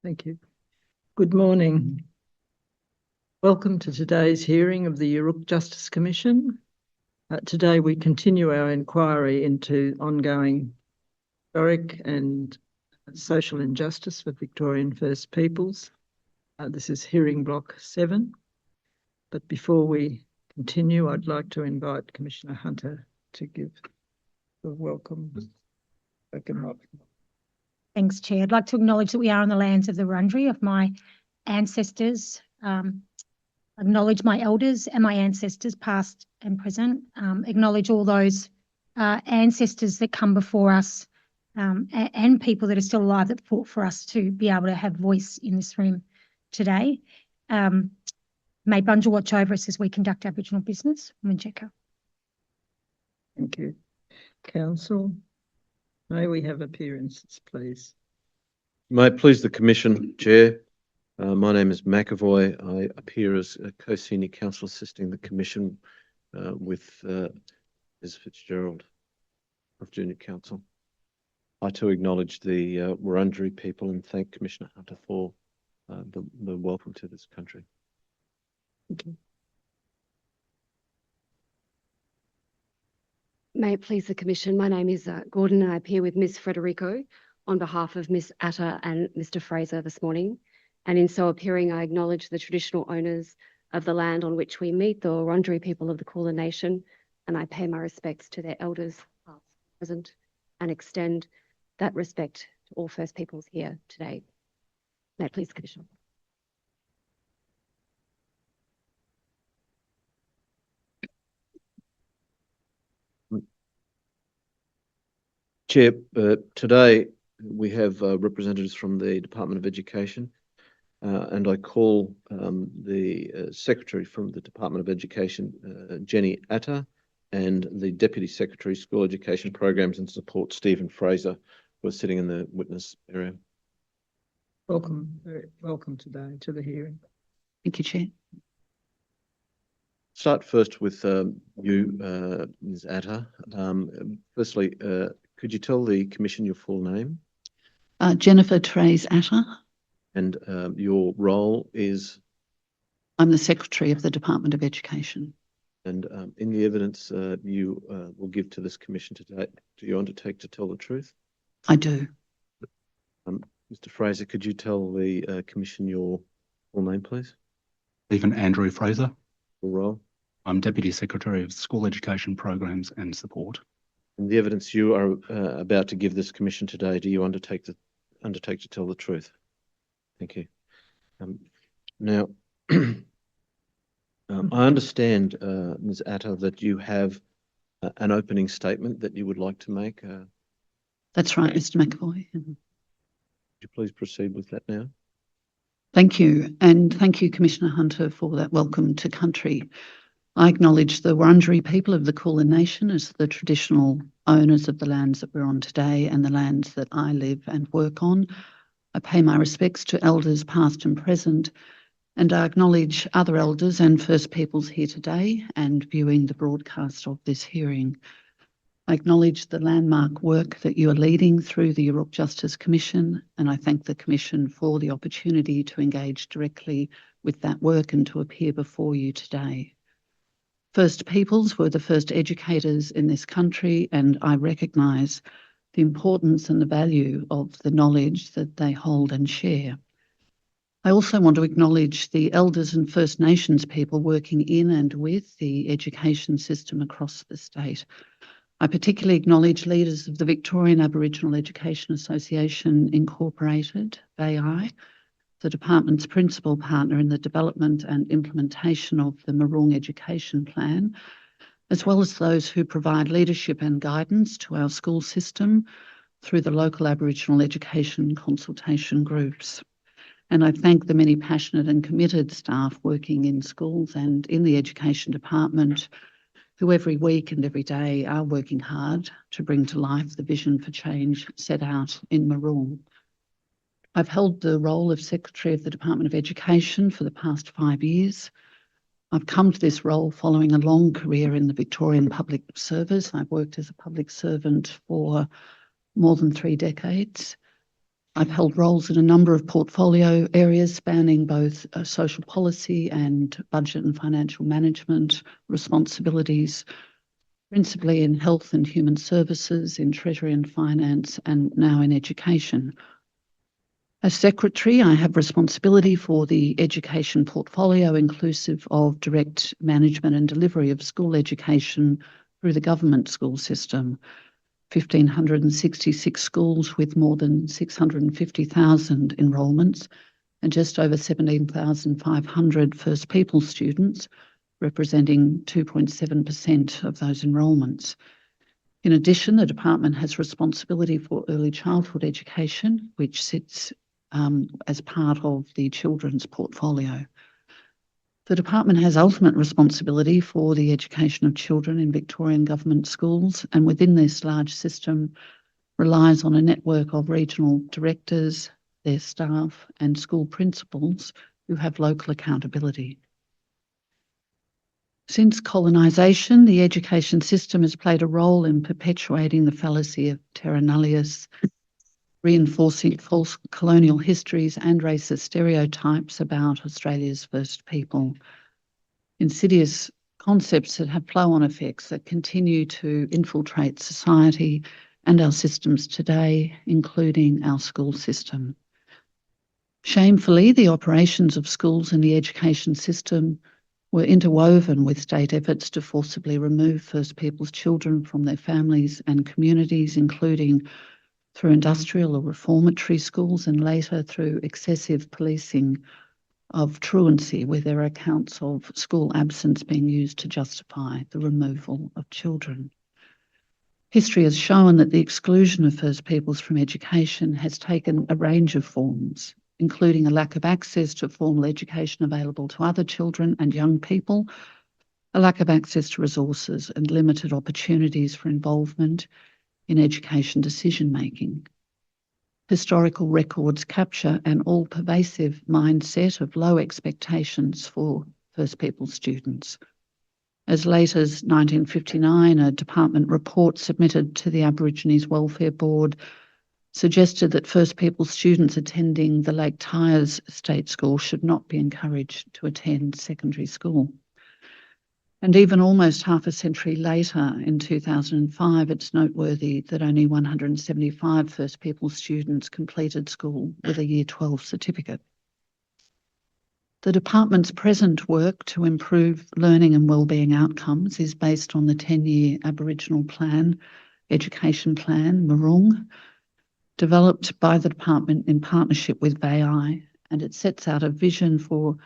Thank you. Good morning. Welcome to today's hearing of the Yoorrook Justice Commission. Today we continue our inquiry into ongoing historic and social injustice for Victorian First Peoples. This is hearing block 7. But before we continue, I'd like to invite Commissioner Hunter to give the welcome. Thanks, Chair. I'd like to acknowledge that we are on the lands of the Wurundjeri of my ancestors. Acknowledge my elders and my ancestors, past and present. Acknowledge all those ancestors that come before us and people that are still alive that fought for us to be able to have voice in this room today. May Bunja watch over us as we conduct Aboriginal business. Munjeka. Thank you. Council, may we have appearances, please? May it please the Commission, Chair. My name is McAvoy. I appear as a co-senior counsel assisting the Commission with Ms. Fitzgerald of Junior Counsel. I too acknowledge the Wurundjeri people and thank Commissioner Hunter for the welcome to this country. Thank you. May it please the Commission, my name is Gordon and I appear with Ms. Frederico on behalf of Ms. Atta and Mr. Fraser this morning. And in so appearing, I acknowledge the traditional owners of the land on which we meet, the Wurundjeri people of the Kulin Nation, and I pay my respects to their elders, past, present, and extend that respect to all First Peoples here today. May it please the Commission. Chair, today we have representatives from the Department of Education and I call the Secretary from the Department of Education, Jenny Atta, and the Deputy Secretary, School Education Programs and Support, Stephen Fraser, who are sitting in the witness area. Welcome today to the hearing. Thank you, Chair. Start first with you, Ms. Atta. Firstly, could you tell the Commission your full name? Jennifer Therese Atta. And your role is? I'm the Secretary of the Department of Education. And in the evidence you will give to this Commission today, do you undertake to tell the truth? I do. Mr. Fraser, could you tell the Commission your full name, please? Stephen Andrew Fraser. Your role? I'm Deputy Secretary of School Education Programs and Support. And the evidence you are about to give this Commission today, do you undertake to tell the truth? Thank you. Now, I understand, Ms. Atta, that you have an opening statement that you would like to make. That's right, Mr. McAvoy. Would you please proceed with that now? Thank you. And thank you, Commissioner Hunter, for that welcome to country. I acknowledge the Wurundjeri people of the Kulin Nation as the traditional owners of the lands that we're on today and the lands that I live and work on. I pay my respects to elders past and present, and I acknowledge other elders and First Peoples here today and viewing the broadcast of this hearing. I acknowledge the landmark work that you are leading through the Yoorrook Justice Commission, and I thank the Commission for the opportunity to engage directly with that work and to appear before you today. First Peoples were the first educators in this country, and I recognise the importance and the value of the knowledge that they hold and share. I also want to acknowledge the elders and First Nations people working in and with the education system across the state. I particularly acknowledge leaders of the Victorian Aboriginal Education Association Incorporated, VAI, the Department's principal partner in the development and implementation of the Marong Education Plan, as well as those who provide leadership and guidance to our school system through the local Aboriginal education consultation groups. And I thank the many passionate and committed staff working in schools and in the Education Department who every week and every day are working hard to bring to life the vision for change set out in Marong. I've held the role of Secretary of the Department of Education for the past 5 years. I've come to this role following a long career in the Victorian Public Service. I've worked as a public servant for more than 3 decades. I've held roles in a number of portfolio areas spanning both social policy and budget and financial management responsibilities, principally in health and human services, in treasury and finance, and now in education. As Secretary, I have responsibility for the education portfolio, inclusive of direct management and delivery of school education through the government school system. 1,566 schools with more than 650,000 enrolments and just over 17,500 First Peoples students, representing 2.7% of those enrolments. In addition, the department has responsibility for early childhood education, which sits as part of the children's portfolio. The department has ultimate responsibility for the education of children in Victorian government schools, and within this large system relies on a network of regional directors, their staff, and school principals who have local accountability. Since colonisation, the education system has played a role in perpetuating the fallacy of terra nullius, reinforcing false colonial histories and racist stereotypes about Australia's first people. Insidious concepts that have flow-on effects that continue to infiltrate society and our systems today, including our school system. Shamefully, the operations of schools and the education system were interwoven with state efforts to forcibly remove First Peoples children from their families and communities, including through industrial or reformatory schools and later through excessive policing of truancy, where there are accounts of school absence being used to justify the removal of children. History has shown that the exclusion of First Peoples from education has taken a range of forms, including a lack of access to formal education available to other children and young people, a lack of access to resources and limited opportunities for involvement in education decision-making. Historical records capture an all-pervasive mindset of low expectations for First Peoples students. As late as 1959, a department report submitted to the Aborigines Welfare Board suggested that First Peoples students attending the Lake Tyers State School should not be encouraged to attend secondary school. And even almost half a century later, in 2005, it's noteworthy that only 175 First Peoples students completed school with a Year 12 certificate. The department's present work to improve learning and wellbeing outcomes is based on the 10-year Aboriginal plan, education plan, Yoorrook, developed by the department in partnership with VAI, and it sets out a vision for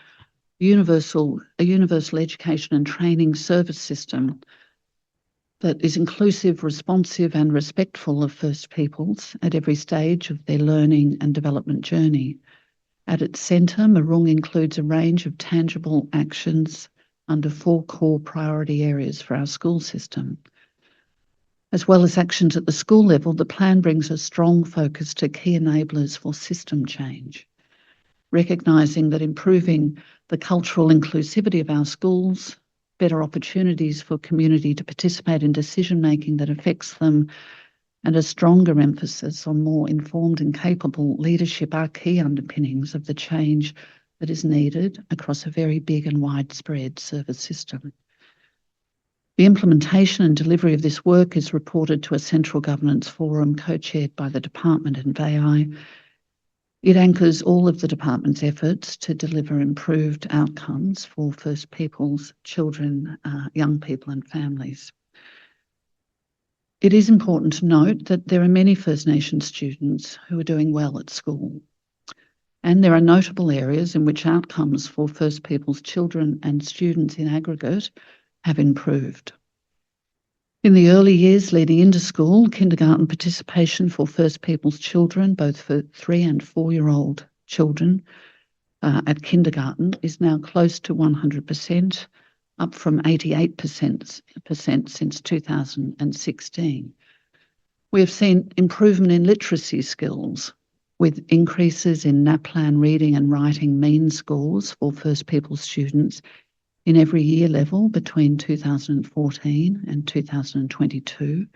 a universal education and training service system that is inclusive, responsive and respectful of First Peoples at every stage of their learning and development journey. At its centre, Yoorrook includes a range of tangible actions under 4 core priority areas for our school system. As well as actions at the school level, the plan brings a strong focus to key enablers for system change, recognising that improving the cultural inclusivity of our schools, better opportunities for community to participate in decision-making that affects them, and a stronger emphasis on more informed and capable leadership are key underpinnings of the change that is needed across a very big and widespread service system. The implementation and delivery of this work is reported to a central governance forum co-chaired by the department and VAI. It anchors all of the department's efforts to deliver improved outcomes for First Peoples, children, young people and families. It is important to note that there are many First Nations students who are doing well at school, and there are notable areas in which outcomes for First Peoples children and students in aggregate have improved. In the early years leading into school, kindergarten participation for First Peoples children, both for 3 and 4-year-old children at kindergarten, is now close to 100%, up from 88% since 2016. We have seen improvement in literacy skills, with increases in NAPLAN reading and writing mean scores for First Peoples students in every year level between 2014 and 2022,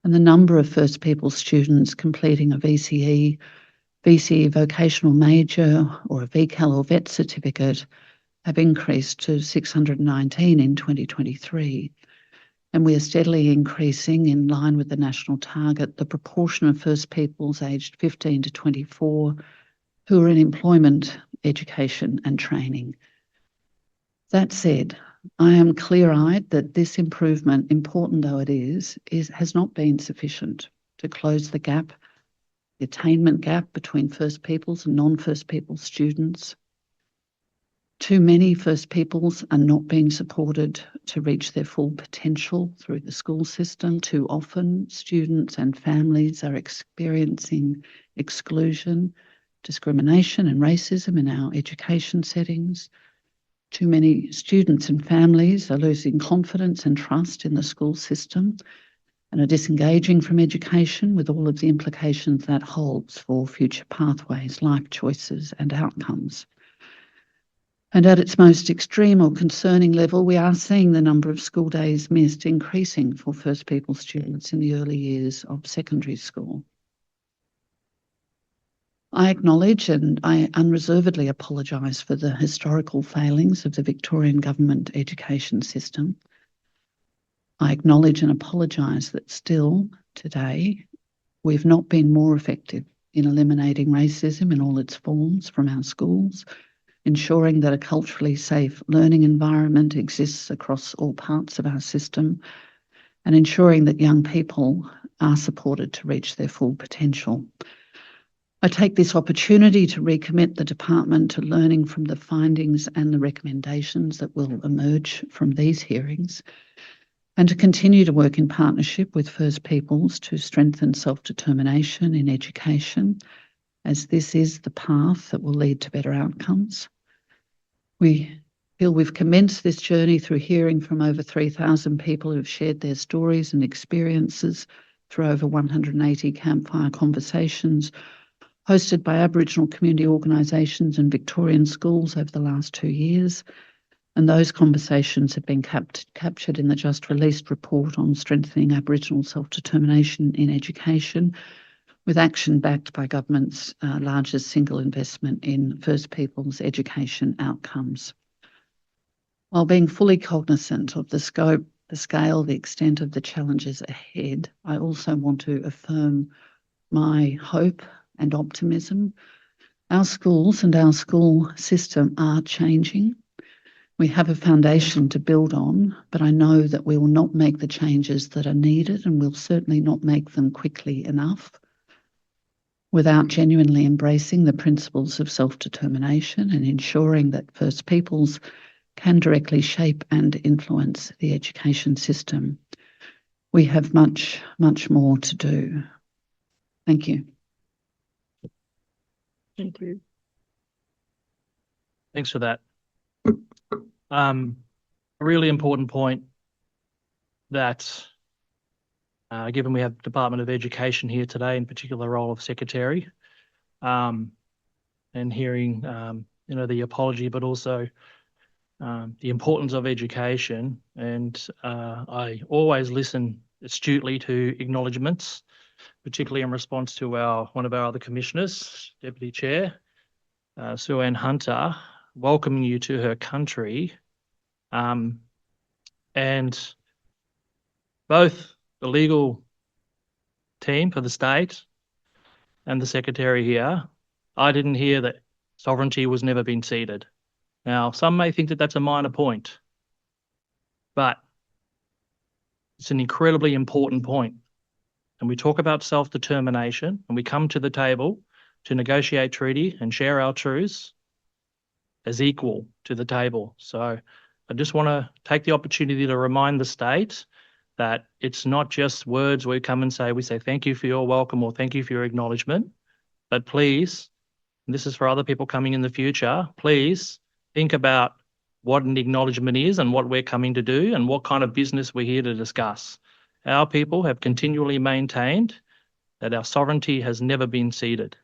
and the number of First Peoples students completing a VCE VCE vocational major or a VCAL or VET certificate have increased to 619 in 2023. And we are steadily increasing, in line with the national target, the proportion of First Peoples aged 15 to 24 who are in employment, education and training. That said, I am clear-eyed that this improvement, important though it is, has not been sufficient to close the gap, the attainment gap between First Peoples and non-First Peoples students. Too many First Peoples are not being supported to reach their full potential through the school system. Too often, students and families are experiencing exclusion, discrimination and racism in our education settings. Too many students and families are losing confidence and trust in the school system and are disengaging from education, with all of the implications that holds for future pathways, life choices and outcomes. And at its most extreme or concerning level, we are seeing the number of school days missed increasing for First Peoples students in the early years of secondary school. I acknowledge and I unreservedly apologise for the historical failings of the Victorian government education system. I acknowledge and apologise that still today we've not been more effective in eliminating racism in all its forms from our schools, ensuring that a culturally safe learning environment exists across all parts of our system, and ensuring that young people are supported to reach their full potential. I take this opportunity to recommit the department to learning from the findings and the recommendations that will emerge from these hearings, and to continue to work in partnership with First Peoples to strengthen self-determination in education, as this is the path that will lead to better outcomes. We feel we've commenced this journey through hearing from over 3,000 people who have shared their stories and experiences through over 180 campfire conversations hosted by Aboriginal community organisations and Victorian schools over the last 2 years. And those conversations have been captured in the just released report on strengthening Aboriginal self-determination in education, with action backed by government's largest single investment in First Peoples education outcomes. While being fully cognisant of the scope, the scale, the extent of the challenges ahead, I also want to affirm my hope and optimism. Our schools and our school system are changing. We have a foundation to build on, but I know that we will not make the changes that are needed, and we'll certainly not make them quickly enough, without genuinely embracing the principles of self-determination and ensuring that First Peoples can directly shape and influence the education system. We have much, much more to do. Thank you. Thank you. Thanks for that. A really important point that, given we have Department of Education here today, in particular role of Secretary, and hearing, the apology, but also the importance of education. And I always listen astutely to acknowledgements, particularly in response to one of our other commissioners, Deputy Chair, Sue Ann Hunter, welcoming you to her country. And both the legal team for the state and the Secretary here, I didn't hear that sovereignty was never been ceded. Now, some may think that that's a minor point, but it's an incredibly important point. And we talk about self-determination, and we come to the table to negotiate treaty and share our truths as equal to the table. So I just want to take the opportunity to remind the state that it's not just words we come and say, we say thank you for your welcome or thank you for your acknowledgement, but please, and this is for other people coming in the future, please think about what an acknowledgement is and what we're coming to do and what kind of business we're here to discuss. Our people have continually maintained that our sovereignty has never been ceded.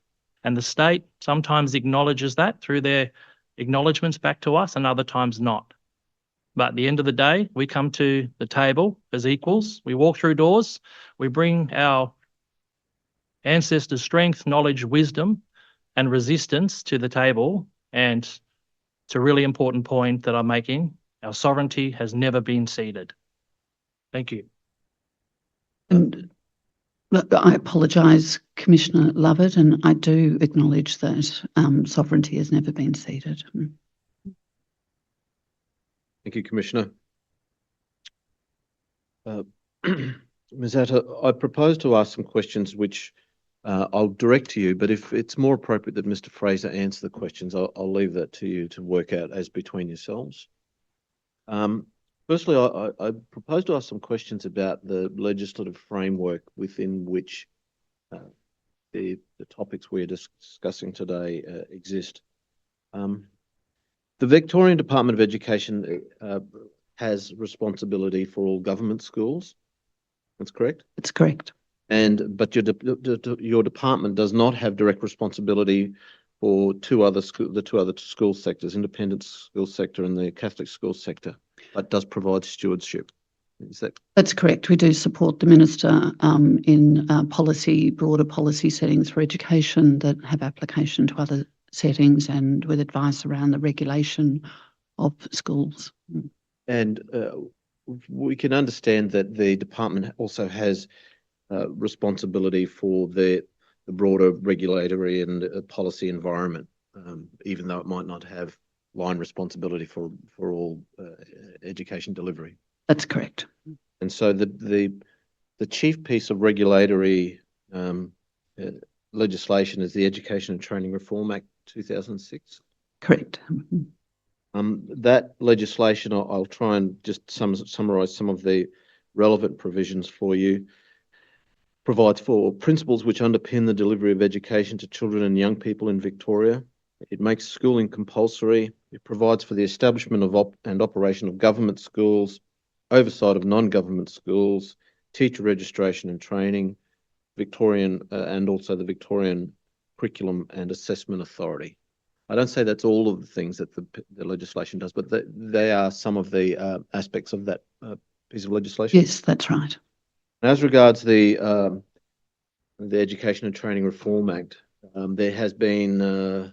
And the state sometimes acknowledges that through their acknowledgements back to us and other times not. But at the end of the day, we come to the table as equals. We walk through doors. We bring our ancestors' strength, knowledge, wisdom and resistance to the table. And it's a really important point that I'm making. Our sovereignty has never been ceded. Thank you. And look, I apologise, Commissioner Lovett, and I do acknowledge that sovereignty has never been ceded. Thank you, Commissioner. Ms. Atta, I propose to ask some questions which I'll direct to you, but if it's more appropriate that Mr. Fraser answer the questions, I'll leave that to you to work out as between yourselves. Firstly, I propose to ask some questions about the legislative framework within which the topics we're discussing today exist. The Victorian Department of Education has responsibility for all government schools. That's correct? That's correct. But your department does not have direct responsibility for the two other school sectors, independent school sector and the Catholic school sector, but does provide stewardship. Is that? That's correct. We do support the Minister in broader policy settings for education that have application to other settings and with advice around the regulation of schools. And we can understand that the department also has responsibility for the broader regulatory and policy environment, even though it might not have line responsibility for all education delivery. That's correct. And so the chief piece of regulatory legislation is the Education and Training Reform Act 2006. Correct. That legislation, I'll try and just summarise some of the relevant provisions for you, provides for principles which underpin the delivery of education to children and young people in Victoria. It makes schooling compulsory. It provides for the establishment of and operation of government schools, oversight of non-government schools, teacher registration and training, and also the Victorian Curriculum and Assessment Authority. I don't say that's all of the things that the legislation does, but they are some of the aspects of that piece of legislation. Yes, that's right. As regards the Education and Training Reform Act, there has been.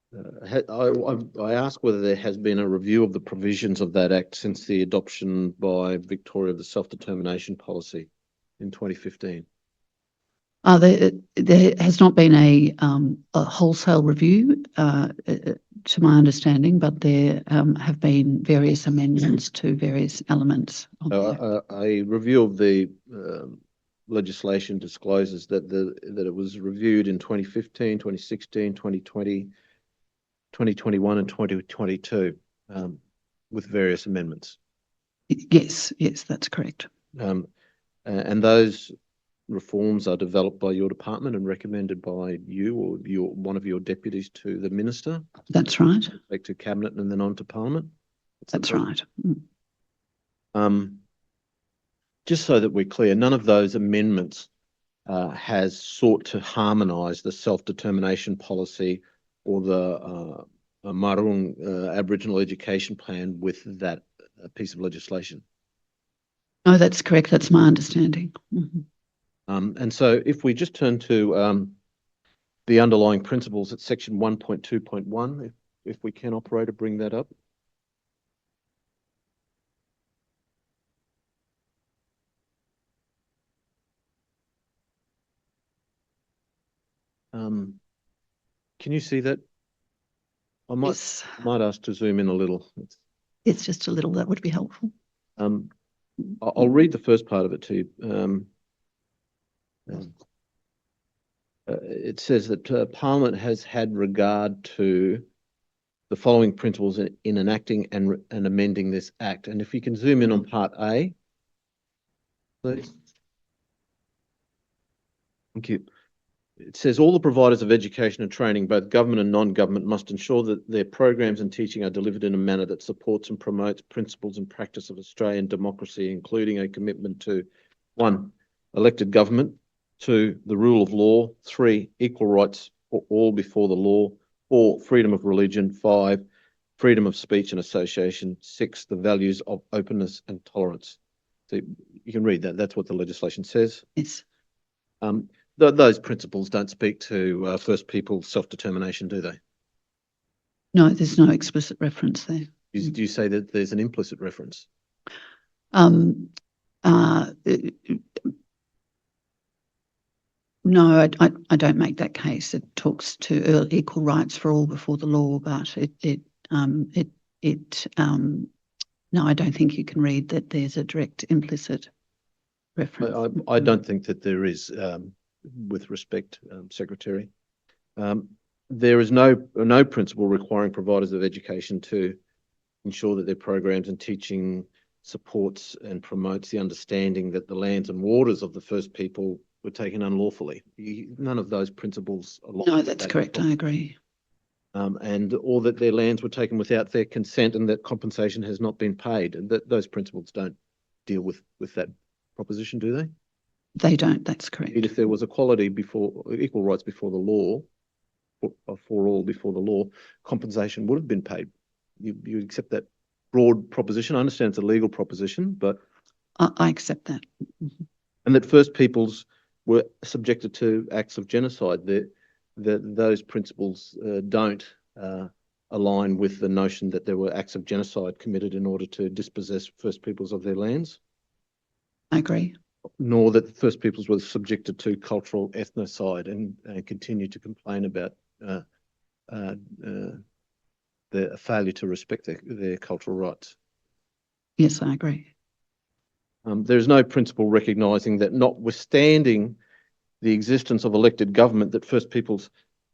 I ask whether there has been a review of the provisions of that Act since the adoption by Victoria of the self-determination policy in 2015. There has not been a wholesale review, to my understanding, but there have been various amendments to various elements of the Act. A review of the legislation discloses that it was reviewed in 2015, 2016, 2020, 2021 and 2022 with various amendments. Yes, that's correct. And those reforms are developed by your department and recommended by you or one of your deputies to the Minister. That's right. Back to Cabinet and then on to Parliament. That's right. Just so that we're clear, none of those amendments has sought to harmonise the self-determination policy or the Marung Aboriginal Education Plan with that piece of legislation. No, that's correct. That's my understanding. And so if we just turn to the underlying principles at section 1.2.1, if we can, operator, bring that up. Can you see that? I might ask to zoom in a little. It's just a little, that would be helpful. I'll read the first part of it to you. It says that Parliament has had regard to the following principles in enacting and amending this Act. And if you can zoom in on part A, please. Thank you. It says all the providers of education and training, both government and non-government, must ensure that their programs and teaching are delivered in a manner that supports and promotes principles and practice of Australian democracy, including a commitment to 1, elected government, 2, the rule of law, 3, equal rights for all before the law, 4, freedom of religion, 5, freedom of speech and association, 6, the values of openness and tolerance. So you can read that. That's what the legislation says. Yes. those principles don't speak to First People self-determination, do they? No, there's no explicit reference there. Do you say that there's an implicit reference? No, I don't make that case. It talks to equal rights for all before the law, but no, I don't think you can read that there's a direct implicit reference. I don't think that there is, with respect, Secretary. There is no principle requiring providers of education to ensure that their programs and teaching supports and promotes the understanding that the lands and waters of the First People were taken unlawfully. None of those principles align. No, that's correct. I agree. Or that their lands were taken without their consent and that compensation has not been paid. And that those principles don't deal with that proposition, do they? They don't. That's correct. If there was equal rights before the law, for all before the law, compensation would have been paid. You accept that broad proposition? I understand it's a legal proposition, but I accept that. And that First Peoples were subjected to acts of genocide. Those principles don't align with the notion that there were acts of genocide committed in order to dispossess First Peoples of their lands. I agree. Nor that the First Peoples were subjected to cultural ethnocide and continue to complain about the failure to respect their cultural rights. Yes, I agree. There is no principle recognising that, notwithstanding the existence of elected government, that First Peoples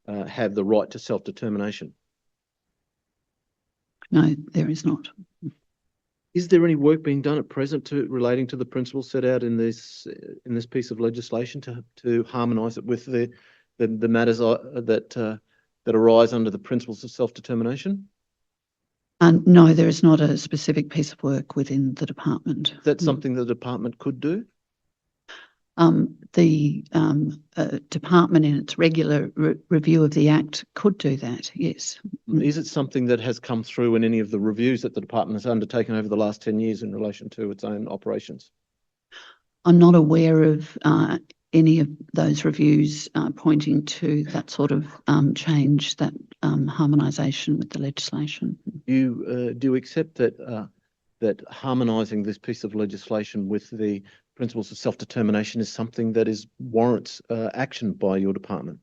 have the right to self-determination. No, there is not. Is there any work being done at present relating to the principles set out in this piece of legislation to harmonise it with the matters that arise under the principles of self-determination? No, there is not a specific piece of work within the department. Is that something the department could do? The department in its regular review of the Act could do that, yes. Is it something that has come through in any of the reviews that the department has undertaken over the last 10 years in relation to its own operations? I'm not aware of any of those reviews pointing to that sort of change, that harmonisation with the legislation. Do you accept that harmonising this piece of legislation with the principles of self-determination is something that warrants action by your department?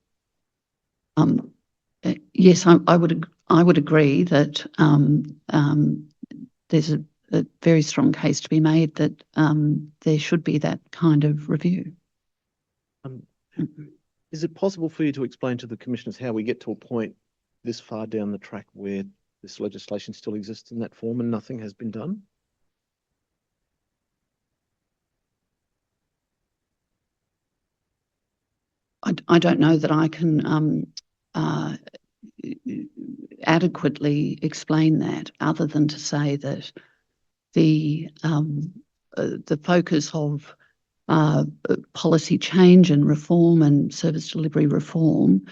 Yes, I would agree that there's a very strong case to be made that there should be that kind of review. Is it possible for you to explain to the commissioners how we get to a point this far down the track where this legislation still exists in that form and nothing has been done? I don't know that I can adequately explain that, other than to say that the focus of policy change and reform and service delivery reform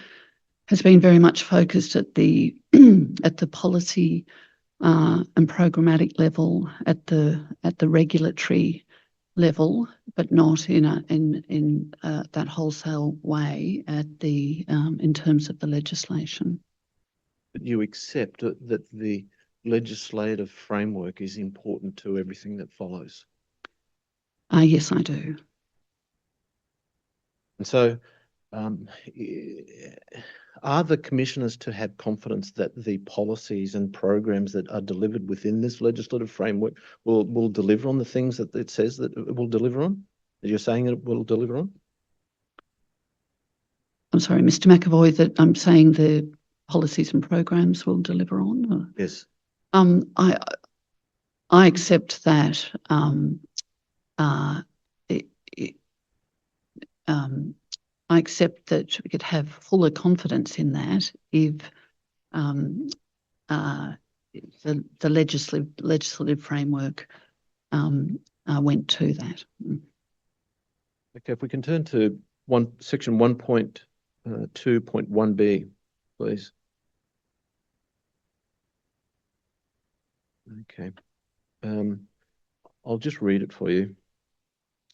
has been very much focused at the at the policy and programmatic level, at the regulatory level, but not in that wholesale way at the in terms of the legislation. But you accept that the legislative framework is important to everything that follows? Yes, I do. And so are the commissioners to have confidence that the policies and programs that are delivered within this legislative framework will deliver on the things that it says that it will deliver on? That you're saying it will deliver on? I'm sorry, Mr. McAvoy, that I'm saying the policies and programs will deliver on? Or? Yes. I accept that I accept that we could have fuller confidence in that if the legislative framework went to that. Okay, if we can turn to section 1.2.1b, please. Okay. I'll just read it for you.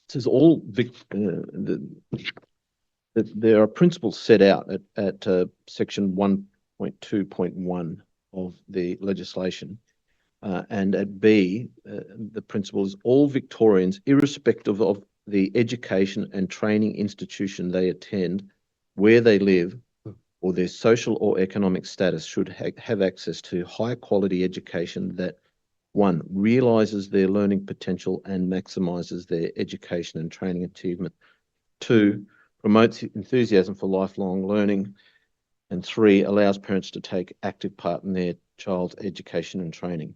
It says all that there are principles set out at section 1.2.1 of the legislation. And at B, the principle is all Victorians, irrespective of the education and training institution they attend, where they live, or their social or economic status, should have access to high quality education that, one, realises their learning potential and maximises their education and training achievement. Two, promotes enthusiasm for lifelong learning. And three, allows parents to take active part in their child's education and training.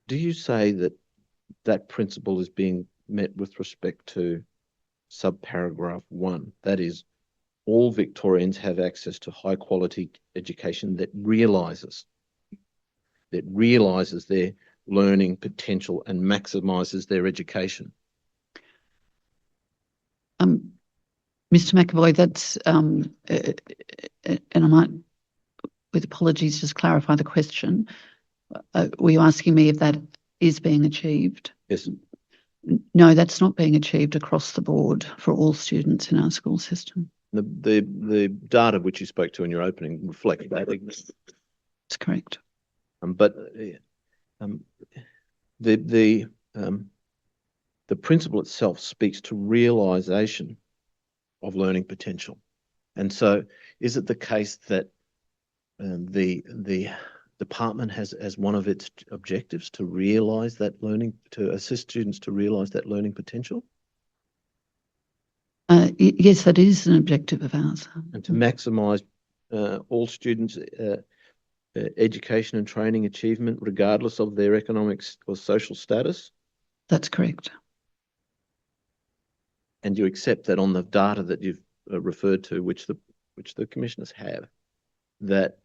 Do you say that that principle is being met with respect to subparagraph 1? That is, all Victorians have access to high quality education that realises their learning potential and maximises their education. Mr. McAvoy, that's, and I might, with apologies, just clarify the question. Were you asking me if that is being achieved? Yes. No, that's not being achieved across the board for all students in our school system. The data which you spoke to in your opening reflect that. That's correct. But the principle itself speaks to realisation of learning potential. And so is it the case that the department has as one of its objectives to realise that learning, to assist students to realise that learning potential? Yes, that is an objective of ours. And to maximise all students' education and training achievement, regardless of their economic or social status? That's correct. And you accept that on the data that you've referred to, which the commissioners have, that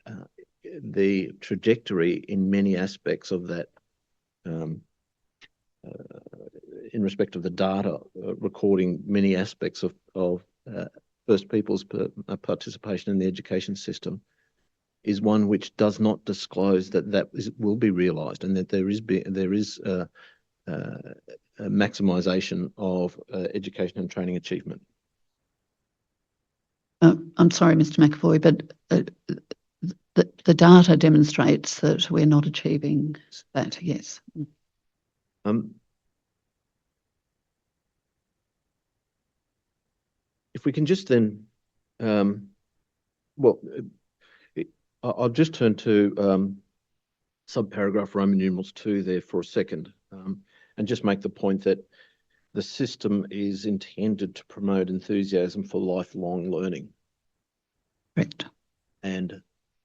the trajectory in many aspects of that, in respect of the data recording many aspects of First Peoples' participation in the education system, is one which does not disclose that will be realised, and that there is a maximisation of education and training achievement. I'm sorry, Mr. McAvoy, but the data demonstrates that we're not achieving that. Yes. If we can just then, I'll just turn to subparagraph Roman numerals 2 there for a second, and just make the point that the system is intended to promote enthusiasm for lifelong learning. Correct. And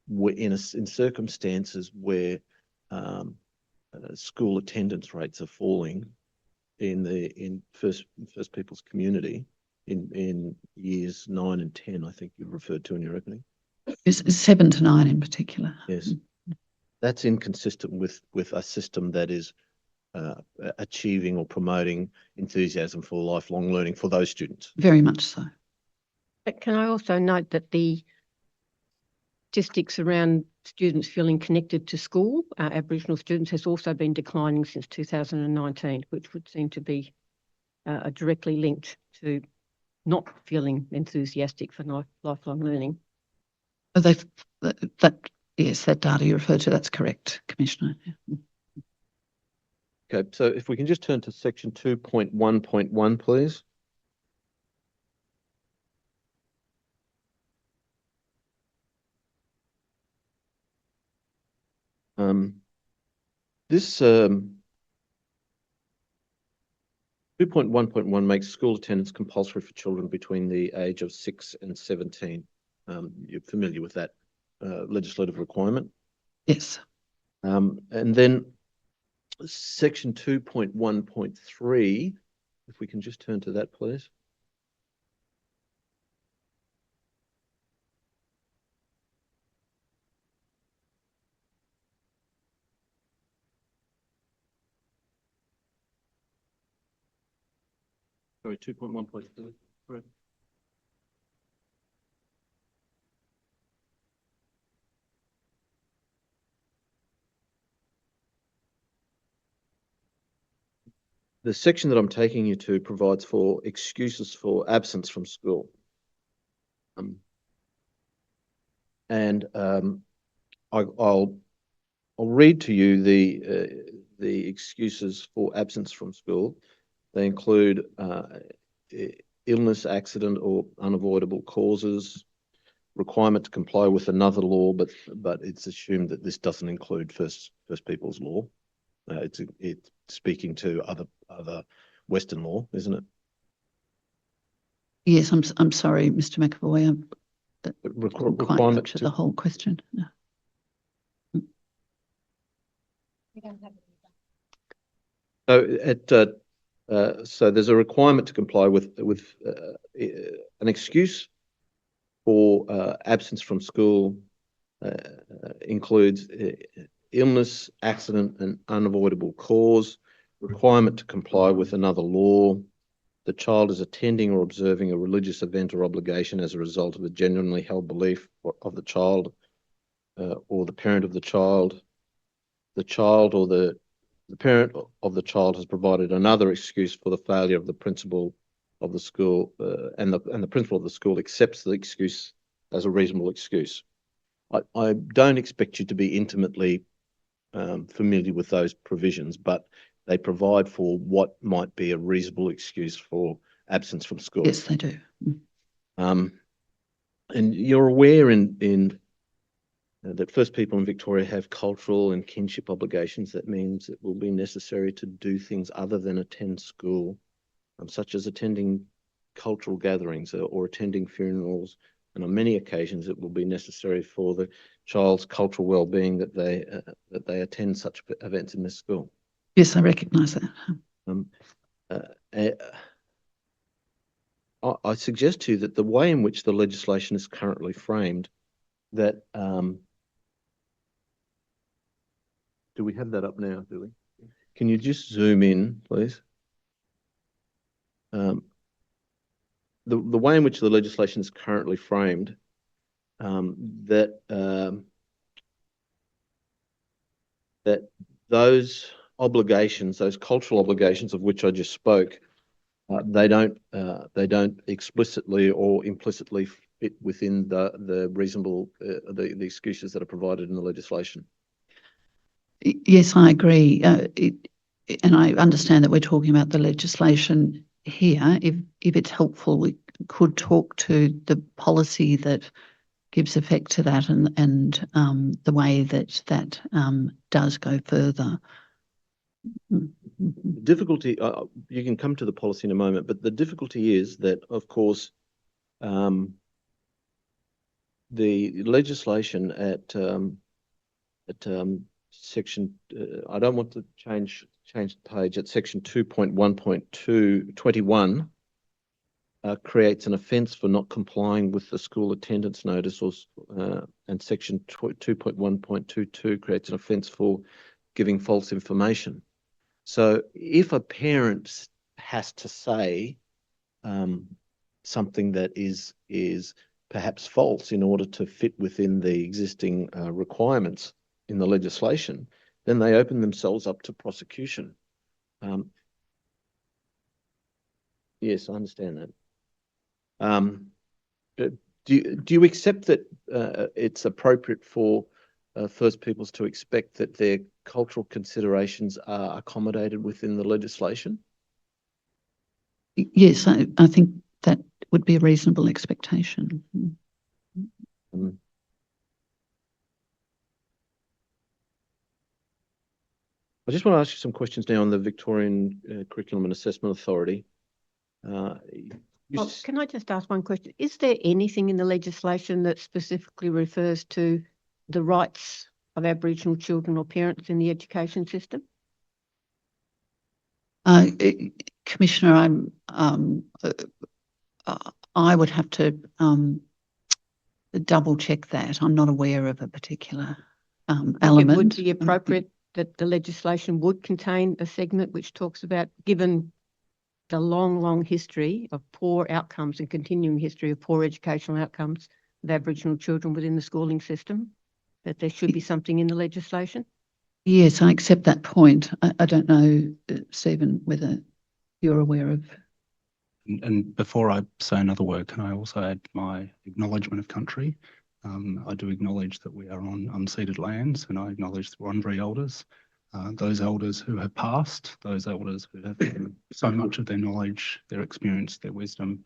we're in circumstances where school attendance rates are falling in First Peoples community in years 9 and 10, I think you referred to in your opening. It's 7 to 9 in particular. Yes. That's inconsistent with a system that is achieving or promoting enthusiasm for lifelong learning for those students. Very much so. But can I also note that the statistics around students feeling connected to school, Aboriginal students, has also been declining since 2019, which would seem to be directly linked to not feeling enthusiastic for lifelong learning. Yes, that data you referred to, that's correct, Commissioner. Yeah. Okay, so if we can just turn to section 2.1.1, please. This 2.1.1 makes school attendance compulsory for children between the age of 6 and 17. You're familiar with that legislative requirement? Yes. And then section 2.1.3, if we can just turn to that, please. Sorry, 2.1.3. Correct. the section that I'm taking you to provides for excuses for absence from school. I'll read to you the excuses for absence from school. They include illness, accident, or unavoidable causes, requirement to comply with another law, but it's assumed that this doesn't include First Peoples law. It's speaking to other Western law, isn't it? Yes, I'm sorry, Mr. McAvoy. I didn't quite Requirement capture to the whole question. No. So there's a requirement to comply with an excuse for absence from school includes illness, accident, and unavoidable cause, requirement to comply with another law, the child is attending or observing a religious event or obligation as a result of a genuinely held belief of the child or the parent of the child or the parent of the child has provided another excuse for the failure of the principal of the school and the principal of the school accepts the excuse as a reasonable excuse. I don't expect you to be intimately familiar with those provisions, but they provide for what might be a reasonable excuse for absence from school. Yes, they do. And you're aware in that First People in Victoria have cultural and kinship obligations. That means it will be necessary to do things other than attend school, such as attending cultural gatherings or attending funerals. And on many occasions, it will be necessary for the child's cultural well-being that they attend such events in their school. Yes, I recognise that. I suggest to you that the way in which the legislation is currently framed, that do we have that up now, do we? Can you just zoom in, please? The way in which the legislation is currently framed, that those obligations, those cultural obligations of which I just spoke, they don't explicitly or implicitly fit within the reasonable the excuses that are provided in the legislation. Yes, I agree. And I understand that we're talking about the legislation here. If it's helpful, we could talk to the policy that gives effect to that and the way that does go further. Difficulty, you can come to the policy in a moment, but the difficulty is that, of course, the legislation at section, I don't want to change the page, at section 2.1.221 creates an offence for not complying with the school attendance notice, and section 2.1.22 creates an offence for giving false information. So if a parent has to say something that is perhaps false in order to fit within the existing requirements in the legislation, then they open themselves up to prosecution. Yes, I understand that. Do you accept that it's appropriate for First Peoples to expect that their cultural considerations are accommodated within the legislation? Yes, I think that would be a reasonable expectation. I just want to ask you some questions now on the Victorian Curriculum and Assessment Authority. Can I just ask one question? Is there anything in the legislation that specifically refers to the rights of Aboriginal children or parents in the education system? Commissioner, I would have to double check that. I'm not aware of a particular element. It would be appropriate that the legislation would contain a segment which talks about, given the long history of poor outcomes and continuing history of poor educational outcomes of Aboriginal children within the schooling system, that there should be something in the legislation? Yes, I accept that point. I don't know, Stephen, whether you're aware of. And before I say another word, can I also add my acknowledgement of country? I do acknowledge that we are on unceded lands, and I acknowledge the Wurundjeri elders, those elders who have passed, those elders who have given so much of their knowledge, their experience, their wisdom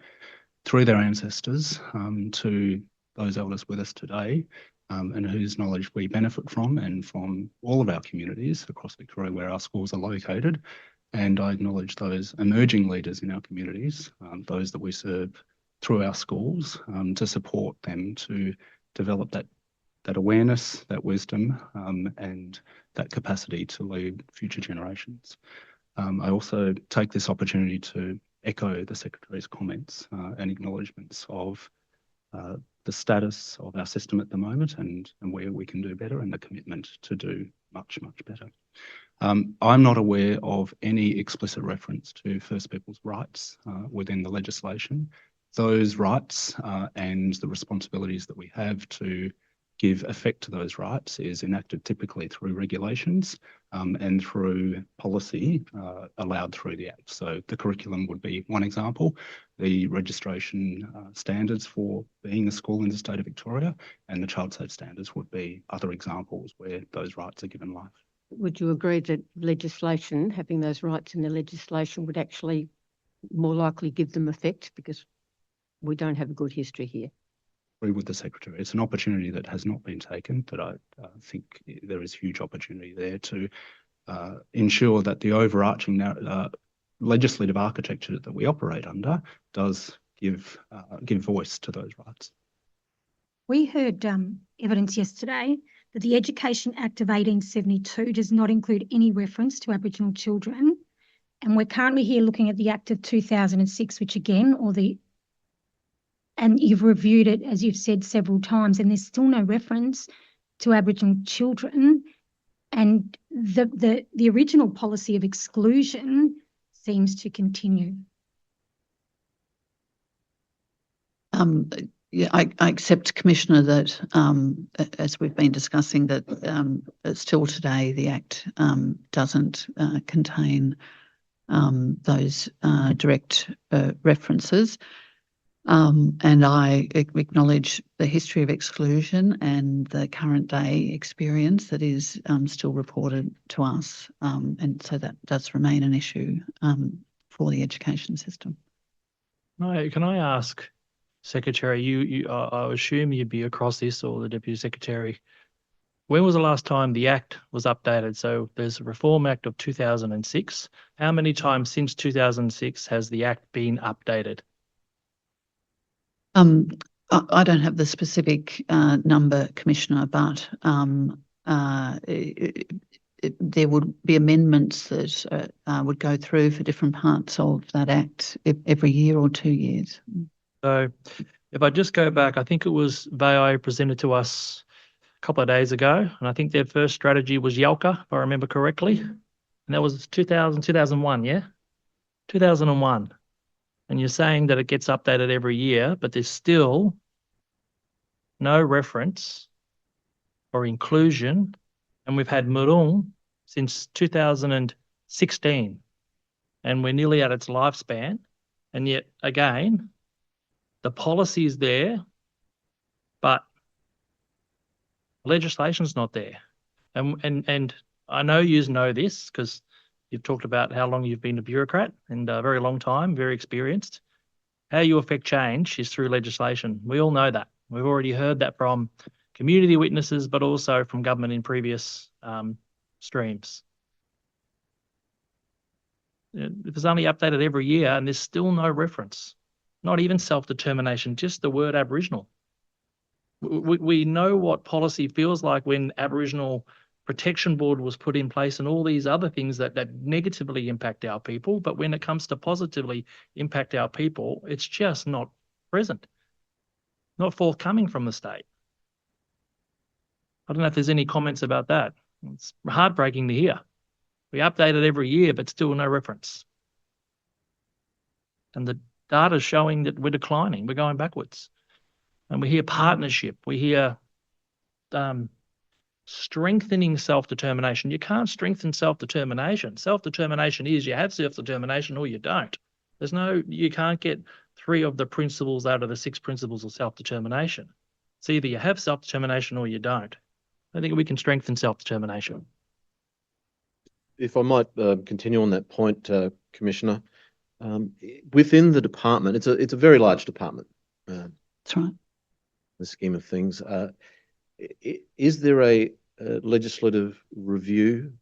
through their ancestors to those elders with us today, and whose knowledge we benefit from, and from all of our communities across Victoria where our schools are located. And I acknowledge those emerging leaders in our communities, those that we serve through our schools, to support them to develop that awareness, that wisdom, and that capacity to lead future generations. I also take this opportunity to echo the Secretary's comments and acknowledgements of the status of our system at the moment, and where we can do better, and the commitment to do much, much better. I'm not aware of any explicit reference to First Peoples' rights within the legislation. Those rights and the responsibilities that we have to give effect to those rights is enacted typically through regulations and through policy allowed through the Act. So the curriculum would be one example, the registration standards for being a school in the state of Victoria, and the child safe standards would be other examples where those rights are given life. Would you agree that legislation, having those rights in the legislation, would actually more likely give them effect, because we don't have a good history here? Agree with the Secretary. It's an opportunity that has not been taken, but I think there is huge opportunity there to ensure that the overarching legislative architecture that we operate under does give voice to those rights. We heard evidence yesterday that the Education Act of 1872 does not include any reference to Aboriginal children. And we're currently here looking at the Act of 2006, which again, and you've reviewed it, as you've said several times, and there's still no reference to Aboriginal children. And the original policy of exclusion seems to continue. Yeah, I accept, Commissioner, that as we've been discussing, that still today the Act doesn't contain those direct references. And I acknowledge the history of exclusion and the current day experience that is still reported to us. And so that does remain an issue for the education system. No, can I ask, Secretary, I assume you'd be across this, or the Deputy Secretary. When was the last time the Act was updated? So there's a Reform Act of 2006. How many times since 2006 has the Act been updated? I don't have the specific number, Commissioner, but there would be amendments that would go through for different parts of that Act every year or 2 years. So if I just go back, I think it was VAI presented to us a couple of days ago, and I think their first strategy was Yalka, if I remember correctly. And that was 2001, yeah? 2001. And you're saying that it gets updated every year, but there's still no reference or inclusion. And we've had Murung since 2016, and we're nearly at its lifespan. And yet, again, the policy is there, but legislation's not there. And I know you know this because you've talked about how long you've been a bureaucrat, and a very long time, very experienced. How you affect change is through legislation. We all know that. We've already heard that from community witnesses, but also from government in previous streams. It was only updated every year, and there's still no reference, not even self-determination, just the word Aboriginal. We know what policy feels like when Aboriginal Protection Board was put in place and all these other things that negatively impact our people. But when it comes to positively impact our people, it's just not present, not forthcoming from the state. I don't know if there's any comments about that. It's heartbreaking to hear. We update it every year, but still no reference. And the data's showing that we're declining, we're going backwards. And we hear partnership, we hear strengthening self-determination. You can't strengthen self-determination. Self-determination is you have self-determination or you don't. You can't get 3 of the principles out of the 6 principles of self-determination. It's either you have self-determination or you don't. I think we can strengthen self-determination. If I might continue on that point, Commissioner, within the department, it's a very large department. That's right. The scheme of things. Is there a legislative review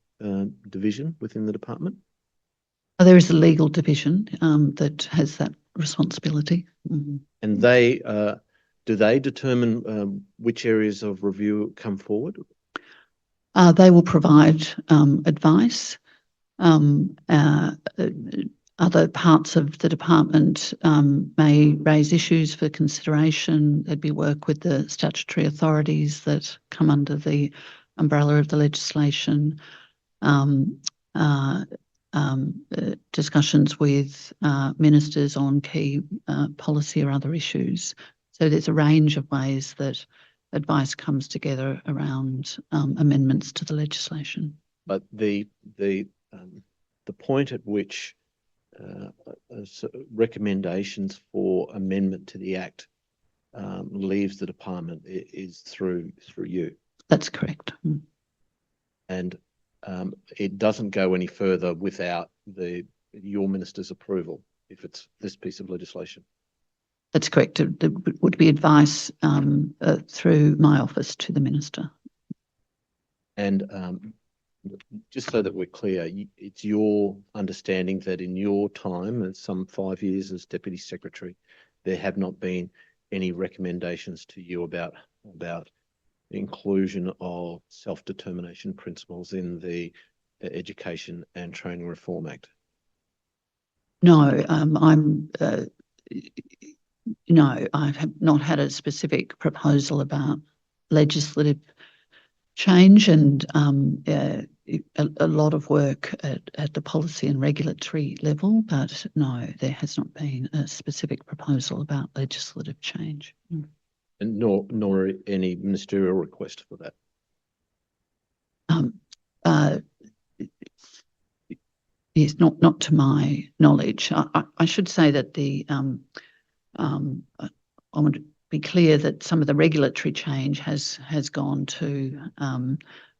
division within the department? There is a legal division that has that responsibility. Mhm. And do they determine which areas of review come forward? They will provide advice. Other parts of the department may raise issues for consideration. There'd be work with the statutory authorities that come under the umbrella of the legislation. Discussions with ministers on key policy or other issues. So there's a range of ways that advice comes together around amendments to the legislation. But the point at which recommendations for amendment to the Act leaves the department is through you. That's correct. And it doesn't go any further without your minister's approval if it's this piece of legislation. That's correct. There would be advice through my office to the minister. And just so that we're clear, it's your understanding that in your time, and some 5 years as Deputy Secretary, there have not been any recommendations to you about inclusion of self-determination principles in the Education and Training Reform Act? No, no, I have not had a specific proposal about legislative change, and a lot of work at the policy and regulatory level, but no, there has not been a specific proposal about legislative change. And nor any ministerial request for that? Yes, not to my knowledge. I should say that I want to be clear that some of the regulatory change has gone to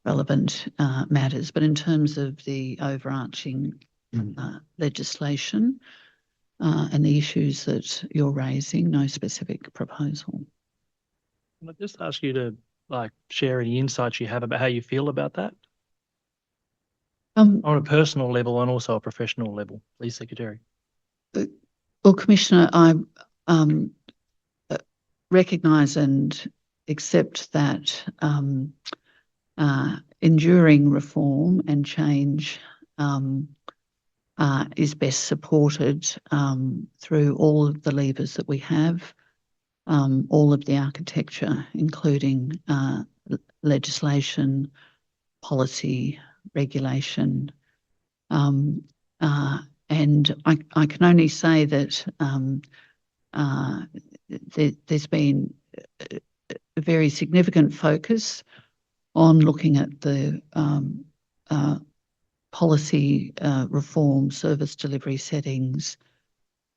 relevant matters, but in terms of the overarching legislation and the issues that you're raising, no specific proposal. Can I just ask you to share any insights you have about how you feel about that? On a personal level and also a professional level, please, Secretary. Well, Commissioner, I recognise and accept that enduring reform and change is best supported through all of the levers that we have, all of the architecture, including legislation, policy, regulation. And I can only say that there's been a very significant focus on looking at the policy reform, service delivery settings,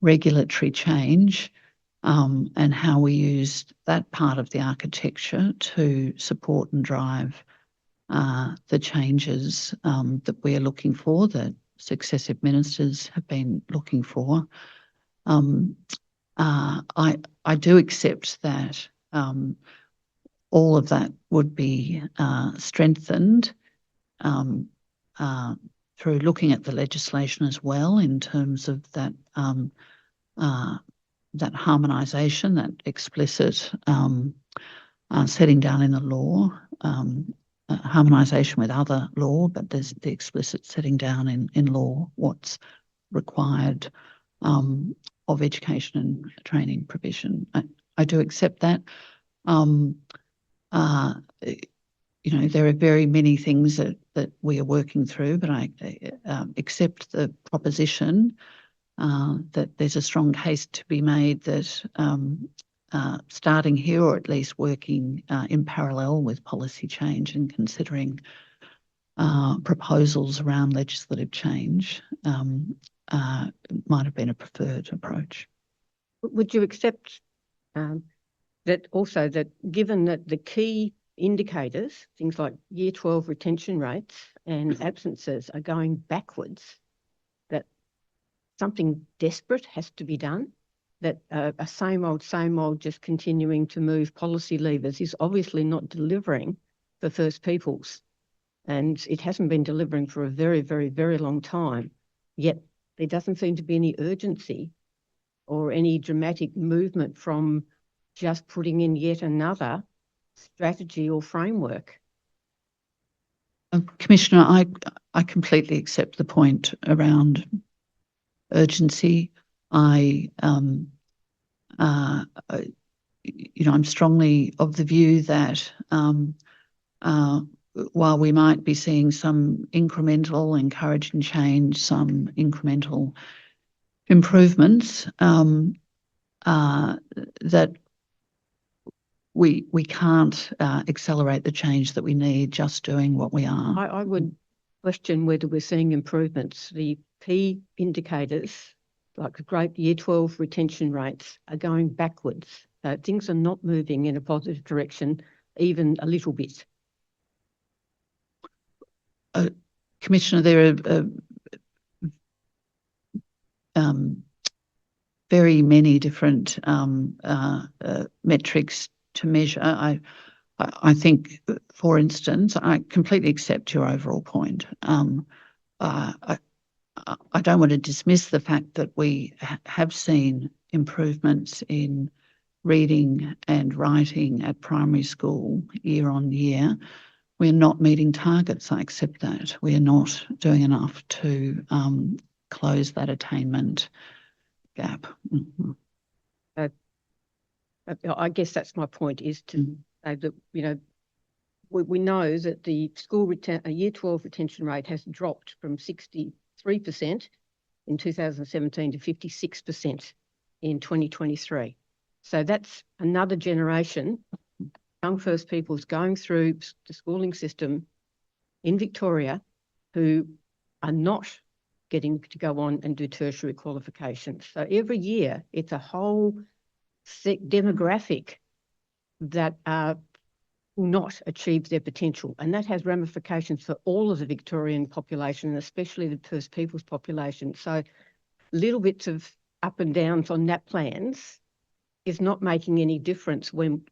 regulatory change, and how we used that part of the architecture to support and drive the changes that we are looking for, that successive ministers have been looking for. I do accept that all of that would be strengthened through looking at the legislation as well, in terms of that that harmonisation, that explicit setting down in the law, harmonisation with other law, but there's the explicit setting down in law what's required of education and training provision. I do accept that. You know, there are very many things that we are working through, but I accept the proposition that there's a strong case to be made that starting here, or at least working in parallel with policy change and considering proposals around legislative change might have been a preferred approach. Would you accept that also, that given that the key indicators, things like Year 12 retention rates and absences are going backwards, that something desperate has to be done? That a same old, just continuing to move policy levers is obviously not delivering for First Peoples. And it hasn't been delivering for a very, very, very long time. Yet there doesn't seem to be any urgency or any dramatic movement from just putting in yet another strategy or framework. Commissioner, I completely accept the point around urgency. I'm strongly of the view that while we might be seeing some incremental encouraging change, some incremental improvements, that we can't accelerate the change that we need just doing what we are. I would question whether we're seeing improvements. The key indicators, like the great Year 12 retention rates, are going backwards. Things are not moving in a positive direction, even a little bit. Commissioner, there are very many different metrics to measure. I think, for instance, I completely accept your overall point. I don't want to dismiss the fact that we have seen improvements in reading and writing at primary school year on year. We're not meeting targets. I accept that. We are not doing enough to close that attainment gap. Mm-hmm. I guess that's my point, is to say that, we know that the school Year 12 retention rate has dropped from 63% in 2017 to 56% in 2023. So that's another generation, young First Peoples going through the schooling system in Victoria who are not getting to go on and do tertiary qualifications. So every year it's a whole demographic that will not achieve their potential, and that has ramifications for all of the Victorian population, and especially the First Peoples population. So little bits of up and downs on NAP plans is not making any difference when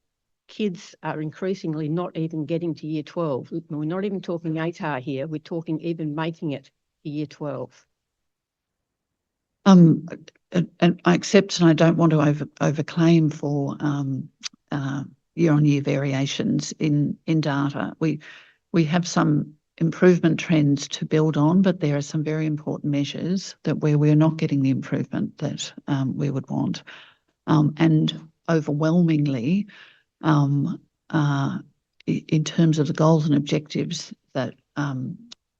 kids are increasingly not even getting to Year 12. We're not even talking ATAR here, we're talking even making it to Year 12. And I accept, and I don't want to overclaim for year-on-year variations in data. We have some improvement trends to build on, but there are some very important measures that where we're not getting the improvement that we would want. And overwhelmingly, in terms of the goals and objectives that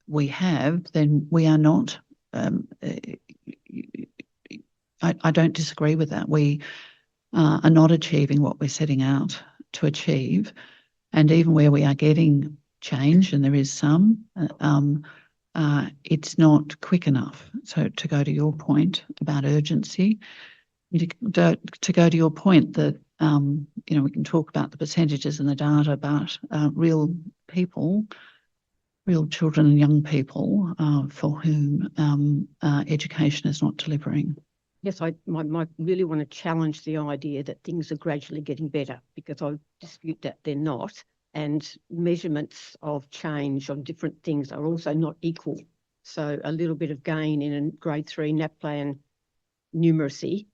we have, then we are not. I don't disagree with that. We are not achieving what we're setting out to achieve, and even where we are getting change, and there is some, it's not quick enough. So to go to your point about urgency, to go to your point that we can talk about the percentages and the data, but real people, real children and young people for whom education is not delivering. Yes, I really want to challenge the idea that things are gradually getting better, because I dispute that they're not. And measurements of change on different things are also not equal. So a little bit of gain in a grade 3 NAP plan numeracy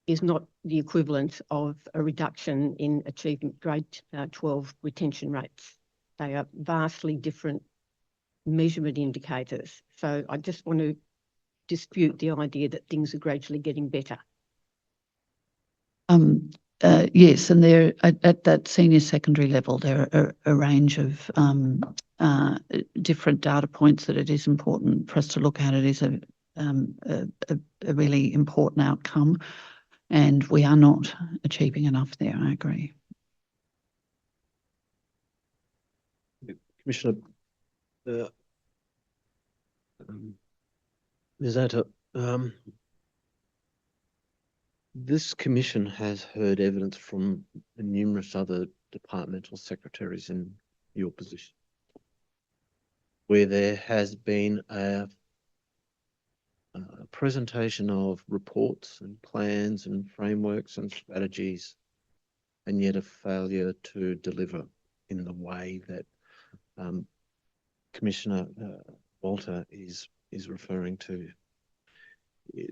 is not the equivalent of a reduction in achievement grade 12 retention rates. They are vastly different measurement indicators. So I just want to dispute the idea that things are gradually getting better. Yes, and there at that senior secondary level, there are a range of different data points that it is important for us to look at. It is a really important outcome. and we are not achieving enough there. I agree. Commissioner, Ms. Atta, this commission has heard evidence from numerous other departmental secretaries in your position, where there has been a presentation of reports and plans and frameworks and strategies, and yet a failure to deliver in the way that Commissioner Walter is referring to.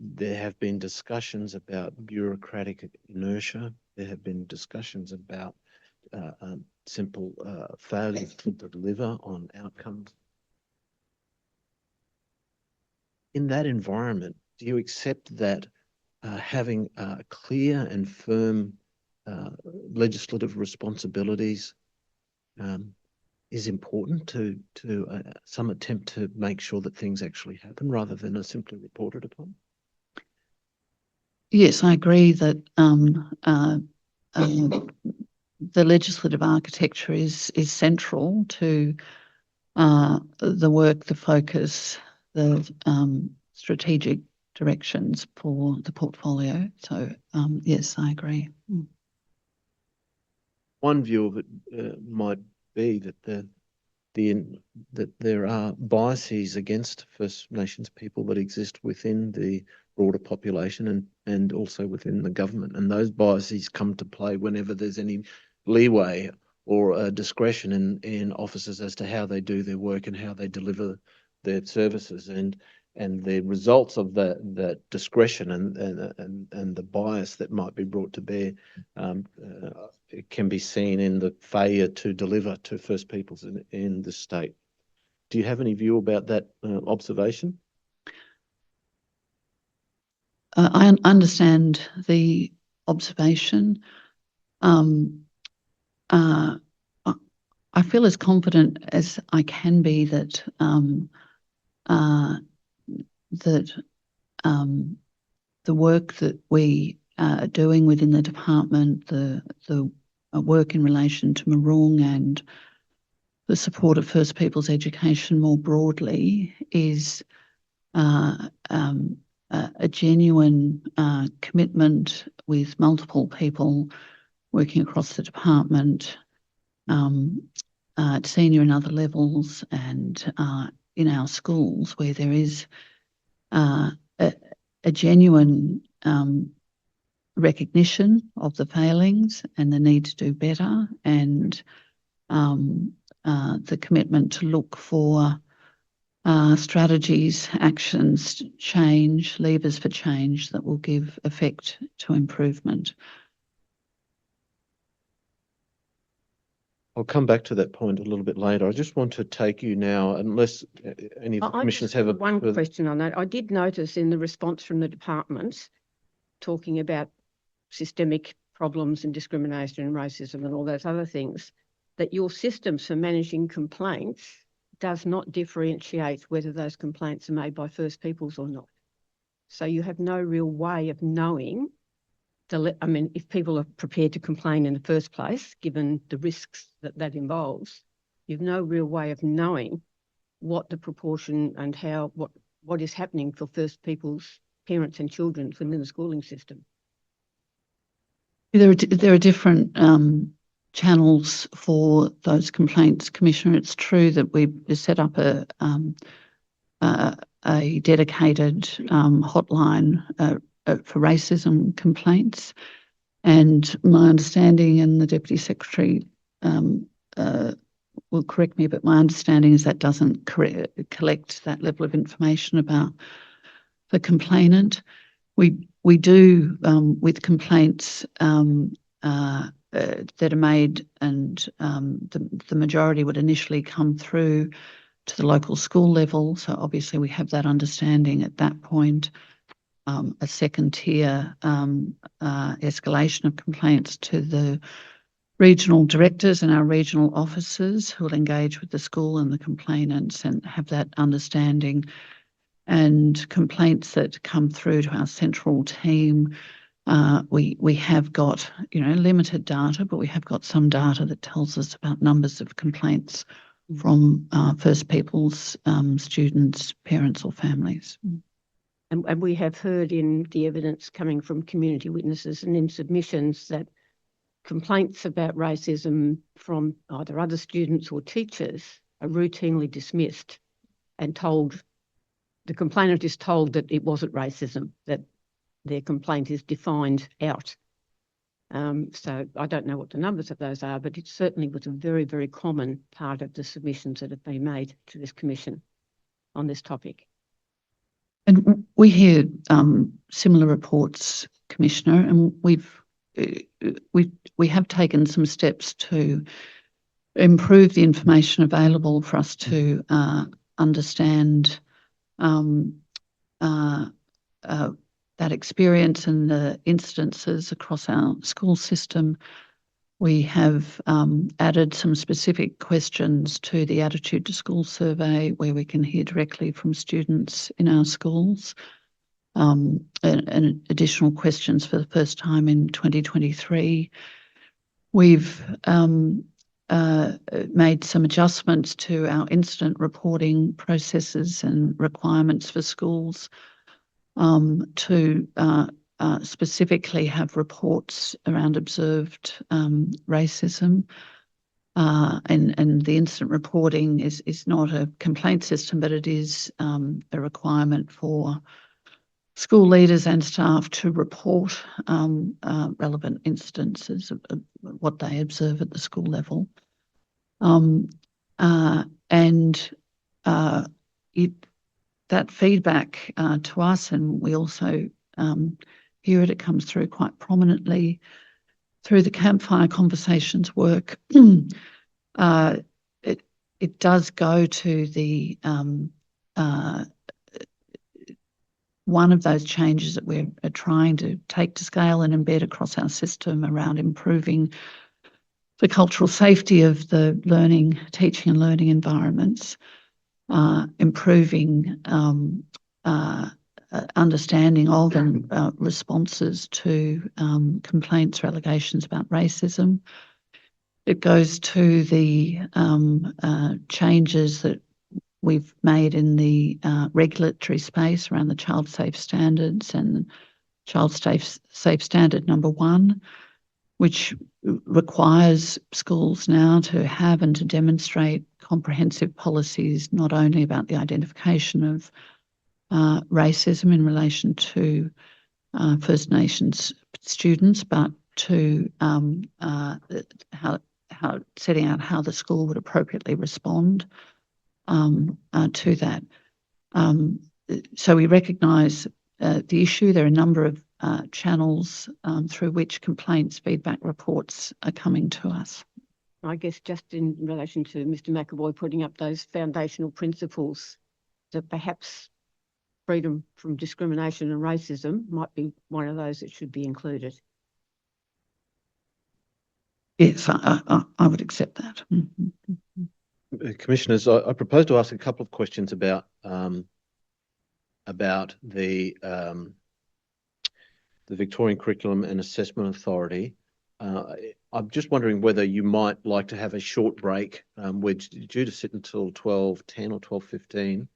There have been discussions about bureaucratic inertia. There have been discussions about simple failure to deliver on outcomes. In that environment, do you accept that having clear and firm legislative responsibilities is important to some attempt to make sure that things actually happen rather than are simply reported upon? Yes, I agree that the legislative architecture is central to the work, the focus, the strategic directions for the portfolio. So yes, I agree. One view of it might be that that there are biases against First Nations people that exist within the broader population and also within the government, and those biases come to play whenever there's any leeway or discretion in officers as to how they do their work and how they deliver their services, and the results of that discretion and the bias that might be brought to bear it can be seen in the failure to deliver to First Peoples in the state. Do you have any view about that observation? I understand the observation. I feel as confident as I can be that the work that we are doing within the department, the work in relation to Mooroong and the support of First Peoples education more broadly is a genuine commitment with multiple people working across the department, at senior and other levels, and in our schools, where there is a genuine recognition of the failings and the need to do better, and the commitment to look for strategies, actions, change, levers for change that will give effect to improvement. I'll come back to that point a little bit later. I just want to take you now, unless any of the commissioners have one question on that. I did notice in the response from the department talking about systemic problems and discrimination and racism and all those other things, that your systems for managing complaints does not differentiate whether those complaints are made by First Peoples or not. So you have no real way of knowing, if people are prepared to complain in the first place, given the risks that involves, you have no real way of knowing what the proportion and what is happening for First Peoples parents and children within the schooling system. There are different channels for those complaints, Commissioner. It's true that we set up a dedicated hotline for racism complaints, and my understanding, and the Deputy Secretary will correct me, but my understanding is that doesn't collect that level of information about the complainant. We do with complaints that are made, and the majority would initially come through to the local school level. So obviously we have that understanding at that point. A second tier escalation of complaints to the regional directors and our regional officers, who will engage with the school and the complainants and have that understanding. And complaints that come through to our central team we have got, limited data, but we have got some data that tells us about numbers of complaints from First Peoples students, parents or families. And we have heard in the evidence coming from community witnesses and in submissions that complaints about racism from either other students or teachers are routinely dismissed and told, the complainant is told that it wasn't racism, that their complaint is defined out. So I don't know what the numbers of those are, but it certainly was a very, very common part of the submissions that have been made to this commission on this topic. And we hear similar reports, Commissioner, and we have taken some steps to improve the information available for us to understand that experience and the incidences across our school system. We have added some specific questions to the Attitude to School survey where we can hear directly from students in our schools. And additional questions for the first time in 2023. We've made some adjustments to our incident reporting processes and requirements for schools to specifically have reports around observed racism. And the incident reporting is not a complaint system, but it is a requirement for school leaders and staff to report relevant instances of what they observe at the school level. That feedback to us, and we also hear it comes through quite prominently through the campfire conversations work. It does go to the one of those changes that we're trying to take to scale and embed across our system around improving the cultural safety of the teaching and learning environments, improving understanding of and responses to complaints or allegations about racism. It goes to the changes that we've made in the regulatory space around the child safe standards and child safe standard number 1, which requires schools now to have and to demonstrate comprehensive policies, not only about the identification of racism in relation to First Nations students, but to setting out how the school would appropriately respond to that. So we recognise the issue. There are a number of channels through which complaints, feedback reports are coming to us. I guess just in relation to Mr. McAvoy putting up those foundational principles, that perhaps freedom from discrimination and racism might be one of those that should be included. Yes, I would accept that. Commissioners, I propose to ask a couple of questions about the Victorian Curriculum and Assessment Authority. I'm just wondering whether you might like to have a short break. We're due to sit until 12:10 or 12:15.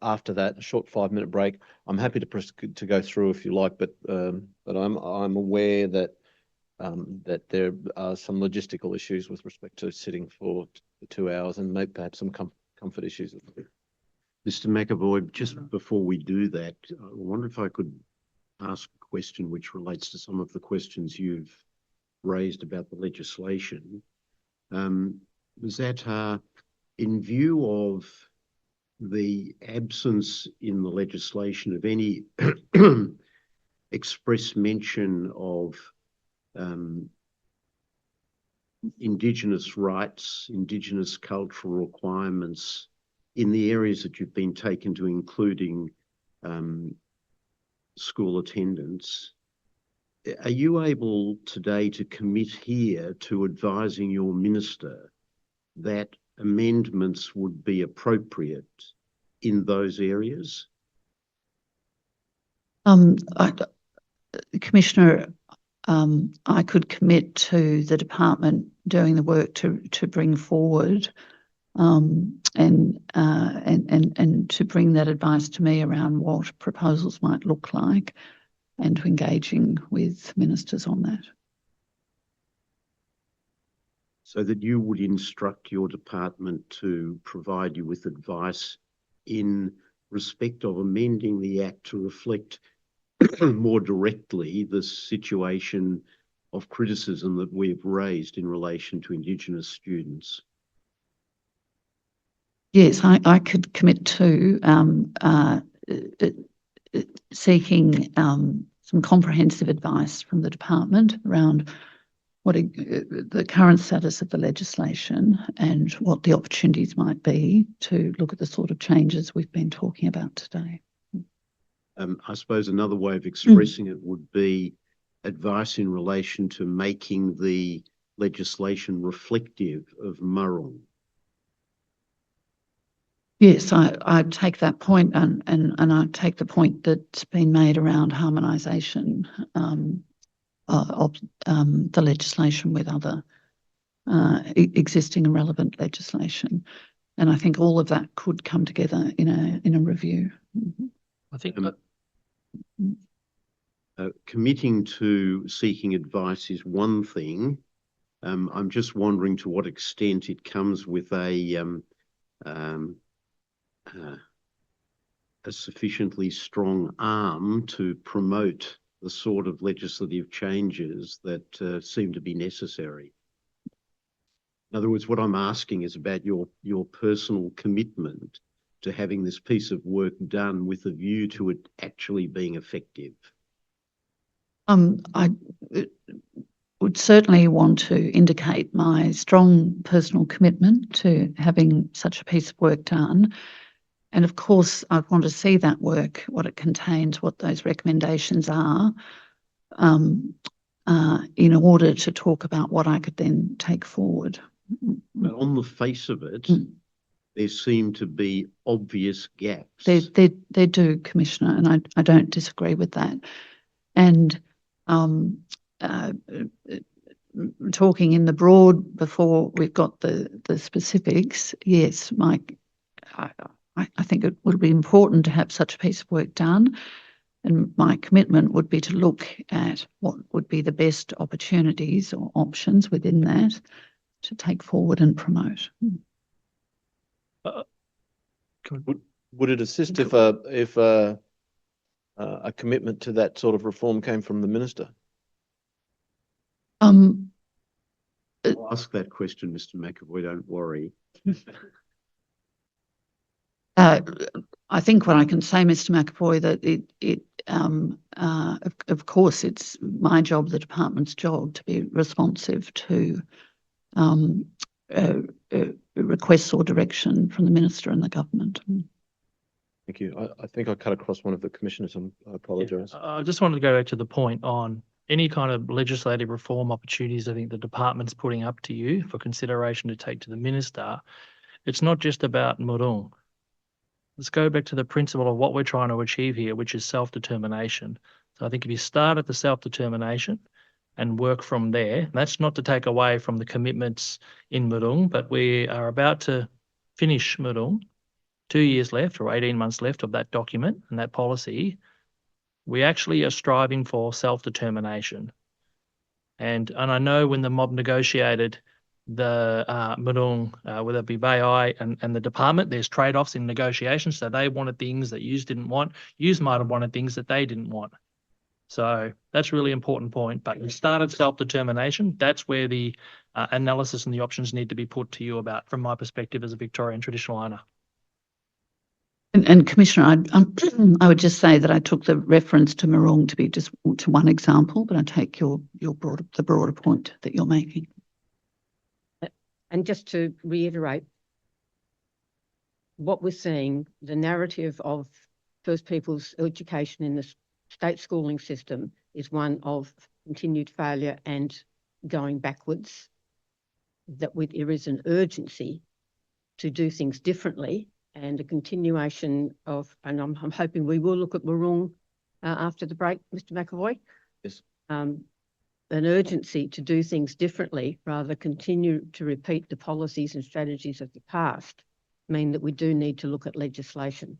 After that, a short 5-minute break. I'm happy to go through if you like, but I'm aware that there are some logistical issues with respect to sitting for 2 hours and maybe perhaps some comfort issues. Mr. McAvoy, just before we do that, I wonder if I could ask a question which relates to some of the questions you've raised about the legislation. Was that in view of the absence in the legislation of any express mention of Indigenous rights, Indigenous cultural requirements in the areas that you've been taken to, including school attendance, are you able today to commit here to advising your minister that amendments would be appropriate in those areas? Commissioner, I could commit to the department doing the work to bring forward and to bring that advice to me around what proposals might look like, and to engaging with ministers on that. So that you would instruct your department to provide you with advice in respect of amending the Act to reflect more directly the situation of criticism that we've raised in relation to Indigenous students. Yes, I could commit to seeking some comprehensive advice from the department around what the current status of the legislation and what the opportunities might be to look at the sort of changes we've been talking about today. I suppose another way of expressing it would be advice in relation to making the legislation reflective of Murrung. Yes, I take that point, and I take the point that's been made around harmonisation of the legislation with other existing and relevant legislation, and I think all of that could come together in a review. I think Committing to seeking advice is one thing. I'm just wondering to what extent it comes with a sufficiently strong arm to promote the sort of legislative changes that seem to be necessary. In other words, what I'm asking is about your personal commitment to having this piece of work done with a view to it actually being effective. I would certainly want to indicate my strong personal commitment to having such a piece of work done. And of course, I want to see that work, what it contains, what those recommendations are, in order to talk about what I could then take forward. But on the face of it, there seem to be obvious gaps. They do, Commissioner, and I don't disagree with that. And talking in the broad before we've got the specifics, yes, Mike, I think it would be important to have such a piece of work done, and my commitment would be to look at what would be the best opportunities or options within that to take forward and promote. Would it assist if a commitment to that sort of reform came from the minister? I'll ask that question, Mr. McAvoy, don't worry. I think what I can say, Mr. McAvoy, that of course, it's my job, the department's job, to be responsive to requests or direction from the minister and the government. Thank you. I think I cut across one of the commissioners, and I apologise. I just wanted to go back to the point on any kind of legislative reform opportunities I think the department's putting up to you for consideration to take to the minister. It's not just about Murrung. Let's go back to the principle of what we're trying to achieve here, which is self-determination. So I think if you start at the self-determination and work from there, that's not to take away from the commitments in Murrung, but we are about to finish Murrung, 2 years left or 18 months left of that document and that policy. We actually are striving for self-determination. And I know when the mob negotiated the Murrung, whether it be Bayai and the department, there's trade-offs in negotiations. So they wanted things that yous didn't want. Yous might have wanted things that they didn't want. So that's a really important point. But you started self-determination. That's where the analysis and the options need to be put to you about, from my perspective as a Victorian traditional owner. And Commissioner, I would just say that I took the reference to Murrung to be just to one example, but I take the broader point that you're making. And just to reiterate, what we're seeing, the narrative of First Peoples education in the state schooling system is one of continued failure and going backwards, that there is an urgency to do things differently, and a continuation of, and I'm hoping we will look at Murrung after the break, Mr. McAvoy. Yes. An urgency to do things differently rather than continue to repeat the policies and strategies of the past mean that we do need to look at legislation.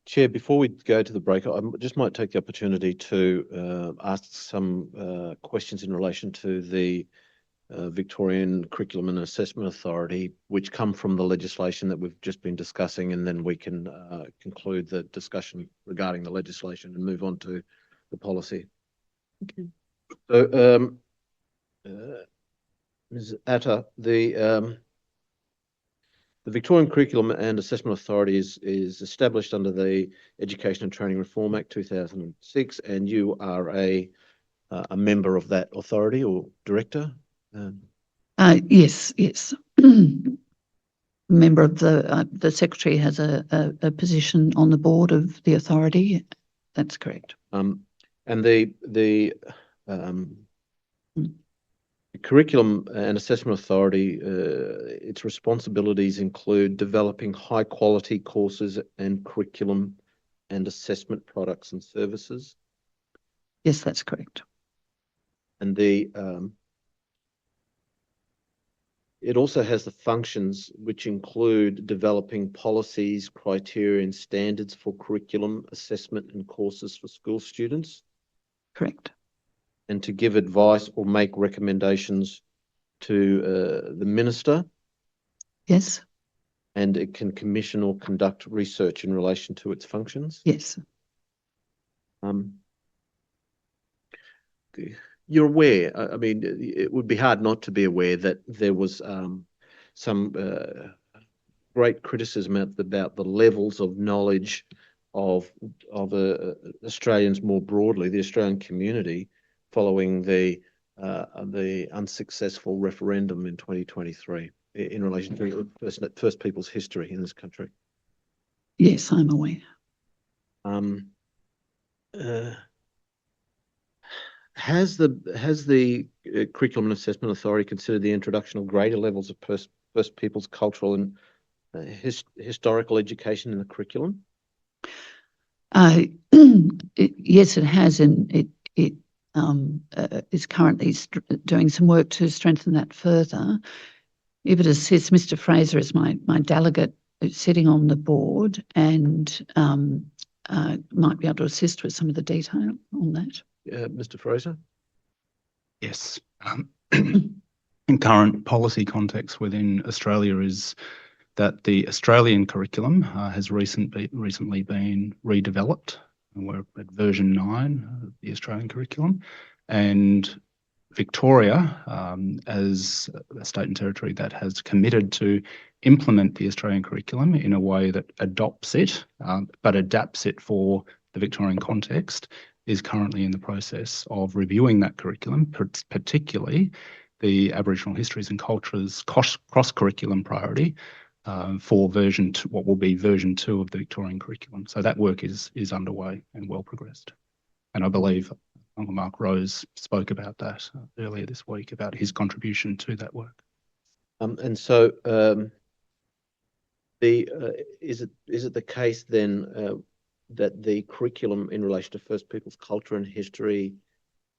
Chair, before we go to the break, I just might take the opportunity to ask some questions in relation to the Victorian Curriculum and Assessment Authority, which come from the legislation that we've just been discussing, and then we can conclude the discussion regarding the legislation and move on to the policy. Okay. So, Ms. Atta, the Victorian Curriculum and Assessment Authority is established under the Education and Training Reform Act 2006, and you are a member of that authority or director? Yes. Member of the secretary has a position on the board of the authority. That's correct. And the Curriculum and Assessment Authority, its responsibilities include developing high quality courses and curriculum and assessment products and services. Yes, that's correct. And it also has the functions which include developing policies, criteria and standards for curriculum, assessment and courses for school students. Correct. And to give advice or make recommendations to the minister. Yes. And it can commission or conduct research in relation to its functions. Yes. You're aware, I mean, it would be hard not to be aware that there was some great criticism about the levels of knowledge of Australians more broadly, the Australian community, following the unsuccessful referendum in 2023 in relation to First Peoples history in this country. Yes, I'm aware. Has the Curriculum and Assessment Authority considered the introduction of greater levels of First Peoples cultural and historical education in the curriculum? Yes, it has, and it is currently doing some work to strengthen that further. If it assists, Mr. Fraser is my delegate sitting on the board, and might be able to assist with some of the detail on that. Mr. Fraser? Yes. In current policy context within Australia is that the Australian curriculum has recently been redeveloped, and we're at version 9 of the Australian curriculum. And Victoria, as a state and territory that has committed to implement the Australian curriculum in a way that adopts it, but adapts it for the Victorian context, is currently in the process of reviewing that curriculum, particularly the Aboriginal Histories and Cultures cross-curriculum priority for version 2, what will be version 2 of the Victorian curriculum. So that work is underway and well progressed. And I believe Uncle Mark Rose spoke about that earlier this week, about his contribution to that work. And so is it the case then that the curriculum in relation to First Peoples culture and history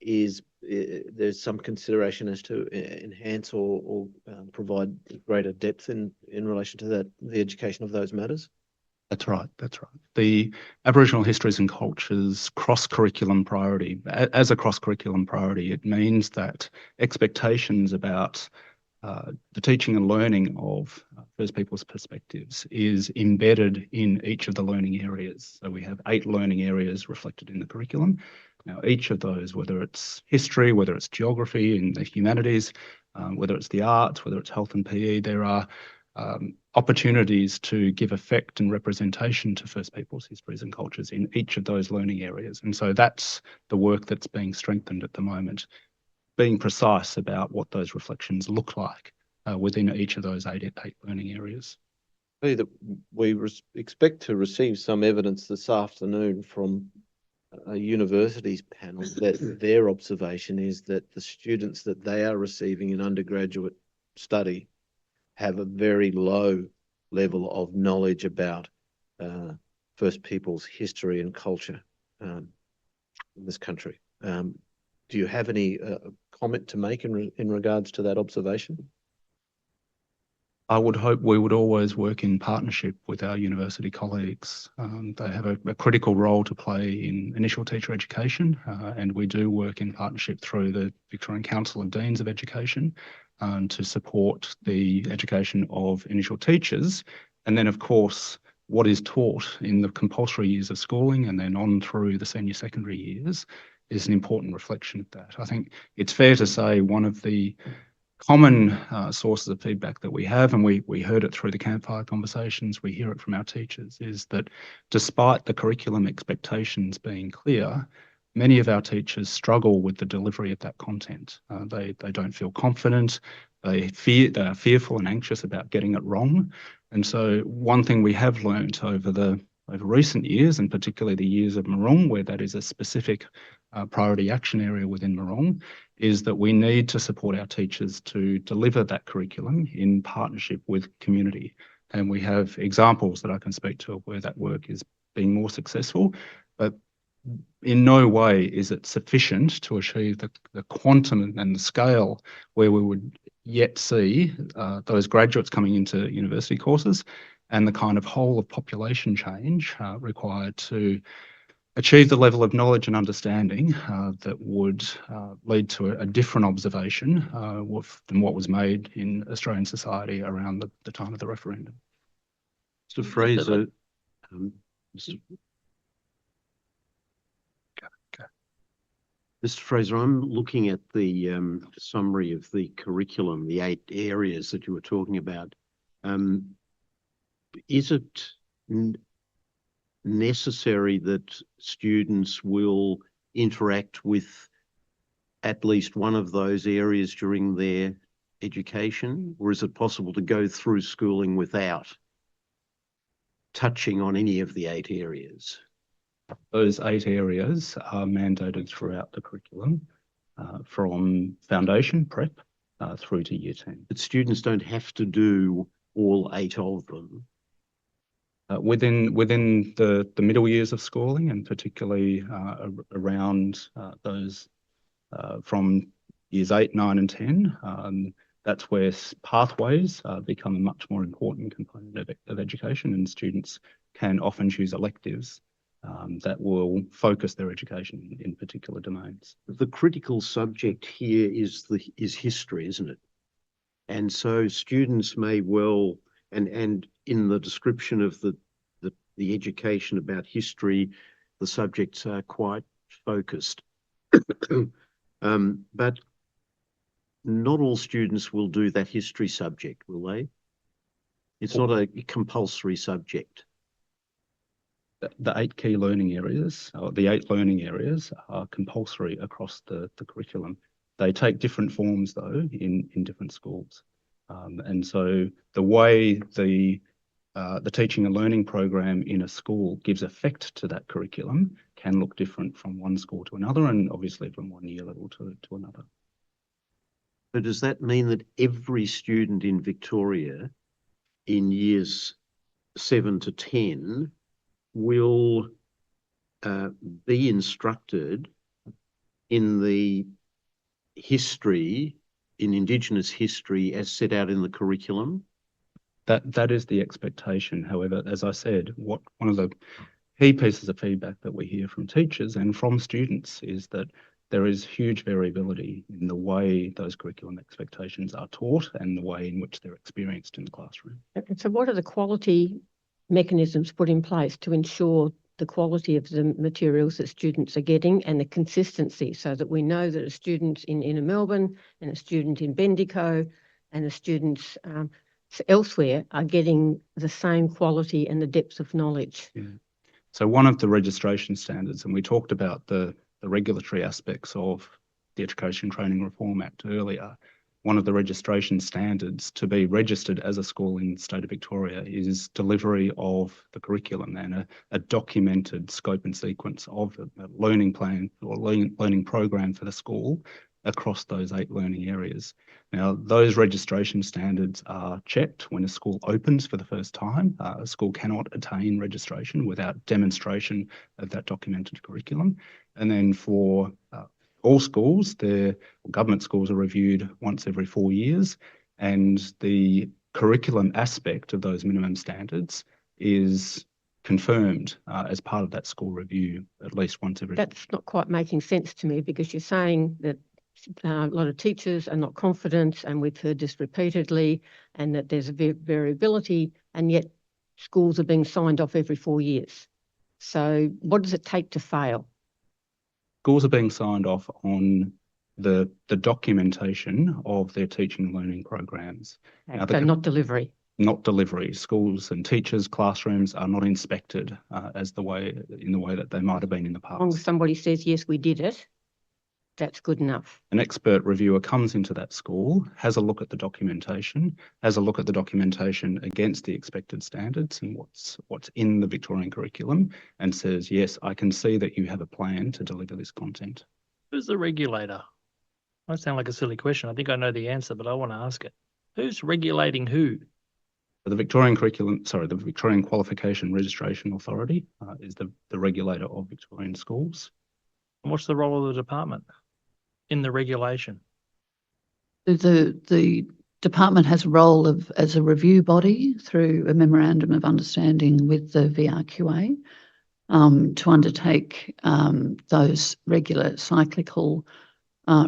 is there's some consideration as to enhance or provide greater depth in relation to that, the education of those matters? That's right. That's right. The Aboriginal Histories and Cultures cross-curriculum priority, as a cross-curriculum priority, it means that expectations about the teaching and learning of First Peoples perspectives is embedded in each of the learning areas. So we have 8 learning areas reflected in the curriculum. Now, each of those, whether it's history, whether it's geography and the humanities, whether it's the arts, whether it's health and PE, there are opportunities to give effect and representation to First Peoples histories and cultures in each of those learning areas. And so that's the work that's being strengthened at the moment, being precise about what those reflections look like within each of those eight learning areas. That we expect to receive some evidence this afternoon from a university's panel that their observation is that the students that they are receiving in undergraduate study have a very low level of knowledge about First Peoples history and culture in this country. Do you have any comment to make in regards to that observation? I would hope we would always work in partnership with our university colleagues. They have a critical role to play in initial teacher education, and we do work in partnership through the Victorian Council of Deans of Education to support the education of initial teachers. And then, of course, what is taught in the compulsory years of schooling and then on through the senior secondary years is an important reflection of that. I think it's fair to say one of the common sources of feedback that we have, and we heard it through the campfire conversations, we hear it from our teachers, is that despite the curriculum expectations being clear, many of our teachers struggle with the delivery of that content. They don't feel confident, they are fearful and anxious about getting it wrong. And so one thing we have learnt over recent years, and particularly the years of Morong, where that is a specific priority action area within Morong, is that we need to support our teachers to deliver that curriculum in partnership with community. And we have examples that I can speak to where that work is being more successful, but in no way is it sufficient to achieve the quantum and the scale where we would yet see those graduates coming into university courses and the kind of whole of population change required to achieve the level of knowledge and understanding that would lead to a different observation than what was made in Australian society around the time of the referendum. Mr. Fraser, Mr. Fraser, I'm looking at the summary of the curriculum, the 8 areas that you were talking about. Is it necessary that students will interact with at least one of those areas during their education, or is it possible to go through schooling without touching on any of the 8 areas? Those 8 areas are mandated throughout the curriculum from foundation prep through to year 10. But students don't have to do all 8 of them. Within the middle years of schooling, and particularly around those from years 8, 9 and 10, that's where pathways become a much more important component of education, and students can often choose electives that will focus their education in particular domains. The critical subject here is history, isn't it? And so students may well, and in the description of the education about history, the subjects are quite focused. But not all students will do that history subject, will they? It's not a compulsory subject. The 8 key learning areas, or the 8 learning areas, are compulsory across the curriculum. They take different forms, though, in different schools. And so the way the teaching and learning program in a school gives effect to that curriculum can look different from one school to another, and obviously from one year level to another. But does that mean that every student in Victoria in years 7 to 10 will be instructed in the history, in Indigenous history as set out in the curriculum? That is the expectation. However, as I said, one of the key pieces of feedback that we hear from teachers and from students is that there is huge variability in the way those curriculum expectations are taught and the way in which they're experienced in the classroom. And so what are the quality mechanisms put in place to ensure the quality of the materials that students are getting and the consistency, so that we know that a student in inner Melbourne and a student in Bendigo and a student elsewhere are getting the same quality and the depth of knowledge? Yeah. So one of the registration standards, and we talked about the regulatory aspects of the Education Training Reform Act earlier, one of the registration standards to be registered as a school in the state of Victoria is delivery of the curriculum and a documented scope and sequence of a learning plan or learning program for the school across those 8 learning areas. Now, those registration standards are checked when a school opens for the first time. A school cannot attain registration without demonstration of that documented curriculum. And then for all schools, government schools are reviewed once every 4 years, and the curriculum aspect of those minimum standards is confirmed as part of that school review at least once every. That's not quite making sense to me, because you're saying that a lot of teachers are not confident, and we've heard this repeatedly, and that there's a variability, and yet schools are being signed off every 4 years. So what does it take to fail? Schools are being signed off on the documentation of their teaching and learning programs. Now, So not delivery. Not delivery. Schools and teachers, classrooms are not inspected in the way that they might have been in the As long as past. somebody says, yes, we did it, that's good enough. An expert reviewer comes into that school, has a look at the documentation, against the expected standards and what's in the Victorian curriculum, and says, yes, I can see that you have a plan to deliver this content. Who's the regulator? Might sound like a silly question. I think I know the answer, but I want to ask it. Who's regulating who? The Victorian Qualification Registration Authority is the regulator of Victorian schools. And what's the role of the department in the regulation? The department has a role as a review body through a memorandum of understanding with the VRQA to undertake those regular cyclical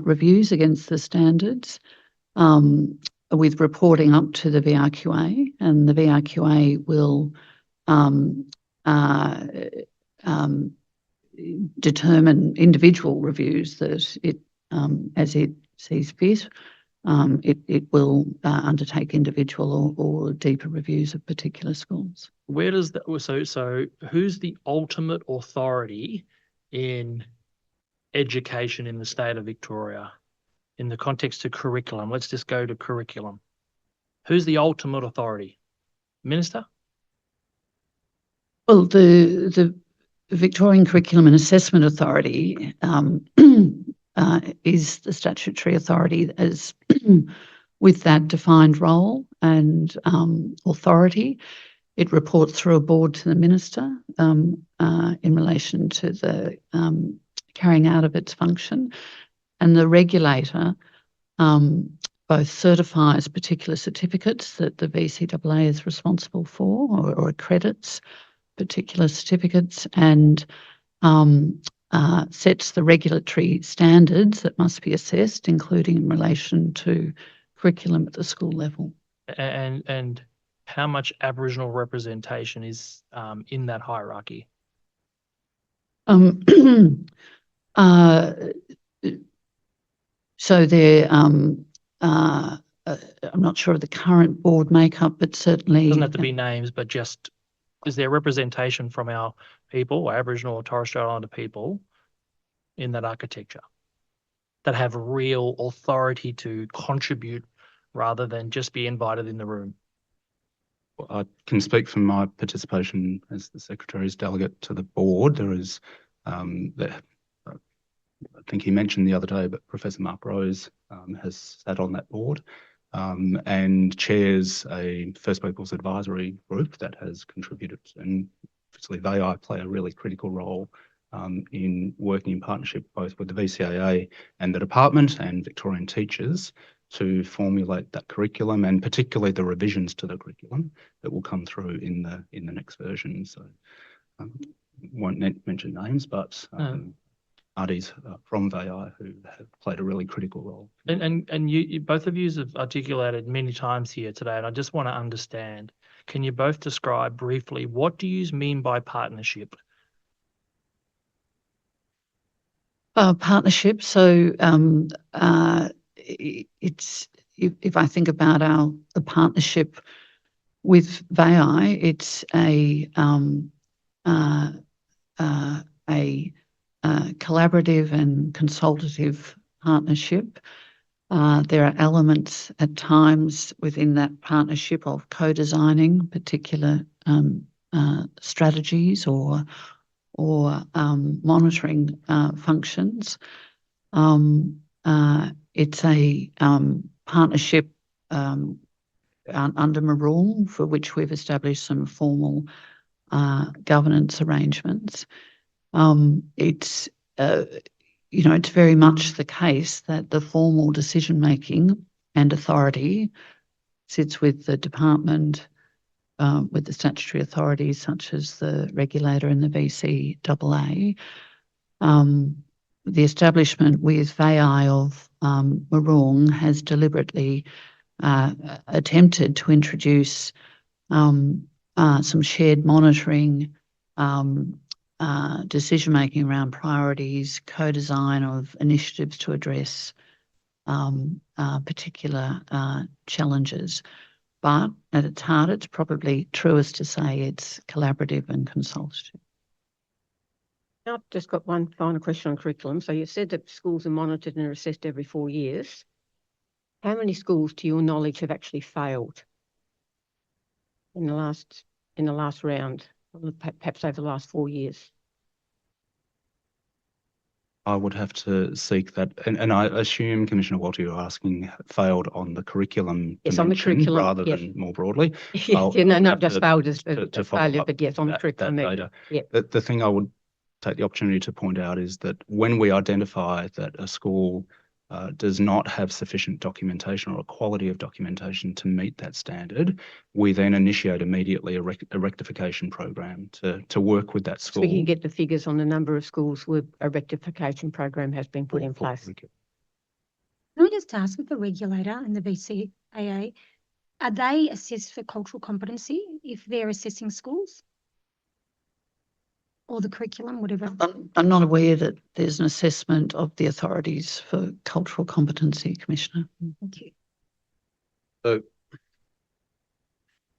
reviews against the standards, with reporting up to the VRQA, and the VRQA will determine individual reviews that it, as it sees fit, it will undertake individual or deeper reviews of particular schools. Where does that, so who's the ultimate authority in education in the state of Victoria in the context of curriculum? Let's just go to curriculum. Who's the ultimate authority? Minister? Well, the Victorian Curriculum and Assessment Authority is the statutory authority as with that defined role and authority. It reports through a board to the minister in relation to the carrying out of its function, and the regulator both certifies particular certificates that the VCAA is responsible for, or accredits particular certificates, and sets the regulatory standards that must be assessed, including in relation to curriculum at the school level. And how much Aboriginal representation is in that hierarchy? So there, I'm not sure of the current board makeup, but certainly Doesn't have to be names, but just is there representation from our people, our Aboriginal or Torres Strait Islander people, in that architecture that have real authority to contribute rather than just be invited in the room? I can speak from my participation as the Secretary's delegate to the board. There is, I think he mentioned the other day, but Professor Mark Rose has sat on that board and chairs a First Peoples advisory group that has contributed. And obviously they play a really critical role in working in partnership both with the VCAA and the department and Victorian teachers to formulate that curriculum, and particularly the revisions to the curriculum that will come through in the next version. So won't mention names, but parties from VAI who have played a really critical role. And you both of you have articulated many times here today, and I just want to understand, can you both describe briefly what do you mean by partnership? Partnership. So it's, if I think about the partnership with VAI, it's a collaborative and consultative partnership. There are elements at times within that partnership of co-designing particular strategies or monitoring functions. It's a partnership under Yoorrook, for which we've established some formal governance arrangements. It's it's very much the case that the formal decision-making and authority sits with the department, with the statutory authorities such as the regulator and the VCAA. The establishment with VAI of Yoorrook has deliberately attempted to introduce some shared monitoring, decision-making around priorities, co-design of initiatives to address particular challenges. But at its heart, it's probably truest to say it's collaborative and consultative. I've just got one final question on curriculum. So you said that schools are monitored and assessed every 4 years. How many schools, to your knowledge, have actually failed in the last round, perhaps over the last 4 years? I would have to seek that, and I assume, Commissioner Walter, you're asking failed on the curriculum Yes, on the dimension curriculum, rather yes. than more broadly. Yeah, not have just to- failed as to follow failure, up but yes, on the that curriculum. data. Yeah. The thing I would take the opportunity to point out is that when we identify that a school does not have sufficient documentation or a quality of documentation to meet that standard, we then initiate immediately a rectification program to work with that So school. we can get the figures on the number of schools where a rectification program has been put in for place. curriculum. Can I just ask, with the regulator and the VCAA, are they assessed for cultural competency if they're assessing schools? Or the curriculum, whatever? I'm not aware that there's an assessment of the authorities for cultural competency, Commissioner. Thank you. So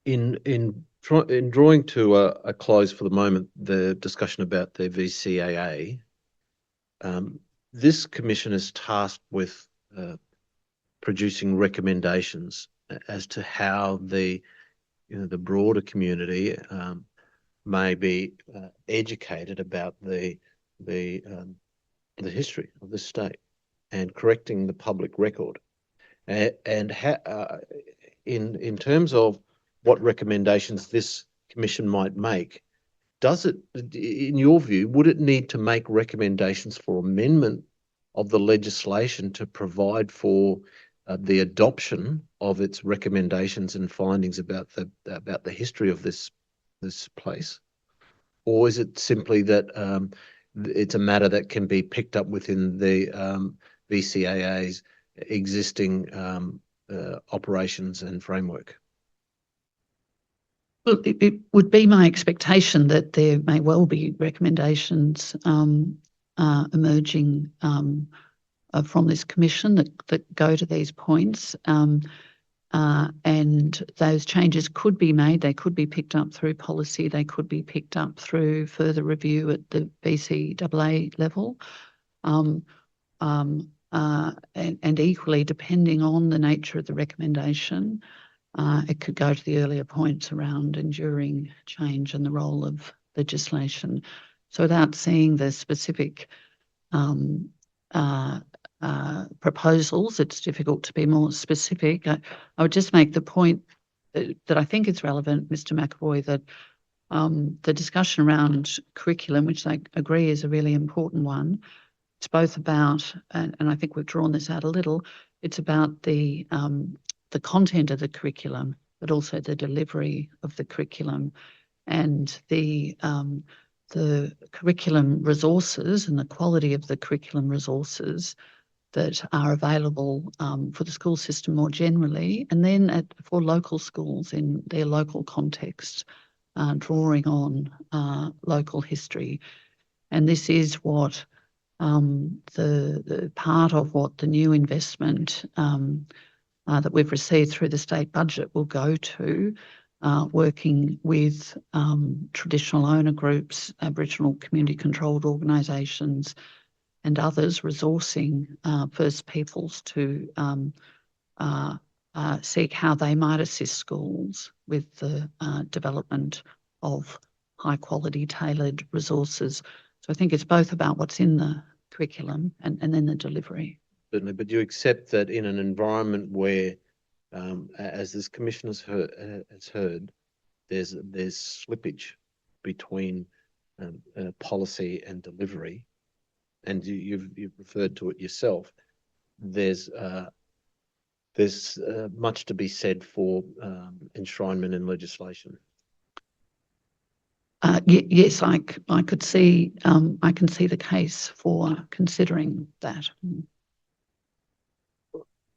in drawing to a close for the moment, the discussion about the VCAA, this commission is tasked with producing recommendations as to how the broader community may be educated about the history of the state and correcting the public record. And in terms of what recommendations this commission might make, does it, in your view, would it need to make recommendations for amendment of the legislation to provide for the adoption of its recommendations and findings about the history of this place? Or is it simply that it's a matter that can be picked up within the VCAA's existing operations and framework? Well, it would be my expectation that there may well be recommendations emerging from this commission that go to these points. And those changes could be made. They could be picked up through policy. They could be picked up through further review at the VCAA level. And equally, depending on the nature of the recommendation, it could go to the earlier points around enduring change and the role of legislation. So without seeing the specific proposals, it's difficult to be more specific. I would just make the point that I think it's relevant, Mr. McAvoy, that the discussion around curriculum, which I agree is a really important one, it's both about, and I think we've drawn this out a little, it's about the content of the curriculum, but also the delivery of the curriculum and the curriculum resources and the quality of the curriculum resources that are available for the school system more generally, and then for local schools in their local context, drawing on local history. And this is what the part of what the new investment that we've received through the state budget will go to, working with traditional owner groups, Aboriginal community-controlled organisations and others, resourcing First Peoples to seek how they might assist schools with the development of high-quality tailored resources. So I think it's both about what's in the curriculum and then the delivery. Certainly, but you accept that in an environment where, as this commission has heard, there's slippage between policy and delivery, and you've referred to it yourself. There's much to be said for enshrinement in legislation. Yes, I could see, I can see the case for considering that.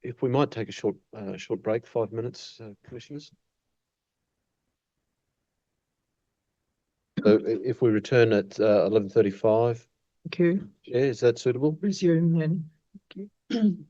If we might take a short break, 5 minutes, commissioners. So if we return at 11:35, Thank you. Chair, is that suitable? Resume then. Thank you.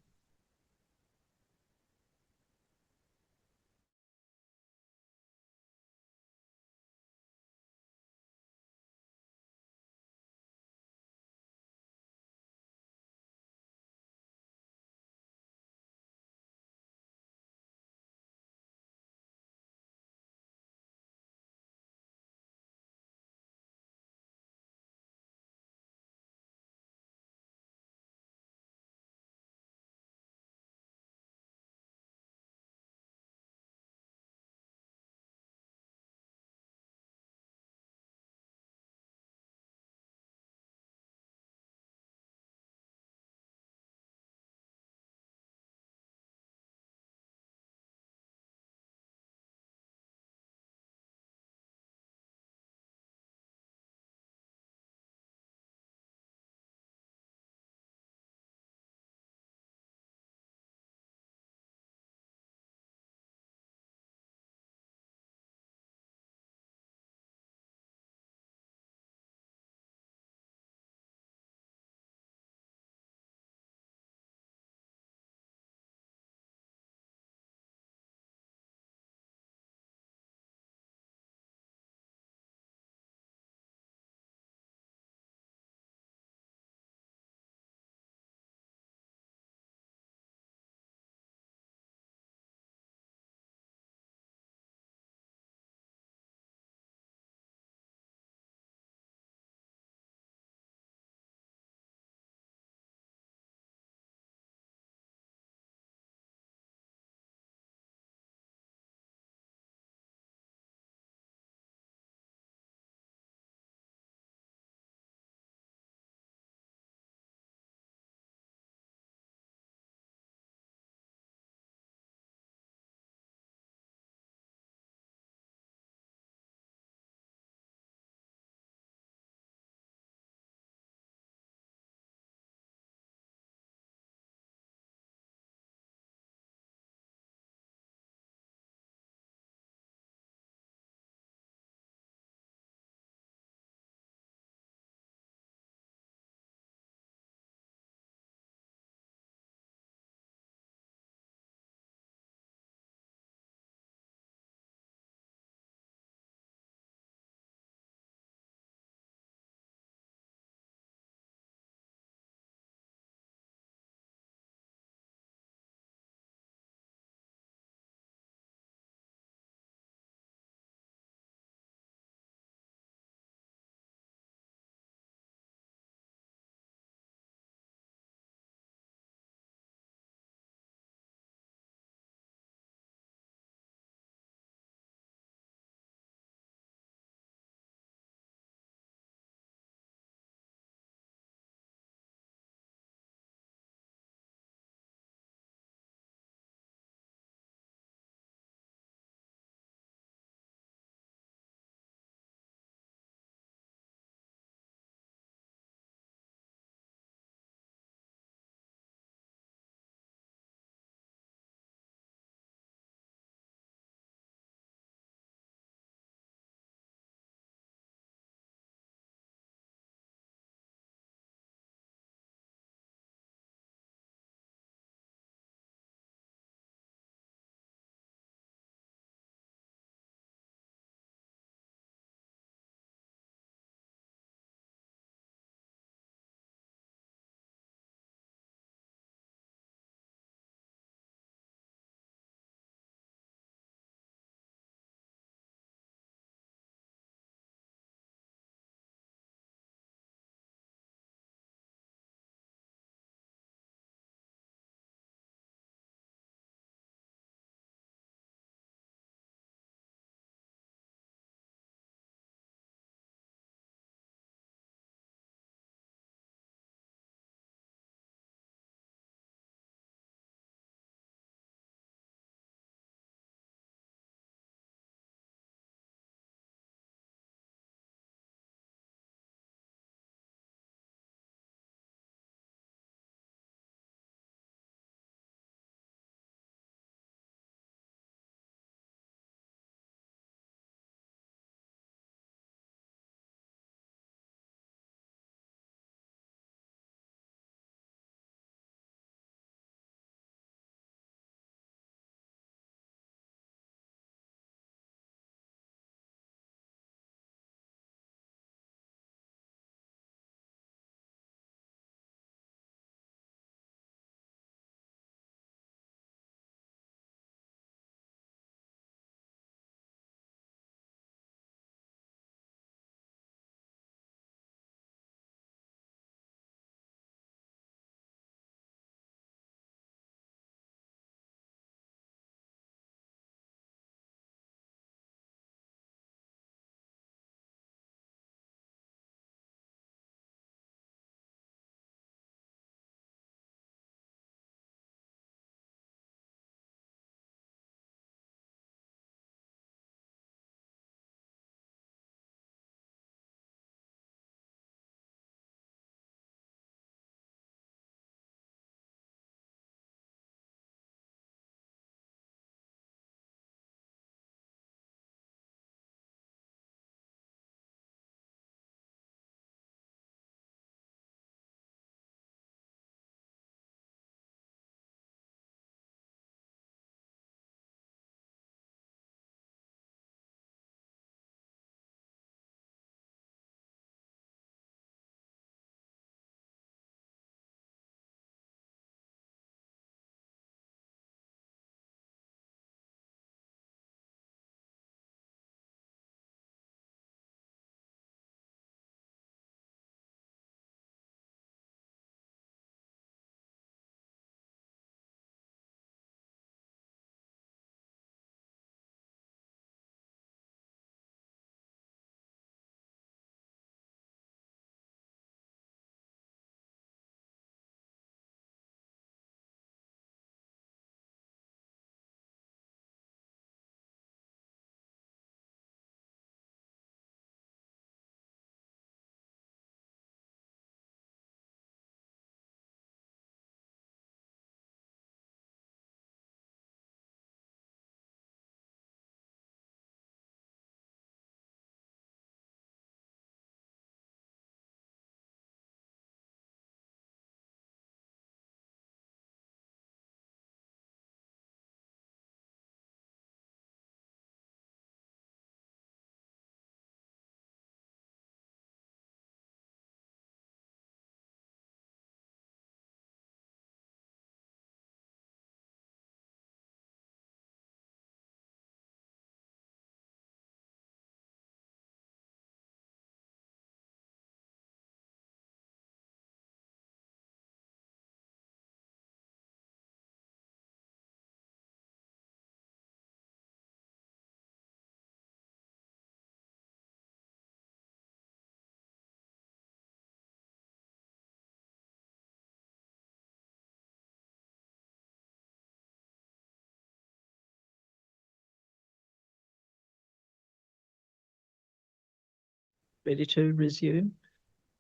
ready to resume?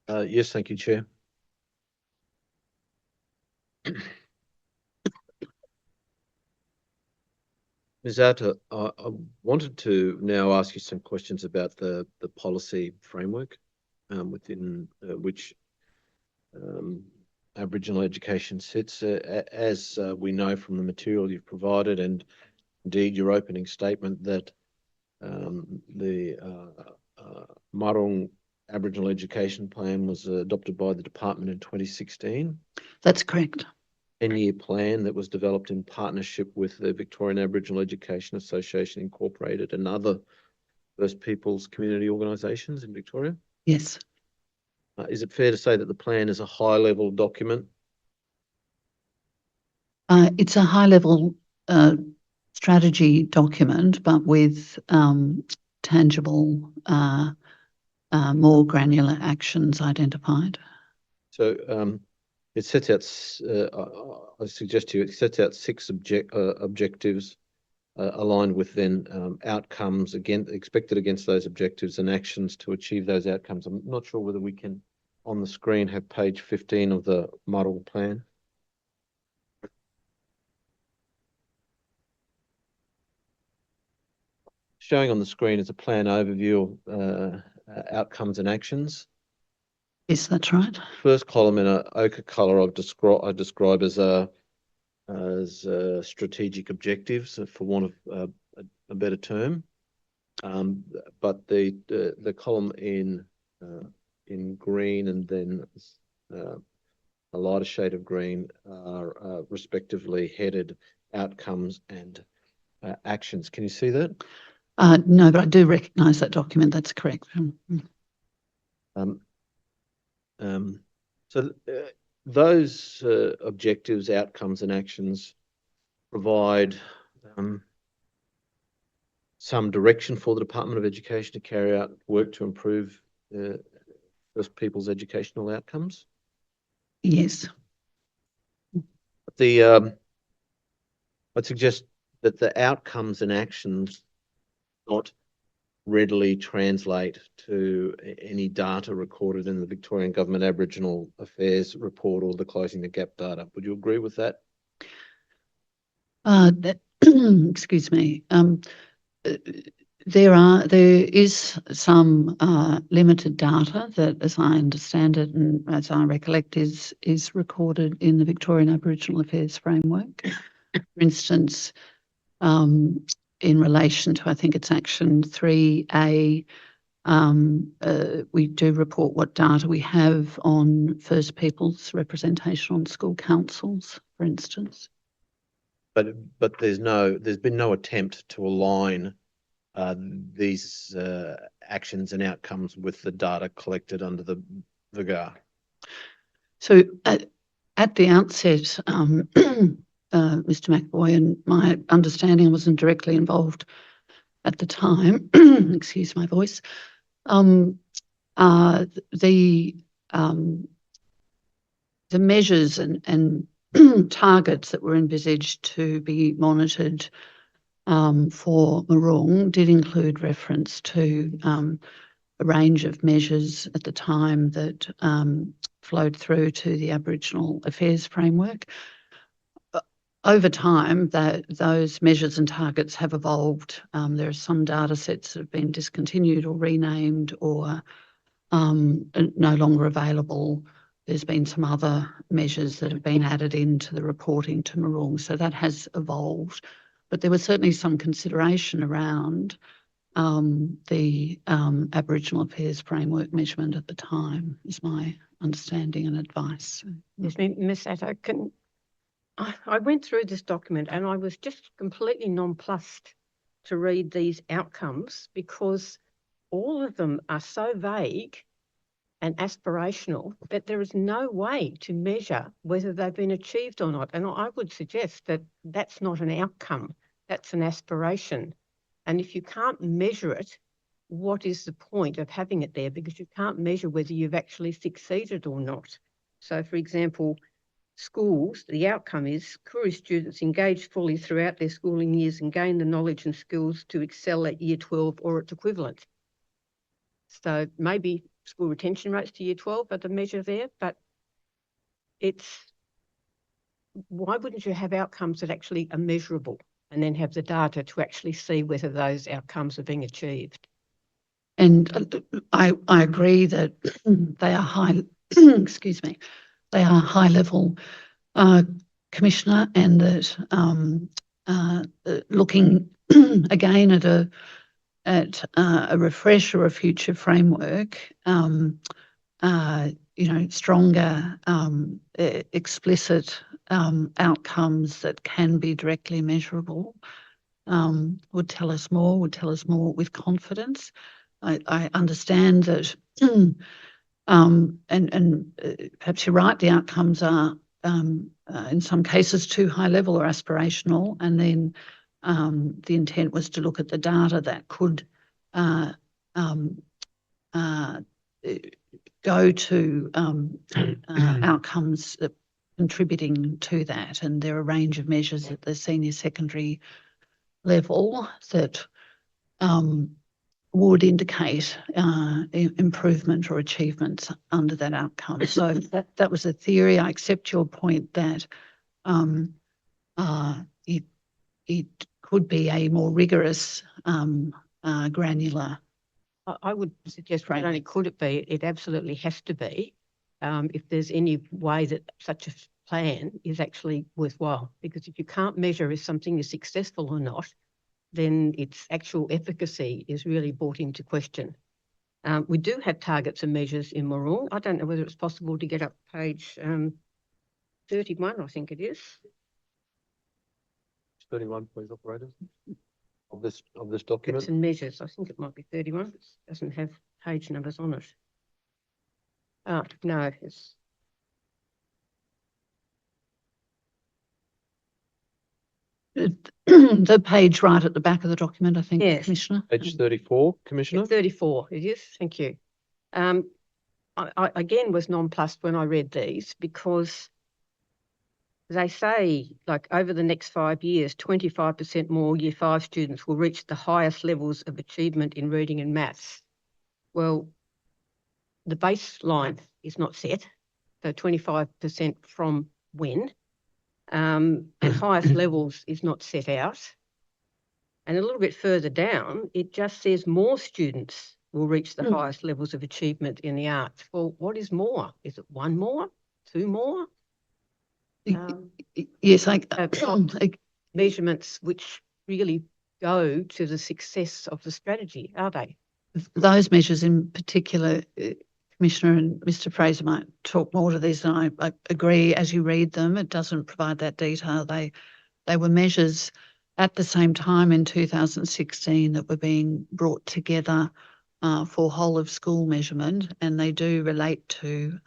Yes, thank you, Chair. Ms. Atta, I wanted to now ask you some questions about the policy framework within which Aboriginal education sits. As we know from the material you've provided, and indeed your opening statement, that the Marong Aboriginal Education Plan was adopted by the department in 2016. That's correct. 10-year plan that was developed in partnership with the Victorian Aboriginal Education Association Incorporated and other First Peoples community organisations in Victoria. Yes. Is it fair to say that the plan is a high-level document? It's a high-level strategy document, but with tangible, more granular actions identified. So it sets out, I suggest to you, it sets out 6 objectives aligned with then outcomes expected against those objectives and actions to achieve those outcomes. I'm not sure whether we can, on the screen, have page 15 of the model plan. Showing on the screen is a plan overview of outcomes and actions. Yes, that's right. First column in an ochre colour I describe as strategic objectives, for want of a better term. But the column in green and then a lighter shade of green are respectively headed outcomes and actions. Can you see that? No, but I do recognise that document. That's correct. So those objectives, outcomes and actions provide some direction for the Department of Education to carry out work to improve First Peoples' educational outcomes. Yes. I'd suggest that the outcomes and actions not readily translate to any data recorded in the Victorian Government Aboriginal Affairs report or the Closing the Gap data. Would you agree with that? Excuse me. There is some limited data that, as I understand it and as I recollect, is recorded in the Victorian Aboriginal Affairs Framework. For instance, in relation to, I think it's Action 3A, we do report what data we have on First Peoples representation on school councils, for instance. But there's been no attempt to align these actions and outcomes with the data collected under the VGAR. So at the outset, Mr. McAvoy, and my understanding, I wasn't directly involved at the time, excuse my voice, the measures and targets that were envisaged to be monitored for Marong did include reference to a range of measures at the time that flowed through to the Aboriginal Affairs Framework. Over time, those measures and targets have evolved. There are some data sets that have been discontinued or renamed or no longer available. There's been some other measures that have been added into the reporting to Marong, so that has evolved. But there was certainly some consideration around the Aboriginal Affairs Framework measurement at the time, is my understanding and advice. Yes, Ms. Atta, I went through this document and I was just completely nonplussed to read these outcomes because all of them are so vague and aspirational that there is no way to measure whether they've been achieved or not. And I would suggest that that's not an outcome, that's an aspiration. And if you can't measure it, what is the point of having it there? Because you can't measure whether you've actually succeeded or not. So, for example, schools, the outcome is Koori students engage fully throughout their schooling years and gain the knowledge and skills to excel at Year 12 or its equivalent. So maybe school retention rates to year 12 are the measure there, but why wouldn't you have outcomes that actually are measurable and then have the data to actually see whether those outcomes are being achieved? And I agree that they are high, excuse me, they are high level, Commissioner, and that looking again at a refresh or a future framework, stronger explicit outcomes that can be directly measurable would tell us more with confidence. I understand that, and perhaps you're right, the outcomes are in some cases too high level or aspirational, and then the intent was to look at the data that could go to outcomes contributing to that. And there are a range of measures at the senior secondary level that would indicate improvement or achievements under that outcome. So that was a theory. I accept your point that it could be a more rigorous, granular. I would suggest not only could it be, it absolutely has to be, if there's any way that such a plan is actually worthwhile. Because if you can't measure if something is successful or not, then its actual efficacy is really brought into question. We do have targets and measures in Yoorrook. I don't know whether it's possible to get up page 31, I think it is. 31, please, operators, of this document. Targets and measures. I think it might be 31. It doesn't have page numbers on it. No, it's the page right at the back of the document, I think, yes. Commissioner. Page 34, Commissioner. 34, it is. Thank you. I again was nonplussed when I read these, because they say, like, over the next 5 years, 25% more Year 5 students will reach the highest levels of achievement in reading and maths. Well, the baseline is not set, so 25% from when, and highest levels is not set out. And a little bit further down, it just says more students will reach the highest levels of achievement in the arts. Well, what is more? Is it one more? Two more? Yes, Measurements which really go to the success of the strategy, are they? those measures in particular, Commissioner, and Mr. Fraser might talk more to these, and I agree, as you read them, it doesn't provide that detail. They were measures at the same time in 2016 that were being brought together for whole of school measurement, and they do relate to,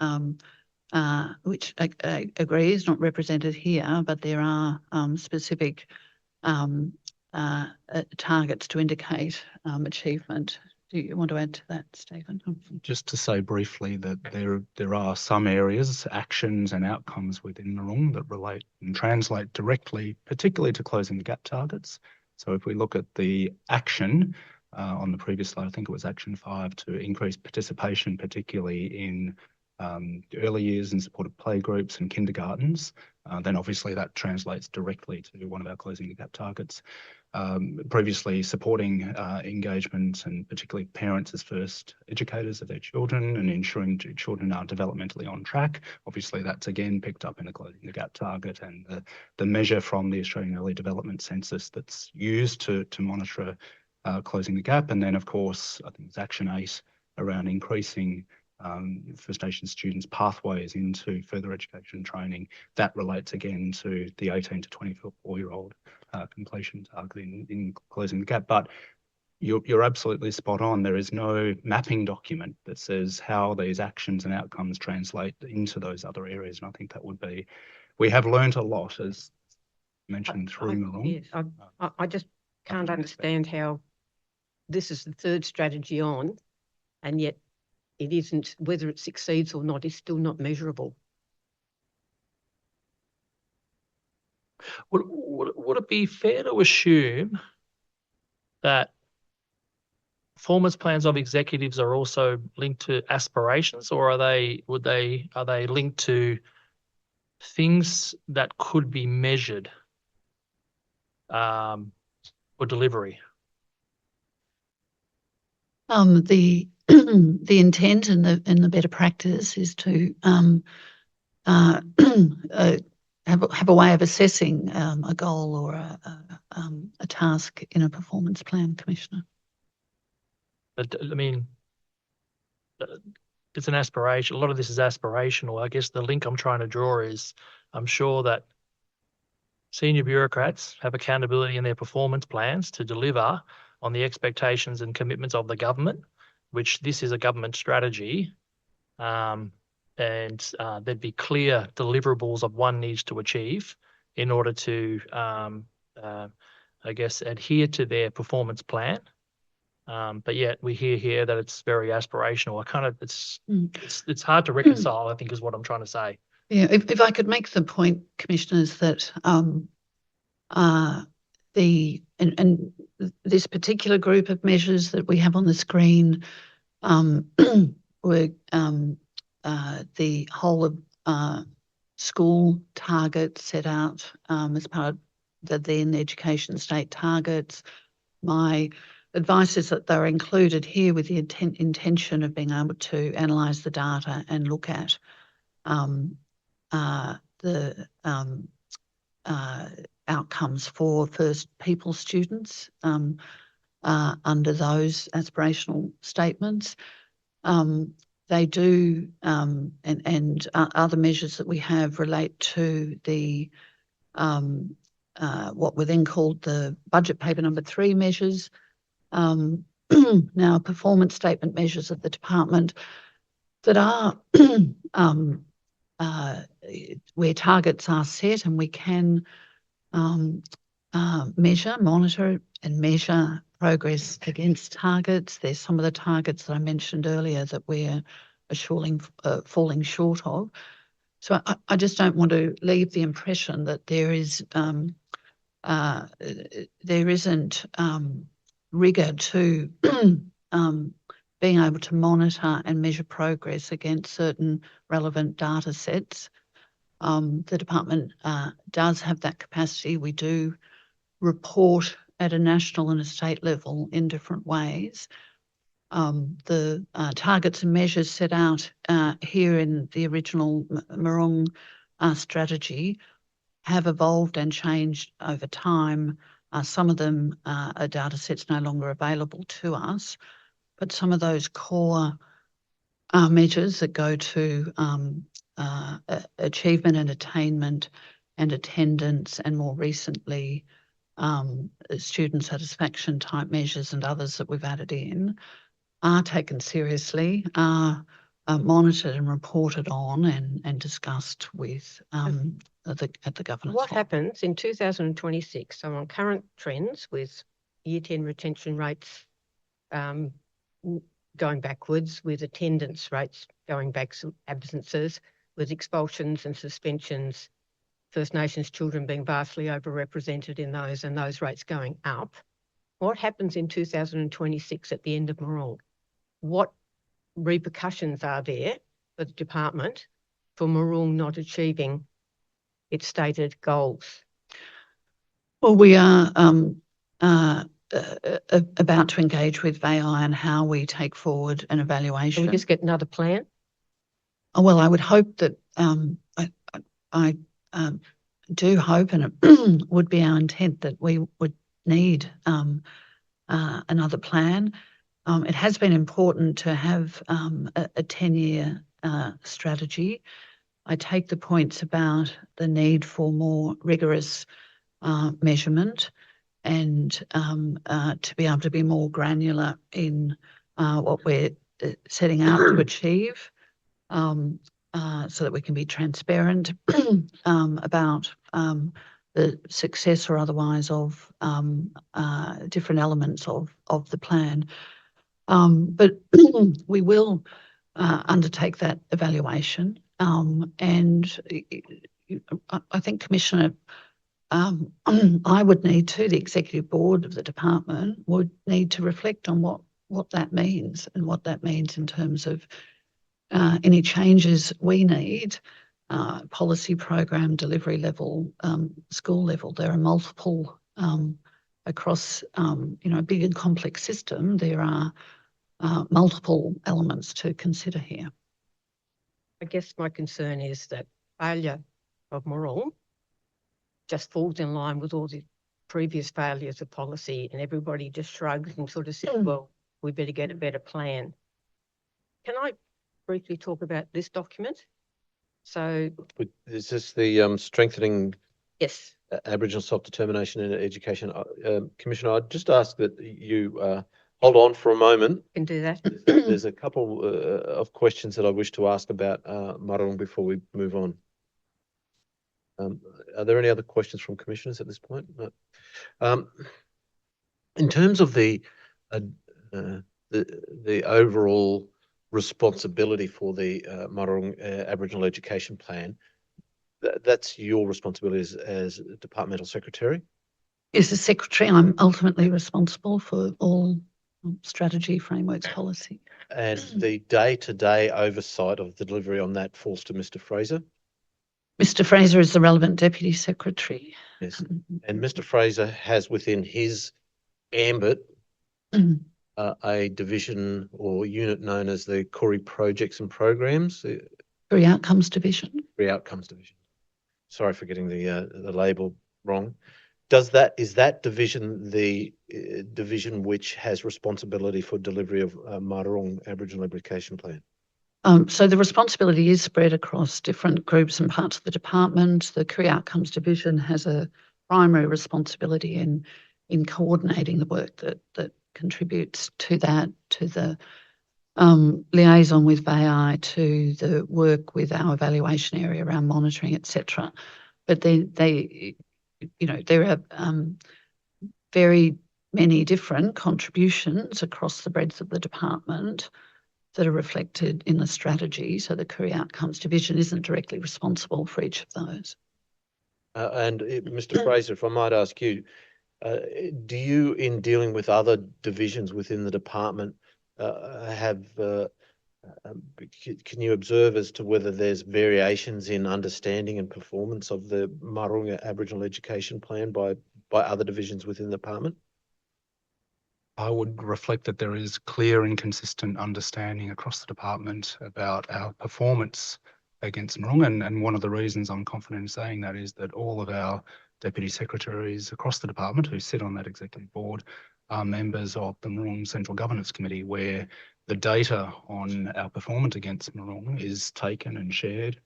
which I agree is not represented here, but there are specific targets to indicate achievement. Do you want to add to that, Stephen? Just to say briefly that there are some areas, actions and outcomes within Yoorrook that relate and translate directly, particularly to closing the gap targets. So if we look at the action on the previous slide, I think it was action 5, to increase participation, particularly in early years and supported playgroups and kindergartens, then obviously that translates directly to one of our closing the gap targets. Previously supporting engagement, and particularly parents as first educators of their children, and ensuring children are developmentally on track. Obviously that's again picked up in the closing the gap target, and the measure from the Australian Early Development Census that's used to monitor closing the gap. And then of course, I think it's action 8 around increasing First Nations students' pathways into further education and training. That relates again to the 18 to 24-year-old completion target in closing the gap. But you're absolutely spot on. There is no mapping document that says how these actions and outcomes translate into those other areas. And I think that would be, we have learned a lot, as mentioned through Yoorrook. Yes, I just can't understand how this is the third strategy on, and yet it isn't, whether it succeeds or not is still not measurable. Would it be fair to assume that performance plans of executives are also linked to aspirations, or are they linked to things that could be measured for delivery? The the intent and the better practice is to have a way of assessing a goal or a task in a performance plan, Commissioner. But, I mean, it's an aspiration. A lot of this is aspirational. I guess the link I'm trying to draw is I'm sure that senior bureaucrats have accountability in their performance plans to deliver on the expectations and commitments of the government, which this is a government strategy. And there'd be clear deliverables of one needs to achieve in order to, I guess, adhere to their performance plan. But yet we hear here that it's very aspirational. It's hard to reconcile, I think, is what I'm trying to say. Yeah, if I could make the point, Commissioners, that this particular group of measures that we have on the screen were the whole of school targets set out as part of the then education state targets. My advice is that they're included here with the intention of being able to analyse the data and look at the outcomes for First People students under those aspirational statements. They do, and other measures that we have relate to the what were then called the budget paper number 3 measures. Now, performance statement measures of the department that are where targets are set, and we can monitor and measure progress against targets. There's some of the targets that I mentioned earlier that we're falling short of. So I just don't want to leave the impression that there isn't rigour to being able to monitor and measure progress against certain relevant data sets. The department does have that capacity. We do report at a national and a state level in different ways. The targets and measures set out here in the original Murrung strategy have evolved and changed over time. Some of them are data sets no longer available to us, but some of those core measures that go to achievement and attainment and attendance, and more recently student satisfaction type measures and others that we've added in, are taken seriously, are monitored and reported on and discussed with at the governance. What happens in 2026? So on current trends with Year 10 retention rates going backwards, with attendance rates going back, absences, with expulsions and suspensions, First Nations children being vastly overrepresented in those, and those rates going up. What happens in 2026 at the end of Murrung? What repercussions are there for the department for Murrung not achieving its stated goals? Well, we are about to engage with VAI on how we take forward an evaluation. Can we just get another plan? Oh, well, I would hope that I do hope, and it would be our intent, that we would need another plan. It has been important to have a 10-year strategy. I take the points about the need for more rigorous measurement and to be able to be more granular in what we're setting out to achieve, so that we can be transparent about the success or otherwise of different elements of the plan. But we will undertake that evaluation, and I think, Commissioner, I would need to, the executive board of the department would need to reflect on what what that means and what that means in terms of any changes we need, policy program, delivery level, school level. There are multiple across, a big and complex system. There are multiple elements to consider here. I guess my concern is that failure of Moorong just falls in line with all the previous failures of policy, and everybody just shrugs and sort of says, well, we better get a better plan. Can I briefly talk about this document? So, Is this the strengthening yes, Aboriginal self-determination in education? Commissioner, I'd just ask that you hold on for a moment. can do that. There's a couple of questions that I wish to ask about Marong before we move on. Are there any other questions from commissioners at this point? No. In terms of the overall responsibility for the Marong Aboriginal Education Plan, that's your responsibility as departmental secretary? As a secretary, I'm ultimately responsible for all strategy, frameworks, policy. And the day-to-day oversight of the delivery on that falls to Mr. Fraser? Mr. Fraser is the relevant deputy secretary. Yes. And Mr. Fraser has within his ambit a division or unit known as the Koori Projects and Programs. Koori Outcomes Division. Koori Outcomes Division. Sorry for getting the label wrong. Is that division the division which has responsibility for delivery of Marong Aboriginal Education Plan? So the responsibility is spread across different groups and parts of the department. The Career Outcomes Division has a primary responsibility in coordinating the work that contributes to that, to the liaison with VAI, to the work with our evaluation area around monitoring, etc. But there are very many different contributions across the breadth of the department that are reflected in the strategy. So the Career Outcomes Division isn't directly responsible for each of those. Mr. Fraser, if I might ask you, do you, in dealing with other divisions within the department, can you observe as to whether there's variations in understanding and performance of the Marong Aboriginal Education Plan by other divisions within the department? I would reflect that there is clear and consistent understanding across the department about our performance against Moorong, and one of the reasons I'm confident in saying that is that all of our deputy secretaries across the department who sit on that executive board are members of the Moorong Central Governance Committee, where the data on our performance against Moorong is taken and shared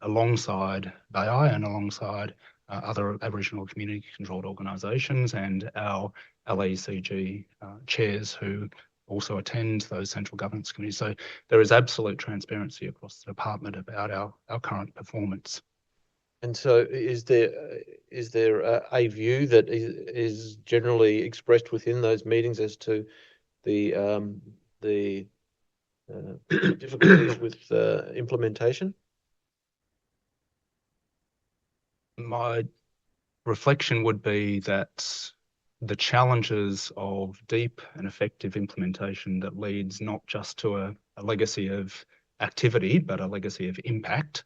alongside BAI and alongside other Aboriginal community controlled organisations and our LACG chairs who also attend those central governance committees. So there is absolute transparency across the department about our current performance. And so is there a view that is generally expressed within those meetings as to the difficulties with implementation? My reflection would be that the challenges of deep and effective implementation that leads not just to a legacy of activity, but a legacy of impact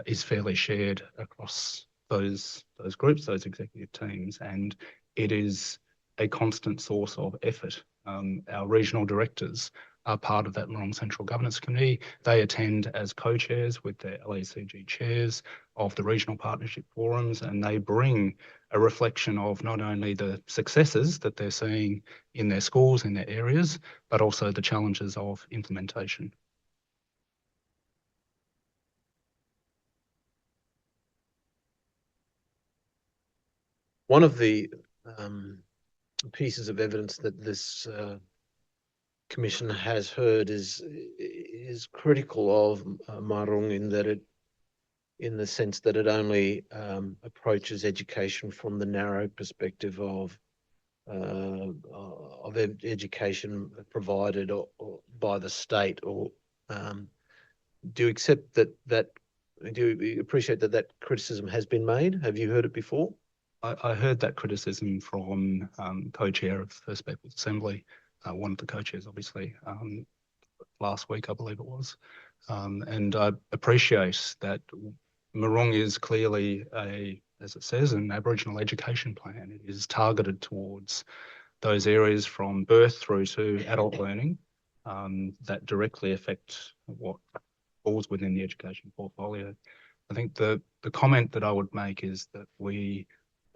is fairly shared across those groups, those executive teams, and it is a constant source of effort. Our regional directors are part of that Moorong Central Governance Committee. They attend as co-chairs with their LACG chairs of the regional partnership forums, and they bring a reflection of not only the successes that they're seeing in their schools, in their areas, but also the challenges of implementation. One of the pieces of evidence that this Commission has heard is critical of Marong in the sense that it only approaches education from the narrow perspective of education provided or by the state. Or do you accept that? Do you appreciate that criticism has been made? Have you heard it before? I heard that criticism from co-chair of the First Peoples Assembly one of the co-chairs, obviously, last week, I believe it was. And I appreciate that Moorrook is clearly as it says, an Aboriginal education plan. It is targeted towards those areas from birth through to adult learning that directly affect what falls within the education portfolio. I think the comment that I would make is that we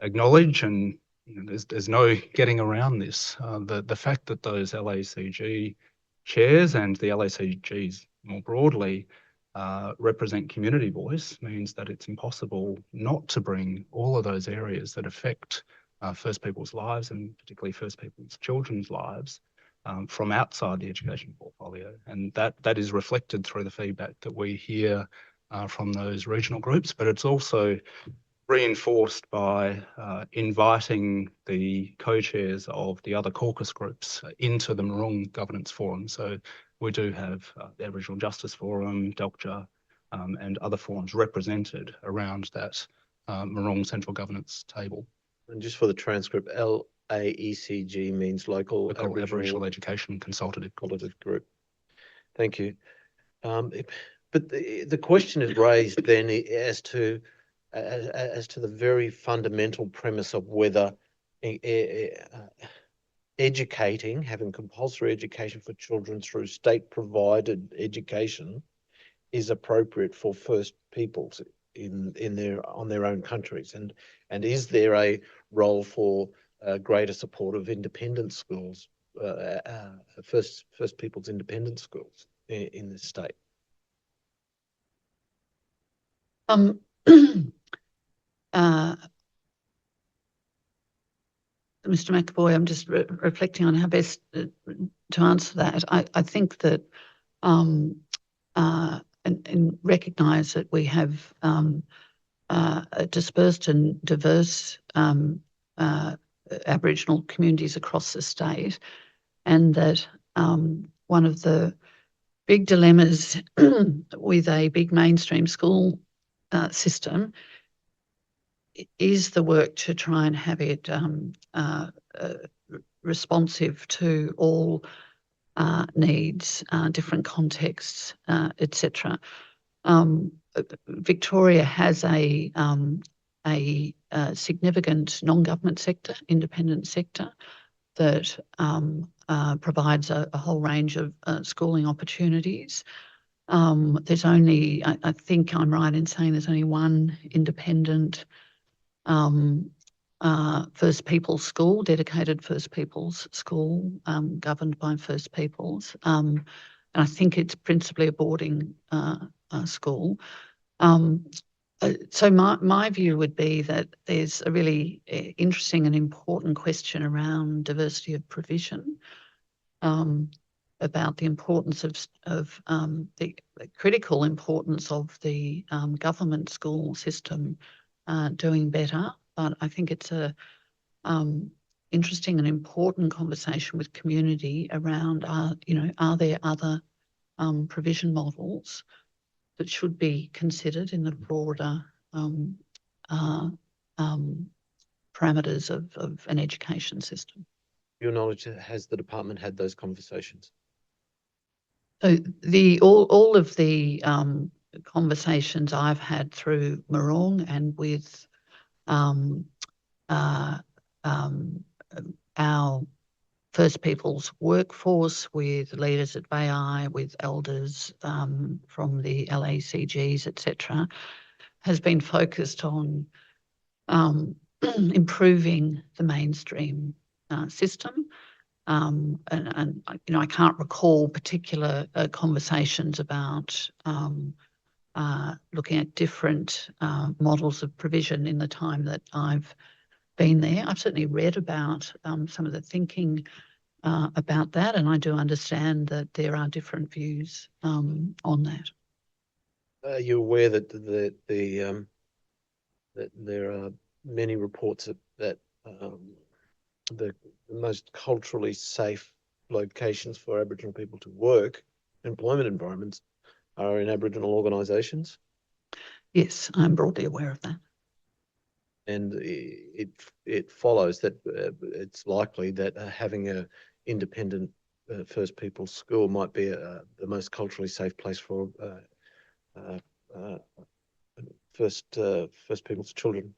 acknowledge, and there's no getting around this, the fact that those LACG chairs and the LACGs more broadly represent community voice means that it's impossible not to bring all of those areas that affect First Peoples' lives, and particularly First Peoples' children's lives, from outside the education portfolio. And that is reflected through the feedback that we hear from those regional groups, but it's also reinforced by inviting the co-chairs of the other caucus groups into the Moorrook Governance Forum. So we do have the Aboriginal Justice Forum, DELCJA, and other forums represented around that Moorrook Central Governance table. And just for the transcript, LAECG means Local Aboriginal Education Consultative Group. Thank you. But the question is raised then as to the very fundamental premise of whether educating, having compulsory education for children through state-provided education is appropriate for First Peoples on their own countries, and is there a role for greater support of independent schools, First Peoples independent schools in this state? Mr. McAvoy, I'm just reflecting on how best to answer that. I think that and recognise that we have dispersed and diverse Aboriginal communities across the state, and that one of the big dilemmas with a big mainstream school system is the work to try and have it responsive to all needs, different contexts, etc. Victoria has a significant non-government sector, independent sector, that provides a whole range of schooling opportunities. There's only, I think I'm right in saying there's only one independent First Peoples school, dedicated First Peoples school, governed by First Peoples. And I think it's principally a boarding school. So my view would be that there's a really interesting and important question around diversity of provision, about the importance of the critical importance of the government school system doing better. But I think it's a interesting and important conversation with community around, are there other provision models that should be considered in the broader parameters of an education system. Your knowledge, has the department had those conversations? So all of the conversations I've had through Moorrook and with our First Peoples workforce, with leaders at VI, with elders from the LACGs, etc., has been focused on improving the mainstream system. And I can't recall particular conversations about looking at different models of provision in the time that I've been there. I've certainly read about some of the thinking about that, and I do understand that there are different views on that. Are you aware that that there are many reports that the most culturally safe locations for Aboriginal people to work, employment environments, are in Aboriginal organisations? Yes, I'm broadly aware of that. And it follows that it's likely that having a independent First Peoples school might be the most culturally safe place for First Peoples children.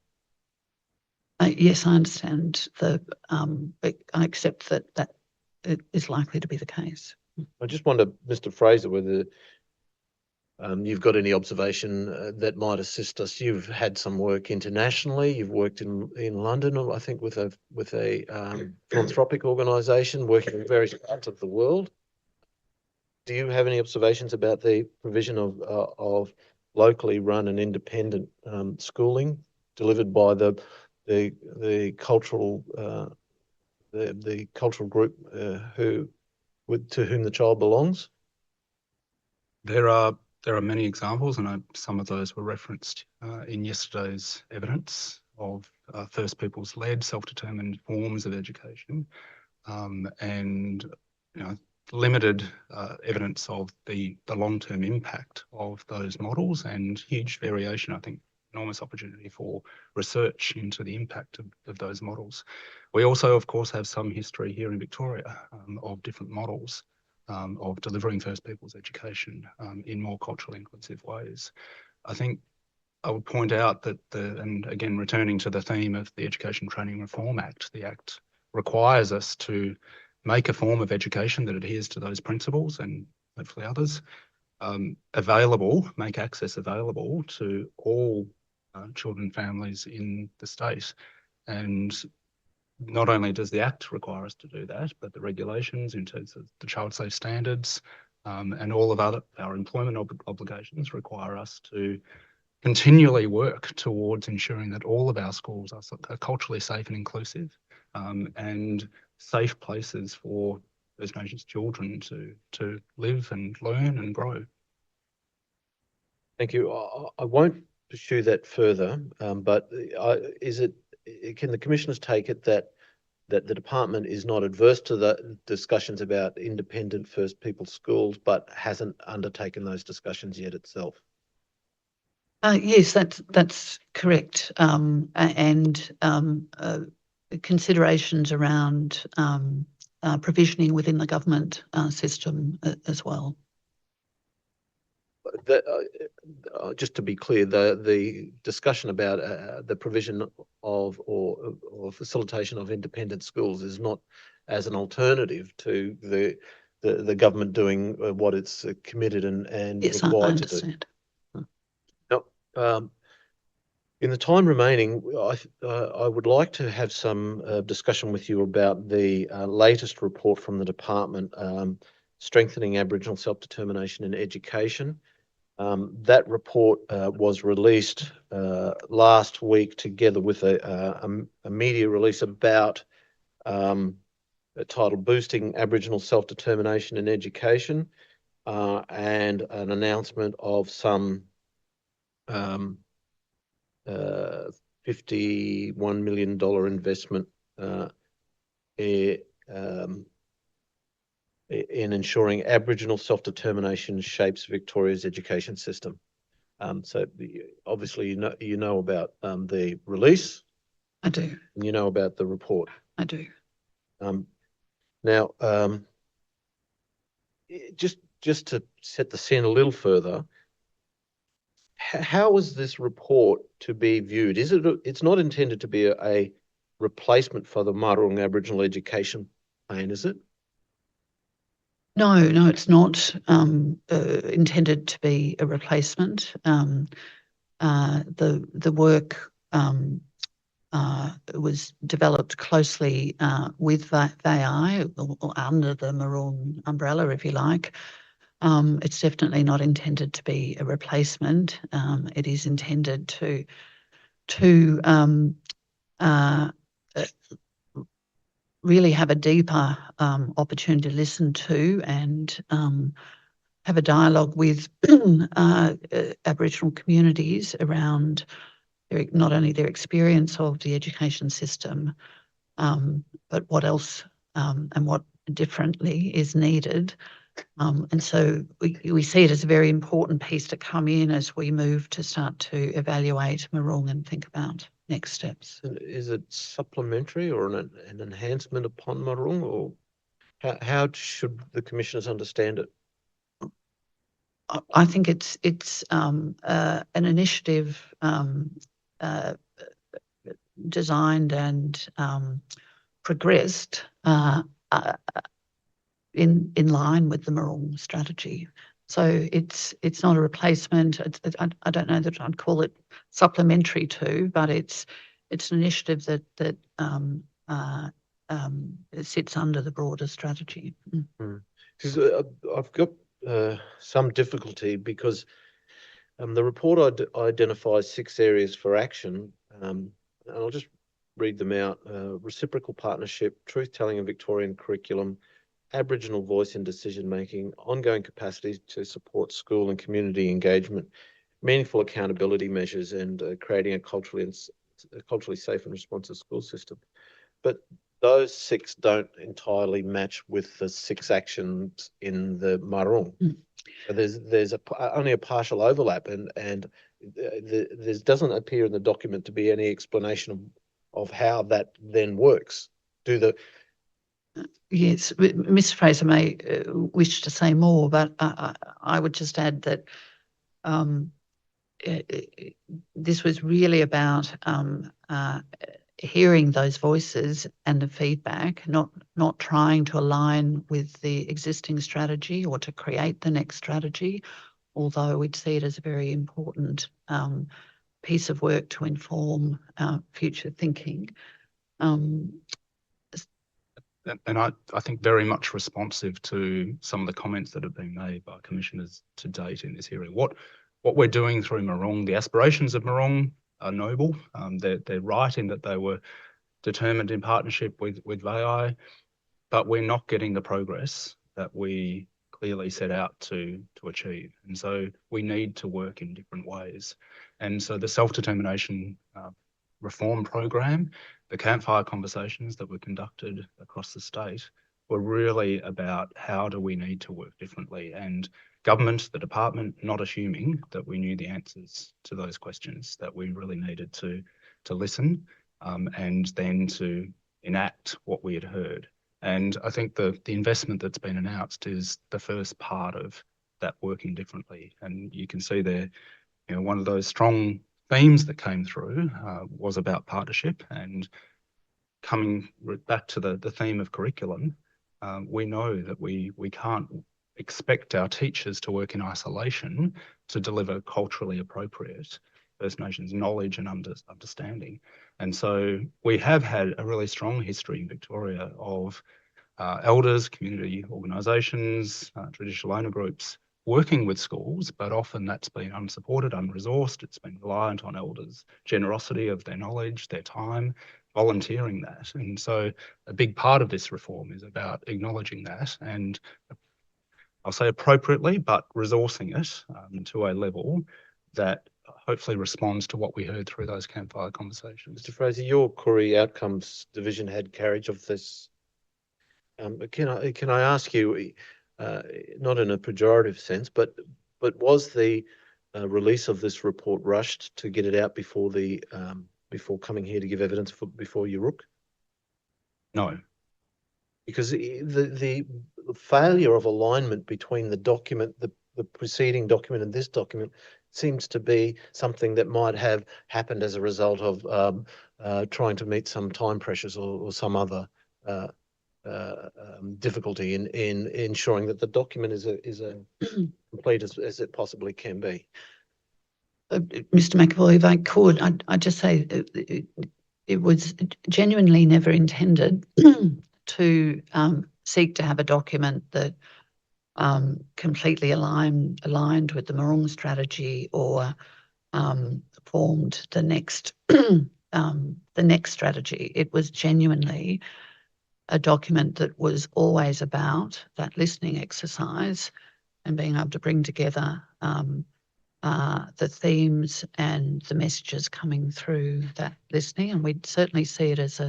Yes, I understand I accept that it is likely to be the case. I just wonder, Mr. Fraser, whether you've got any observation that might assist us. You've had some work internationally. You've worked in London, I think, with a philanthropic organisation working in various parts of the world. Do you have any observations about the provision of locally run and independent schooling delivered by the cultural the cultural group to whom the child belongs? There are many examples, and some of those were referenced in yesterday's evidence of First Peoples led self-determined forms of education, and limited evidence of the long-term impact of those models, and huge variation. I think enormous opportunity for research into the impact of those models. We also, of course, have some history here in Victoria of different models of delivering First Peoples education in more culturally inclusive ways. I think I would point out that and again, returning to the theme of the Education Training Reform Act, the Act requires us to make a form of education that adheres to those principles and hopefully others, make access available to all children and families in the state. And not only does the Act require us to do that, but the regulations in terms of the child safe standards and all of our employment obligations require us to continually work towards ensuring that all of our schools are culturally safe and inclusive and safe places for First Nations children to live and learn and grow. Thank you. I won't pursue that further, but can the commissioners take it that the department is not adverse to the discussions about independent First Peoples schools, but hasn't undertaken those discussions yet itself? Yes, that's correct. And considerations around provisioning within the government system as well. Just to be clear, the discussion about the provision of or facilitation of independent schools is not as an alternative to the government doing what it's committed and yes, required I to do. understand. Now, in the time remaining, I would like to have some discussion with you about the latest report from the department, Strengthening Aboriginal Self-Determination in Education. That report was released last week together with a media release about titled Boosting Aboriginal Self-Determination in Education and an announcement of some $51 million investment in ensuring Aboriginal self-determination shapes Victoria's education system. So obviously you know about the release. I do. And you know about the report. I do. Now, just to set the scene a little further, how is this report to be viewed? It's not intended to be a replacement for the Marung Aboriginal Education Plan, is it? No, it's not intended to be a replacement. The work was developed closely with VAI, or under the Maroon umbrella, if you like. It's definitely not intended to be a replacement. It is intended to really have a deeper opportunity to listen to and have a dialogue with Aboriginal communities around not only their experience of the education system, but what else and what differently is needed. And so we see it as a very important piece to come in as we move to start to evaluate Marung and think about next steps. Is it supplementary or an enhancement upon Marung, or? How should the commissioners understand it? I think it's an initiative designed and progressed in line with the Marong strategy. So it's not a replacement. I don't know that I'd call it supplementary to, but it's an initiative that sits under the broader strategy. Because I've got some difficulty because the report identifies 6 areas for action, and I'll just read them out. Reciprocal partnership, truth-telling in Victorian curriculum, Aboriginal voice in decision-making, ongoing capacity to support school and community engagement, meaningful accountability measures, and creating a culturally safe and responsive school system. But those 6 don't entirely match with the 6 actions in the Marong. So there's only a partial overlap, and there doesn't appear in the document to be any explanation of how that then works. Yes, Ms. Fraser may wish to say more, but I would just add that this was really about hearing those voices and the feedback, not trying to align with the existing strategy or to create the next strategy, although we'd see it as a very important piece of work to inform future thinking. And I think very much responsive to some of the comments that have been made by commissioners to date in this area. What we're doing through Marong, the aspirations of Marong are noble. They're right in that they were determined in partnership with VAI, but we're not getting the progress that we clearly set out to achieve. And so we need to work in different ways. And so the self-determination reform program, the campfire conversations that were conducted across the state were really about how do we need to work differently, and government, the department, not assuming that we knew the answers to those questions, that we really needed to listen and then to enact what we had heard. And I think the investment that's been announced is the first part of that working differently. And you can see there, one of those strong themes that came through was about partnership. And coming back to the theme of curriculum, we know that we can't expect our teachers to work in isolation to deliver culturally appropriate First Nations knowledge and understanding. And so we have had a really strong history in Victoria of elders, community organisations, traditional owner groups working with schools, but often that's been unsupported, unresourced. It's been reliant on elders' generosity of their knowledge, their time, volunteering that. And so a big part of this reform is about acknowledging that, and I'll say appropriately, but resourcing it to a level that hopefully responds to what we heard through those campfire conversations. Mr. Fraser, your Koori Outcomes Division had carriage of this. Can I ask you, not in a pejorative sense, but was the release of this report rushed to get it out before before coming here to give evidence before Yoorrook? No. Because the failure of alignment between the document, the preceding document and this document seems to be something that might have happened as a result of trying to meet some time pressures or some other difficulty in ensuring that the document is as complete as it possibly can be. Mr. McAvoy, if I could, I'd just say it was genuinely never intended to seek to have a document that completely aligned with the Marong strategy or formed the next strategy. It was genuinely a document that was always about that listening exercise and being able to bring together the themes and the messages coming through that listening. And we'd certainly see it as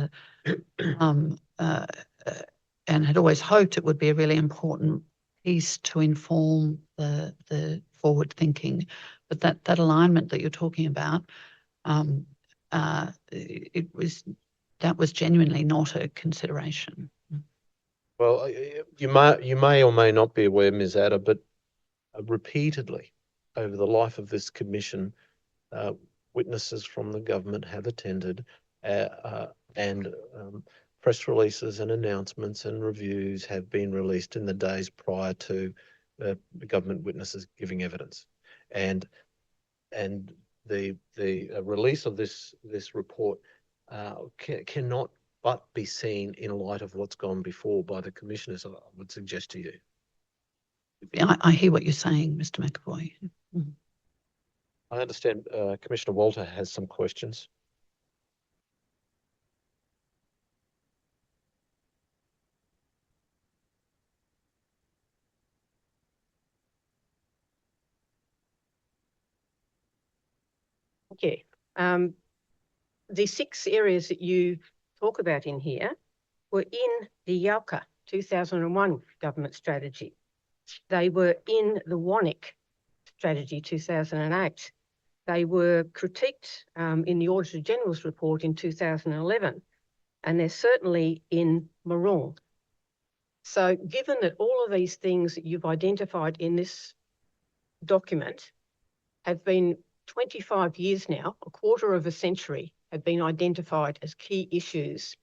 and had always hoped it would be a really important piece to inform the forward thinking. But that alignment that you're talking about, that was genuinely not a consideration. Well, you may or may not be aware, Ms. Adder, but repeatedly over the life of this commission, witnesses from the government have attended, and press releases and announcements and reviews have been released in the days prior to the government witnesses giving evidence, and the release of this report cannot but be seen in light of what's gone before by the commissioners, I would suggest to you. I hear what you're saying, Mr. McAvoy. I understand Commissioner Walter has some questions. Okay. The 6 areas that you talk about in here were in the Yoorrook 2001 government strategy. They were in the Yoorrook strategy 2008. They were critiqued in the Auditor General's report in 2011, and they're certainly in Yoorrook. So given that all of these things that you've identified in this document have been 25 years now, a quarter of a century, have been identified as key issues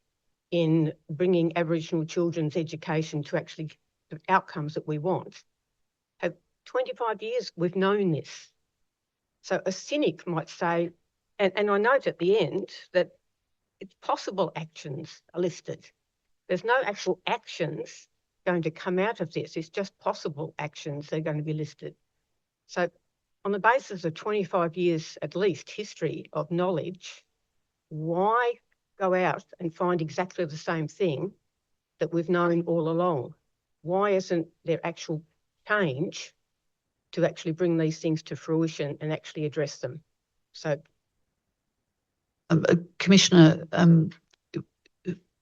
in bringing Aboriginal children's education to actually the outcomes that we want. 25 years, we've known this. So a cynic might say, and I note at the end that it's possible actions are listed. There's no actual actions going to come out of this. It's just possible actions that are going to be listed. So on the basis of 25 years, at least, history of knowledge, why go out and find exactly the same thing that we've known all along? Why isn't there actual change to actually bring these things to fruition and actually address them? So, Commissioner,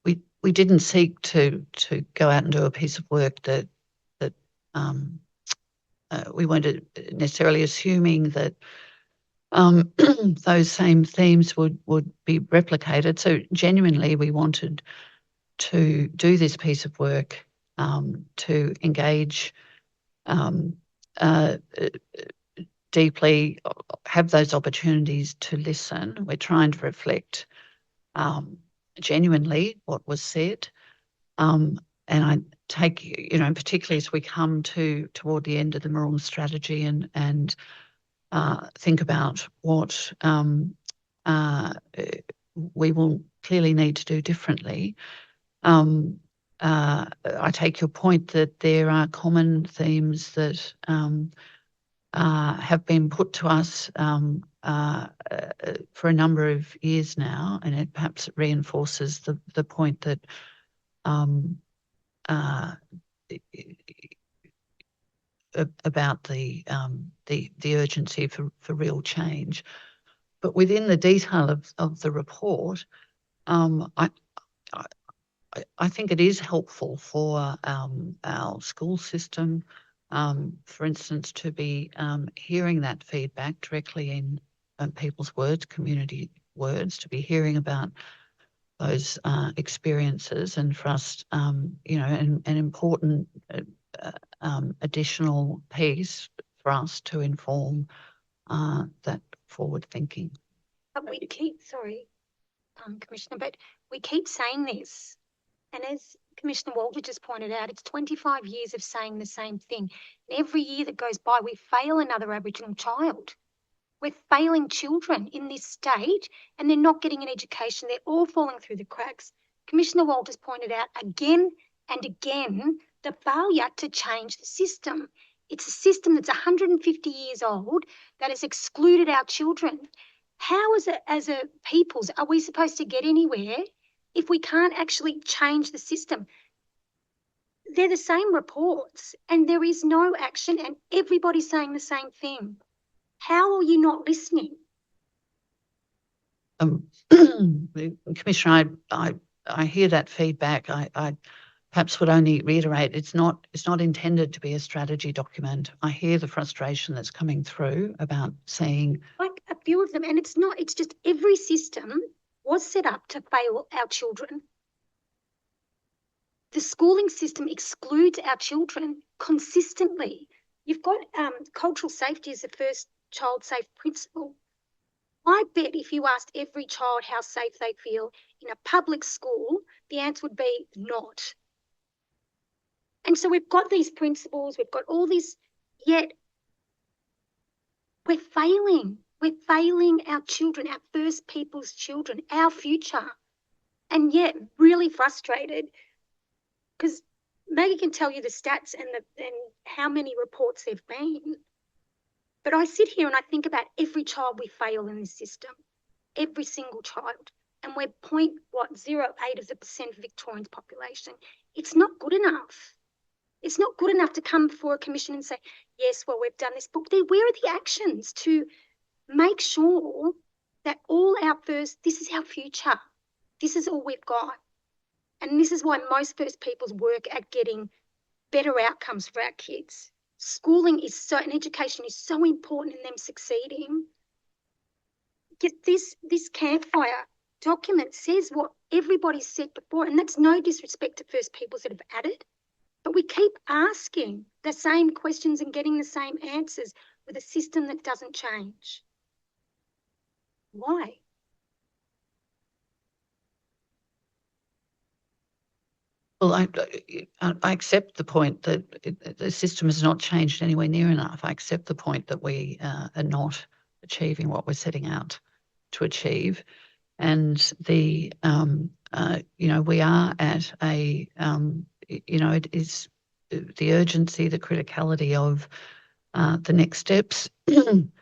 we didn't seek to go out and do a piece of work that we weren't necessarily assuming that those same themes would be replicated. So genuinely, we wanted to do this piece of work to engage deeply, have those opportunities to listen. We're trying to reflect genuinely what was said. And I take, particularly as we come toward the end of the Yoorrook strategy and think about what we will clearly need to do differently. I take your point that there are common themes that have been put to us for a number of years now, and it perhaps reinforces the point that about the urgency for real change. But within the detail of the report, I think it is helpful for our school system, for instance, to be hearing that feedback directly in people's words, community words, to be hearing about those experiences, and for us, an important additional piece for us to inform that forward thinking. But we keep, Commissioner, but we keep saying this. And as Commissioner Walter just pointed out, it's 25 years of saying the same thing. And every year that goes by, we fail another Aboriginal child. We're failing children in this state, and they're not getting an education. They're all falling through the cracks. Commissioner Walters pointed out again and again the failure to change the system. It's a system that's 150 years old that has excluded our children. How, as a peoples, are we supposed to get anywhere if we can't actually change the system? They're the same reports, and there is no action, and everybody's saying the same thing. How are you not listening? Commissioner, I hear that feedback. I perhaps would only reiterate it's not intended to be a strategy document. I hear the frustration that's coming through about seeing Like a few of them, and it's not. It's just every system was set up to fail our children. The schooling system excludes our children consistently. You've got cultural safety as the first child safe principle. I bet if you asked every child how safe they feel in a public school, the answer would be not. And so we've got these principles, we've got all this, yet we're failing. We're failing our children, our first people's children, our future. And yet really frustrated because Maggie can tell you the stats and how many reports there've been. But I sit here and I think about every child we fail in this system, every single child. And we're 0.08% of Victorian's population. It's not good enough. It's not good enough to come before a commission and say, yes, well, we've done this, but where are the actions to make sure that this is our future. This is all we've got. And this is why most First Peoples work at getting better outcomes for our kids. Schooling and education is so important in them succeeding. This campfire document says what everybody's said before, and that's no disrespect to First Peoples that have added, but we keep asking the same questions and getting the same answers with a system that doesn't change. Why? Well, I accept the point that the system has not changed anywhere near enough. I accept the point that we are not achieving what we're setting out to achieve. And we are at a, it is the urgency, the criticality of the next steps and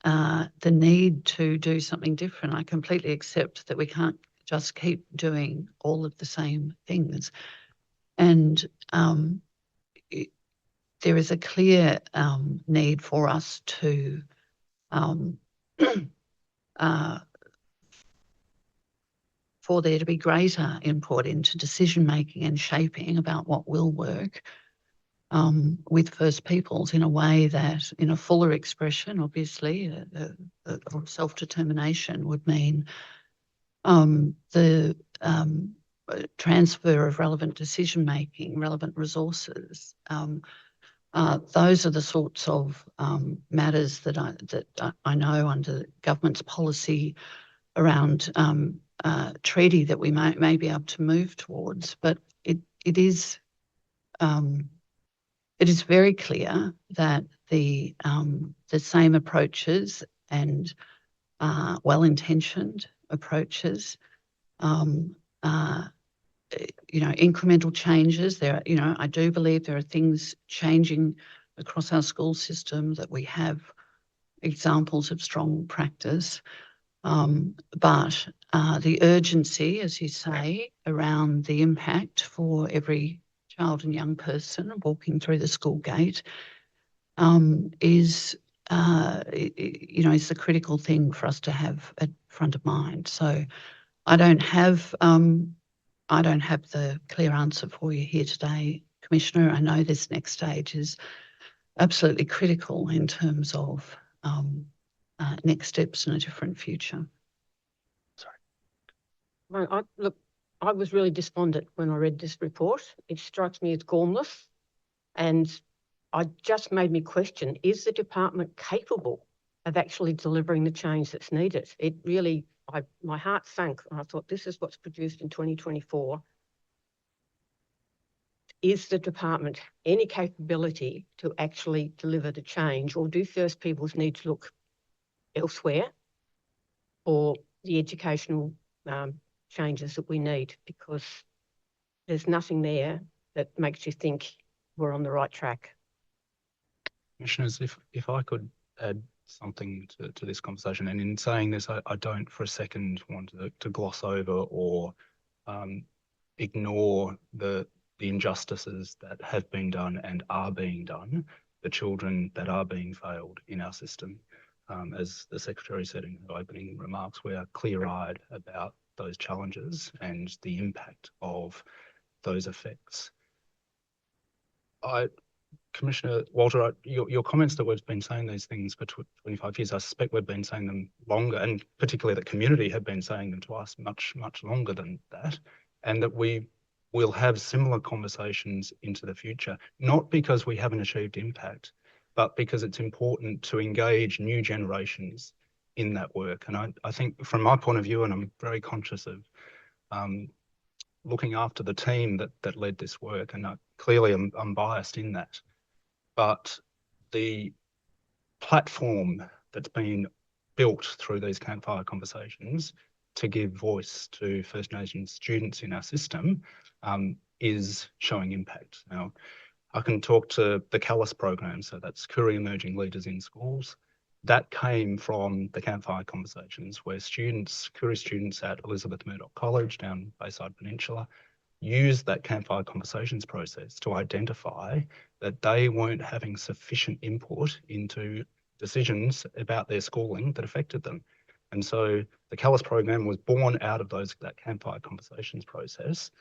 the need to do something different. I completely accept that we can't just keep doing all of the same things. And there is a clear need for us to for there to be greater input into decision making and shaping about what will work with First Peoples in a way that, in a fuller expression, obviously, of self-determination would mean the transfer of relevant decision making, relevant resources. Those are the sorts of matters that I know under government's policy around treaty that we may be able to move towards. But it is very clear that the same approaches and well-intentioned approaches, incremental changes. I do believe there are things changing across our school system that we have examples of strong practice. But the urgency, as you say, around the impact for every child and young person walking through the school gate is the critical thing for us to have at front of mind. So I don't have the clear answer for you here today, Commissioner. I know this next stage is absolutely critical in terms of next steps in a different future. Well, I was really despondent when I read this report. It strikes me as gormless, and it just made me question, is the department capable of actually delivering the change that's needed? It really, my heart sank, and I thought, this is what's produced in 2024. Is the department any capability to actually deliver the change, or do First Peoples need to look elsewhere for the educational changes that we need? Because there's nothing there that makes you think we're on the right track. Commissioners, if I could add something to this conversation, and in saying this, I don't for a second want to gloss over or ignore the injustices that have been done and are being done, the children that are being failed in our system. As the Secretary said in her opening remarks, we are clear-eyed about those challenges and the impact of those effects. Commissioner Walter, your comments that we've been saying these things for 25 years, I suspect we've been saying them longer, and particularly the community have been saying them to us much, much longer than that. and that we will have similar conversations into the future, not because we haven't achieved impact, but because it's important to engage new generations in that work. And I think from my point of view, and I'm very conscious of looking after the team that led this work, and clearly I'm biased in that, but the platform that's been built through these campfire conversations to give voice to First Nations students in our system is showing impact. Now, I can talk to the CALIS program, so that's Koori Emerging Leaders in Schools. That came from the campfire conversations where Koori students at Elizabeth Murdoch College down Bayside Peninsula used that campfire conversations process to identify that they weren't having sufficient input into decisions about their schooling that affected them. And so the CALIS program was born out of that campfire conversations process.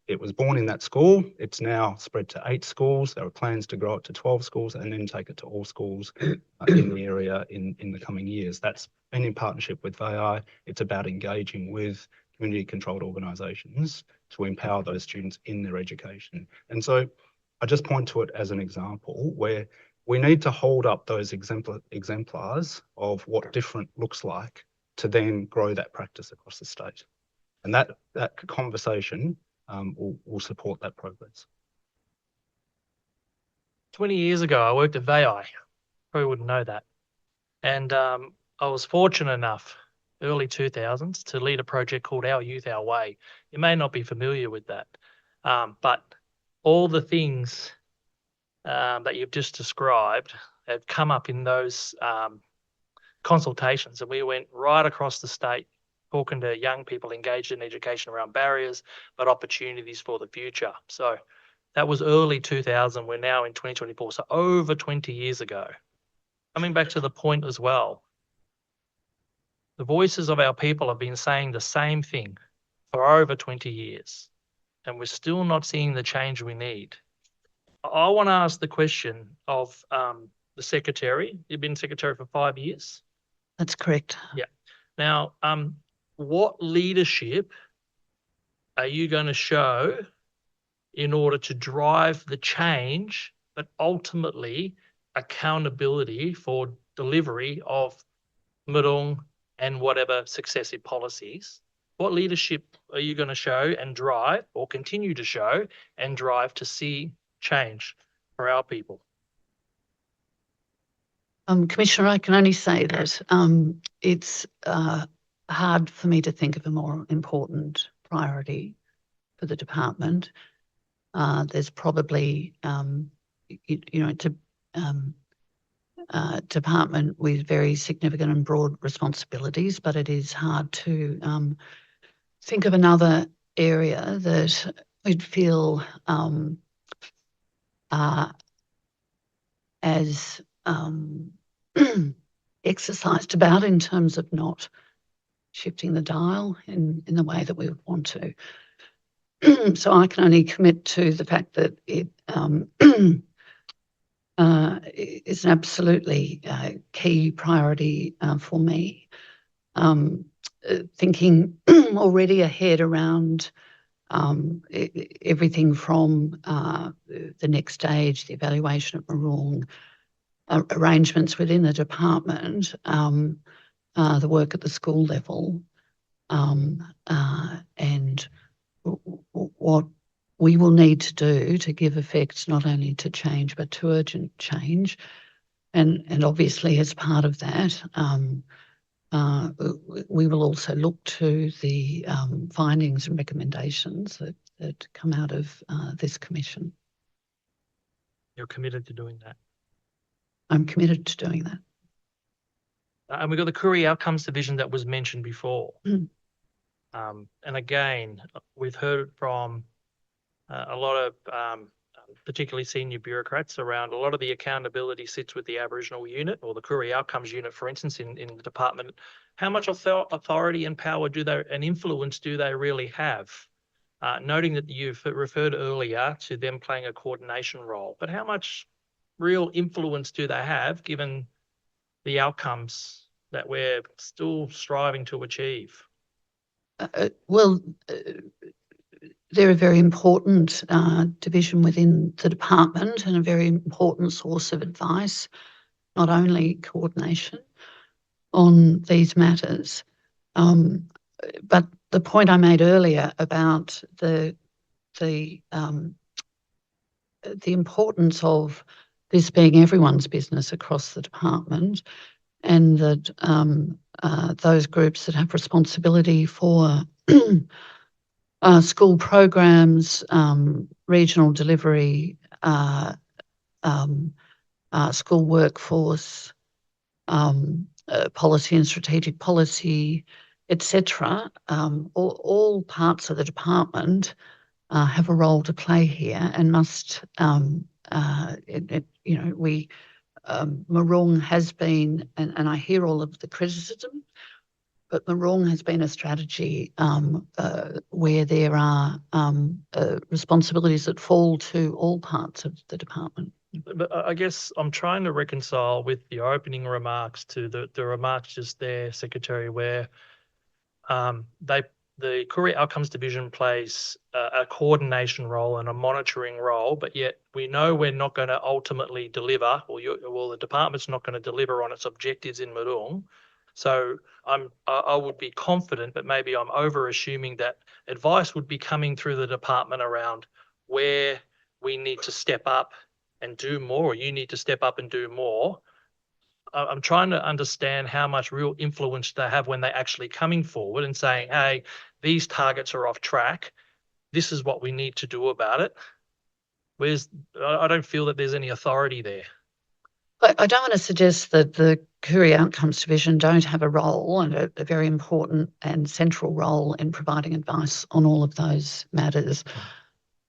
It was born in that school. It's now spread to 8 schools. There are plans to grow it to 12 schools and then take it to all schools in the area in the coming years. That's been in partnership with VAI. It's about engaging with community-controlled organisations to empower those students in their education. And so I just point to it as an example where we need to hold up those exemplars of what different looks like to then grow that practice across the state. And that conversation will support that progress. 20 years ago, I worked at VAI. Probably wouldn't know that. And I was fortunate enough, early 2000s, to lead a project called Our Youth, Our Way. You may not be familiar with that, but all the things that you've just described have come up in those consultations. And we went right across the state talking to young people engaged in education around barriers, but opportunities for the future. So that was early 2000. We're now in 2024, so over 20 years ago. Coming back to the point as well, the voices of our people have been saying the same thing for over 20 years, and we're still not seeing the change we need. I want to ask the question of the Secretary. You've been Secretary for 5 years? That's correct. Yeah. Now, what leadership are you going to show in order to drive the change, but ultimately accountability for delivery of Murrung and whatever successive policies? What leadership are you going to show and drive, or continue to show and drive, to see change for our people? Commissioner, I can only say that it's hard for me to think of a more important priority for the department. There's probably, it's a department with very significant and broad responsibilities, but it is hard to think of another area that we'd feel as exercised about in terms of not shifting the dial in the way that we would want to. So I can only commit to the fact that it is an absolutely key priority for me. Thinking already ahead around everything from the next stage, the evaluation of Murrung, arrangements within the department, the work at the school level, and what we will need to do to give effect not only to change but to urgent change. And obviously as part of that, we will also look to the findings and recommendations that come out of this commission. You're committed to doing that? I'm committed to doing that. And we've got the Koori Outcomes Division that was mentioned before. And again, we've heard from a lot of particularly senior bureaucrats around a lot of the accountability sits with the Aboriginal unit, or the Koori Outcomes unit, for instance, in the department. How much authority and power and influence do they really have? Noting that you've referred earlier to them playing a coordination role, but how much real influence do they have given the outcomes that we're still striving to achieve? they're a very important division within the department and a very important source of advice, not only coordination on these matters. But the point I made earlier about the importance of this being everyone's business across the department, and that those groups that have responsibility for school programs, regional delivery, school workforce, policy and strategic policy, etc. All parts of the department have a role to play here and must, Moorrook has been, and I hear all of the criticism, but Moorrook has been a strategy where there are responsibilities that fall to all parts of the department. But I guess I'm trying to reconcile with the opening remarks to the remarks just there, Secretary, where the Career Outcomes Division plays a coordination role and a monitoring role, but yet we know we're not going to ultimately deliver, or the department's not going to deliver on its objectives in Moorrook. So I would be confident, but maybe I'm over assuming that advice would be coming through the department around where we need to step up and do more, or you need to step up and do more. I'm trying to understand how much real influence they have when they're actually coming forward and saying, hey, these targets are off track. This is what we need to do about it. I don't feel that there's any authority there. I don't want to suggest that the Career Outcomes Division don't have a role, and a very important and central role in providing advice on all of those matters.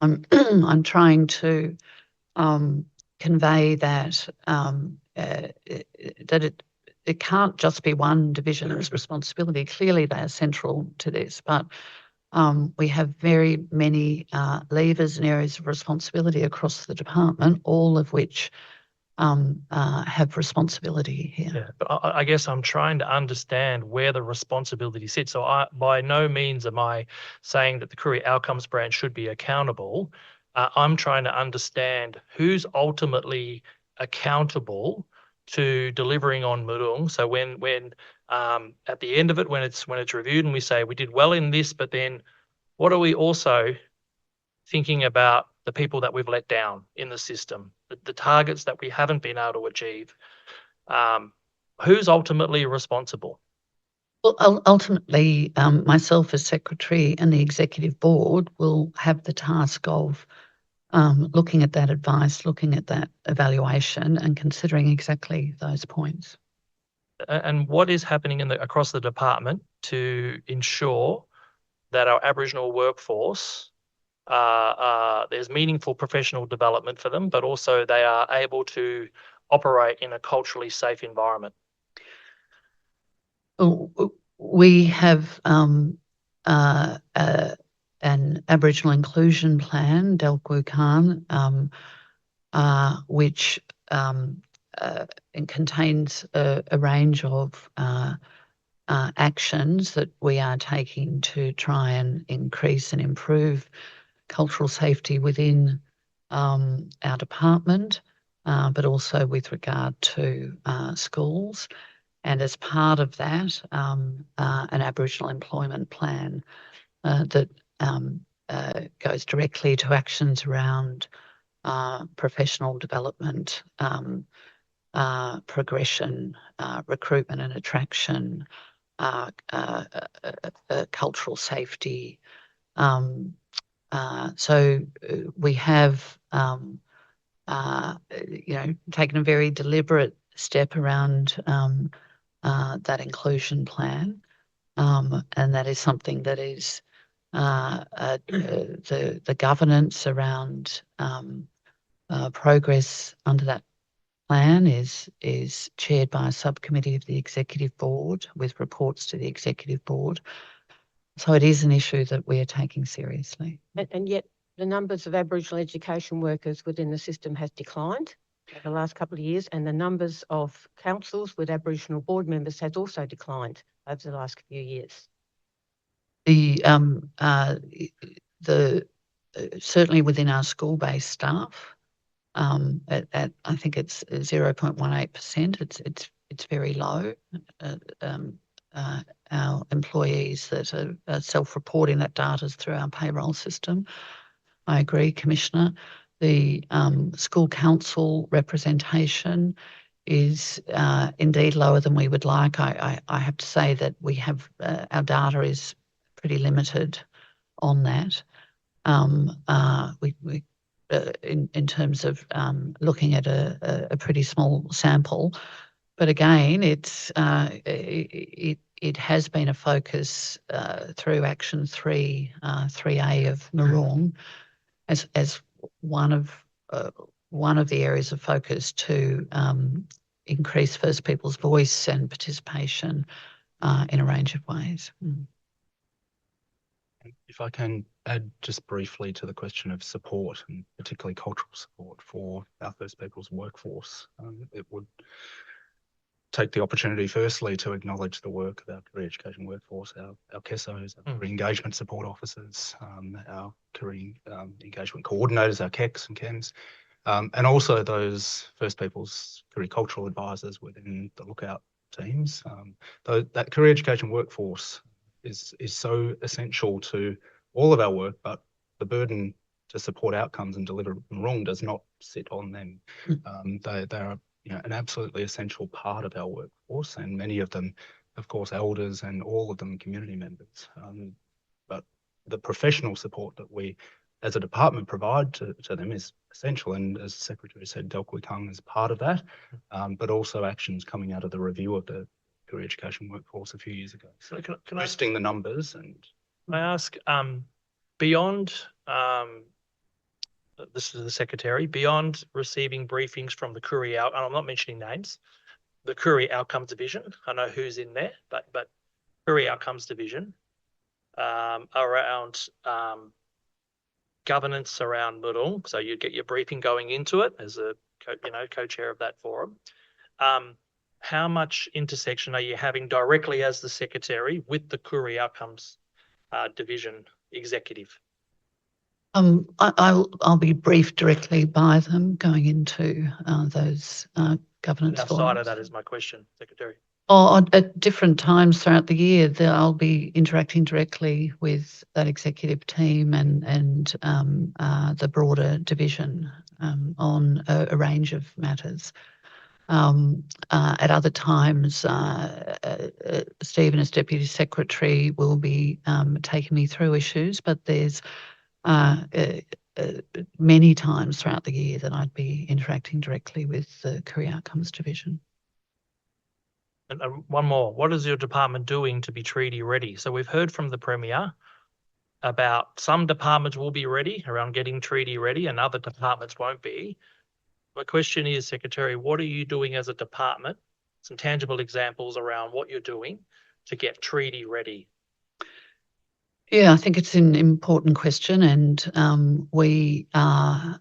I'm trying to convey that it can't just be one division's responsibility. Clearly, they are central to this, but we have very many levers and areas of responsibility across the department, all of which have responsibility here. Yeah, but I guess I'm trying to understand where the responsibility sits. So by no means am I saying that the Career Outcomes branch should be accountable. I'm trying to understand who's ultimately accountable to delivering on Moorrook. So when at the end of it, when it's reviewed and we say we did well in this, but then what are we also thinking about the people that we've let down in the system, the targets that we haven't been able to achieve? Who's ultimately responsible? Well, ultimately, myself as secretary and the executive board will have the task of looking at that advice, looking at that evaluation, and considering exactly those points. And what is happening across the department to ensure that our Aboriginal workforce, there's meaningful professional development for them, but also they are able to operate in a culturally safe environment? We have an Aboriginal inclusion plan, Delquucan, which contains a range of actions that we are taking to try and increase and improve cultural safety within our department, but also with regard to schools. And as part of that, an Aboriginal employment plan that goes directly to actions around professional development, progression, recruitment and attraction, cultural safety. So we have, taken a very deliberate step around that inclusion plan, and that is something that is the governance around progress under that plan is chaired by a subcommittee of the executive board with reports to the executive board. So it is an issue that we are taking seriously. And yet the numbers of Aboriginal education workers within the system has declined over the last couple of years, and the numbers of councils with Aboriginal board members has also declined over the last few years. The certainly within our school-based staff, at I think it's 0.18%. It's very low. Our employees that are self-reporting that data through our payroll system. I agree, Commissioner. The school council representation is indeed lower than we would like. I have to say that we have our data is pretty limited on that. In terms of looking at a pretty small sample, but again, it has been a focus through Action 3A of Yoorrook as one of the areas of focus to increase First Peoples' voice and participation in a range of ways. If I can add just briefly to the question of support, and particularly cultural support for our First Peoples workforce, it would take the opportunity firstly to acknowledge the work of our career education workforce, our CESOs, our career engagement support officers, our career engagement coordinators, our KECs and KEMs, and also those First Peoples career cultural advisors within the Lookout teams. That career education workforce is so essential to all of our work, but the burden to support outcomes and deliver wrong does not sit on them. They are an absolutely essential part of our workforce, and many of them, of course, elders, and all of them community members. But the professional support that we, as a department, provide to them is essential. And as the Secretary said, Delqui Kung is part of that, but also actions coming out of the review of the career education workforce a few years ago. So can I listing the numbers and I ask, beyond this is the Secretary, beyond receiving briefings from the Courier, and I'm not mentioning names, the Courier Outcomes Division, I know who's in there, but Courier Outcomes Division, around governance around Yoorrook, so you get your briefing going into it as a co-chair of that forum. How much intersection are you having directly as the Secretary with the Courier Outcomes Division executive? I'll be briefed directly by them going into those governance Outside forums. of that is my question, Secretary. At different times throughout the year, I'll be interacting directly with that executive team and the broader division on a range of matters. At other times, Stephen, as Deputy Secretary, will be taking me through issues, but there's many times throughout the year that I'd be interacting directly with the Career Outcomes Division. And one more, what is your department doing to be treaty ready? So we've heard from the Premier about some departments will be ready around getting treaty ready and other departments won't be. My question is, Secretary, what are you doing as a department? Some tangible examples around what you're doing to get treaty ready. Yeah, I think it's an important question, and we are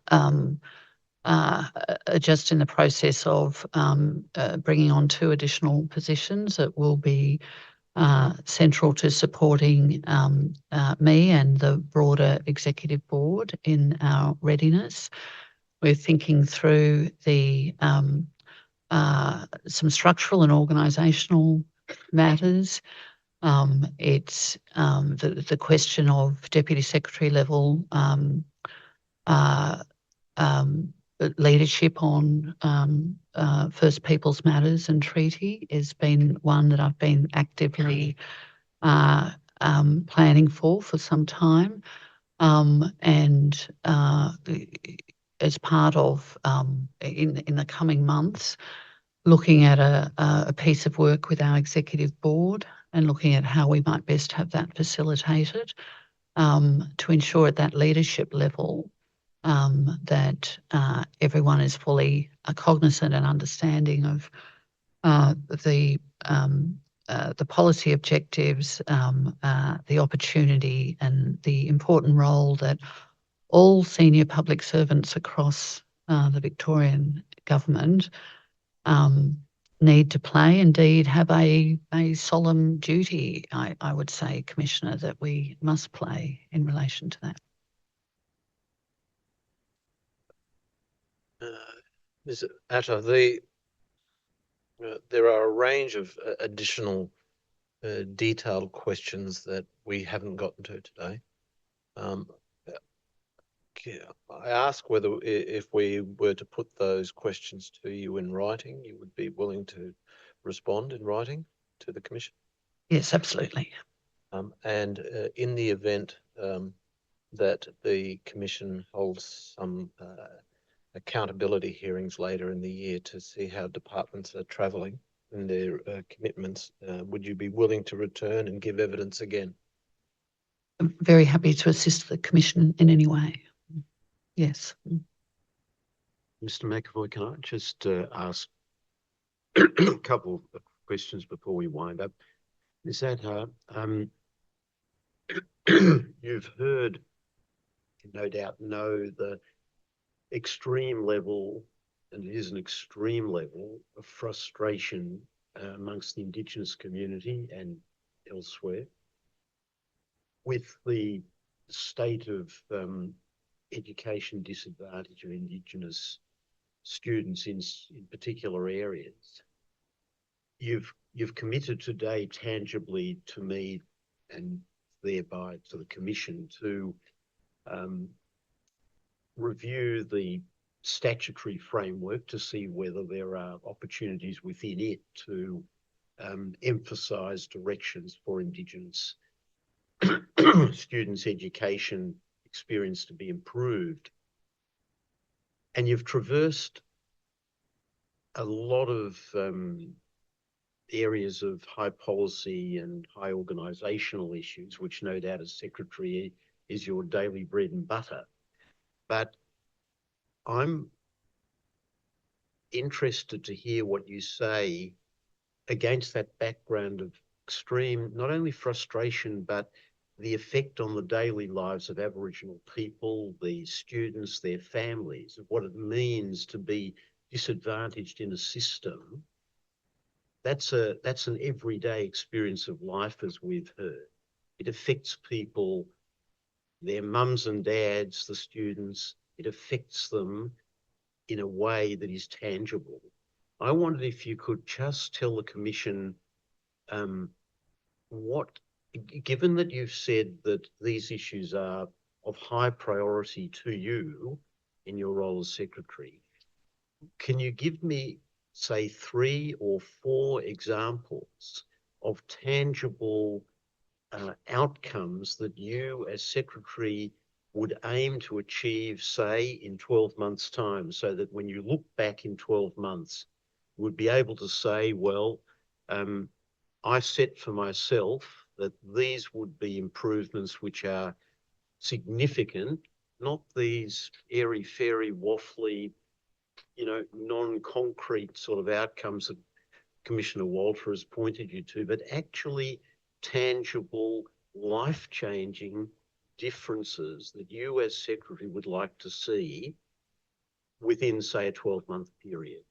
just in the process of bringing on 2 additional positions that will be central to supporting me and the broader executive board in our readiness. We're thinking through the some structural and organisational matters. It's the question of Deputy Secretary level leadership on First Peoples matters and treaty has been one that I've been actively planning for some time, and as part of in the coming months, looking at a piece of work with our executive board and looking at how we might best have that facilitated to ensure at that leadership level that everyone is fully cognizant and understanding of the policy objectives, the opportunity and the important role that all senior public servants across the Victorian government need to play, indeed have a solemn duty, I would say, Commissioner, that we must play in relation to that. Ms. Atta, there are a range of additional detailed questions that we haven't gotten to today. I ask whether if we were to put those questions to you in writing, you would be willing to respond in writing to the Commission? Yes, absolutely. And in the event that the Commission holds some accountability hearings later in the year to see how departments are travelling in their commitments, would you be willing to return and give evidence again? I'm very happy to assist the Commission in any way. Yes. Mr. McAvoy, can I just ask a couple of questions before we wind up? Ms. Atta, you've heard, no doubt know the extreme level, and it is an extreme level of frustration amongst the Indigenous community and elsewhere with the state of education disadvantage of Indigenous students in particular areas. You've committed today tangibly to me and thereby to the Commission to review the statutory framework to see whether there are opportunities within it to emphasise directions for Indigenous students' education experience to be improved. And you've traversed a lot of areas of high policy and high organisational issues, which no doubt as Secretary is your daily bread and butter. But I'm interested to hear what you say against that background of extreme, not only frustration, but the effect on the daily lives of Aboriginal people, the students, their families, of what it means to be disadvantaged in a system. That's an everyday experience of life, as we've heard. It affects people, their mums and dads, the students. It affects them in a way that is tangible. I wondered if you could just tell the Commission given that you've said that these issues are of high priority to you in your role as Secretary, can you give me, say, 3 or 4 examples of tangible outcomes that you as Secretary would aim to achieve, say, in 12 months' time, so that when you look back in 12 months, you would be able to say, well, I set for myself that these would be improvements which are significant, not these airy-fairy, waffly, non-concrete sort of outcomes that Commissioner Walter has pointed you to, but actually tangible, life-changing differences that you as Secretary would like to see within, say, a 12-month period.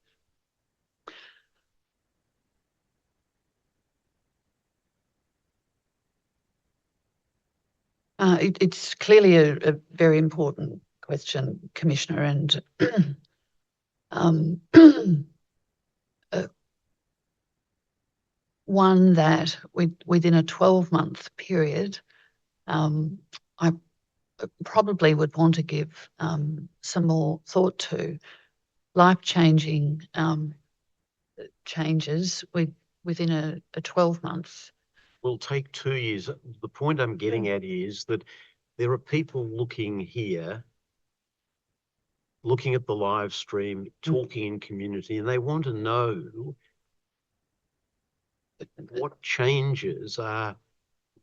It's clearly a very important question, Commissioner, and one that within a 12-month period, I probably would want to give some more thought to life-changing changes within a 12 months. Will take 2 years. The point I'm getting at is that there are people looking here, looking at the live stream, talking in community, and they want to know what changes are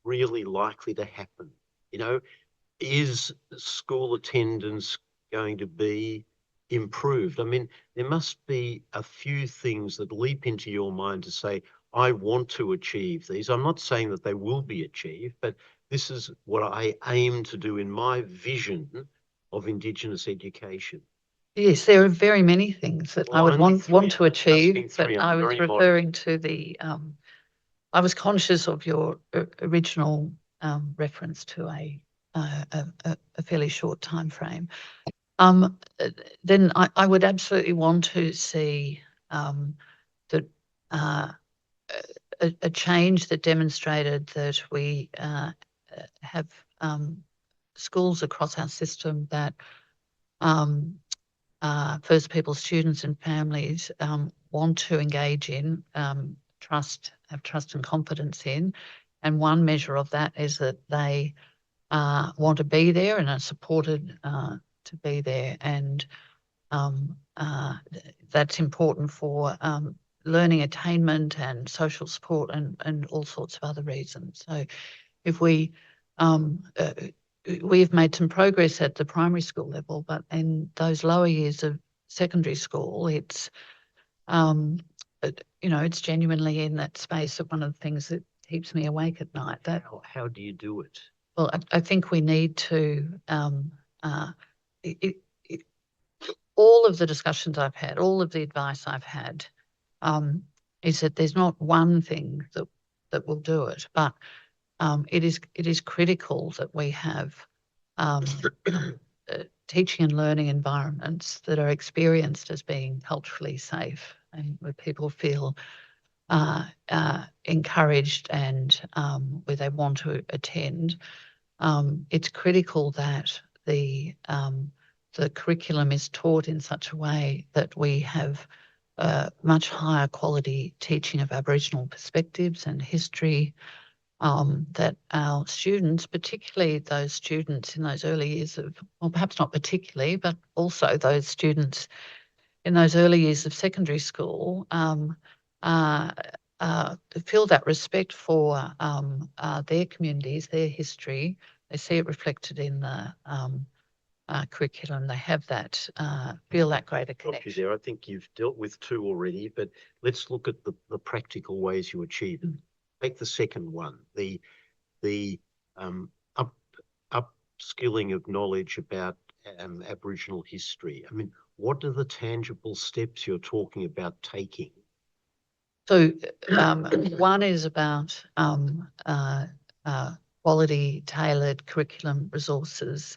really likely to happen. Is school attendance going to be improved? I mean, there must be a few things that leap into your mind to say, I want to achieve these. I'm not saying that they will be achieved, but this is what I aim to do in my vision of Indigenous education. Yes, there are very many things that I would want to achieve, but I was referring to the, I was conscious of your original reference to a fairly short time frame. then I would absolutely want to see that a change that demonstrated that we have schools across our system that First People students and families want to engage in, have trust and confidence in. And one measure of that is that they want to be there and are supported to be there. And that's important for learning attainment and social support and all sorts of other reasons. So if we've made some progress at the primary school level, but in those lower years of secondary school, it's it's genuinely in that space of one of the things that keeps me awake at night. That How do you do it? well, I think we need to all of the discussions I've had, all of the advice I've had, is that there's not one thing that will do it, but it is critical that we have teaching and learning environments that are experienced as being culturally safe and where people feel encouraged and where they want to attend. It's critical that the curriculum is taught in such a way that we have much higher quality teaching of Aboriginal perspectives and history, that our students, particularly those students in those early years of, well, perhaps not particularly, but also those students in those early years of secondary school, feel that respect for their communities, their history. They see it reflected in the curriculum. They have that, feel that greater connection. There, I think you've dealt with two already, but let's look at the practical ways you achieve it. Take the second one, the upskilling of knowledge about Aboriginal history. I mean, what are the tangible steps you're talking about taking? So one is about quality tailored curriculum resources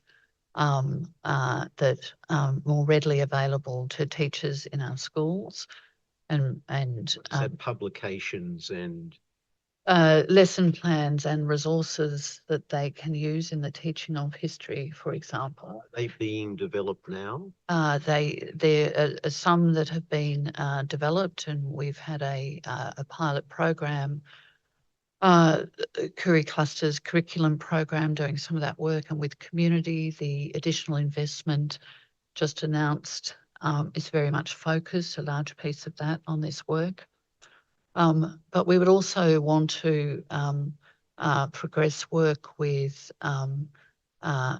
that are more readily available to teachers in our schools, and publications and lesson plans and resources that they can use in the teaching of history, for example. Are they being developed now? There are some that have been developed, and we've had a pilot program, curriculum program, doing some of that work, and with community, the additional investment just announced is very much focused, a large piece of that, on this work. But we would also want to progress work with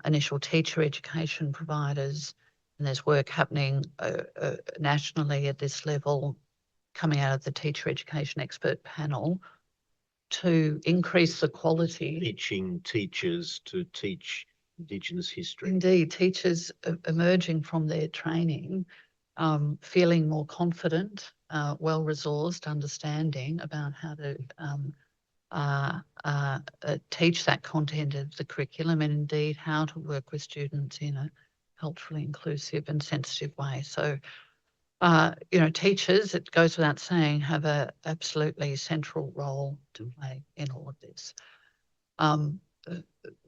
initial teacher education providers, and there's work happening nationally at this level, coming out of the teacher education expert panel, to increase the quality. Teaching teachers to teach Indigenous history. Indeed, teachers emerging from their training, feeling more confident, well-resourced, understanding about how to teach that content of the curriculum, and indeed how to work with students in a culturally inclusive and sensitive way. So, teachers, it goes without saying, have a absolutely central role to play in all of this.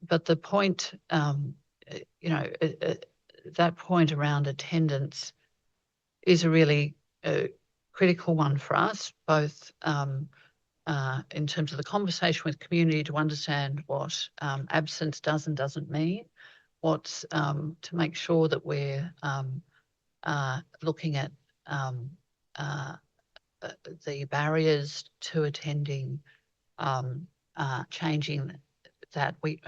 But the point, that point around attendance is a really critical one for us, both in terms of the conversation with community to understand what absence does and doesn't mean, what's to make sure that we're looking at the barriers to attending, changing that. We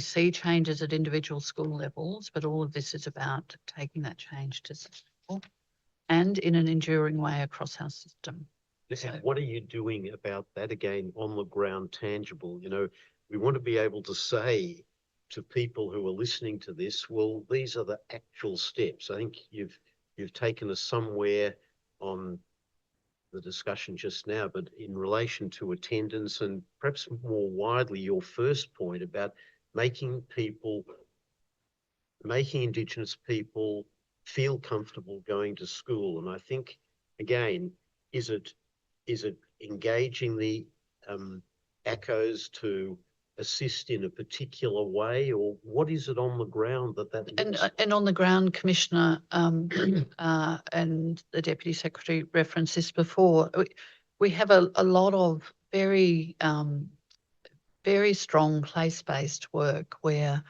see changes at individual school levels, but all of this is about taking that change to school and in an enduring way across our system. So what are you doing about that, again, on the ground, tangible? We want to be able to say to people who are listening to this, well, these are the actual steps. I think you've taken us somewhere on the discussion just now, but in relation to attendance and perhaps more widely, your first point about making people making Indigenous people feel comfortable going to school. And I think, again, is it engaging the ACCOs to assist in a particular way, or what is it on the ground that looks like? And on the ground, Commissioner, and the Deputy Secretary referenced this before, we have a lot of very strong place-based work where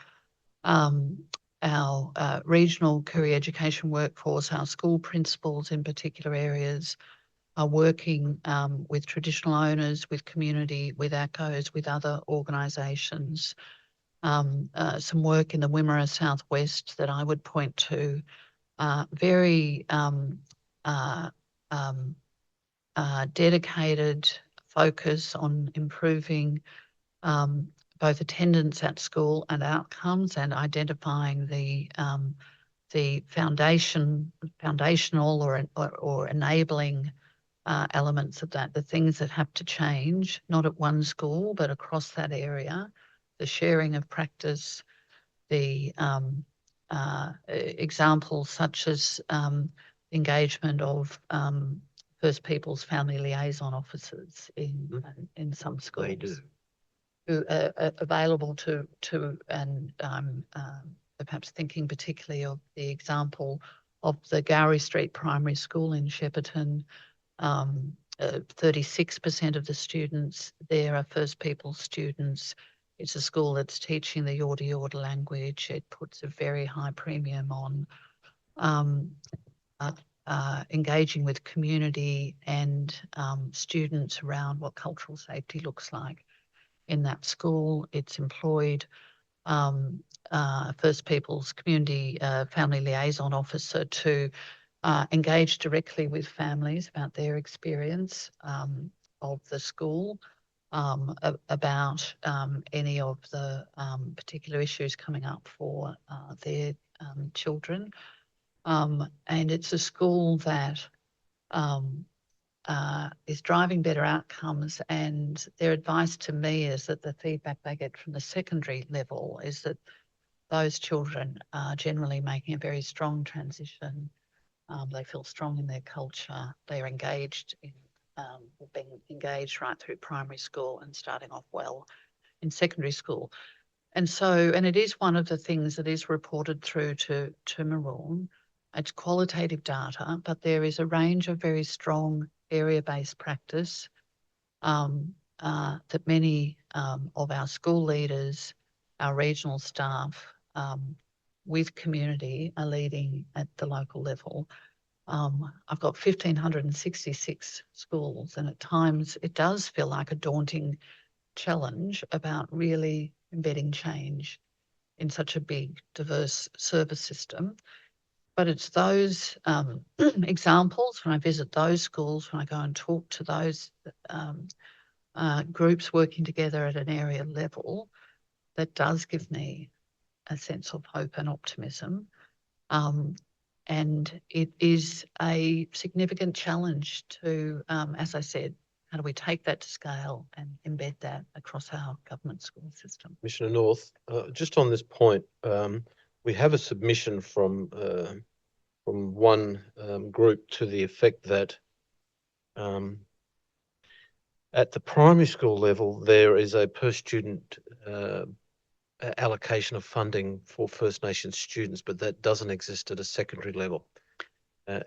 our regional career education workforce, our school principals in particular areas, are working with traditional owners, with community, with ACCOs, with other organisations. Some work in the Wimmera Southwest that I would point to, very dedicated focus on improving both attendance at school and outcomes, and identifying the foundational or enabling elements of that, the things that have to change, not at one school, but across that area, the sharing of practice, the examples such as engagement of First Peoples family liaison officers in some schools. They do. Who are available to and perhaps thinking particularly of the example of the Gowrie Street Primary School in Shepparton. 36% of the students there are First Peoples students. It's a school that's teaching the Yorta language. It puts a very high premium on engaging with community and students around what cultural safety looks like in that school. It's employed First Peoples community family liaison officer to engage directly with families about their experience of the school, about any of the particular issues coming up for their children. And it's a school that is driving better outcomes, and their advice to me is that the feedback they get from the secondary level is that those children are generally making a very strong transition. They feel strong in their culture. They're engaged in being engaged right through primary school and starting off well in secondary school. And so, and it is one of the things that is reported through to Maroon. It's qualitative data, but there is a range of very strong area-based practice that many of our school leaders, our regional staff, with community are leading at the local level. I've got 1,566 schools, and at times it does feel like a daunting challenge about really embedding change in such a big, diverse service system. But it's those examples, when I visit those schools, when I go and talk to those groups working together at an area level, that does give me a sense of hope and optimism. And it is a significant challenge to, as I said, how do we take that to scale and embed that across our government school system? Commissioner North, just on this point, we have a submission from one group to the effect that at the primary school level, there is a per student allocation of funding for First Nations students, but that doesn't exist at a secondary level. And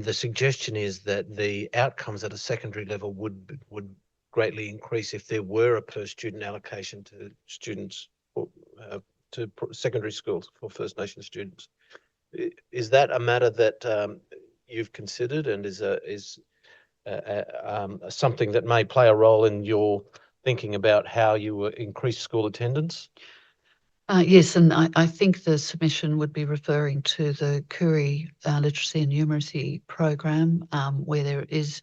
the suggestion is that the outcomes at a secondary level would greatly increase if there were a per student allocation to students to secondary schools for First Nation students. Is that a matter that you've considered, and is something that may play a role in your thinking about how you increase school attendance? Yes, and I think the submission would be referring to the Koori Literacy and Numeracy program, where there is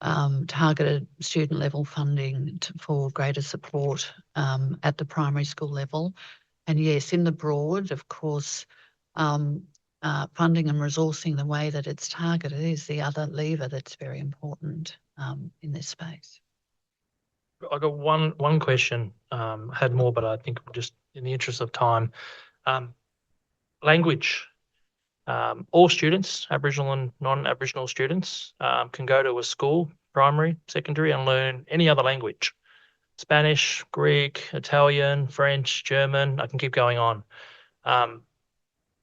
targeted student level funding for greater support at the primary school level. And yes, in the broad, of course, funding and resourcing the way that it's targeted is the other lever that's very important in this space. I got one question. Had more, but I think we'll just in the interest of time. Language. All students, Aboriginal and non-Aboriginal students, can go to a school, primary, secondary, and learn any other language. Spanish, Greek, Italian, French, German, I can keep going on. And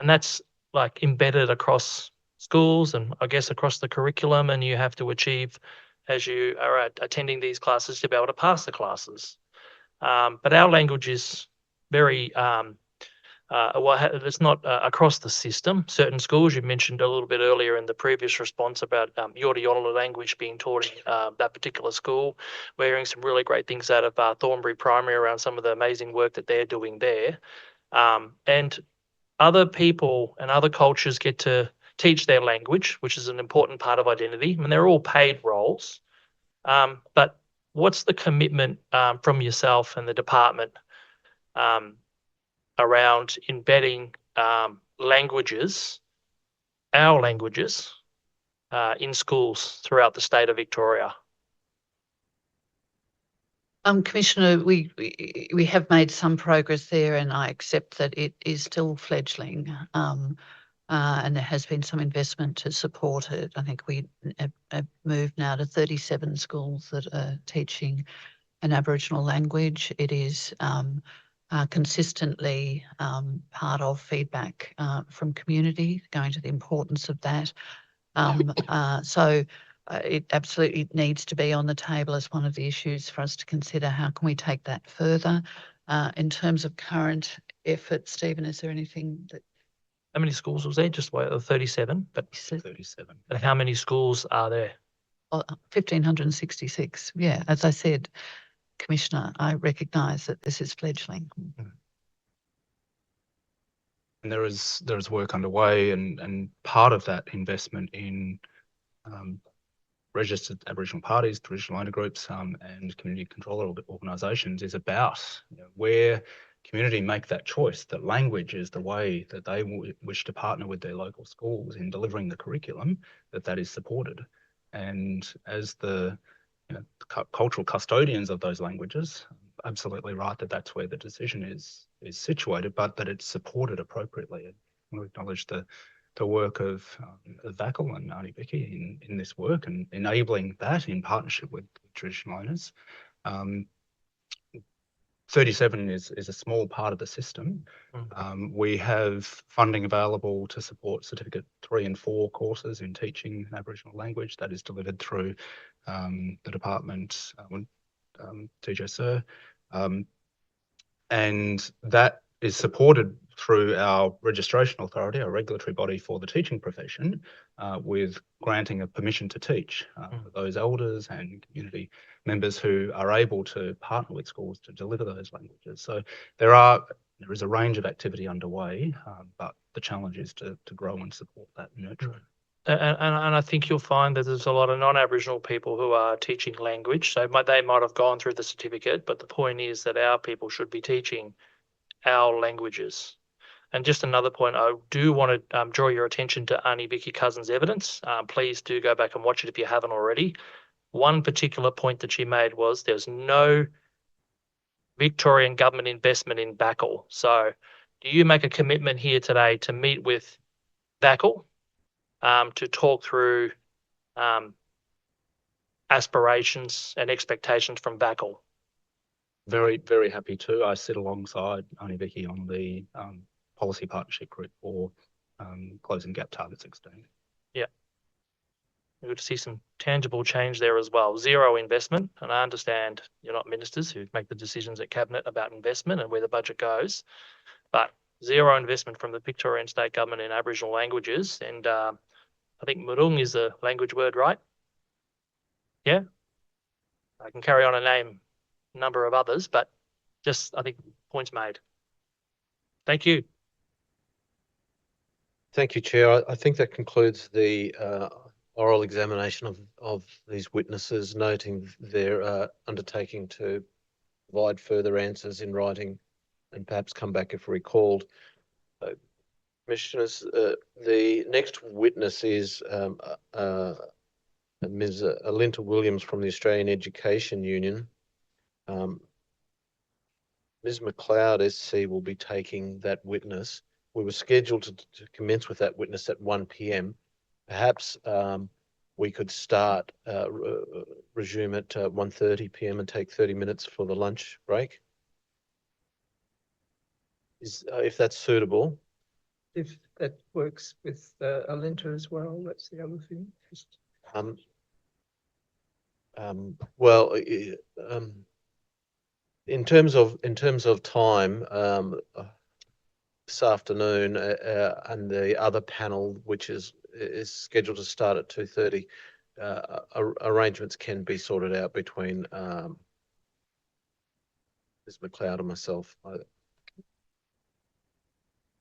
that's like embedded across schools and I guess across the curriculum, and you have to achieve as you are attending these classes to be able to pass the classes. But our language is very it's not across the system. Certain schools, you mentioned a little bit earlier in the previous response about Yoorrook language being taught in that particular school. We're hearing some really great things out of Thornbury Primary around some of the amazing work that they're doing there. And other people and other cultures get to teach their language, which is an important part of identity. I mean, they're all paid roles. But what's the commitment from yourself and the department around embedding languages, our languages, in schools throughout the state of Victoria? Commissioner, we have made some progress there, and I accept that it is still fledgling. And there has been some investment to support it. I think we have moved now to 37 schools that are teaching an Aboriginal language. It is consistently part of feedback from community, going to the importance of that. So it absolutely needs to be on the table as one of the issues for us to consider. How can we take that further? In terms of current effort, Stephen, is there anything that... How many schools was there? Just 37, but 37. But how many schools are there? 1,566. Yeah, as I said, Commissioner, I recognise that this is fledgling. And there is work underway, and part of that investment in registered Aboriginal parties, traditional owner groups, and community controller organisations is about where community make that choice that language is the way that they wish to partner with their local schools in delivering the curriculum, that is supported. And as the cultural custodians of those languages, absolutely right that that's where the decision is situated, but that it's supported appropriately. And we acknowledge the work of VACL and Auntie Vicky in this work and enabling that in partnership with traditional owners. 37 is a small part of the system. We have funding available to support Certificate 3 and 4 courses in teaching Aboriginal language that is delivered through the department, TJ Sir, and that is supported through our registration authority, our regulatory body for the teaching profession, with granting of permission to teach for those elders and community members who are able to partner with schools to deliver those languages. So there is a range of activity underway, but the challenge is to grow and support that nurturing. And I think you'll find that there's a lot of non-Aboriginal people who are teaching language. So they might have gone through the certificate, but the point is that our people should be teaching our languages. And just another point, I do want to draw your attention to Auntie Vicky Cousins' evidence. Please do go back and watch it if you haven't already. One particular point that she made was there's no Victorian government investment in VACL. So do you make a commitment here today to meet with VACL to talk through aspirations and expectations from VACL? Very, very happy to. I sit alongside Auntie Vicky on the policy partnership group for closing gap target 16. Yeah. Good to see some tangible change there as well. Zero investment, and I understand you're not ministers who make the decisions at Cabinet about investment and where the budget goes, but zero investment from the Victorian State Government in Aboriginal languages. And I think Murung is a language word, right? Yeah. I can carry on and name a number of others, but just, I think, points made. Thank you. Thank you, Chair. I think that concludes the oral examination of these witnesses, noting their undertaking to provide further answers in writing and perhaps come back if recalled. Commissioners, the next witness is Ms. Alinta Williams from the Australian Education Union. Ms. McLeod SC will be taking that witness. We were scheduled to commence with that witness at 1 p.m. Perhaps we could start, resume at 1:30 p.m. and take 30 minutes for the lunch break. If that's suitable. If that works with Alinta as well, that's the other thing. Well, in terms of time, this afternoon, and the other panel, which is scheduled to start at 2:30, arrangements can be sorted out between Ms. McLeod and myself.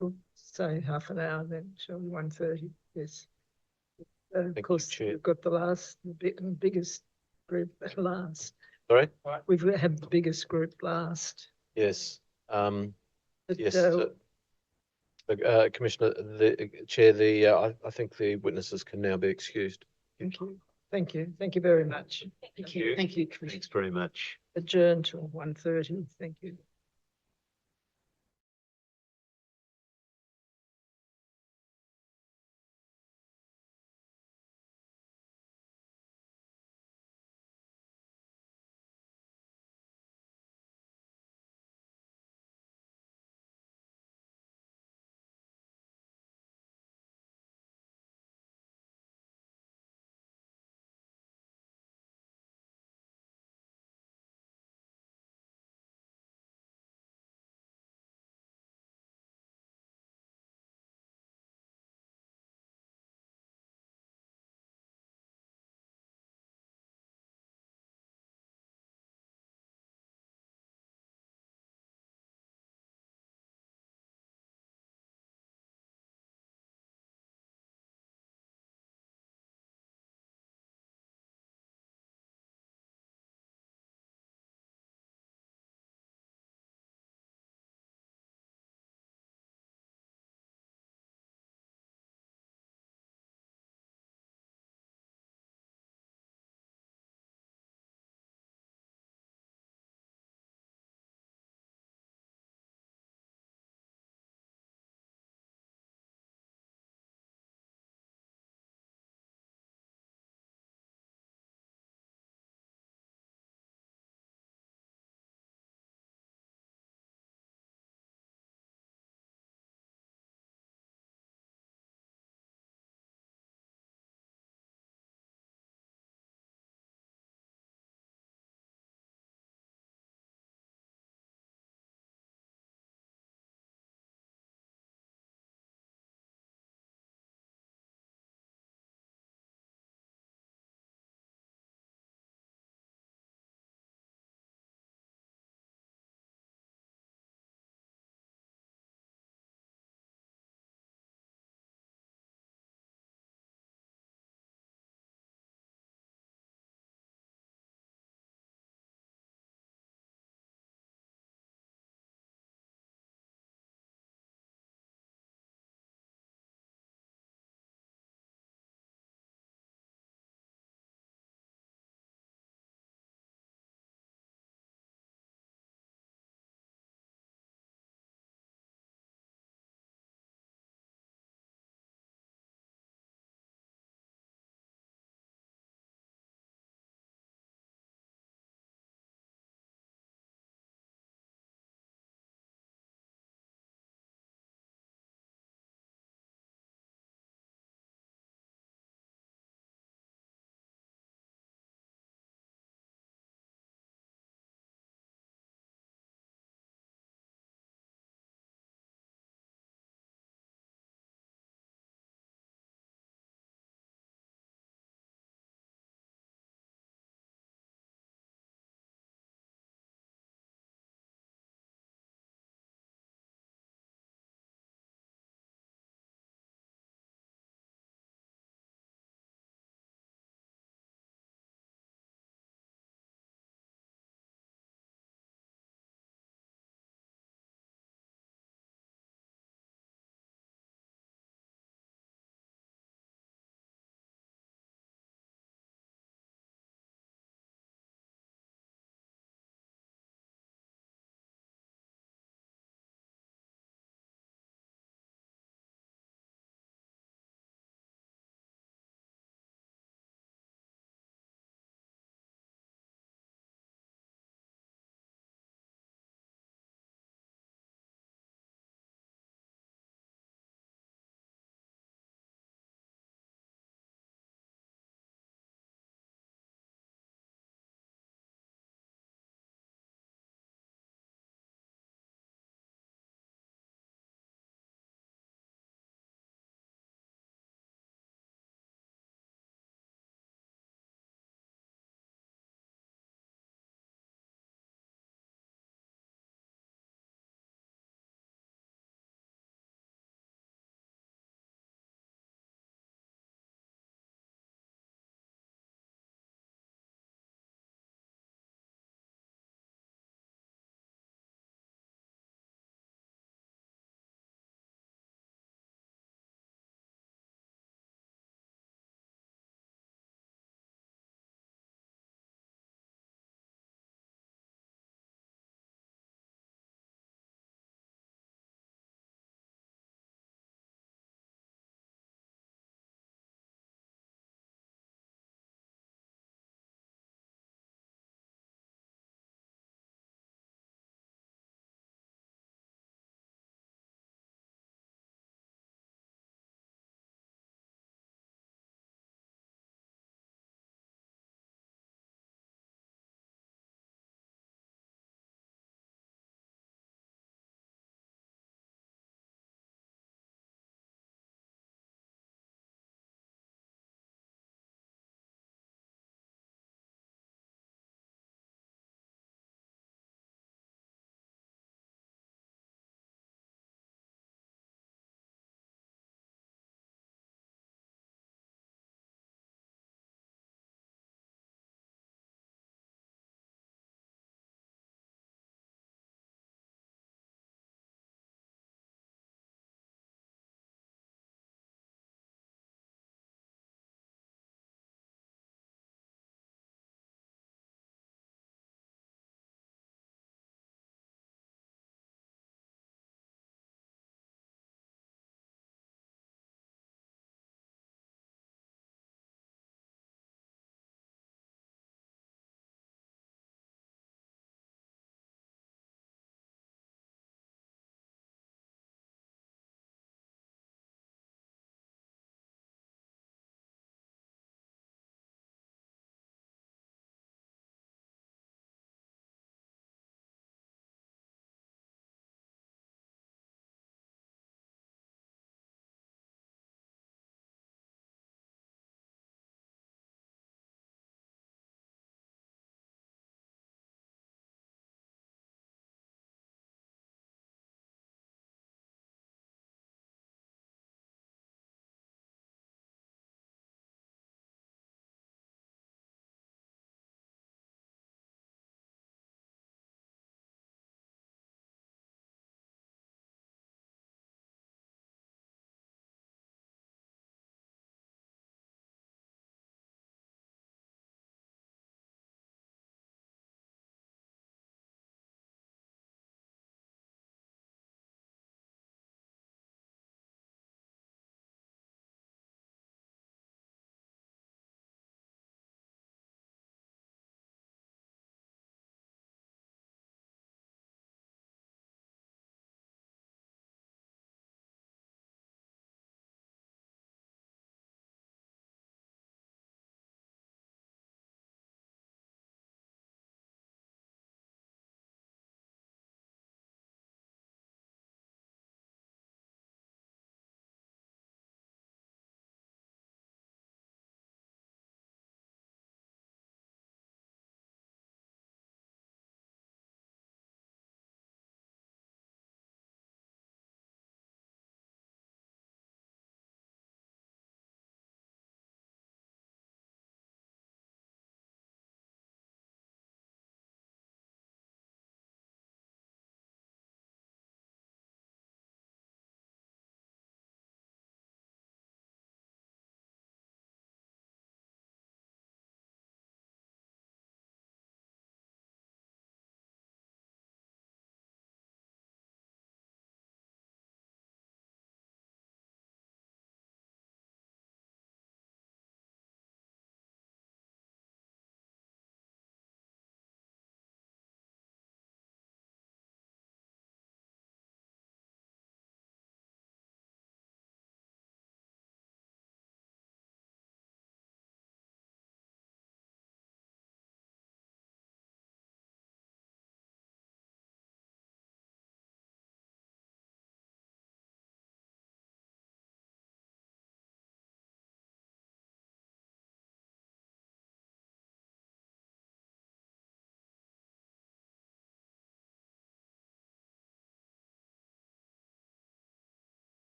We'll say half an hour then, shall we? 1:30, yes. Of you, course, Chair. we've got the biggest group at last. Sorry? We've had the biggest group last. Yes. But, Yes. Commissioner, the Chair, I think the witnesses can now be excused. Thank you. Thank you. Thank you very much. Thank you. Thank you. Thanks very much. Adjourn till 1:30. Thank you.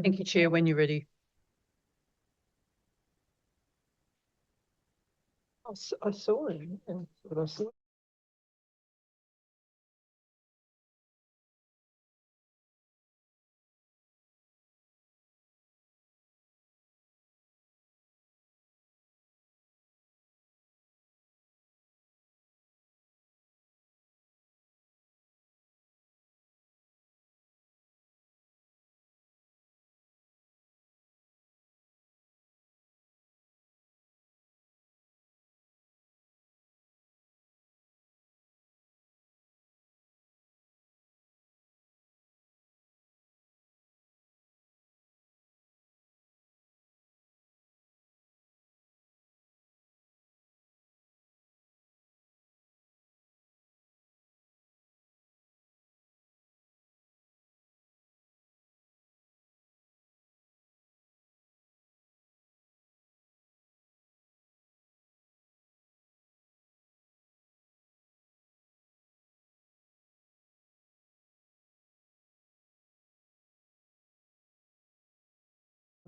Thank you, Chair. When you're ready. I saw him. Yeah, that's what I saw.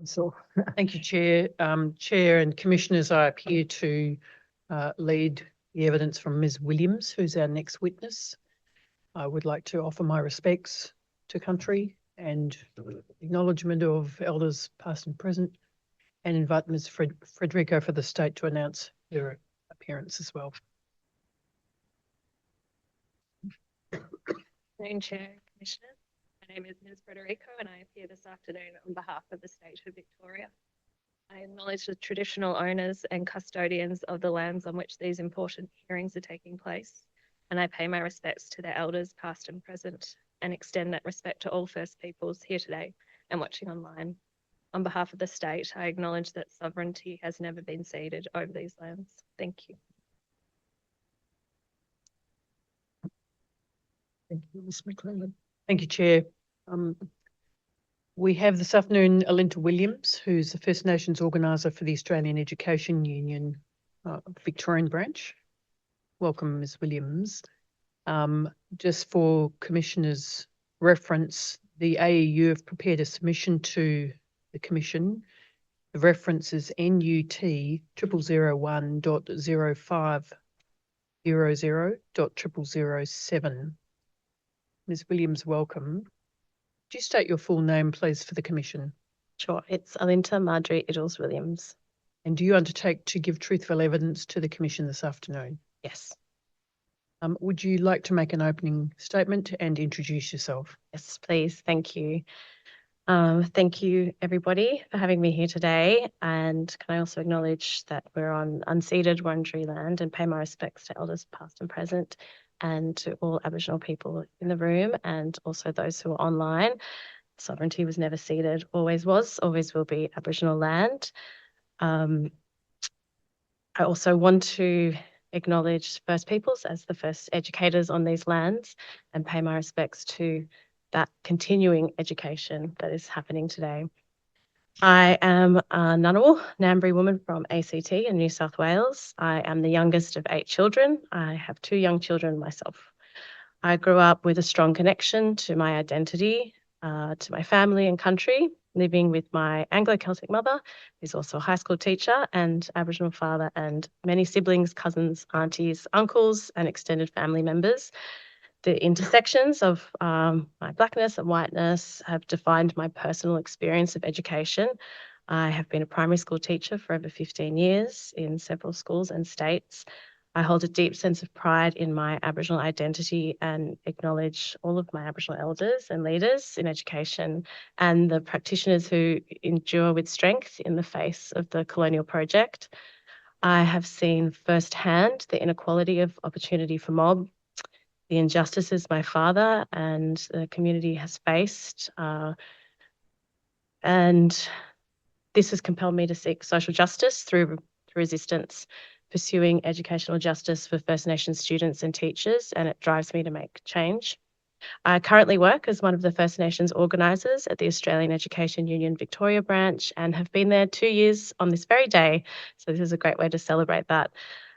So, Thank you, Chair. Chair and Commissioners, I appear to lead the evidence from Ms. Williams, who's our next witness. I would like to offer my respects to country and acknowledgement of elders past and present, and invite Ms. Frederico for the state to announce her appearance as well. Afternoon, Chair, Commissioner. My name is Ms. Frederico and I appear this afternoon on behalf of the State of Victoria. I acknowledge the traditional owners and custodians of the lands on which these important hearings are taking place, and I pay my respects to their elders past and present, and extend that respect to all First Peoples here today and watching online. On behalf of the state, I acknowledge that sovereignty has never been ceded over these lands. Thank you. thank you, Ms. McLeod. Thank you, Chair. We have this afternoon Alinta Williams, who's the First Nations organiser for the Australian Education Union Victorian branch. Welcome, Ms. Williams. Just for Commissioner's reference, the AEU have prepared a submission to the Commission. The reference is NUT 0001.0500.007. Ms. Williams, welcome. Could you state your full name, please, for the Commission? Sure, it's Alinta Marjorie Iddles Williams. And do you undertake to give truthful evidence to the Commission this afternoon? Yes. Would you like to make an opening statement and introduce yourself? Yes, please. Thank you. Thank you, everybody, for having me here today. And can I also acknowledge that we're on unceded Wurundjeri land and pay my respects to elders past and present, and to all Aboriginal people in the room and also those who are online. Sovereignty was never ceded, always was, always will be Aboriginal land. I also want to acknowledge First Peoples as the first educators on these lands and pay my respects to that continuing education that is happening today. I am a Ngunnawal, Ngambri woman from ACT in New South Wales. I am the youngest of 8 children. I have 2 young children myself. I grew up with a strong connection to my identity, to my family and country, living with my Anglo-Celtic mother, who's also a high school teacher, and Aboriginal father, and many siblings, cousins, aunties, uncles, and extended family members. The intersections of my blackness and whiteness have defined my personal experience of education. I have been a primary school teacher for over 15 years in several schools and states. I hold a deep sense of pride in my Aboriginal identity and acknowledge all of my Aboriginal elders and leaders in education and the practitioners who endure with strength in the face of the colonial project. I have seen firsthand the inequality of opportunity for mob, the injustices my father and the community has faced, and this has compelled me to seek social justice through resistance, pursuing educational justice for First Nations students and teachers, and it drives me to make change. I currently work as one of the First Nations organisers at the Australian Education Union Victoria branch and have been there 2 years on this very day, so this is a great way to celebrate that.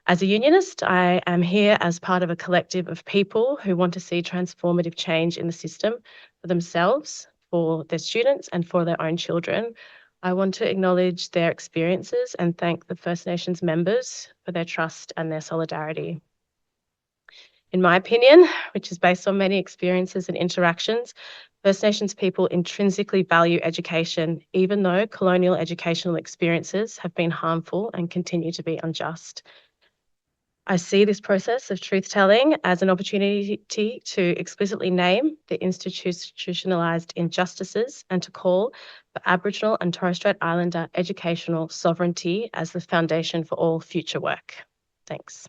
As a unionist, I am here as part of a collective of people who want to see transformative change in the system for themselves, for their students, and for their own children. I want to acknowledge their experiences and thank the First Nations members for their trust and their solidarity. In my opinion, which is based on many experiences and interactions, First Nations people intrinsically value education, even though colonial educational experiences have been harmful and continue to be unjust. I see this process of truth-telling as an opportunity to explicitly name the institutionalised injustices and to call for Aboriginal and Torres Strait Islander educational sovereignty as the foundation for all future work. Thanks.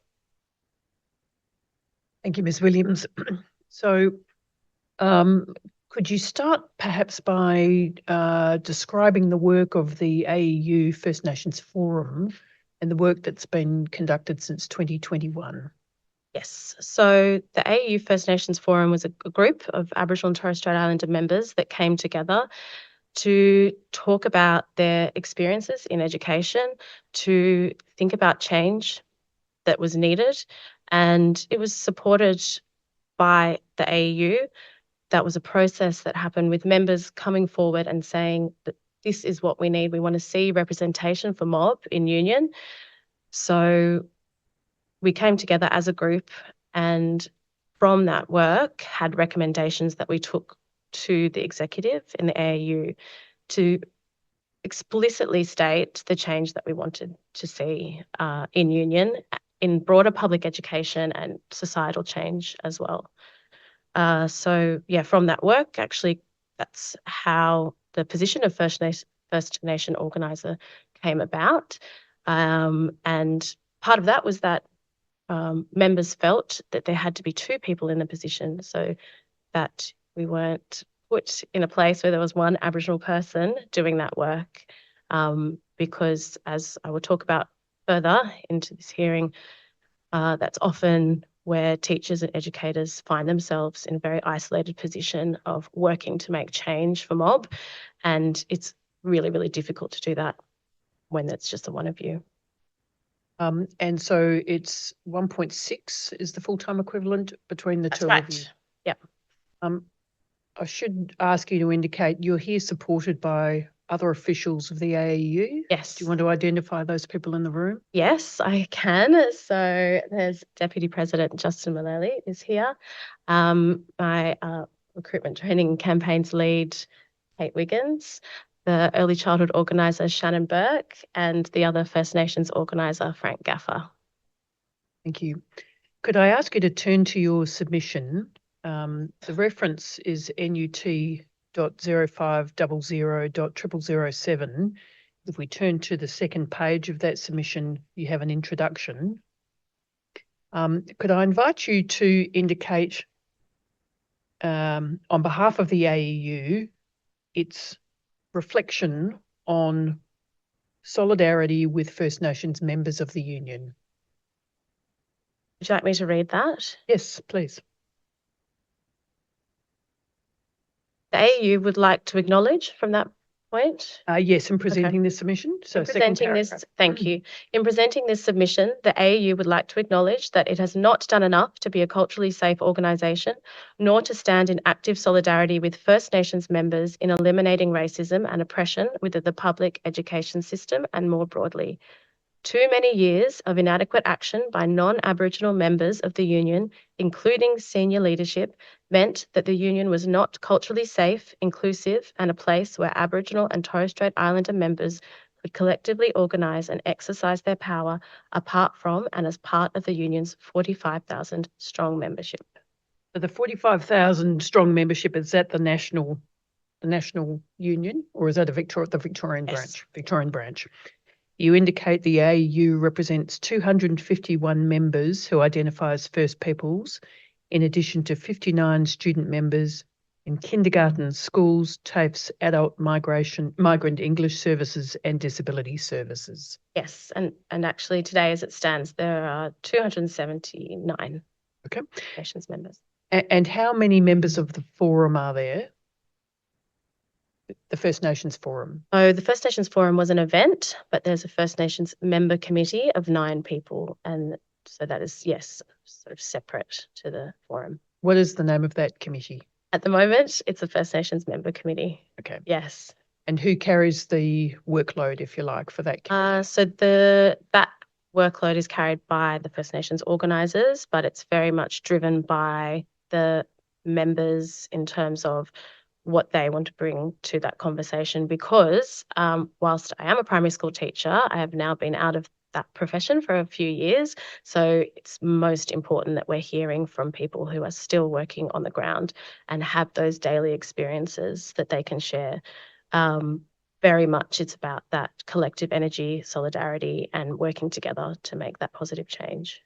Thank you, Ms. Williams. So, could you start perhaps by describing the work of the AEU First Nations Forum and the work that's been conducted since 2021? Yes, so the AEU First Nations Forum was a group of Aboriginal and Torres Strait Islander members that came together to talk about their experiences in education, to think about change that was needed, and it was supported by the AEU. That was a process that happened with members coming forward and saying that this is what we need. We want to see representation for mob in union. So we came together as a group and from that work had recommendations that we took to the executive in the AEU to explicitly state the change that we wanted to see in union, in broader public education and societal change as well. So yeah, from that work, actually, that's how the position of First Nation organiser came about. And part of that was that members felt that there had to be two people in the position, so that we weren't put in a place where there was one Aboriginal person doing that work, because as I will talk about further into this hearing, that's often where teachers and educators find themselves in a very isolated position of working to make change for mob, and it's really, really difficult to do that when it's just the one of you. And so it's 1.6 is the full-time equivalent between the That's two right. of you. Yep. I should ask you to indicate you're here supported by other officials of the AEU. Yes. Do you want to identify those people in the room? Yes, I can. So there's Deputy President Justin Mullally is here. My recruitment training and campaigns lead, Kate Wiggins, the early childhood organiser, Shannon Burke, and the other First Nations organiser, Frank Gaffer. Thank you. Could I ask you to turn to your submission? The reference is NUT.0500.0007. If we turn to the second page of that submission, you have an introduction. Could I invite you to indicate on behalf of the AEU its reflection on solidarity with First Nations members of the Union? Would you like me to read that? Yes, please. The AEU would like to acknowledge from that point. Yes, in presenting this submission. So Thank you. In presenting this submission, the AEU would like to acknowledge that it has not done enough to be a culturally safe organisation, nor to stand in active solidarity with First Nations members in eliminating racism and oppression within the public education system and more broadly. Too many years of inadequate action by non-Aboriginal members of the Union, including senior leadership, meant that the Union was not culturally safe, inclusive, and a place where Aboriginal and Torres Strait Islander members could collectively organise and exercise their power apart from and as part of the Union's 45,000 strong membership. So the 45,000 strong membership, is that the national union, or is that the Victorian branch? Victorian branch. You indicate the AEU represents 251 members who identify as First Peoples, in addition to 59 student members in kindergarten, schools, TAFEs, adult migrant English services and disability services. Yes, and actually today as it stands, there are 279 Nations members. And how many members of the forum are there? The First Nations Forum. So the First Nations Forum was an event, but there's a First Nations member committee of 9 people, and So that is, yes, sort of separate to the forum. What is the name of that committee? At the moment, it's a First Nations member committee. Okay. Yes. And who carries the workload, if you like, for that committee? So that workload is carried by the First Nations organisers, but it's very much driven by the members in terms of what they want to bring to that conversation. Because whilst I am a primary school teacher, I have now been out of that profession for a few years. So it's most important that we're hearing from people who are still working on the ground and have those daily experiences that they can share. Very much it's about that collective energy, solidarity, and working together to make that positive change.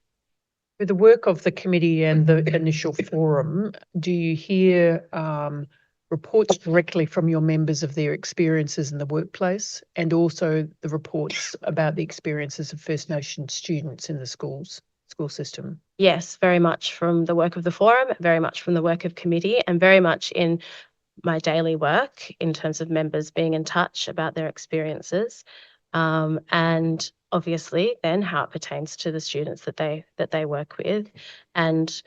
With the work of the committee and the initial forum, do you hear reports directly from your members of their experiences in the workplace, and also the reports about the experiences of First Nations students in the school system? Yes, very much from the work of the forum, very much from the work of committee, and very much in my daily work in terms of members being in touch about their experiences, and obviously then how it pertains to the students that they work with. And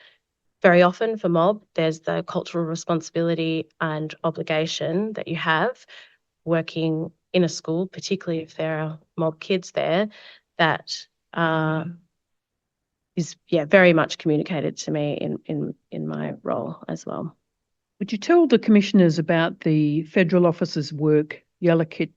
very often for mob, there's the cultural responsibility and obligation that you have working in a school, particularly if there are mob kids there, that is very much communicated to me in my role as well. Would you tell the commissioners about the federal officers' work, Yoorrook,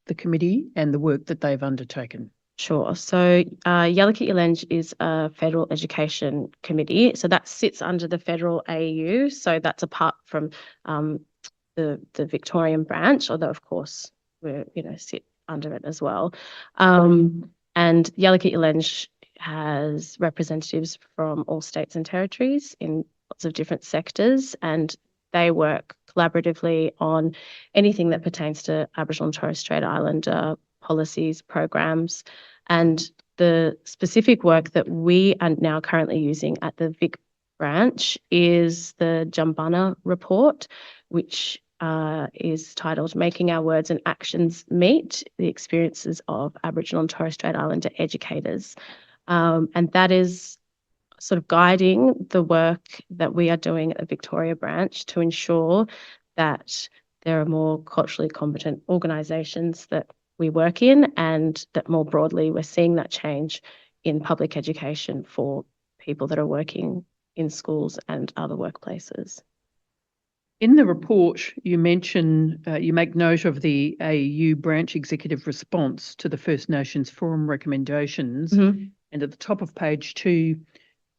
the committee, and the work that they've undertaken? Sure. So Yoorrook is a federal education committee. So that sits under the federal AU. So that's apart from the Victorian branch, although of course we sit under it as well. And Yoorrook has representatives from all states and territories in lots of different sectors, and they work collaboratively on anything that pertains to Aboriginal and Torres Strait Islander policies, programs, and the specific work that we are now currently using at the Vic branch is the Jumbunna report, which is titled Making Our Words and Actions Meet, the Experiences of Aboriginal and Torres Strait Islander Educators. And that is sort of guiding the work that we are doing at the Victoria branch to ensure that there are more culturally competent organisations that we work in, and that more broadly we're seeing that change in public education for people that are working in schools and other workplaces. In the report, you mention, you make note of the AU branch executive response to the First Nations Forum recommendations. Mm-hmm. And at the top of page 2,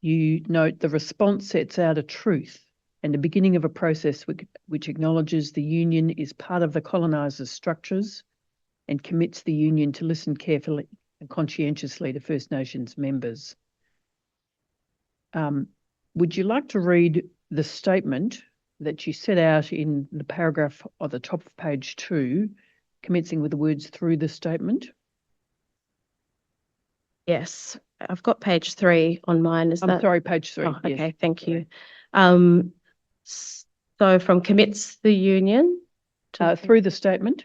you note the response sets out a truth and the beginning of a process which acknowledges the union is part of the colonisers' structures and commits the union to listen carefully and conscientiously to First Nations members. Would you like to read the statement that you set out in the paragraph at the top of page 2, commencing with the words "through the statement"? Yes, I've got page 3 on mine. I'm sorry, page 3. Oh, yes. okay, thank you. So from commits the union to Through the statement.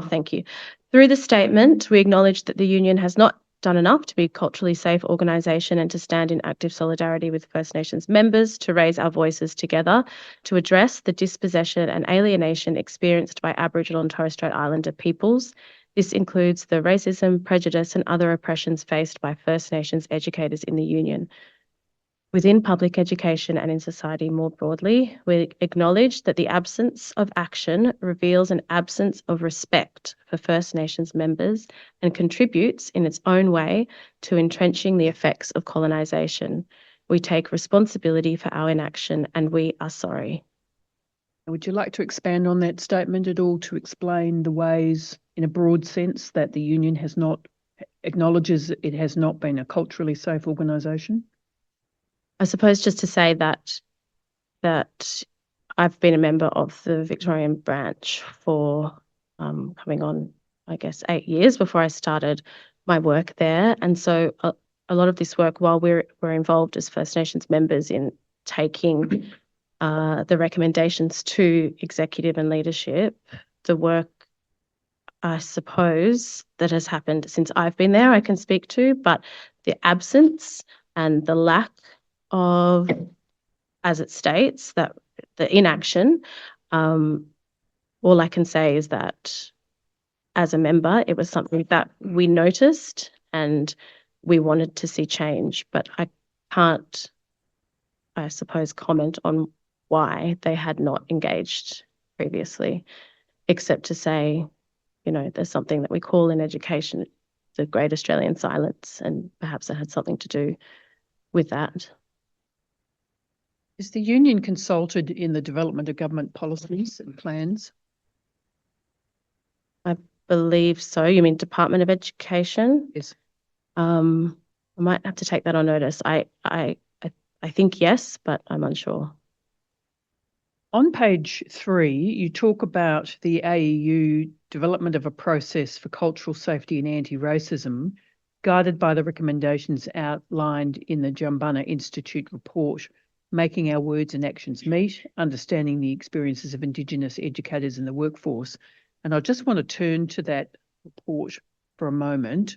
Thank you. Through the statement, we acknowledge that the union has not done enough to be a culturally safe organisation and to stand in active solidarity with First Nations members, to raise our voices together, to address the dispossession and alienation experienced by Aboriginal and Torres Strait Islander peoples. This includes the racism, prejudice and other oppressions faced by First Nations educators in the union. Within public education and in society more broadly, we acknowledge that the absence of action reveals an absence of respect for First Nations members and contributes in its own way to entrenching the effects of colonisation. We take responsibility for our inaction and we are sorry. Would you like to expand on that statement at all to explain the ways, in a broad sense, that the union acknowledges it has not been a culturally safe organisation? I suppose just to say that I've been a member of the Victorian branch for coming on, I guess, 8 years before I started my work there. And so a lot of this work, while we're involved as First Nations members in taking the recommendations to executive and leadership, the work I suppose, that has happened since I've been there, I can speak to, but the absence and the lack of, as it states, that the inaction, all I can say is that as a member, it was something that we noticed and we wanted to see change, but I can't, I suppose, comment on why they had not engaged previously, except to say, you know, there's something that we call in education the Great Australian Silence, and perhaps it had something to do with that. Is the union consulted in the development of government policies and plans? I believe so. You mean Department of Education? Yes. I might have to take that on notice. I think yes, but I'm unsure. On page 3, you talk about the AEU development of a process for cultural safety and anti-racism, guided by the recommendations outlined in the Jumbunna Institute report, making our words and actions meet, understanding the experiences of Indigenous educators in the workforce. And I just want to turn to that report for a moment.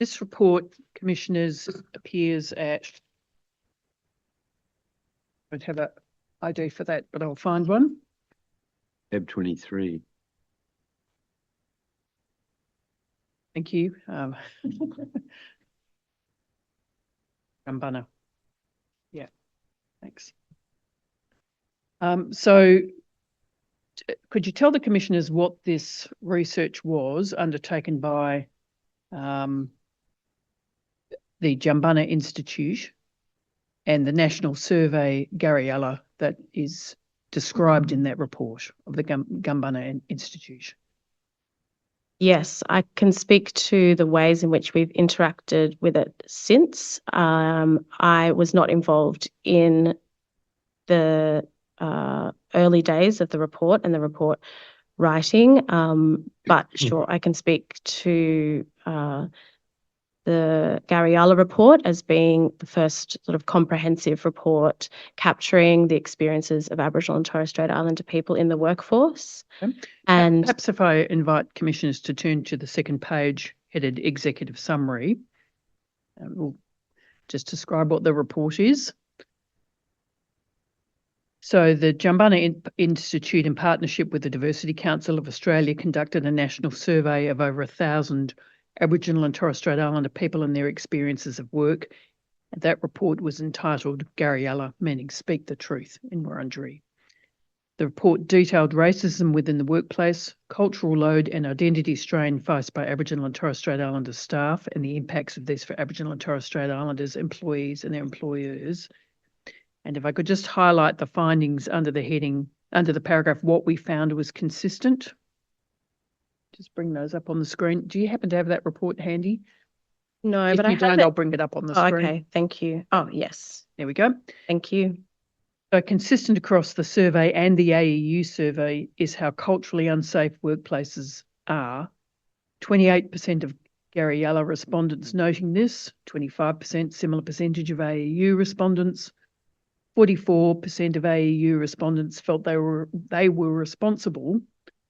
This report, Commissioners, appears at, I don't have an ID for that, but I'll find one. Tab 23. Thank you. Jumbunna. Yeah, thanks. So could you tell the Commissioners what this research was undertaken by the Jumbunna Institute and the National Survey Garyella that is described in that report of the Jumbunna Institute? Yes, I can speak to the ways in which we've interacted with it since. I was not involved in the early days of the report and the report writing, but sure, I can speak to the Garyella report as being the first sort of comprehensive report capturing the experiences of Aboriginal and Torres Strait Islander people in the workforce. Okay. And perhaps if I invite Commissioners to turn to the second page headed Executive Summary, we'll just describe what the report is. So the Jumbunna Institute, in partnership with the Diversity Council of Australia, conducted a national survey of over 1,000 Aboriginal and Torres Strait Islander people and their experiences of work. That report was entitled Garyella, Meaning Speak the Truth in Wurundjeri. The report detailed racism within the workplace, cultural load and identity strain faced by Aboriginal and Torres Strait Islander staff, and the impacts of this for Aboriginal and Torres Strait Islanders, employees and their employers. And if I could just highlight the findings under the heading, under the paragraph, what we found was consistent. Just bring those up on the screen. Do you happen to have that report handy? no, If but you I have don't, it. I'll bring it up on the Oh, screen. okay, thank you. Oh, yes, There we go. thank you. So consistent across the survey and the AEU survey is how culturally unsafe workplaces are. 28% of Garyella respondents noting this, 25% similar percentage of AEU respondents, 44% of AEU respondents felt they were responsible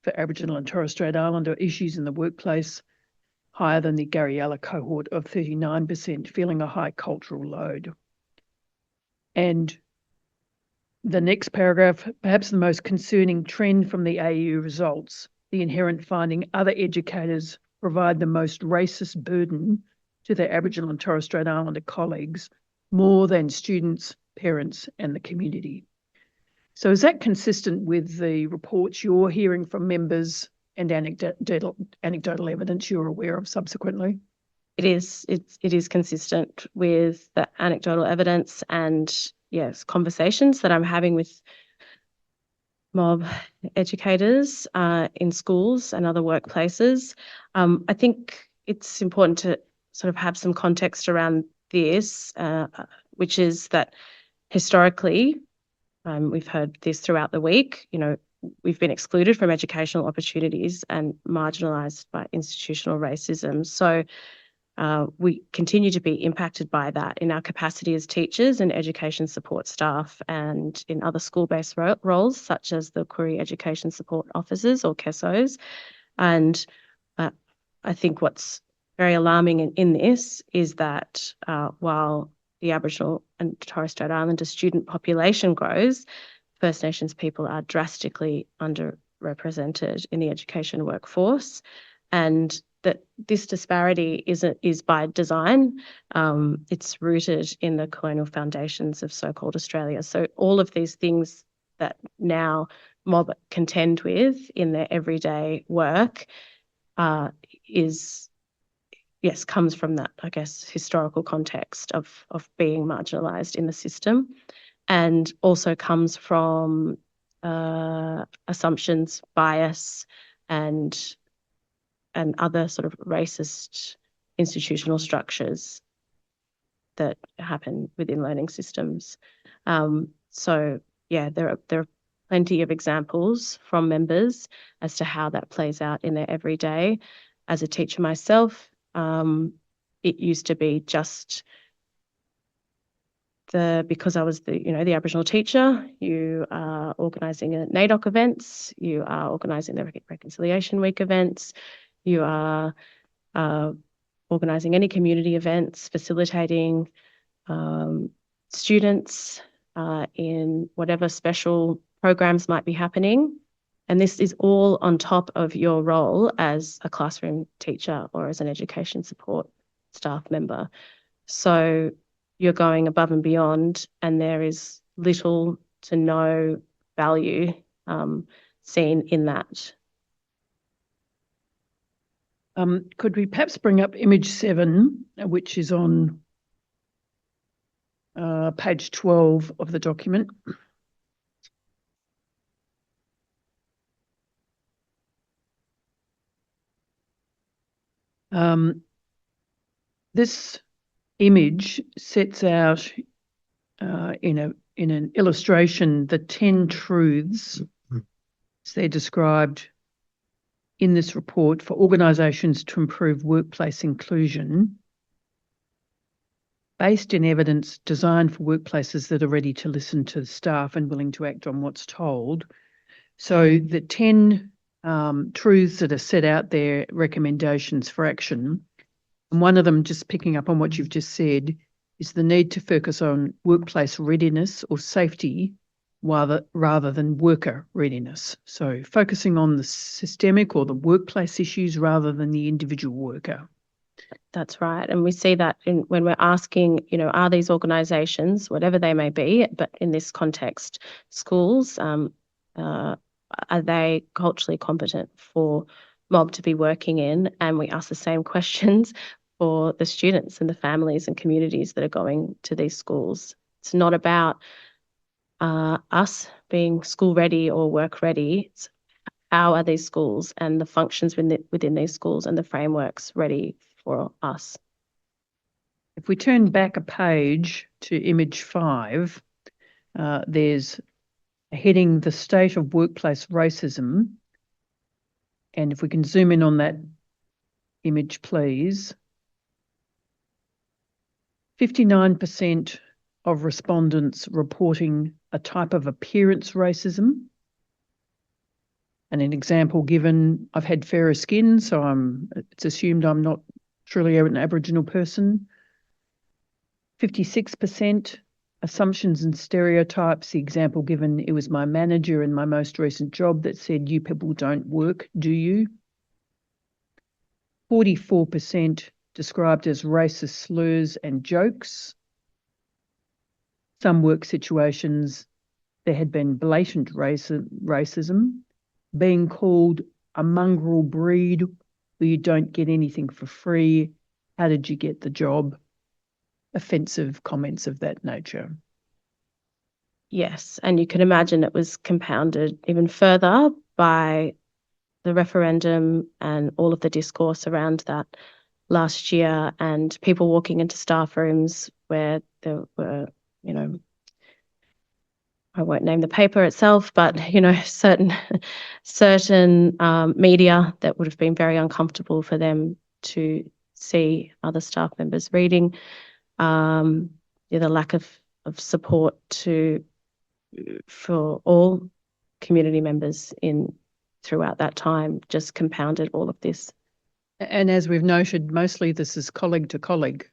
for Aboriginal and Torres Strait Islander issues in the workplace, higher than the Garyella cohort of 39%, feeling a high cultural load. And the next paragraph, perhaps the most concerning trend from the AEU results, the inherent finding other educators provide the most racist burden to their Aboriginal and Torres Strait Islander colleagues, more than students, parents, and the community. So is that consistent with the reports you're hearing from members and anecdotal evidence you're aware of subsequently? It is consistent with the anecdotal evidence and, yes, conversations that I'm having with mob educators in schools and other workplaces. I think it's important to sort of have some context around this, which is that historically, we've heard this throughout the week, you know, we've been excluded from educational opportunities and marginalised by institutional racism. So we continue to be impacted by that in our capacity as teachers and education support staff and in other school-based roles, such as the Koori Education Support Officers or KESOs. And I think what's very alarming in this is that while the Aboriginal and Torres Strait Islander student population grows, First Nations people are drastically underrepresented in the education workforce, and that this disparity is by design. It's rooted in the colonial foundations of so-called Australia. So all of these things that now mob contend with in their everyday work comes from that, I guess, historical context of being marginalised in the system, and also comes from assumptions, bias, and other sort of racist institutional structures that happen within learning systems. So yeah, there are plenty of examples from members as to how that plays out in their everyday. As a teacher myself, it used to be just because I was the Aboriginal teacher, you are organising NAIDOC events, you are organising the Reconciliation Week events, you are organising any community events, facilitating students in whatever special programs might be happening. And this is all on top of your role as a classroom teacher or as an education support staff member. So you're going above and beyond, and there is little to no value seen in that. Could we perhaps bring up image 7, which is on page 12 of the document? This image sets out in an illustration the 10 truths as they're described in this report for organisations to improve workplace inclusion, based in evidence designed for workplaces that are ready to listen to the staff and willing to act on what's told. So the 10 truths that are set out there, recommendations for action, and one of them, just picking up on what you've just said, is the need to focus on workplace readiness or safety rather than worker readiness. So focusing on the systemic or the workplace issues rather than the individual worker. That's right. And we see that when we're asking, are these organisations, whatever they may be, but in this context, schools, are they culturally competent for mob to be working in? And we ask the same questions for the students and the families and communities that are going to these schools. It's not about us being school ready or work ready. It's how are these schools and the functions within these schools and the frameworks ready for us? If we turn back a page to image 5, there's a heading, the state of workplace racism. And if we can zoom in on that image, please. 59% of respondents reporting a type of appearance racism. And an example given, I've had fairer skin, so it's assumed I'm not truly an Aboriginal person. 56% assumptions and stereotypes. The example given, it was my manager in my most recent job that said, you people don't work, do you? 44% described as racist slurs and jokes. Some work situations, there had been blatant racism, being called a mongrel breed, where you don't get anything for free. How did you get the job? Offensive comments of that nature. Yes, and you can imagine it was compounded even further by the referendum and all of the discourse around that last year, and people walking into staff rooms where there were, I won't name the paper itself, but certain media that would have been very uncomfortable for them to see other staff members reading. The lack of support for all community members throughout that time just compounded all of this. And as we've noted, mostly this is colleague to colleague.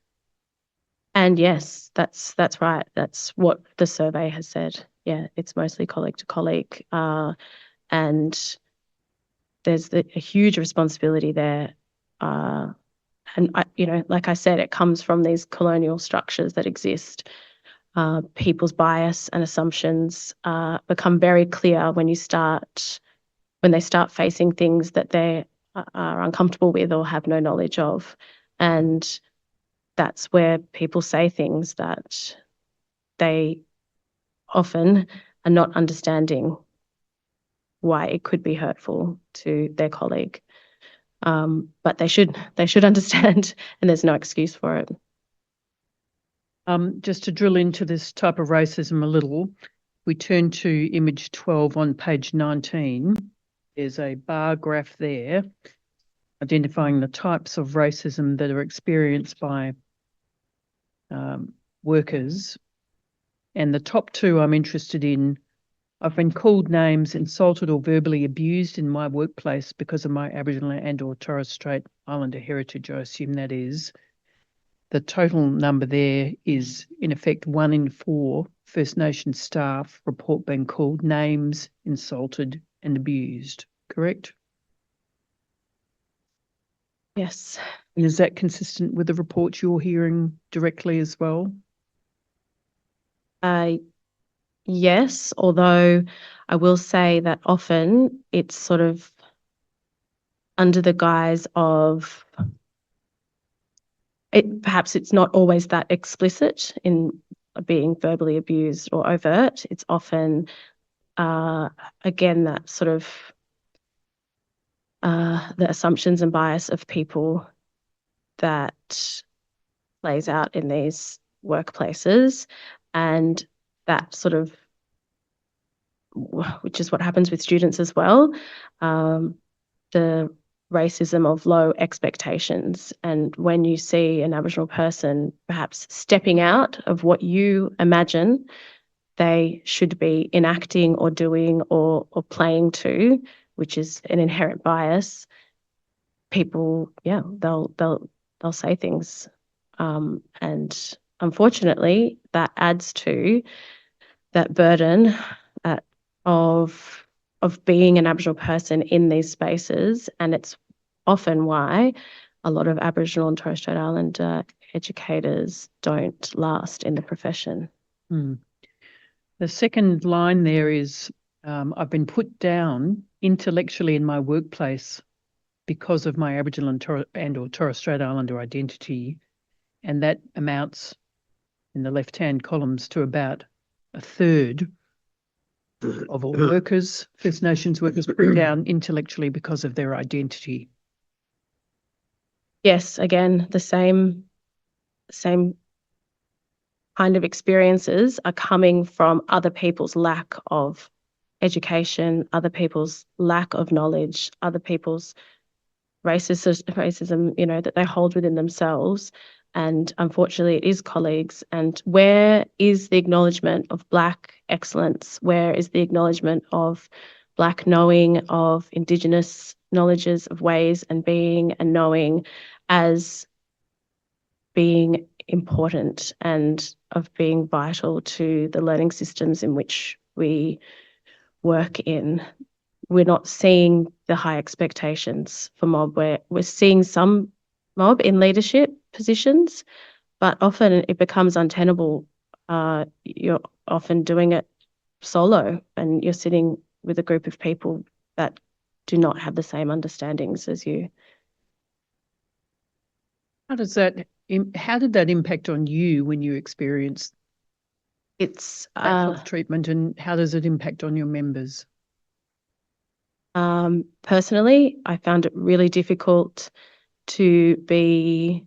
And yes, that's right. That's what the survey has said. Yeah, it's mostly colleague to colleague. And there's a huge responsibility there. And like I said, it comes from these colonial structures that exist. People's bias and assumptions become very clear when they start facing things that they are uncomfortable with or have no knowledge of. And that's where people say things that they often are not understanding why it could be hurtful to their colleague. But they should understand, and there's no excuse for it. Just to drill into this type of racism a little, we turn to image 12 on page 19. There's a bar graph there identifying the types of racism that are experienced by workers. And the top two I'm interested in, I've been called names, insulted or verbally abused in my workplace because of my Aboriginal and or Torres Strait Islander heritage, I assume that is. The total number there is, in effect, 1 in 4 First Nations staff report being called names, insulted and abused, correct? Yes. And is that consistent with the reports you're hearing directly as well? Yes, although I will say that often it's sort of under the guise of it. Perhaps it's not always that explicit in being verbally abused or overt. It's often, again, that sort of the assumptions and bias of people that plays out in these workplaces, and that sort of, which is what happens with students as well, the racism of low expectations. And when you see an Aboriginal person perhaps stepping out of what you imagine they should be enacting or doing or playing to, which is an inherent bias, people, they'll say things. And unfortunately, that adds to that burden of being an Aboriginal person in these spaces. And it's often why a lot of Aboriginal and Torres Strait Islander educators don't last in the profession. The second line there is, I've been put down intellectually in my workplace because of my Aboriginal and or Torres Strait Islander identity. And that amounts in the left-hand columns to about a third of all workers, First Nations workers, put down intellectually because of their identity. Yes, again, the same kind of experiences are coming from other people's lack of education, other people's lack of knowledge, other people's racism, that they hold within themselves. And unfortunately, it is colleagues. And where is the acknowledgement of Black excellence? Where is the acknowledgement of Black knowing, of Indigenous knowledges of ways and being and knowing as being important and of being vital to the learning systems in which we work in? We're not seeing the high expectations for mob. We're seeing some mob in leadership positions, but often it becomes untenable. You're often doing it solo and you're sitting with a group of people that do not have the same understandings as you. How did that impact on you when you experienced It's that sort of treatment, and how does it impact on your members? Personally, I found it really difficult to be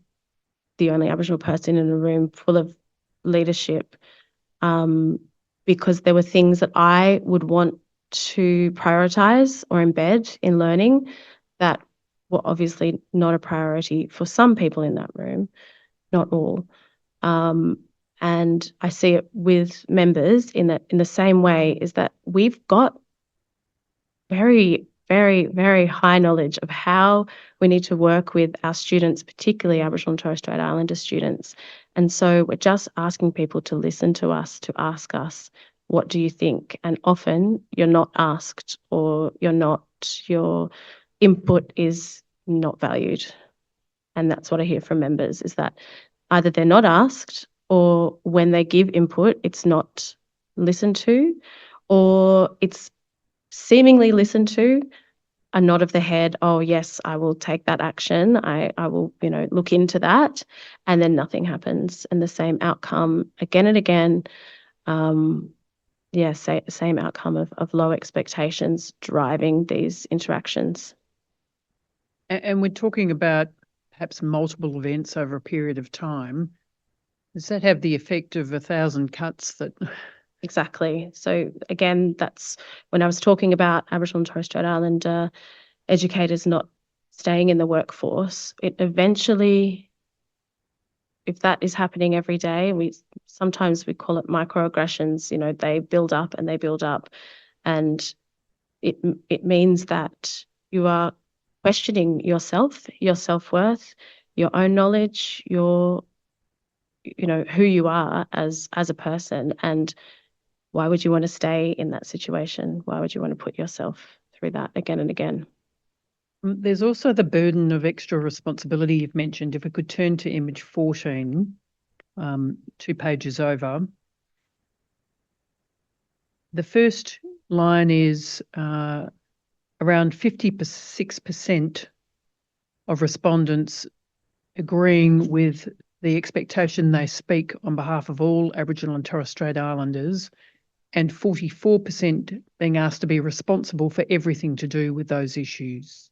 the only Aboriginal person in a room full of leadership, because there were things that I would want to prioritise or embed in learning that were obviously not a priority for some people in that room, not all. And I see it with members in the same way, is that we've got very, very, very high knowledge of how we need to work with our students, particularly Aboriginal and Torres Strait Islander students. And so we're just asking people to listen to us, to ask us, what do you think? And often you're not asked, or your input is not valued. And that's what I hear from members, is that either they're not asked, or when they give input, it's not listened to, or it's seemingly listened to, a nod of the head, oh yes, I will take that action, I will, look into that, and then nothing happens, and the same outcome again and again. Same outcome of low expectations driving these interactions. And we're talking about perhaps multiple events over a period of time. Does that have the effect of 1,000 cuts that? Exactly. So again, that's when I was talking about Aboriginal and Torres Strait Islander educators not staying in the workforce. It eventually, if that is happening every day, sometimes we call it microaggressions. They build up and they build up, and it means that you are questioning yourself, your self-worth, your own knowledge, who you are as a person, and why would you want to stay in that situation? Why would you want to put yourself through that again and again? There's also the burden of extra responsibility you've mentioned. If we could turn to image 14, 2 pages over. The first line is around 56% of respondents agreeing with the expectation they speak on behalf of all Aboriginal and Torres Strait Islanders, and 44% being asked to be responsible for everything to do with those issues.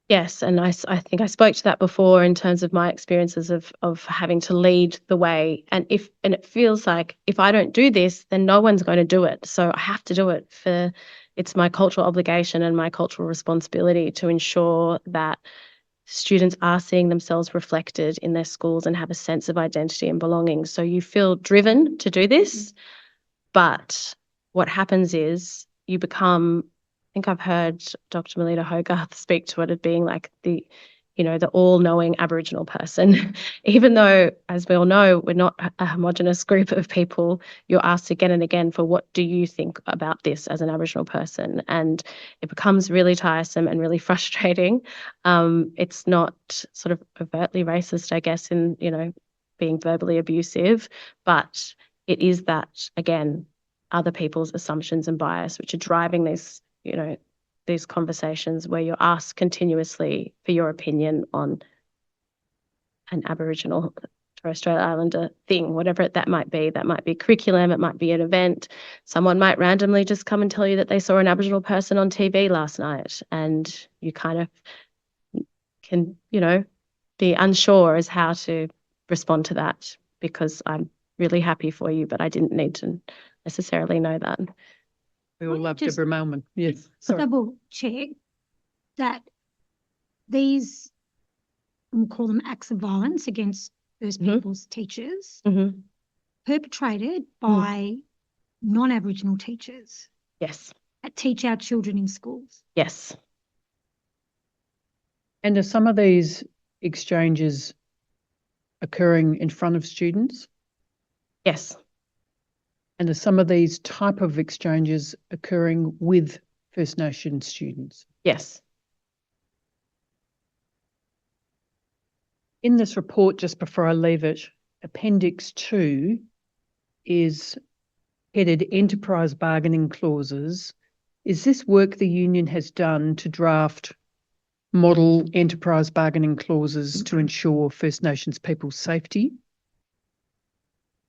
Yes, and I think I spoke to that before in terms of my experiences of having to lead the way, and it feels like if I don't do this, then no one's going to do it. So I have to do it. It's my cultural obligation and my cultural responsibility to ensure that students are seeing themselves reflected in their schools and have a sense of identity and belonging. So you feel driven to do this, but what happens is you become, I think I've heard Dr. Melita Hogarth speak to it as being like the all-knowing Aboriginal person. Even though, as we all know, we're not a homogenous group of people, you're asked again and again for what do you think about this as an Aboriginal person, and it becomes really tiresome and really frustrating. It's not sort of overtly racist, I guess, in being verbally abusive, but it is that, again, other people's assumptions and bias which are driving these conversations where you're asked continuously for your opinion on an Aboriginal Torres Strait Islander thing, whatever that might be. That might be curriculum, it might be an event. Someone might randomly just come and tell you that they saw an Aboriginal person on TV last night, and you kind of can, be unsure as how to respond to that, because I'm really happy for you, but I didn't need to necessarily know that. We all love Just Deborah Melman. Yes. Sorry. double check that these, we'll call them acts of violence against First Peoples teachers, perpetrated by non-Aboriginal teachers Yes. that teach our children in schools. Yes. And are some of these exchanges occurring in front of students? Yes. And are some of these type of exchanges occurring with First Nation students? Yes. In this report, just before I leave it, Appendix 2 is headed Enterprise Bargaining Clauses. Is this work the union has done to draft model enterprise bargaining clauses to ensure First Nations people's safety?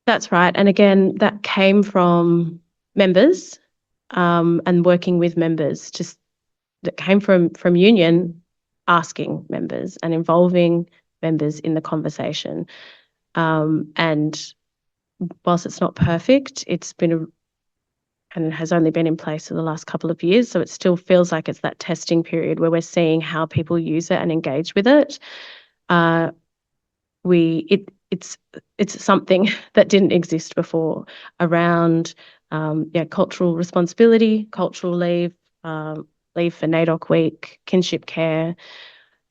That's right. And again, that came from members and working with members. That came from union asking members and involving members in the conversation. And whilst it's not perfect, it's been and it has only been in place for the last couple of years. So it still feels like it's that testing period where we're seeing how people use it and engage with it. It's something that didn't exist before around cultural responsibility, cultural leave, leave for NAIDOC week, kinship care,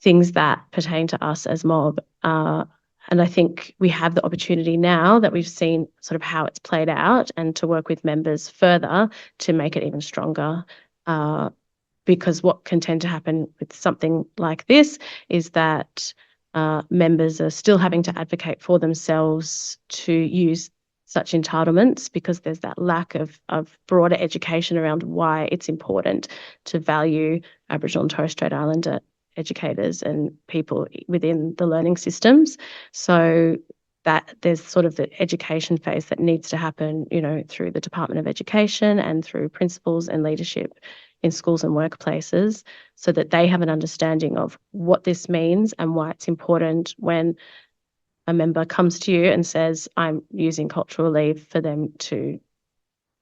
things that pertain to us as mob. And I think we have the opportunity now that we've seen sort of how it's played out and to work with members further to make it even stronger. Because what can tend to happen with something like this is that members are still having to advocate for themselves to use such entitlements because there's that lack of broader education around why it's important to value Aboriginal and Torres Strait Islander educators and people within the learning systems. So that there's sort of the education phase that needs to happen, through the Department of Education and through principals and leadership in schools and workplaces so that they have an understanding of what this means and why it's important when a member comes to you and says, I'm using cultural leave, for them to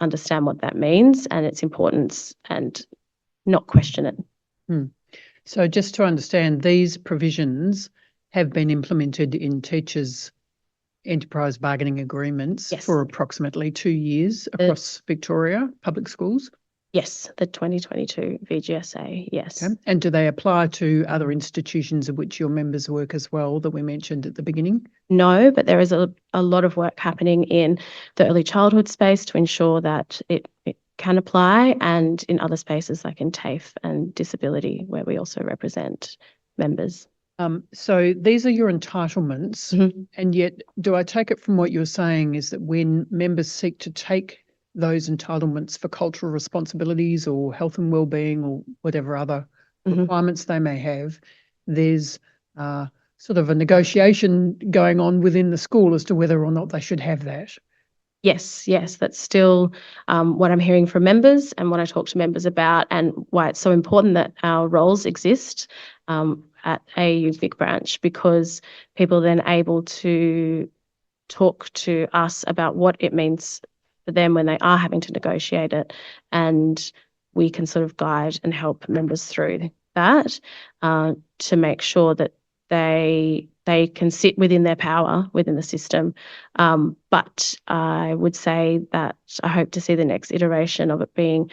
understand what that means and its importance and not question it. So just to understand, these provisions have been implemented in teachers' enterprise bargaining agreements for approximately 2 years across Victoria public schools? Yes, the 2022 VGSA, yes. Okay. And do they apply to other institutions of which your members work as well that we mentioned at the beginning? No, but there is a lot of work happening in the early childhood space to ensure that it can apply, and in other spaces like in TAFE and disability, where we also represent members. So these are your entitlements, and yet do I take it from what you're saying is that when members seek to take those entitlements for cultural responsibilities or health and wellbeing or whatever other requirements they may have, there's sort of a negotiation going on within the school as to whether or not they should have that? Yes, that's still what I'm hearing from members and what I talk to members about, and why it's so important that our roles exist at AU Vic branch, because people are then able to talk to us about what it means for them when they are having to negotiate it, and we can sort of guide and help members through that to make sure that they can sit within their power within the system. But I would say that I hope to see the next iteration of it being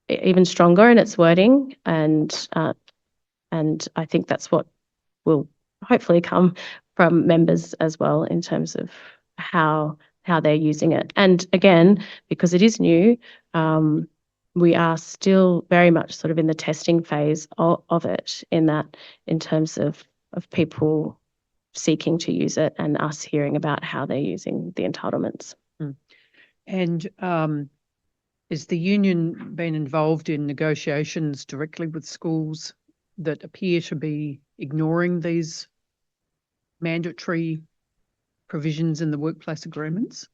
even stronger in its wording, and I think that's what will hopefully come from members as well in terms of how they're using it. And again, because it is new, we are still very much sort of in the testing phase of it, in terms of people seeking to use it and us hearing about how they're using the entitlements. And has the union been involved in negotiations directly with schools that appear to be ignoring these mandatory provisions in the workplace agreements?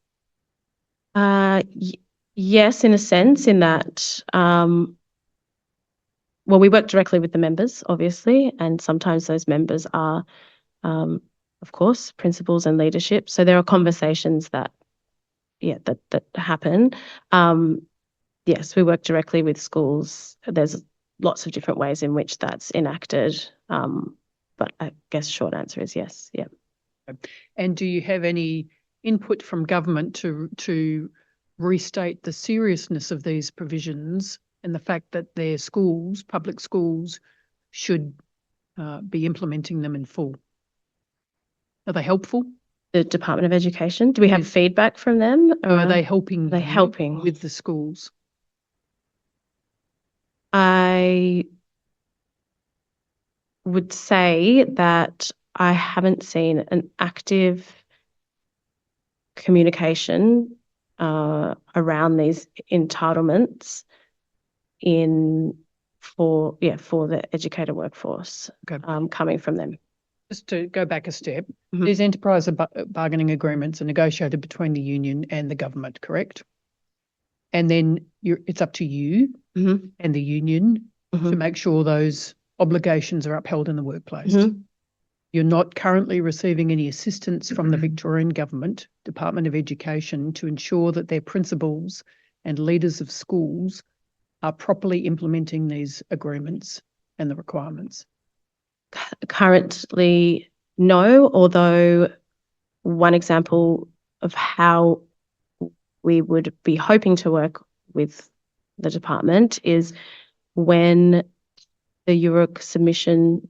Yes, in a sense, in that, well, we work directly with the members, obviously, and sometimes those members are, of course, principals and leadership. So there are conversations that happen. Yes, we work directly with schools. There's lots of different ways in which that's enacted. But I guess short answer is yes. Yeah. And do you have any input from government to restate the seriousness of these provisions and the fact that their schools, public schools, should be implementing them in full? Are they helpful? The Department of Education, do we have feedback from them? Or are they helping? Are they helping with the schools? I would say that I haven't seen an active communication around these entitlements for the educator workforce coming from them. Just to go back a step, these enterprise bargaining agreements are negotiated between the union and the government, correct? And then it's up to you and the union to make sure those obligations are upheld in the workplace. You're not currently receiving any assistance from the Victorian Government, Department of Education, to ensure that their principals and leaders of schools are properly implementing these agreements and the requirements? Currently, no, although one example of how we would be hoping to work with the department is when the Yoorrook submission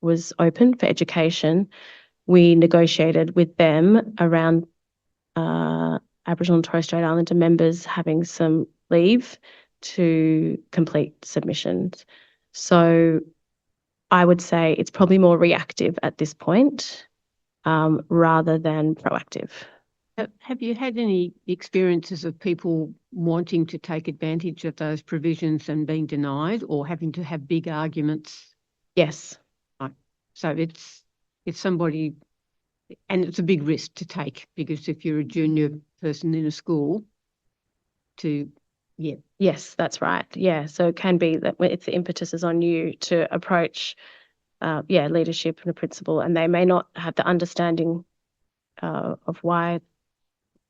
was open for education, we negotiated with them around Aboriginal and Torres Strait Islander members having some leave to complete submissions. So I would say it's probably more reactive at this point rather than proactive. Have you had any experiences of people wanting to take advantage of those provisions and being denied, or having to have big arguments? Yes. So it's somebody, and it's a big risk to take, because if you're a junior person in a school, Yes, that's right. Yeah, so it can be that if the impetus is on you to approach, leadership and a principal, and they may not have the understanding of why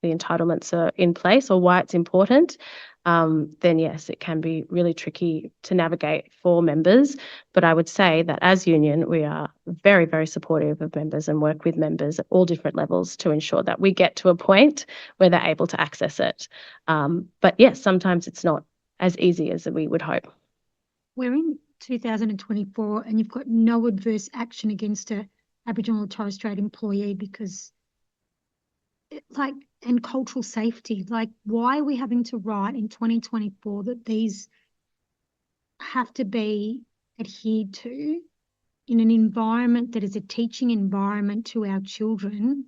the entitlements are in place or why it's important, then yes, it can be really tricky to navigate for members. But I would say that as union, we are very, very supportive of members and work with members at all different levels to ensure that we get to a point where they're able to access it. But yes, sometimes it's not as easy as we would hope. We're in 2024 and you've got no adverse action against a Aboriginal or Torres Strait employee because and cultural safety, why are we having to write in 2024 that these have to be adhered to in an environment that is a teaching environment to our children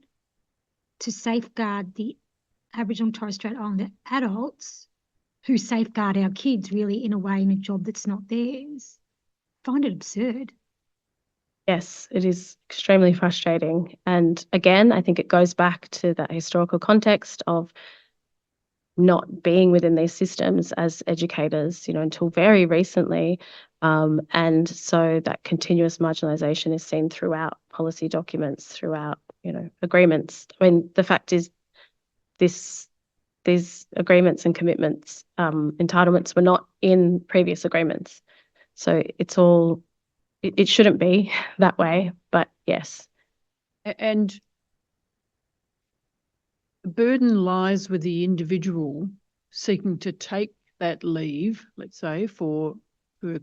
to safeguard the Aboriginal and Torres Strait Islander adults who safeguard our kids really in a way in a job that's not theirs? I find it absurd. Yes, it is extremely frustrating. And again, I think it goes back to that historical context of not being within these systems as educators, until very recently. And so that continuous marginalisation is seen throughout policy documents, throughout, agreements. I mean, the fact is these agreements and commitments, entitlements were not in previous agreements. So it's all, it shouldn't be that way, but yes. And the burden lies with the individual seeking to take that leave, let's say, for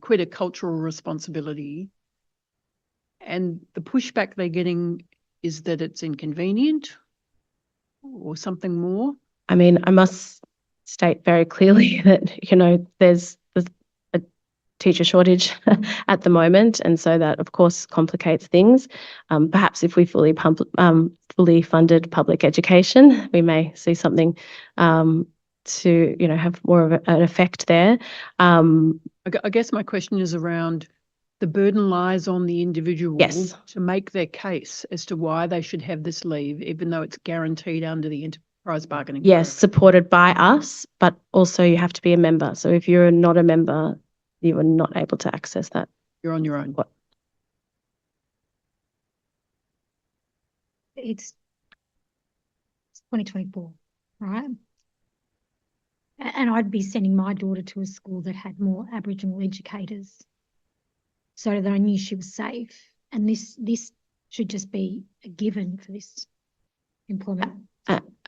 quit a cultural responsibility. And the pushback they're getting is that it's inconvenient or something more. I mean, I must state very clearly that, there's a teacher shortage at the moment. And so that, of course, complicates things. Perhaps if we fully funded public education, we may see something to, have more of an effect there. I guess my question is around the burden lies on the individual to make their case as to why they should have this leave, even though it's guaranteed under the enterprise bargaining program. Yes, supported by us, but also you have to be a member. So if you're not a member, you are not able to access that. You're on your own. It's 2024, right? And I'd be sending my daughter to a school that had more Aboriginal educators so that I knew she was safe. And this should just be a given for this employment.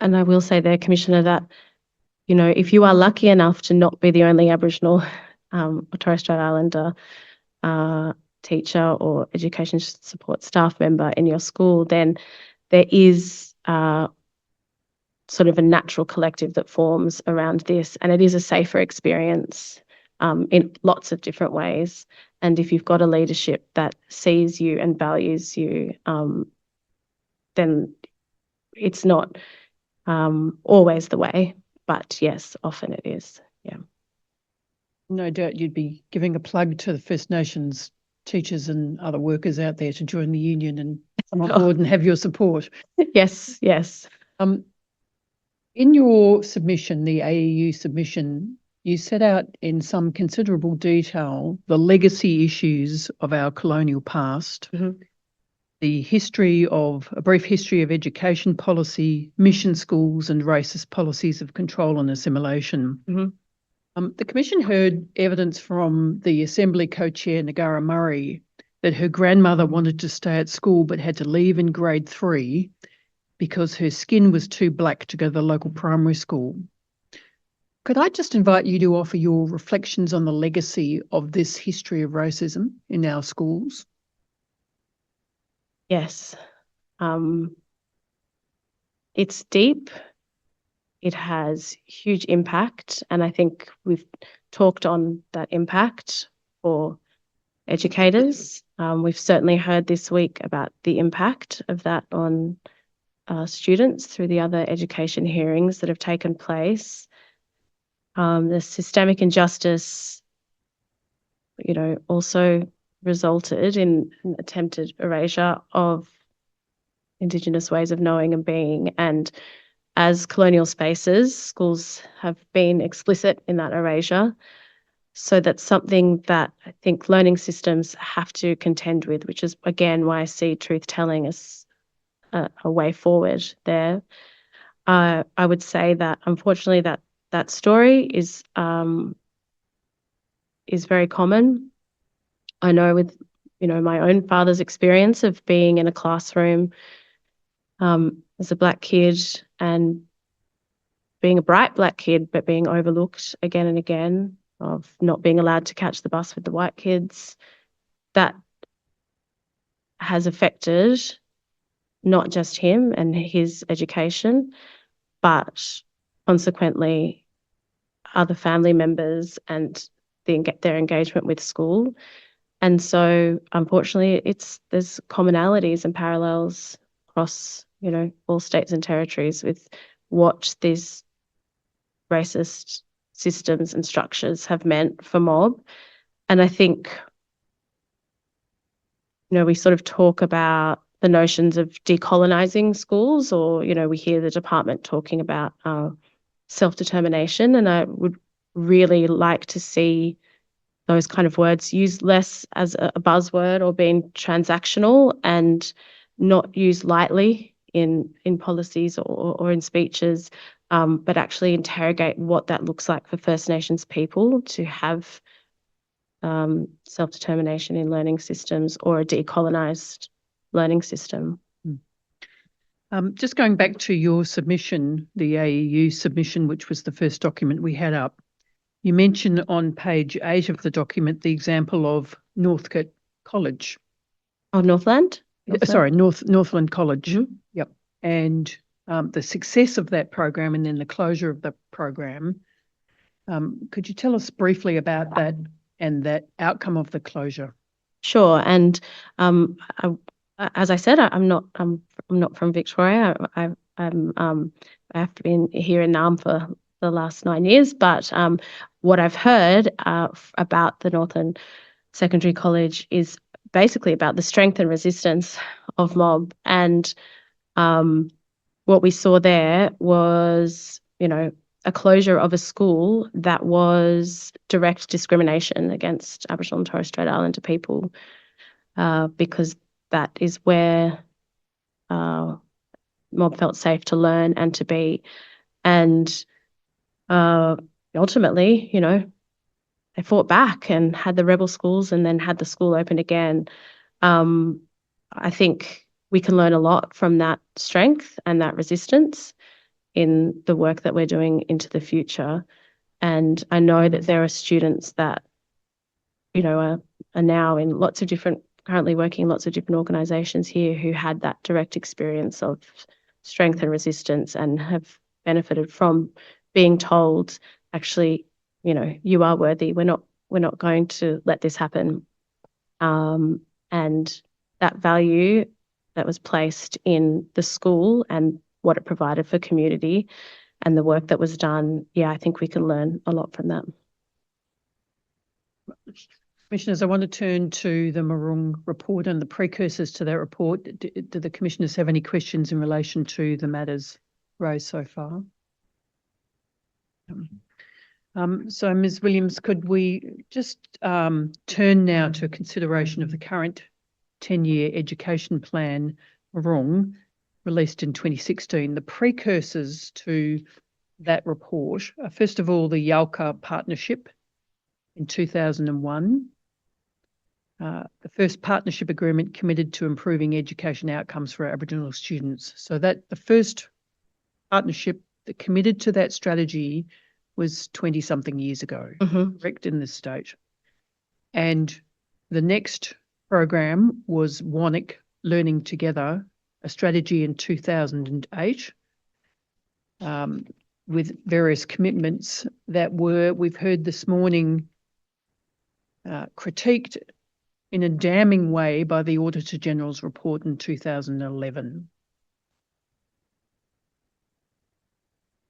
And I will say there, Commissioner, that, if you are lucky enough to not be the only Aboriginal or Torres Strait Islander teacher or education support staff member in your school, then there is sort of a natural collective that forms around this, and it is a safer experience in lots of different ways. And if you've got a leadership that sees you and values you, then it's not always the way, but yes, often it is. Yeah. No doubt you'd be giving a plug to the First Nations teachers and other workers out there to join the union and come on board and have your support. Yes, yes. In your submission, the AEU submission, you set out in some considerable detail the legacy issues of our colonial past. a brief history of education policy, mission schools and racist policies of control and assimilation. Mhm. The Commission heard evidence from the Assembly co-chair, Negara Murray, that her grandmother wanted to stay at school but had to leave in grade 3 because her skin was too black to go to the local primary school. Could I just invite you to offer your reflections on the legacy of this history of racism in our schools? Yes. It's deep. It has huge impact. And I think we've talked on that impact for educators. We've certainly heard this week about the impact of that on students through the other education hearings that have taken place. The systemic injustice, also resulted in an attempted erasure of Indigenous ways of knowing and being. And as colonial spaces, schools have been explicit in that erasure. So that's something that I think learning systems have to contend with, which is, again, why I see truth telling as a way forward there. I would say that, unfortunately, that story is very common. I know with, my own father's experience of being in a classroom as a black kid and being a bright black kid, but being overlooked again and again, of not being allowed to catch the bus with the white kids, that has affected not just him and his education, but consequently other family members and their engagement with school. And so, unfortunately, there's commonalities and parallels across, all states and territories with what these racist systems and structures have meant for mob. And I think, we sort of talk about the notions of decolonizing schools, or, we hear the department talking about self-determination. And I would really like to see those kind of words used less as a buzzword or being transactional, and not used lightly in policies or in speeches, but actually interrogate what that looks like for First Nations people to have self-determination in learning systems, or a decolonised learning system. Just going back to your submission, the AEU submission, which was the first document we had up, you mentioned on page 8 of the document the example of Northcote College. Oh, Northland? Sorry, Northland College. Yep. And the success of that program and then the closure of the program. Could you tell us briefly about that and that outcome of the closure? Sure. And as I said, I'm not from Victoria. I have been here in Naarm for the last 9 years, but what I've heard about the Northern Secondary College is basically about the strength and resistance of mob. And what we saw there was, a closure of a school that was direct discrimination against Aboriginal and Torres Strait Islander people, because that is where mob felt safe to learn and to be. And ultimately, they fought back and had the rebel schools and then had the school open again. I think we can learn a lot from that strength and that resistance in the work that we're doing into the future. And I know that there are students that, are now in currently working in lots of different organisations here who had that direct experience of strength and resistance and have benefited from being told, actually, you are worthy. We're not going to let this happen. And that value that was placed in the school and what it provided for community and the work that was done, I think we can learn a lot from that. Commissioners, I want to turn to the Marung report and the precursors to that report. Do the Commissioners have any questions in relation to the matters raised so far? So, Ms. Williams, could we just turn now to consideration of the current 10-year education plan, Yoorrook, released in 2016. The precursors to that report are, first of all, the Yoorrook partnership in 2001. The first partnership agreement committed to improving education outcomes for Aboriginal students. So that the first partnership that committed to that strategy was 20-something years ago, correct, in this state. And the next program was Yoorrook Learning Together, a strategy in 2008, with various commitments that were, we've heard this morning, critiqued in a damning way by the Auditor General's report in 2011.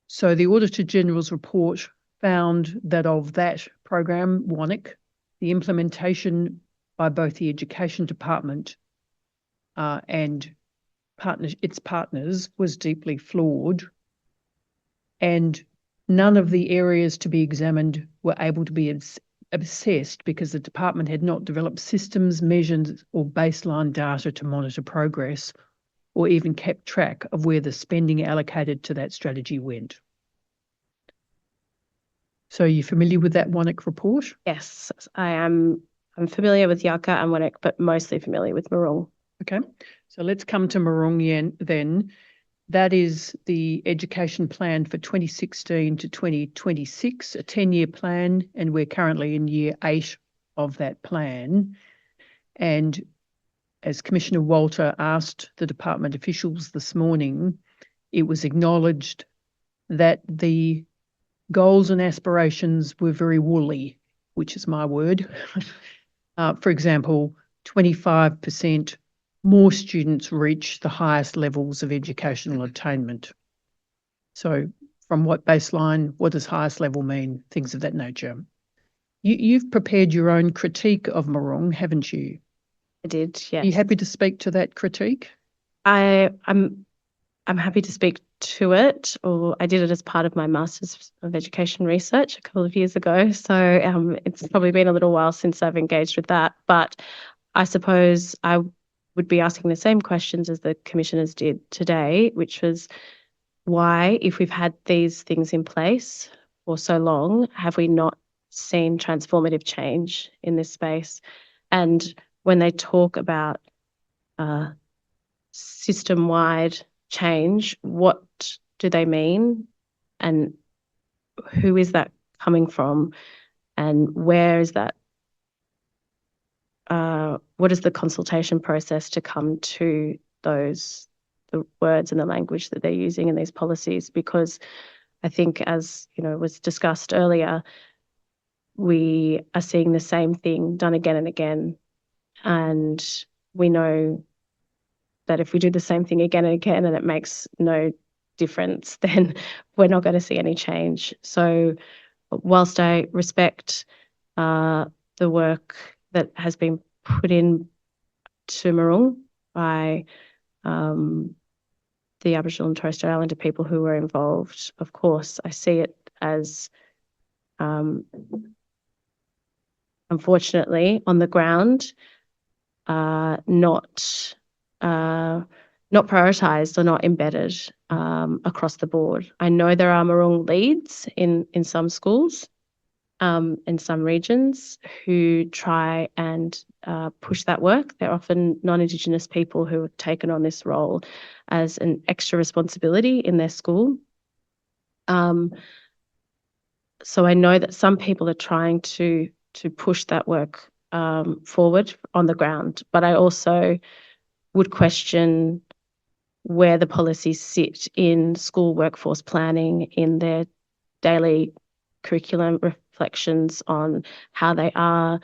So the Auditor General's report found that of that program, Yoorrook, the implementation by both the Education Department and its partners was deeply flawed, and none of the areas to be examined were able to be assessed because the department had not developed systems, measures, or baseline data to monitor progress, or even kept track of where the spending allocated to that strategy went. So are you familiar with that Yoorrook report? Yes, I am. I'm familiar with Yoorrook and Yoorrook, but mostly familiar with Yoorrook. Okay, so let's come to Yoorrook then. That is the education plan for 2016 to 2026, a 10-year plan, and we're currently in year 8 of that plan. And as Commissioner Walter asked the department officials this morning, it was acknowledged that the goals and aspirations were very woolly, which is my word. For example, 25% more students reach the highest levels of educational attainment. So from what baseline, what does highest level mean? Things of that nature. You've prepared your own critique of Yoorrook, haven't you? I did, yes. Are you happy to speak to that critique? I'm happy to speak to it, or I did it as part of my Masters of Education Research a couple of years ago. So it's probably been a little while since I've engaged with that. But I suppose I would be asking the same questions as the commissioners did today, which was why, if we've had these things in place for so long, have we not seen transformative change in this space? And when they talk about system-wide change, what do they mean? And who is that coming from? And where is that? What is the consultation process to come to the words and the language that they're using in these policies? Because I think, as was discussed earlier, we are seeing the same thing done again and again. And we know that if we do the same thing again and again and it makes no difference, then we're not going to see any change. So whilst I respect the work that has been put in to Yoorrook by the Aboriginal and Torres Strait Islander people who were involved, of course, I see it as, unfortunately, on the ground, not prioritised or not embedded across the board. I know there are Yoorrook leads in some schools, in some regions, who try and push that work. They're often non-Indigenous people who have taken on this role as an extra responsibility in their school. So I know that some people are trying to push that work forward on the ground, but I also would question where the policies sit in school workforce planning, in their daily curriculum reflections on how they are,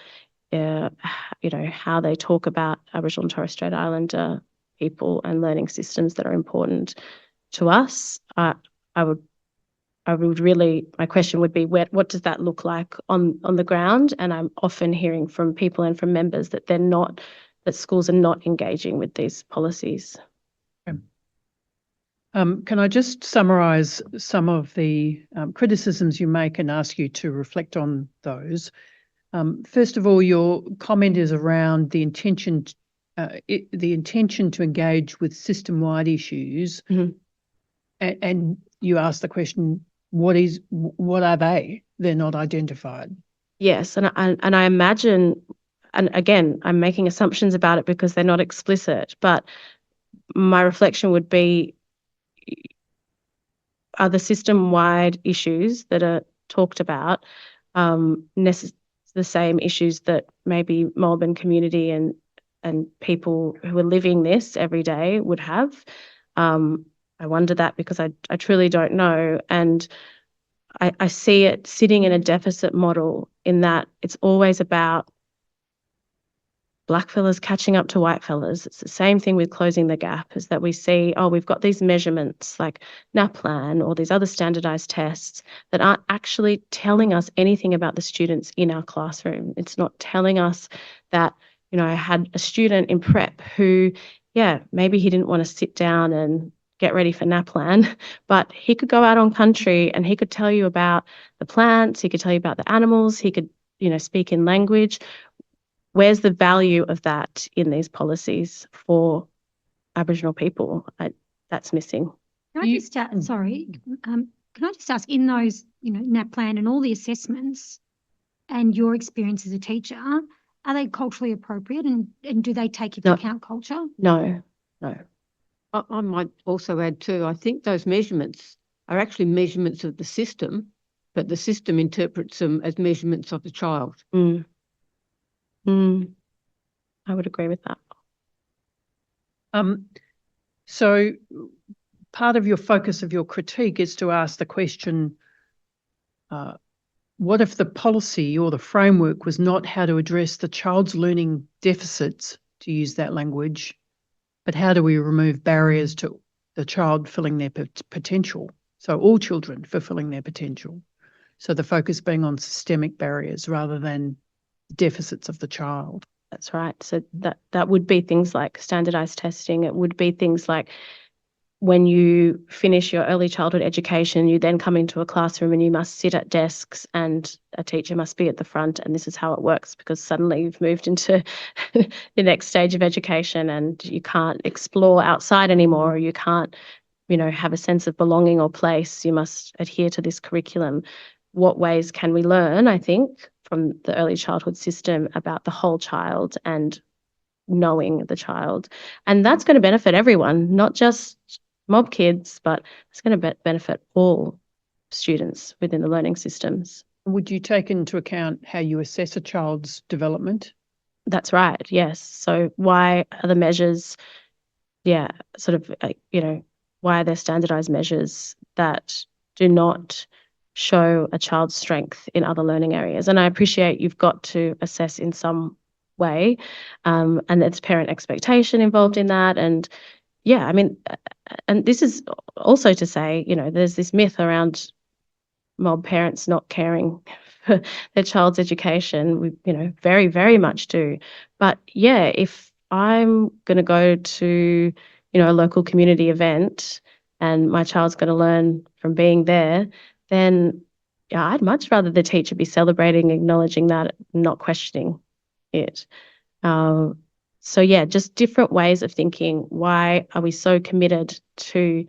how they talk about Aboriginal and Torres Strait Islander people and learning systems that are important to us. My question would be, what does that look like on the ground? And I'm often hearing from people and from members that that schools are not engaging with these policies. Can I just summarise some of the criticisms you make and ask you to reflect on those? First of all, your comment is around the intention the intention to engage with system-wide issues, Mhm. and you ask the question, what are they? They're not identified. Yes, and I imagine, and again, I'm making assumptions about it because they're not explicit, but my reflection would be, are the system-wide issues that are talked about the same issues that maybe Melbourne community and people who are living this every day would have? I wonder that because I truly don't know. And I see it sitting in a deficit model in that it's always about black fellas catching up to white fellas. It's the same thing with closing the gap, is that we see, oh, we've got these measurements like NAPLAN or these other standardized tests that aren't actually telling us anything about the students in our classroom. It's not telling us that, I had a student in prep who, maybe he didn't want to sit down and get ready for NAPLAN, but he could go out on country and he could tell you about the plants, he could tell you about the animals, he could, speak in language. Where's the value of that in these policies for Aboriginal people? That's missing. Can I just sorry, can I just ask, in those, NAPLAN and all the assessments and your experience as a teacher, are they culturally appropriate and do they take into account culture? No. I might also add too, I think those measurements are actually measurements of the system, but the system interprets them as measurements of the child. I would agree with that. So part of your focus of your critique is to ask the question, what if the policy or the framework was not how to address the child's learning deficits, to use that language, but how do we remove barriers to the child fulfilling their potential? So all children fulfilling their potential. So the focus being on systemic barriers rather than deficits of the child. That's right. So that would be things like standardized testing. It would be things like when you finish your early childhood education, you then come into a classroom and you must sit at desks and a teacher must be at the front, and this is how it works because suddenly you've moved into the next stage of education and you can't explore outside anymore, or you can't, have a sense of belonging or place. You must adhere to this curriculum. What ways can we learn, I think, from the early childhood system about the whole child and knowing the child? And that's going to benefit everyone, not just mob kids, but it's going to benefit all students within the learning systems. Would you take into account how you assess a child's development? That's right, yes. So why are the measures, why are there standardized measures that do not show a child's strength in other learning areas? And I appreciate you've got to assess in some way, and there's parent expectation involved in that. And and this is also to say, there's this myth around mob parents not caring for their child's education. We, very, very much do. But if I'm going to go to, a local community event and my child's going to learn from being there, then I'd much rather the teacher be celebrating, acknowledging that, not questioning it. Just different ways of thinking. Why are we so committed to,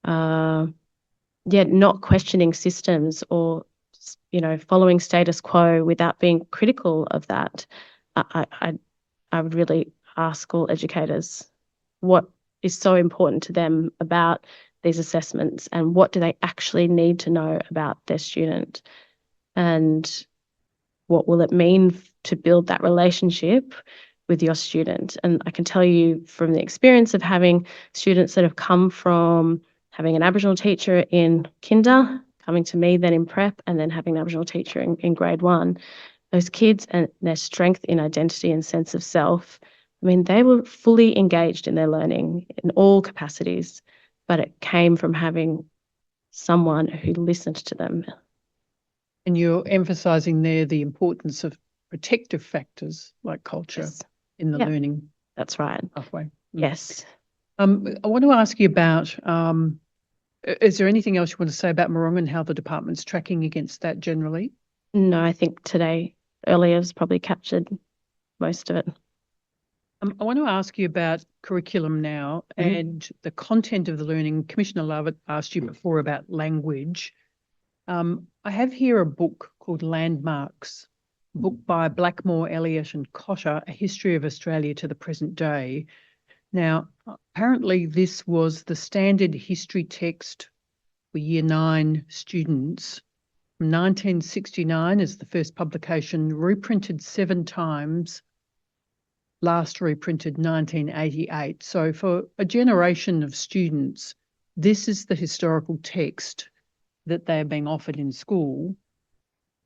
not questioning systems or, following status quo without being critical of that? I would really ask all educators what is so important to them about these assessments and what do they actually need to know about their student, and what will it mean to build that relationship with your student. And I can tell you from the experience of having students that have come from having an Aboriginal teacher in kinder, coming to me then in prep, and then having an Aboriginal teacher in grade 1, those kids and their strength in identity and sense of self, they were fully engaged in their learning in all capacities, but it came from having someone who listened to them. And you're emphasising there the importance of protective factors like culture in the learning. That's right. Pathway. Yes. I want to ask you about, is there anything else you want to say about Moorong and how the department's tracking against that generally? No, I think earlier has probably captured most of it. I want to ask you about curriculum now and the content of the learning. Commissioner Lovett asked you before about language. I have here a book called Landmarks, a book by Blackmore, Elliott and Cotter, A History of Australia to the Present Day. Now, apparently this was the standard history text for Year 9 students from 1969 as the first publication, reprinted 7 times, last reprinted 1988. So for a generation of students, this is the historical text that they are being offered in school.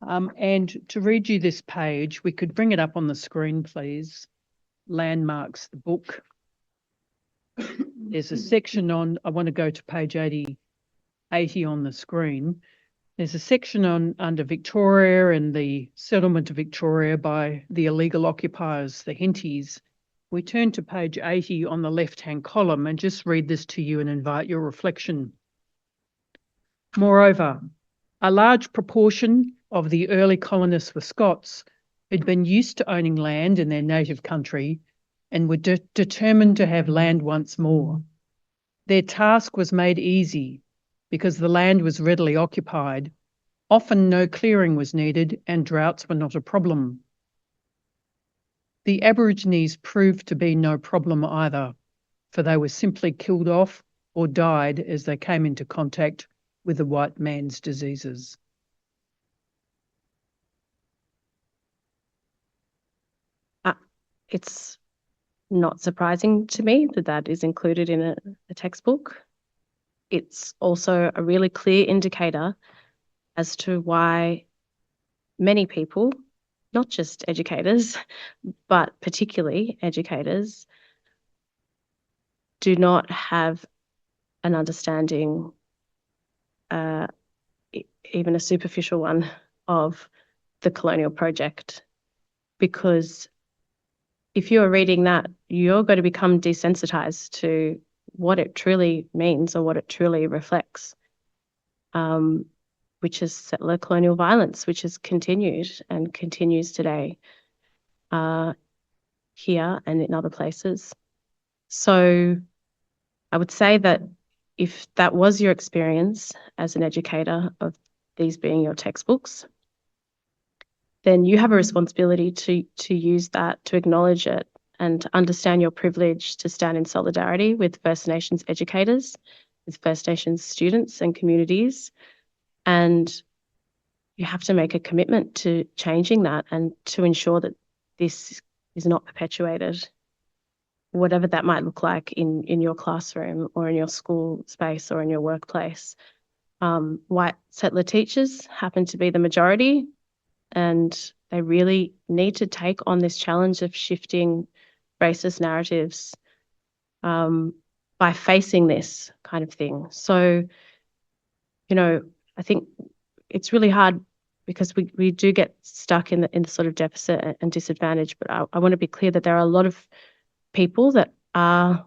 And to read you this page, we could bring it up on the screen, please. Landmarks, the book. There's a section on, I want to go to page 80 on the screen. There's a section on under Victoria and the settlement of Victoria by the illegal occupiers, the Henties. We turn to page 80 on the left-hand column and just read this to you and invite your reflection. Moreover, a large proportion of the early colonists were Scots who'd been used to owning land in their native country and were determined to have land once more. Their task was made easy because the land was readily occupied. Often no clearing was needed and droughts were not a problem. The Aborigines proved to be no problem either, for they were simply killed off or died as they came into contact with the white man's diseases. It's not surprising to me that that is included in a textbook. It's also a really clear indicator as to why many people, not just educators, but particularly educators, do not have an understanding, even a superficial one, of the colonial project. Because if you're reading that, you're going to become desensitized to what it truly means or what it truly reflects, which is settler colonial violence, which has continued and continues today here and in other places. So I would say that if that was your experience as an educator of these being your textbooks, then you have a responsibility to use that, to acknowledge it, and to understand your privilege to stand in solidarity with First Nations educators, with First Nations students and communities. And you have to make a commitment to changing that and to ensure that this is not perpetuated, whatever that might look like in your classroom or in your school space or in your workplace. White settler teachers happen to be the majority, and they really need to take on this challenge of shifting racist narratives by facing this kind of thing. So, I think it's really hard because we do get stuck in the sort of deficit and disadvantage, but I want to be clear that there are a lot of people that are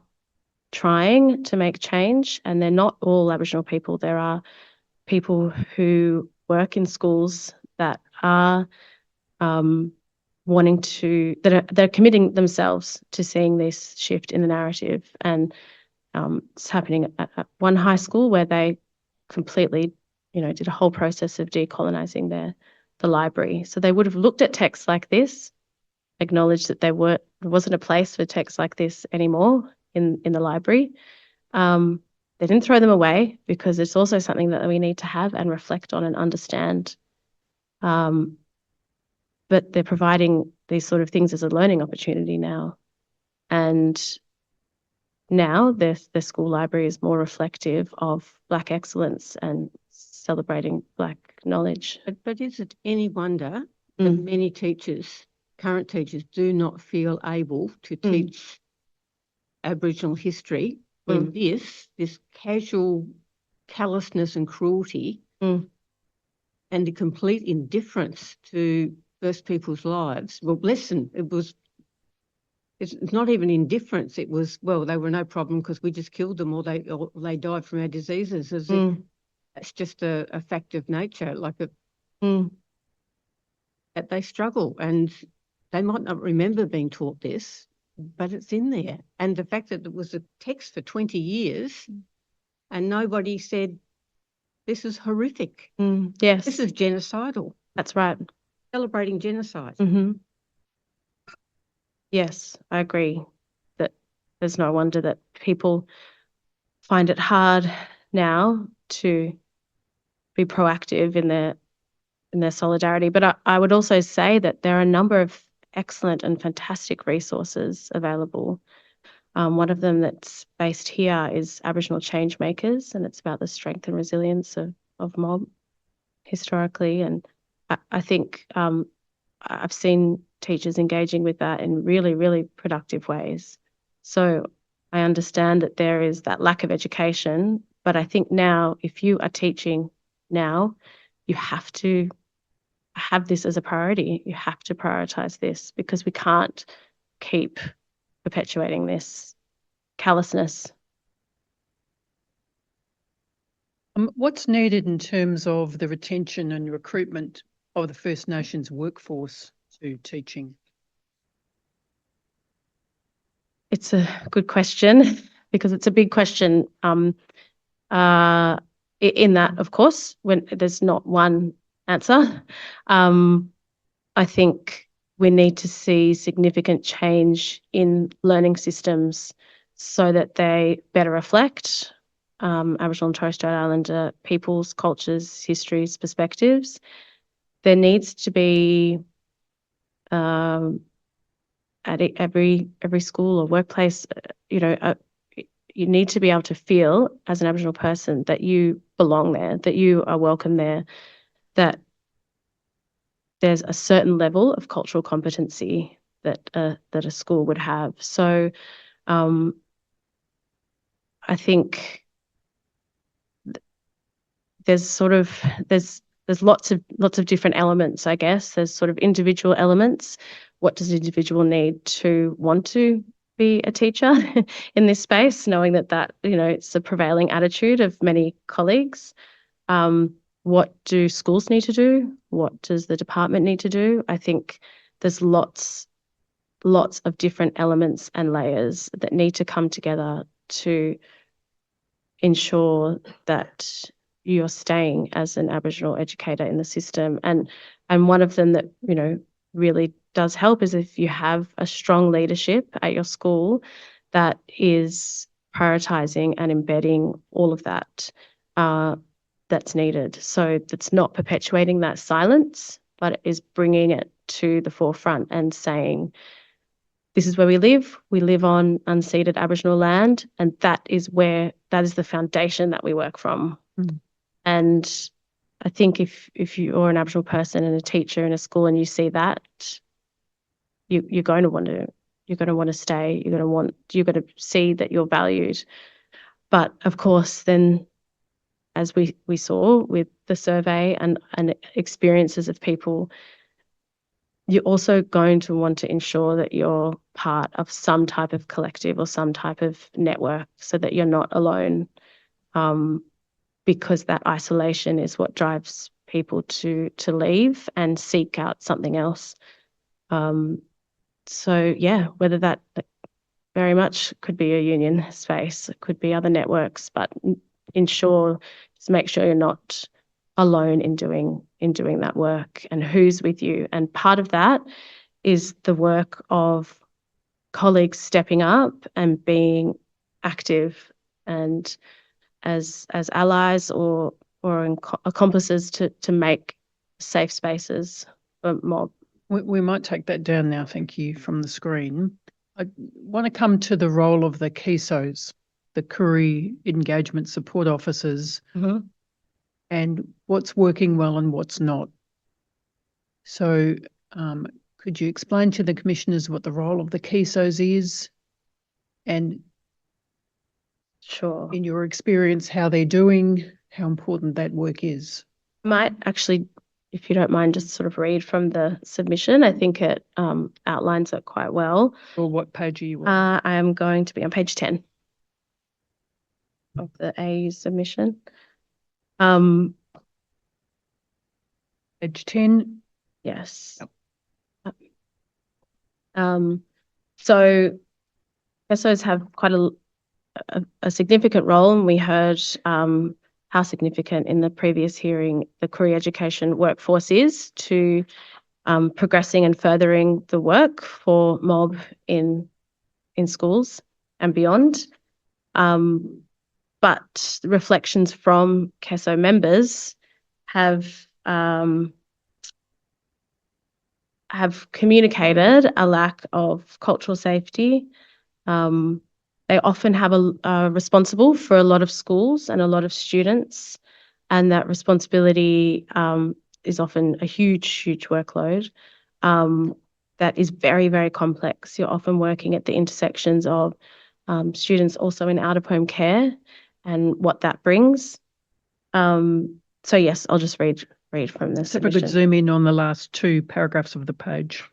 trying to make change, and they're not all Aboriginal people. There are people who work in schools that are they're committing themselves to seeing this shift in the narrative. And it's happening at one high school where they completely, did a whole process of decolonizing the library. So they would have looked at texts like this, acknowledged that there wasn't a place for texts like this anymore in the library. They didn't throw them away because it's also something that we need to have and reflect on and understand. But they're providing these sort of things as a learning opportunity now. And now the school library is more reflective of Black excellence and celebrating Black knowledge. But is it any wonder that many teachers, current teachers, do not feel able to teach Aboriginal history when this casual callousness and cruelty and the complete indifference to First People's lives? Well, listen, it's not even indifference. It was, well, they were no problem because we just killed them or they died from our diseases. As if it's just a fact of nature, like that they struggle, and they might not remember being taught this, but it's in there. And the fact that it was a text for 20 years and nobody said, this is horrific. Yes, This is genocidal, that's right. celebrating genocide. Yes, I agree that there's no wonder that people find it hard now to be proactive in their solidarity. But I would also say that there are a number of excellent and fantastic resources available. One of them that's based here is Aboriginal Change Makers, and it's about the strength and resilience of mob historically. And I think I've seen teachers engaging with that in really, really productive ways. So I understand that there is that lack of education, but I think now, if you are teaching now, you have to have this as a priority. You have to prioritize this because we can't keep perpetuating this callousness. What's needed in terms of the retention and recruitment of the First Nations workforce to teaching? It's a good question because it's a big question. In that, of course, when there's not one answer, I think we need to see significant change in learning systems so that they better reflect Aboriginal and Torres Strait Islander peoples, cultures, histories, perspectives. There needs to be at every school or workplace, you need to be able to feel as an Aboriginal person that you belong there, that you are welcome there, that there's a certain level of cultural competency that a school would have. So I think there's lots of different elements, I guess. There's sort of individual elements. What does the individual need to want to be a teacher in this space, knowing that it's a prevailing attitude of many colleagues? What do schools need to do? What does the department need to do? I think there's lots of different elements and layers that need to come together to ensure that you're staying as an Aboriginal educator in the system. And one of them that, really does help is if you have a strong leadership at your school that is prioritising and embedding all of that that's needed. So that's not perpetuating that silence, but it is bringing it to the forefront and saying, this is where we live. We live on unceded Aboriginal land, and that is the foundation that we work from. And I think if you're an Aboriginal person and a teacher in a school and you see that, you're going to want to stay. You're going to see that you're valued. But of course, then, as we saw with the survey and experiences of people, you're also going to want to ensure that you're part of some type of collective or some type of network so that you're not alone, because that isolation is what drives people to leave and seek out something else. So yeah, whether that very much could be a union space, it could be other networks, but just make sure you're not alone in doing that work and who's with you. And part of that is the work of colleagues stepping up and being active and as allies or accomplices to make safe spaces for mob. We might take that down now, thank you, from the screen. I want to come to the role of the CESOs, the Koori Engagement Support Officers, and what's working well and what's not. So could you explain to the commissioners what the role of the CESOs is, and Sure. in your experience, how they're doing, how important that work is? I might actually, if you don't mind, just sort of read from the submission. I think it outlines it quite well. Or what page are you on? I am going to be on page 10 of the AU submission. Page 10? Yes. Yep. So SOs have quite a significant role, and we heard how significant in the previous hearing the career education workforce is to progressing and furthering the work for MOB in schools and beyond. But reflections from CASO members have communicated a lack of cultural safety. They often have are responsible for a lot of schools and a lot of students, and that responsibility is often a huge workload that is very, very complex. You're often working at the intersections of students also in out-of-home care and what that brings. So yes, I'll just read from this. So if we could zoom in on the last 2 paragraphs of the page.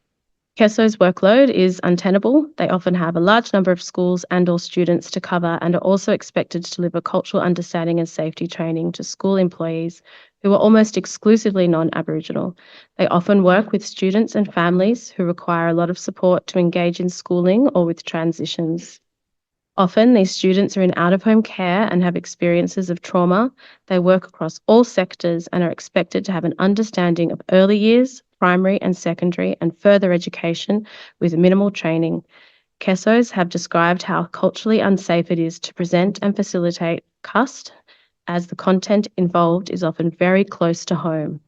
CASO's workload is untenable. They often have a large number of schools and/or students to cover and are also expected to deliver cultural understanding and safety training to school employees who are almost exclusively non-Aboriginal. They often work with students and families who require a lot of support to engage in schooling or with transitions. Often, these students are in out-of-home care and have experiences of trauma. They work across all sectors and are expected to have an understanding of early years, primary and secondary, and further education with minimal training. CASOs have described how culturally unsafe it is to present and facilitate CUST, as the content involved is often very close to home.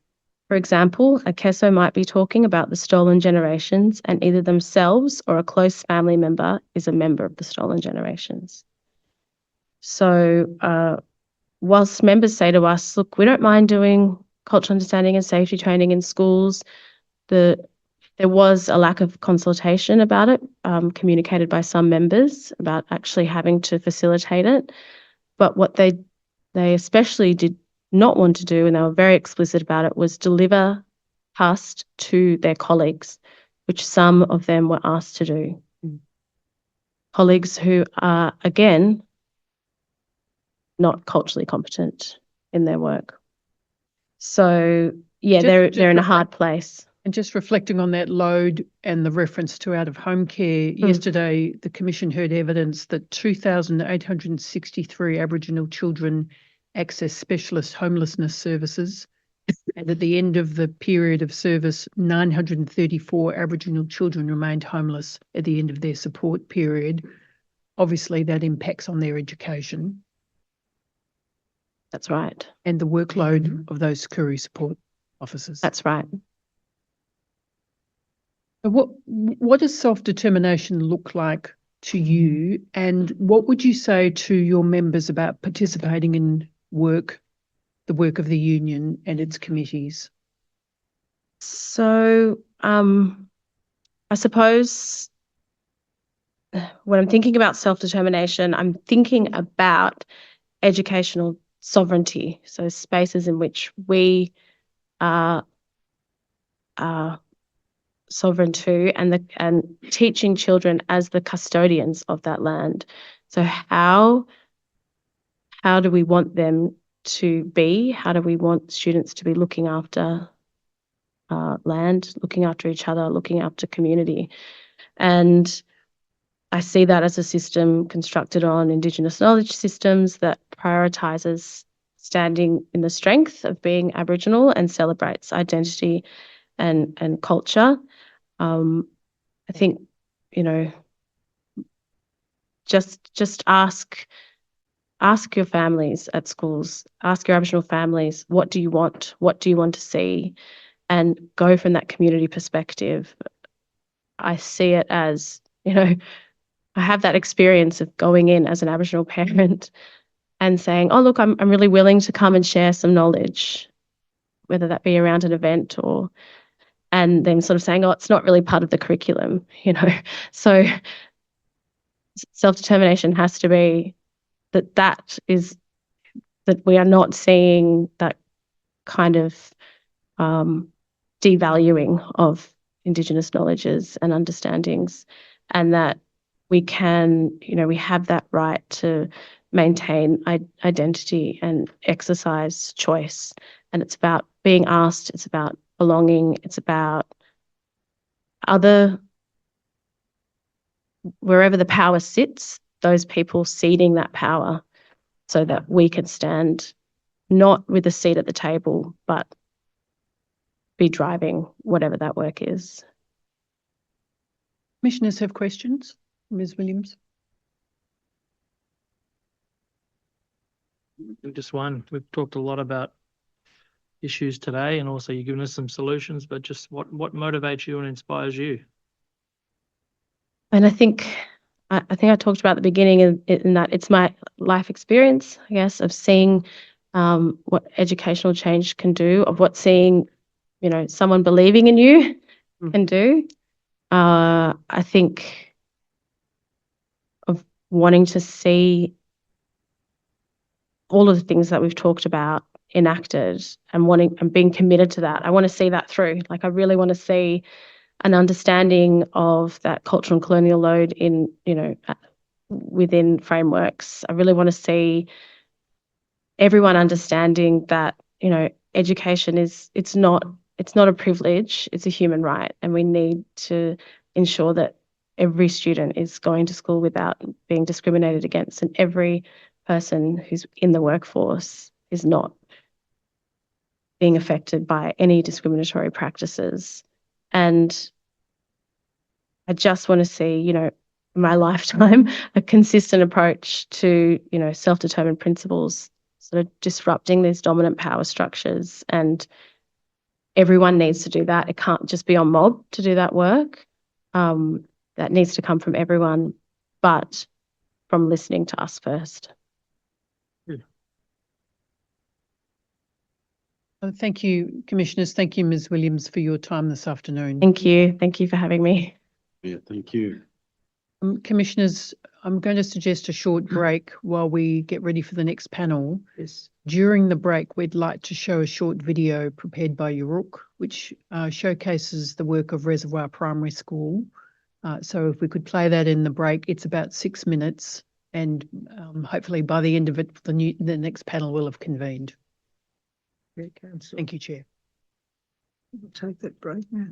For example, a CASO might be talking about the stolen generations, and either themselves or a close family member is a member of the stolen generations. So whilst members say to us, look, we don't mind doing cultural understanding and safety training in schools, there was a lack of consultation about it, communicated by some members about actually having to facilitate it. But what they especially did not want to do, and they were very explicit about it, was deliver CUST to their colleagues, which some of them were asked to do. Colleagues who are, again, not culturally competent in their work. So yeah, they're in a hard place. And just reflecting on that load and the reference to out-of-home care, yesterday the Commission heard evidence that 2,863 Aboriginal children access specialist homelessness services. And at the end of the period of service, 934 Aboriginal children remained homeless at the end of their support period. Obviously, that impacts on their education. That's right. And the workload of those career support officers. That's right. What does self-determination look like to you, and what would you say to your members about participating in the work of the union and its committees? So I suppose when I'm thinking about self-determination, I'm thinking about educational sovereignty, so spaces in which we are sovereign to, and teaching children as the custodians of that land. So how do we want them to be? How do we want students to be looking after land, looking after each other, looking after community? And I see that as a system constructed on Indigenous knowledge systems that prioritises standing in the strength of being Aboriginal and celebrates identity and culture. I think, just ask your families at schools, ask your Aboriginal families, what do you want? What do you want to see? And go from that community perspective. I see it as, I have that experience of going in as an Aboriginal parent and saying, oh, look, I'm really willing to come and share some knowledge, whether that be around an event and then sort of saying, oh, it's not really part of the curriculum, So self-determination has to be that we are not seeing that kind of devaluing of Indigenous knowledges and understandings, and that we can, we have that right to maintain identity and exercise choice. And it's about being asked, it's about belonging, it's about other wherever the power sits, those people ceding that power so that we can stand not with a seat at the table, but be driving whatever that work is. Commissioners have questions? Ms Williams? Just one. We've talked a lot about issues today, and also you've given us some solutions, but just what motivates you and inspires you? And I think I talked about at the beginning in that it's my life experience, I guess, of seeing what educational change can do, of what seeing, someone believing in you can do. I think of wanting to see all of the things that we've talked about enacted and being committed to that. I want to see that through. Like, I really want to see an understanding of that cultural and colonial load in, within frameworks. I really want to see everyone understanding that, education it's not a privilege, it's a human right. And we need to ensure that every student is going to school without being discriminated against, and every person who's in the workforce is not being affected by any discriminatory practices. And I just want to see, in my lifetime, a consistent approach to, self-determined principles, sort of disrupting these dominant power structures. And everyone needs to do that. It can't just be on mob to do that work. That needs to come from everyone, but from listening to us first. Thank you, Commissioners. Thank you, Ms Williams, for your time this afternoon. Thank you. Thank you for having me. Yeah, thank you. Commissioners, I'm going to suggest a short break while we get ready for the next panel. Yes. During the break, we'd like to show a short video prepared by Yoorrook, which showcases the work of Reservoir Primary School. So if we could play that in the break, it's about 6 minutes, and hopefully by the end of it, the next panel will have convened. Yeah, Councillor. Thank you, Chair. We'll take that break now.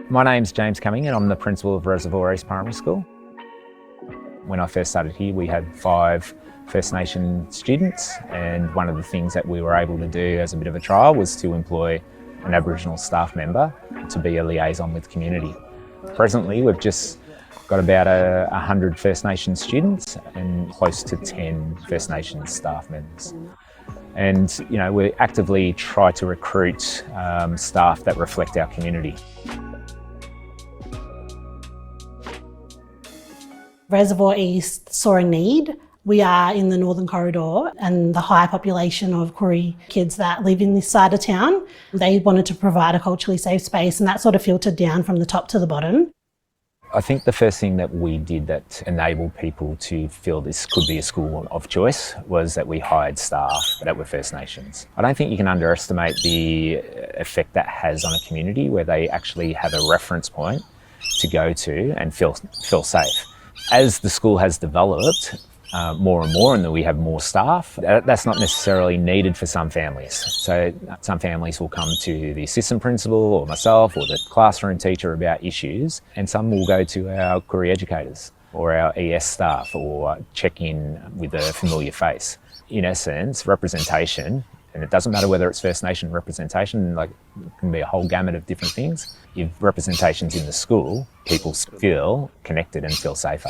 My name's James Cumming and I'm the principal of Reservoir East Primary School. When I first started here, we had 5 First Nation students, and one of the things that we were able to do as a bit of a trial was to employ an Aboriginal staff member to be a liaison with the community. Presently, we've just got about 100 First Nation students and close to 10 First Nation staff members. And, we actively try to recruit staff that reflect our community. Reservoir East saw a need. We are in the Northern Corridor, and the high population of Koori kids that live in this side of town, they wanted to provide a culturally safe space, and that sort of filtered down from the top to the bottom. I think the first thing that we did that enabled people to feel this could be a school of choice was that we hired staff that were First Nations. I don't think you can underestimate the effect that has on a community where they actually have a reference point to go to and feel safe. As the school has developed more and more, and that we have more staff, that's not necessarily needed for some families. So some families will come to the assistant principal or myself or the classroom teacher about issues, and some will go to our Koori educators or our ES staff or check in with a familiar face. In essence, representation, and it doesn't matter whether it's First Nation representation, like it can be a whole gamut of different things. If representation's in the school, people feel connected and feel safer.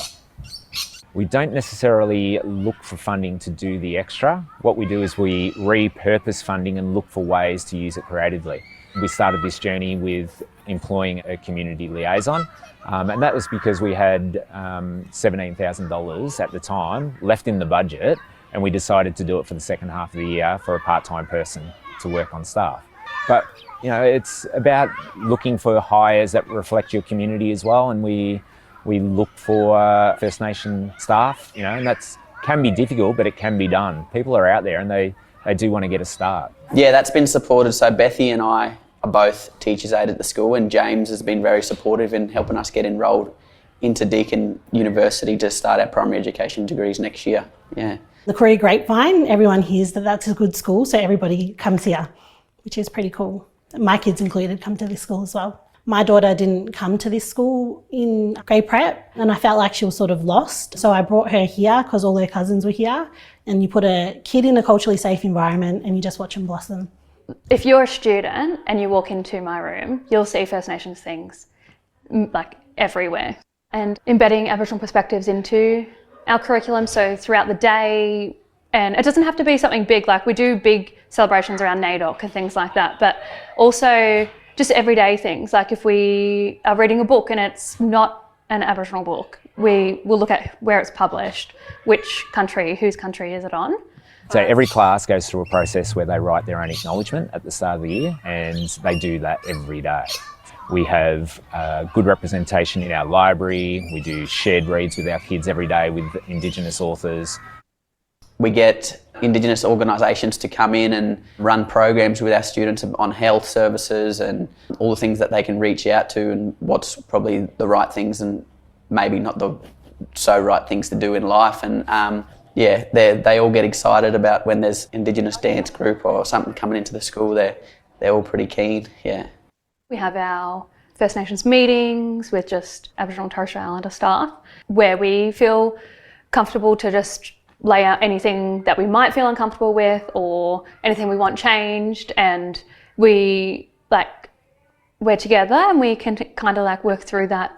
We don't necessarily look for funding to do the extra. What we do is we repurpose funding and look for ways to use it creatively. We started this journey with employing a community liaison, and that was because we had $17,000 at the time left in the budget, and we decided to do it for the second half of the year for a part-time person to work on staff. But it's about looking for hires that reflect your community as well, and we look for First Nation staff, and that's can be difficult, but it can be done. People are out there and they do want to get a start. Yeah, that's been supported. So Bethy and I are both teachers aide at the school, and James has been very supportive in helping us get enrolled into Deakin University to start our primary education degrees next year. Yeah. The Koori Grapevine, everyone hears that that's a good school, so everybody comes here. which is pretty cool. My kids included come to this school as well. My daughter didn't come to this school in grade prep and I felt like she was sort of lost. So I brought her here because all her cousins were here, and you put a kid in a culturally safe environment and you just watch them blossom. If you're a student and you walk into my room, you'll see First Nations things like everywhere. And embedding Aboriginal perspectives into our curriculum, so throughout the day, and it doesn't have to be something big, like we do big celebrations around NAIDOC and things like that, but also just everyday things, like if we are reading a book and it's not an Aboriginal book, we will look at where it's published, which country, whose country is it on. So every class goes through a process where they write their own acknowledgement at the start of the year, and they do that every day. We have good representation in our library. We do shared reads with our kids every day with Indigenous authors. We get Indigenous organisations to come in and run programs with our students on health services and all the things that they can reach out to and what's probably the right things and maybe not the so right things to do in life. And yeah, they all get excited about when there's Indigenous dance group or something coming into the school. They're all pretty keen, yeah. We have our First Nations meetings with just Aboriginal and Torres Strait Islander staff where we feel comfortable to just lay out anything that we might feel uncomfortable with or anything we want changed, and we're together and we can kind of like work through that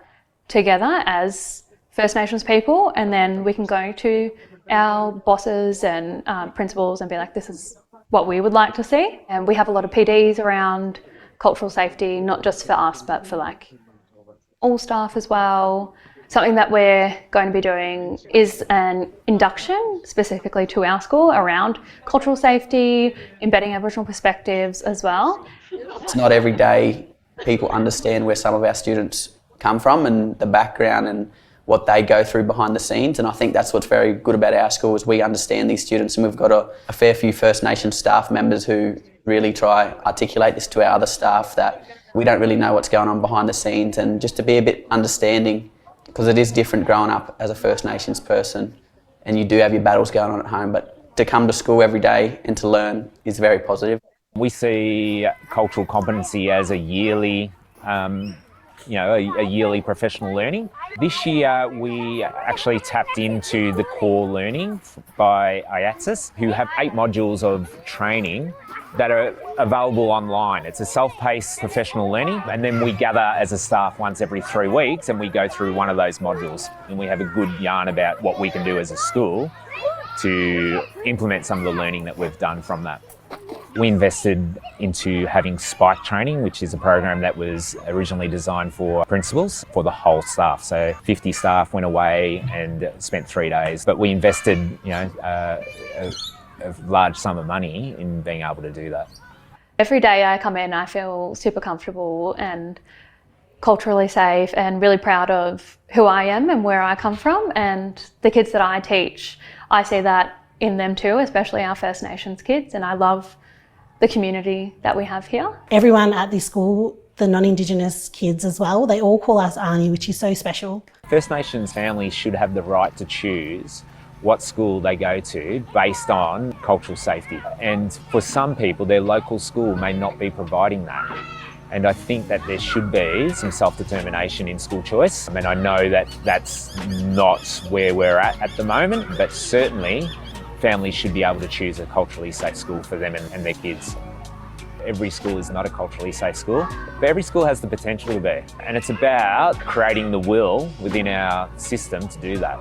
together as First Nations people, and then we can go to our bosses and principals and be like, this is what we would like to see. And we have a lot of PDs around cultural safety, not just for us but for like all staff as well. Something that we're going to be doing is an induction specifically to our school around cultural safety, embedding Aboriginal perspectives as well. It's not every day people understand where some of our students come from and the background and what they go through behind the scenes, and I think that's what's very good about our school is we understand these students, and we've got a fair few First Nations staff members who really try articulate this to our other staff that we don't really know what's going on behind the scenes, and just to be a bit understanding, because it is different growing up as a First Nations person and you do have your battles going on at home, but to come to school every day and to learn is very positive. We see cultural competency as a yearly, a yearly professional learning. This year we actually tapped into the core learning by IATSIS, who have 8 modules of training that are available online. It's a self-paced professional learning, and then we gather as a staff once every 3 weeks and we go through one of those modules and we have a good yarn about what we can do as a school to implement some of the learning that we've done from that. We invested into having spike training, which is a program that was originally designed for principals, for the whole staff. So 50 staff went away and spent 3 days, but we invested, a large sum of money in being able to do that. Every day I come in, I feel super comfortable and culturally safe and really proud of who I am and where I come from, and the kids that I teach, I see that in them too, especially our First Nations kids, and I love the community that we have here. Everyone at this school, the non-Indigenous kids as well, they all call us Auntie, which is so special. First Nations families should have the right to choose what school they go to based on cultural safety. And for some people, their local school may not be providing that. And I think that there should be some self-determination in school choice. I mean, I know that that's not where we're at the moment, but certainly families should be able to choose a culturally safe school for them and their kids. Every school is not a culturally safe school, but every school has the potential to be. And it's about creating the will within our system to do that.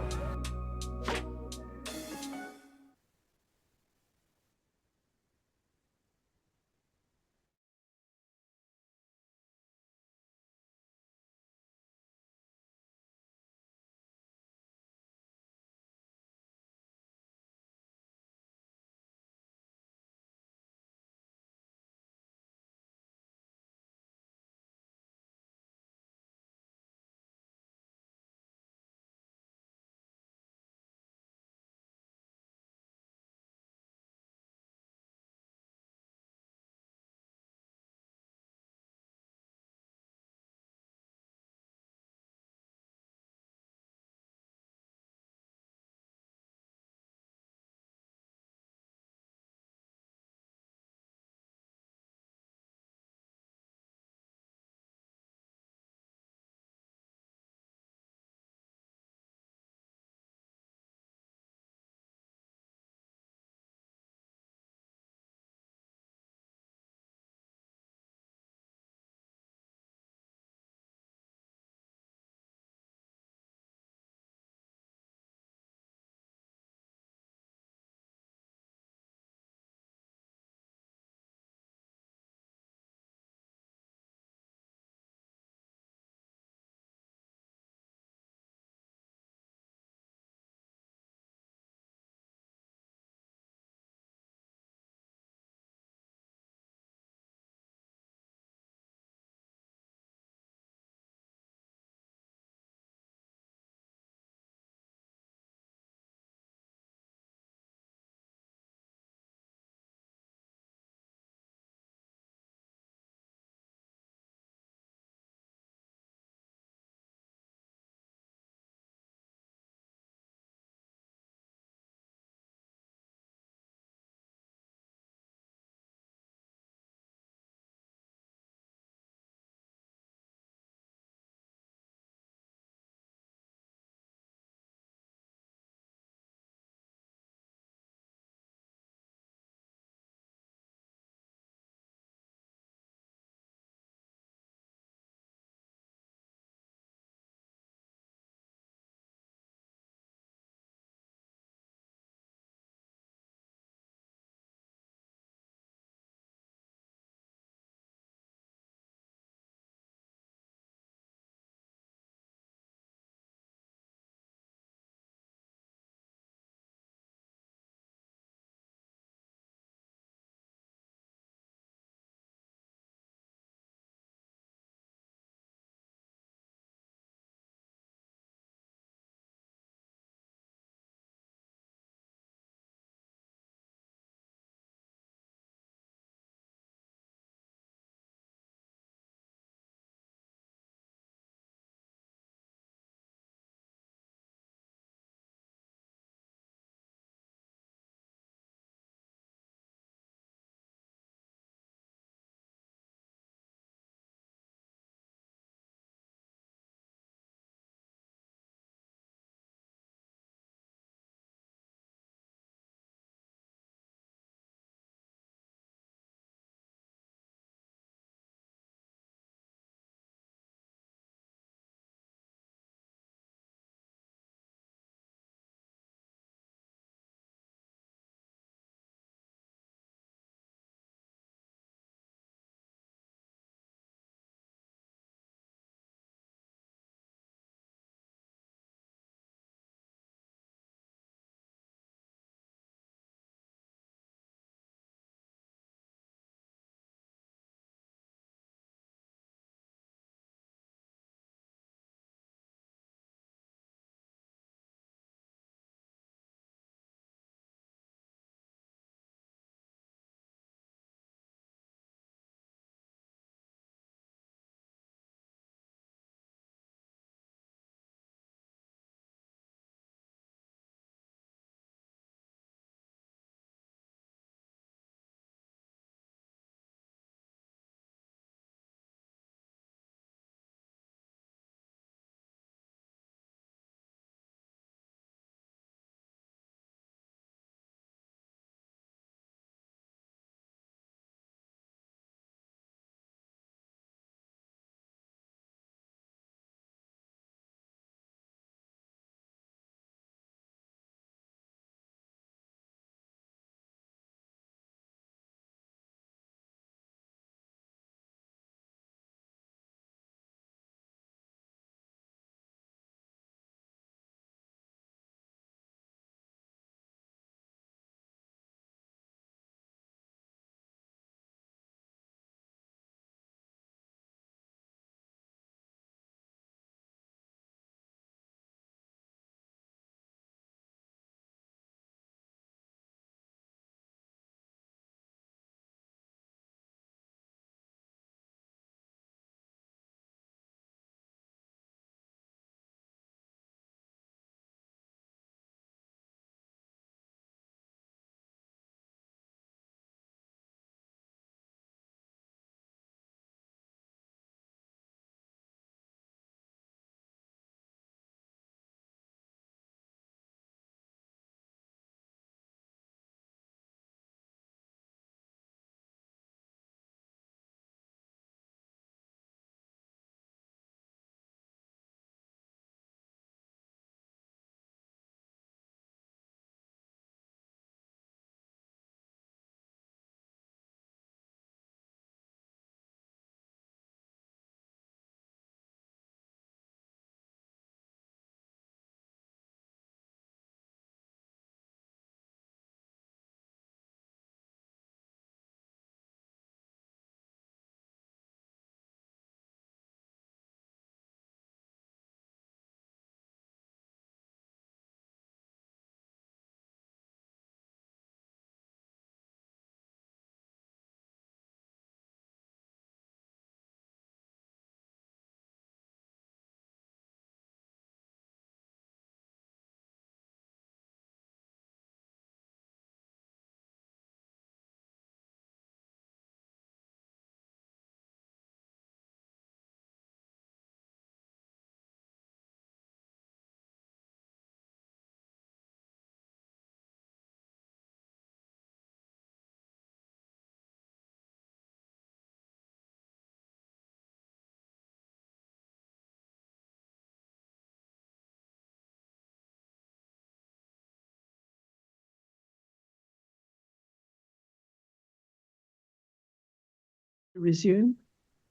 Resume.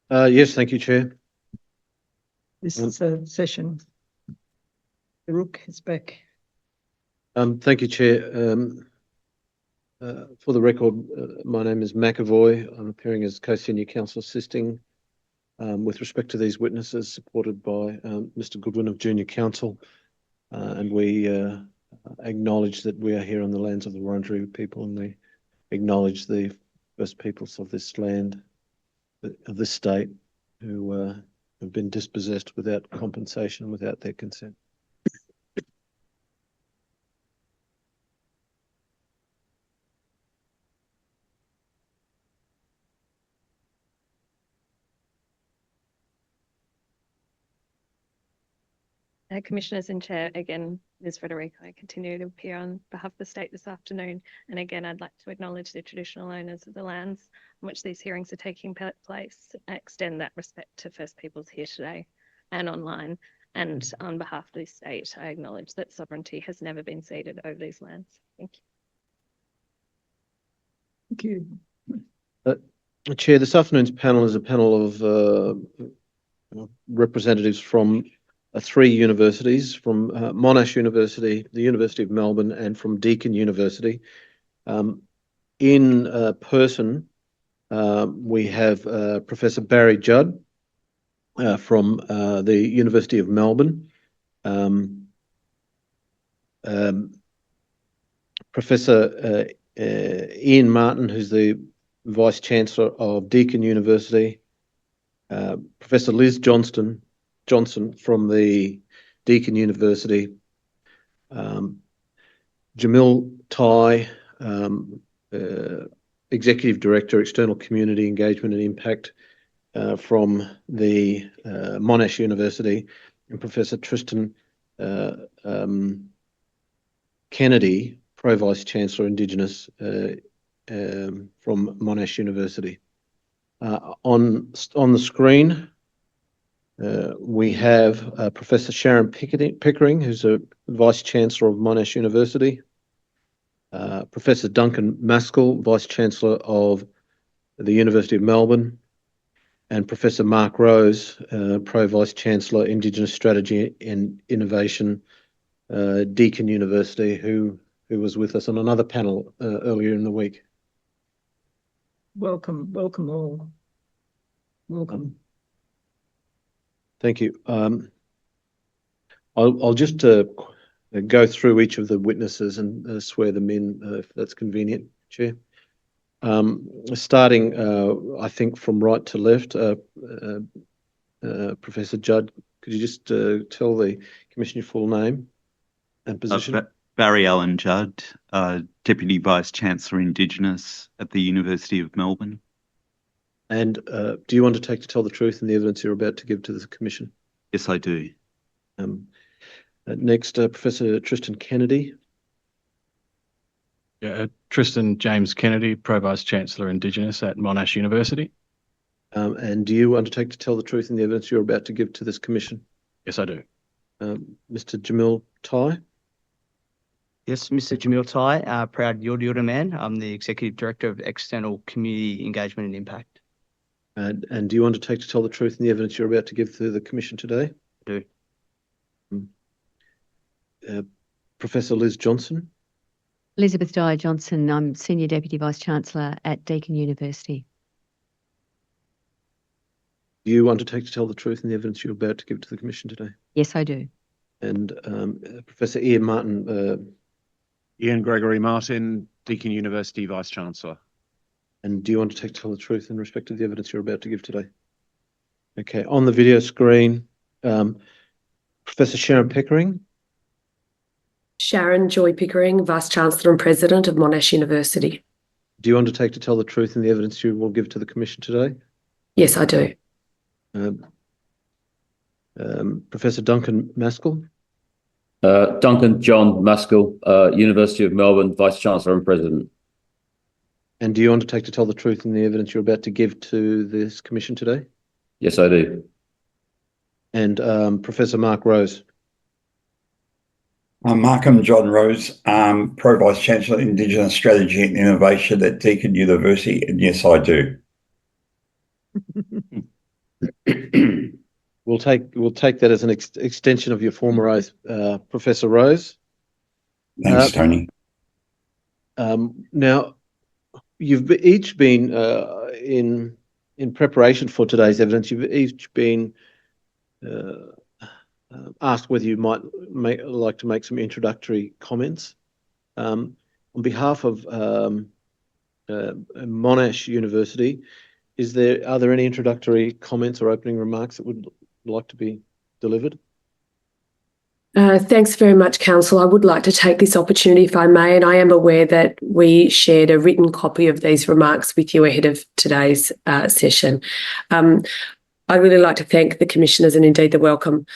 Yes, thank you, Chair. This is a session. Yoorrook is back. Thank you, Chair. For the record, my name is McAvoy. I'm appearing as co-senior counsel assisting with respect to these witnesses, supported by Mr. Goodwin of junior counsel, and we acknowledge that we are here on the lands of the Wurundjeri people, and we acknowledge the First Peoples of this land, of this state, who have been dispossessed without compensation, without their consent. Commissioners and Chair, again, Ms. Frederico, I continue to appear on behalf of the state this afternoon. And again, I'd like to acknowledge the traditional owners of the lands on which these hearings are taking place. I extend that respect to First Peoples here today and online. And on behalf of the state, I acknowledge that sovereignty has never been ceded over these lands. Thank you. Thank you. Chair, this afternoon's panel is a panel of representatives from 3 universities, from Monash University, the University of Melbourne, and from Deakin University. In person, we have Professor Barry Judd from the University of Melbourne, Professor Ian Martin, who's the Vice Chancellor of Deakin University, Professor Liz Johnson from the Deakin University, Jamil Tai, Executive Director, External Community Engagement and Impact from the Monash University, and Professor Tristan Kennedy, Pro Vice Chancellor Indigenous from Monash University. On the screen, we have Professor Sharon Pickering, who's a Vice Chancellor of Monash University, Professor Duncan Maskell, Vice Chancellor of the University of Melbourne, and Professor Mark Rose, Pro Vice Chancellor, Indigenous Strategy and Innovation, Deakin University, who was with us on another panel earlier in the week. Welcome all. Welcome. Thank you. I'll just go through each of the witnesses and swear them in, if that's convenient, Chair. Starting, I think, from right to left, Professor Judd, could you just tell the Commission your full name and position? Barry Allen Judd, Deputy Vice Chancellor Indigenous at the University of Melbourne. And do you undertake to tell the truth in the evidence you're about to give to the Commission? Yes, I do. Next, Professor Tristan Kennedy. Yeah, Tristan James Kennedy, Pro Vice Chancellor Indigenous at Monash University. And do you undertake to tell the truth in the evidence you're about to give to this Commission? Yes, I do. Mr. Jamil Tai. Yes, Mr. Jamil Tai, proud Yoorrook man. I'm the Executive Director of External Community Engagement and Impact. And do you undertake to tell the truth in the evidence you're about to give to the Commission today? I do. Professor Liz Johnson. Elizabeth Dyer Johnson, I'm Senior Deputy Vice Chancellor at Deakin University. Do you undertake to tell the truth in the evidence you're about to give to the Commission today? Yes, I do. And Professor Ian Martin. Ian Gregory Martin, Deakin University Vice Chancellor. And do you undertake to tell the truth in respect to the evidence you're about to give today? Okay, on the video screen, Professor Sharon Pickering. Sharon Joy Pickering, Vice Chancellor and President of Monash University. Do you undertake to tell the truth in the evidence you will give to the Commission today? Yes, I do. Professor Duncan Maskell. Duncan John Maskell, University of Melbourne, Vice Chancellor and President. And do you undertake to tell the truth in the evidence you're about to give to this Commission today? Yes, I do. And Professor Mark Rose. I'm Markham John Rose, Pro Vice Chancellor, Indigenous Strategy and Innovation at Deakin University, and yes, I do. We'll take that as an extension of your former oath, Professor Rose. Thanks, Tony. Now, you've each been in preparation for today's evidence. You've each been asked whether you might like to make some introductory comments. On behalf of Monash University, are there any introductory comments or opening remarks that would like to be delivered? Thanks very much, Council. I would like to take this opportunity, if I may, and I am aware that we shared a written copy of these remarks with you ahead of today's session. I'd really like to thank the Commissioners and indeed the welcome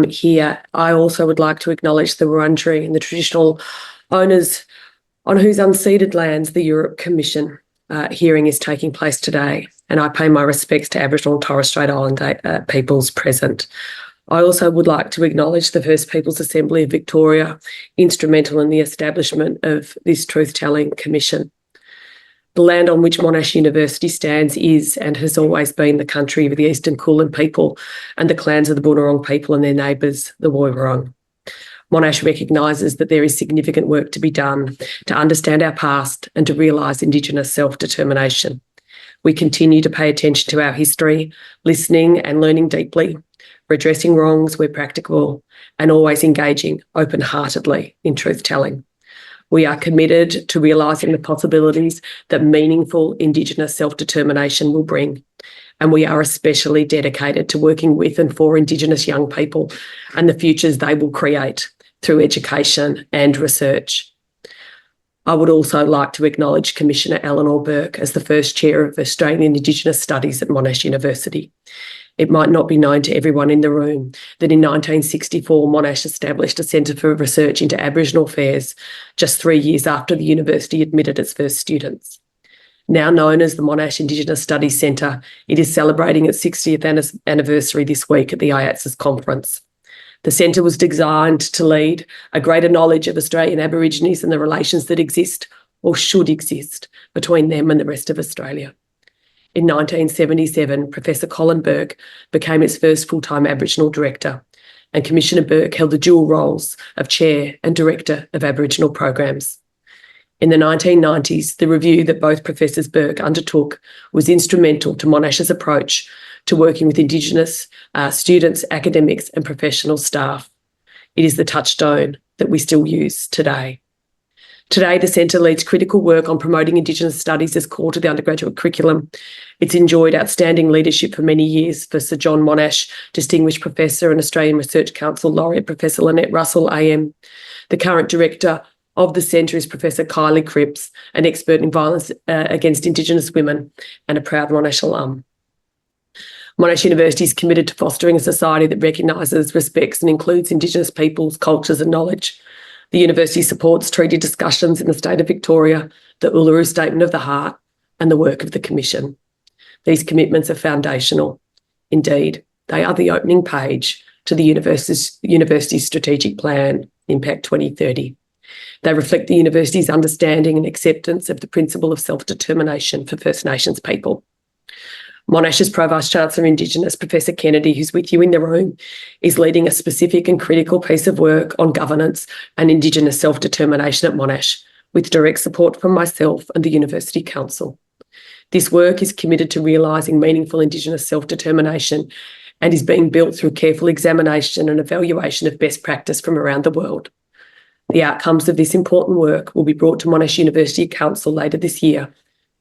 here. I also would like to acknowledge the Wurundjeri and the traditional owners on whose unceded lands the Yoorrook Commission hearing is taking place today, and I pay my respects to Aboriginal and Torres Strait Islander peoples present. I also would like to acknowledge the First Peoples Assembly of Victoria, instrumental in the establishment of this Truth-Telling Commission. The land on which Monash University stands is and has always been the country of the Eastern Kulin people and the clans of the Boonwurrung people and their neighbours, the Woiwurrung. Monash recognises that there is significant work to be done to understand our past and to realise Indigenous self-determination. We continue to pay attention to our history, listening and learning deeply, redressing wrongs where practicable, and always engaging open-heartedly in truth-telling. We are committed to realising the possibilities that meaningful Indigenous self-determination will bring, and we are especially dedicated to working with and for Indigenous young people and the futures they will create through education and research. I would also like to acknowledge Commissioner Eleanor Burke as the first chair of Australian Indigenous Studies at Monash University. It might not be known to everyone in the room that in 1964, Monash established a Centre for Research into Aboriginal Affairs just 3 years after the university admitted its first students. Now known as the Monash Indigenous Studies Centre, it is celebrating its 60th anniversary this week at the IATSIS conference. The centre was designed to lead a greater knowledge of Australian Aborigines and the relations that exist or should exist between them and the rest of Australia. In 1977, Professor Colin Burke became its first full-time Aboriginal director, and Commissioner Burke held the dual roles of Chair and Director of Aboriginal Programs. In the 1990s, the review that both Professors Burke undertook was instrumental to Monash's approach to working with Indigenous students, academics and professional staff. It is the touchstone that we still use today. Today, the Centre leads critical work on promoting Indigenous studies as core to the undergraduate curriculum. It's enjoyed outstanding leadership for many years for Sir John Monash, Distinguished Professor and Australian Research Council Laureate Professor Lynette Russell AM. The current Director of the Centre is Professor Kylie Cripps, an expert in violence against Indigenous women and a proud Monash alum. Monash University is committed to fostering a society that recognises, respects and includes Indigenous peoples, cultures and knowledge. The university supports treaty discussions in the state of Victoria, the Uluru Statement of the Heart and the work of the Commission. These commitments are foundational. Indeed, they are the opening page to the university's strategic plan, Impact 2030. They reflect the university's understanding and acceptance of the principle of self-determination for First Nations people. Monash's Pro-Vice-Chancellor Indigenous, Professor Kennedy, who's with you in the room, is leading a specific and critical piece of work on governance and Indigenous self-determination at Monash, with direct support from myself and the University Council. This work is committed to realising meaningful Indigenous self-determination and is being built through careful examination and evaluation of best practice from around the world. The outcomes of this important work will be brought to Monash University Council later this year,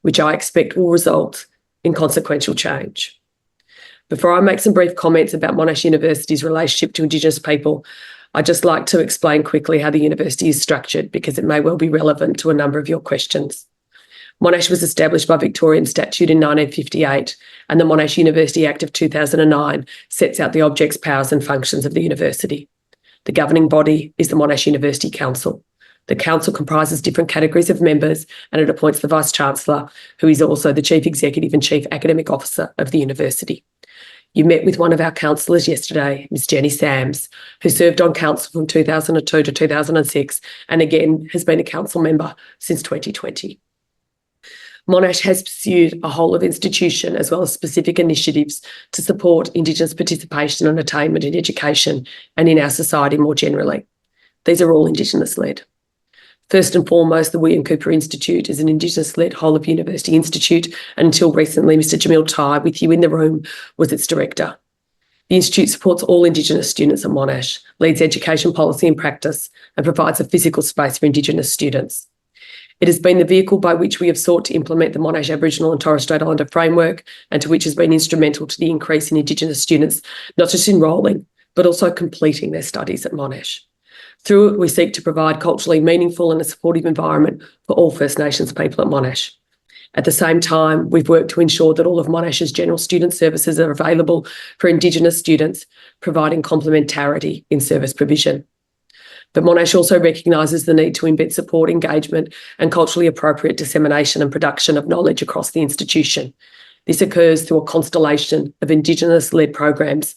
which I expect will result in consequential change. Before I make some brief comments about Monash University's relationship to Indigenous people, I'd just like to explain quickly how the university is structured because it may well be relevant to a number of your questions. Monash was established by Victorian statute in 1958, and the Monash University Act of 2009 sets out the objects, powers and functions of the university. The governing body is the Monash University Council. The council comprises different categories of members and it appoints the Vice-Chancellor, who is also the Chief Executive and Chief Academic Officer of the university. You met with one of our councillors yesterday, Ms Jenny Sams, who served on council from 2002 to 2006 and again has been a council member since 2020. Monash has pursued a whole of institution as well as specific initiatives to support Indigenous participation and attainment in education and in our society more generally. These are all Indigenous-led. First and foremost, the William Cooper Institute is an Indigenous-led whole of university institute, and until recently, Mr. Jamil Tai, with you in the room, was its director. The Institute supports all Indigenous students at Monash, leads education policy and practice, and provides a physical space for Indigenous students. It has been the vehicle by which we have sought to implement the Monash Aboriginal and Torres Strait Islander framework, and to which has been instrumental to the increase in Indigenous students, not just enrolling, but also completing their studies at Monash. Through it, we seek to provide culturally meaningful and a supportive environment for all First Nations people at Monash. At the same time, we've worked to ensure that all of Monash's general student services are available for Indigenous students, providing complementarity in service provision. But Monash also recognises the need to embed support, engagement and culturally appropriate dissemination and production of knowledge across the institution. This occurs through a constellation of Indigenous-led programs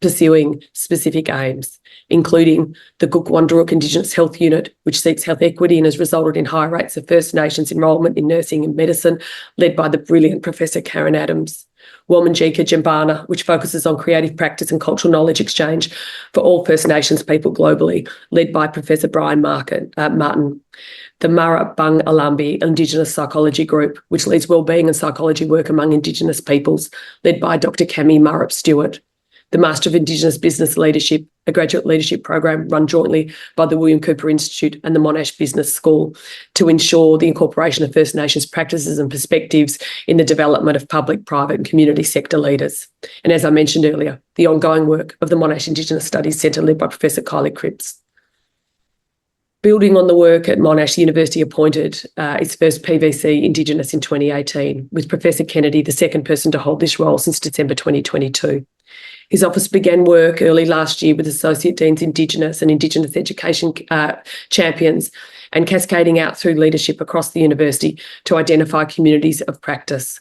pursuing specific aims, including the Yoorrook Indigenous Health Unit, which seeks health equity and has resulted in high rates of First Nations enrolment in nursing and medicine, led by the brilliant Professor Karen Adams. Wominjeka Jambana, which focuses on creative practice and cultural knowledge exchange for all First Nations people globally, led by Professor Brian Martin. The Mara Bung Alambi Indigenous Psychology Group, which leads wellbeing and psychology work among Indigenous peoples, led by Dr. Cami Murrup Stewart. The Master of Indigenous Business Leadership, a graduate leadership program run jointly by the William Cooper Institute and the Monash Business School to ensure the incorporation of First Nations practices and perspectives in the development of public, private and community sector leaders. And as I mentioned earlier, the ongoing work of the Monash Indigenous Studies Centre led by Professor Kylie Cripps. Building on the work at Monash, the university appointed its first PVC Indigenous in 2018, with Professor Kennedy the second person to hold this role since December 2022. His office began work early last year with Associate Deans Indigenous and Indigenous Education champions, and cascading out through leadership across the university to identify communities of practice.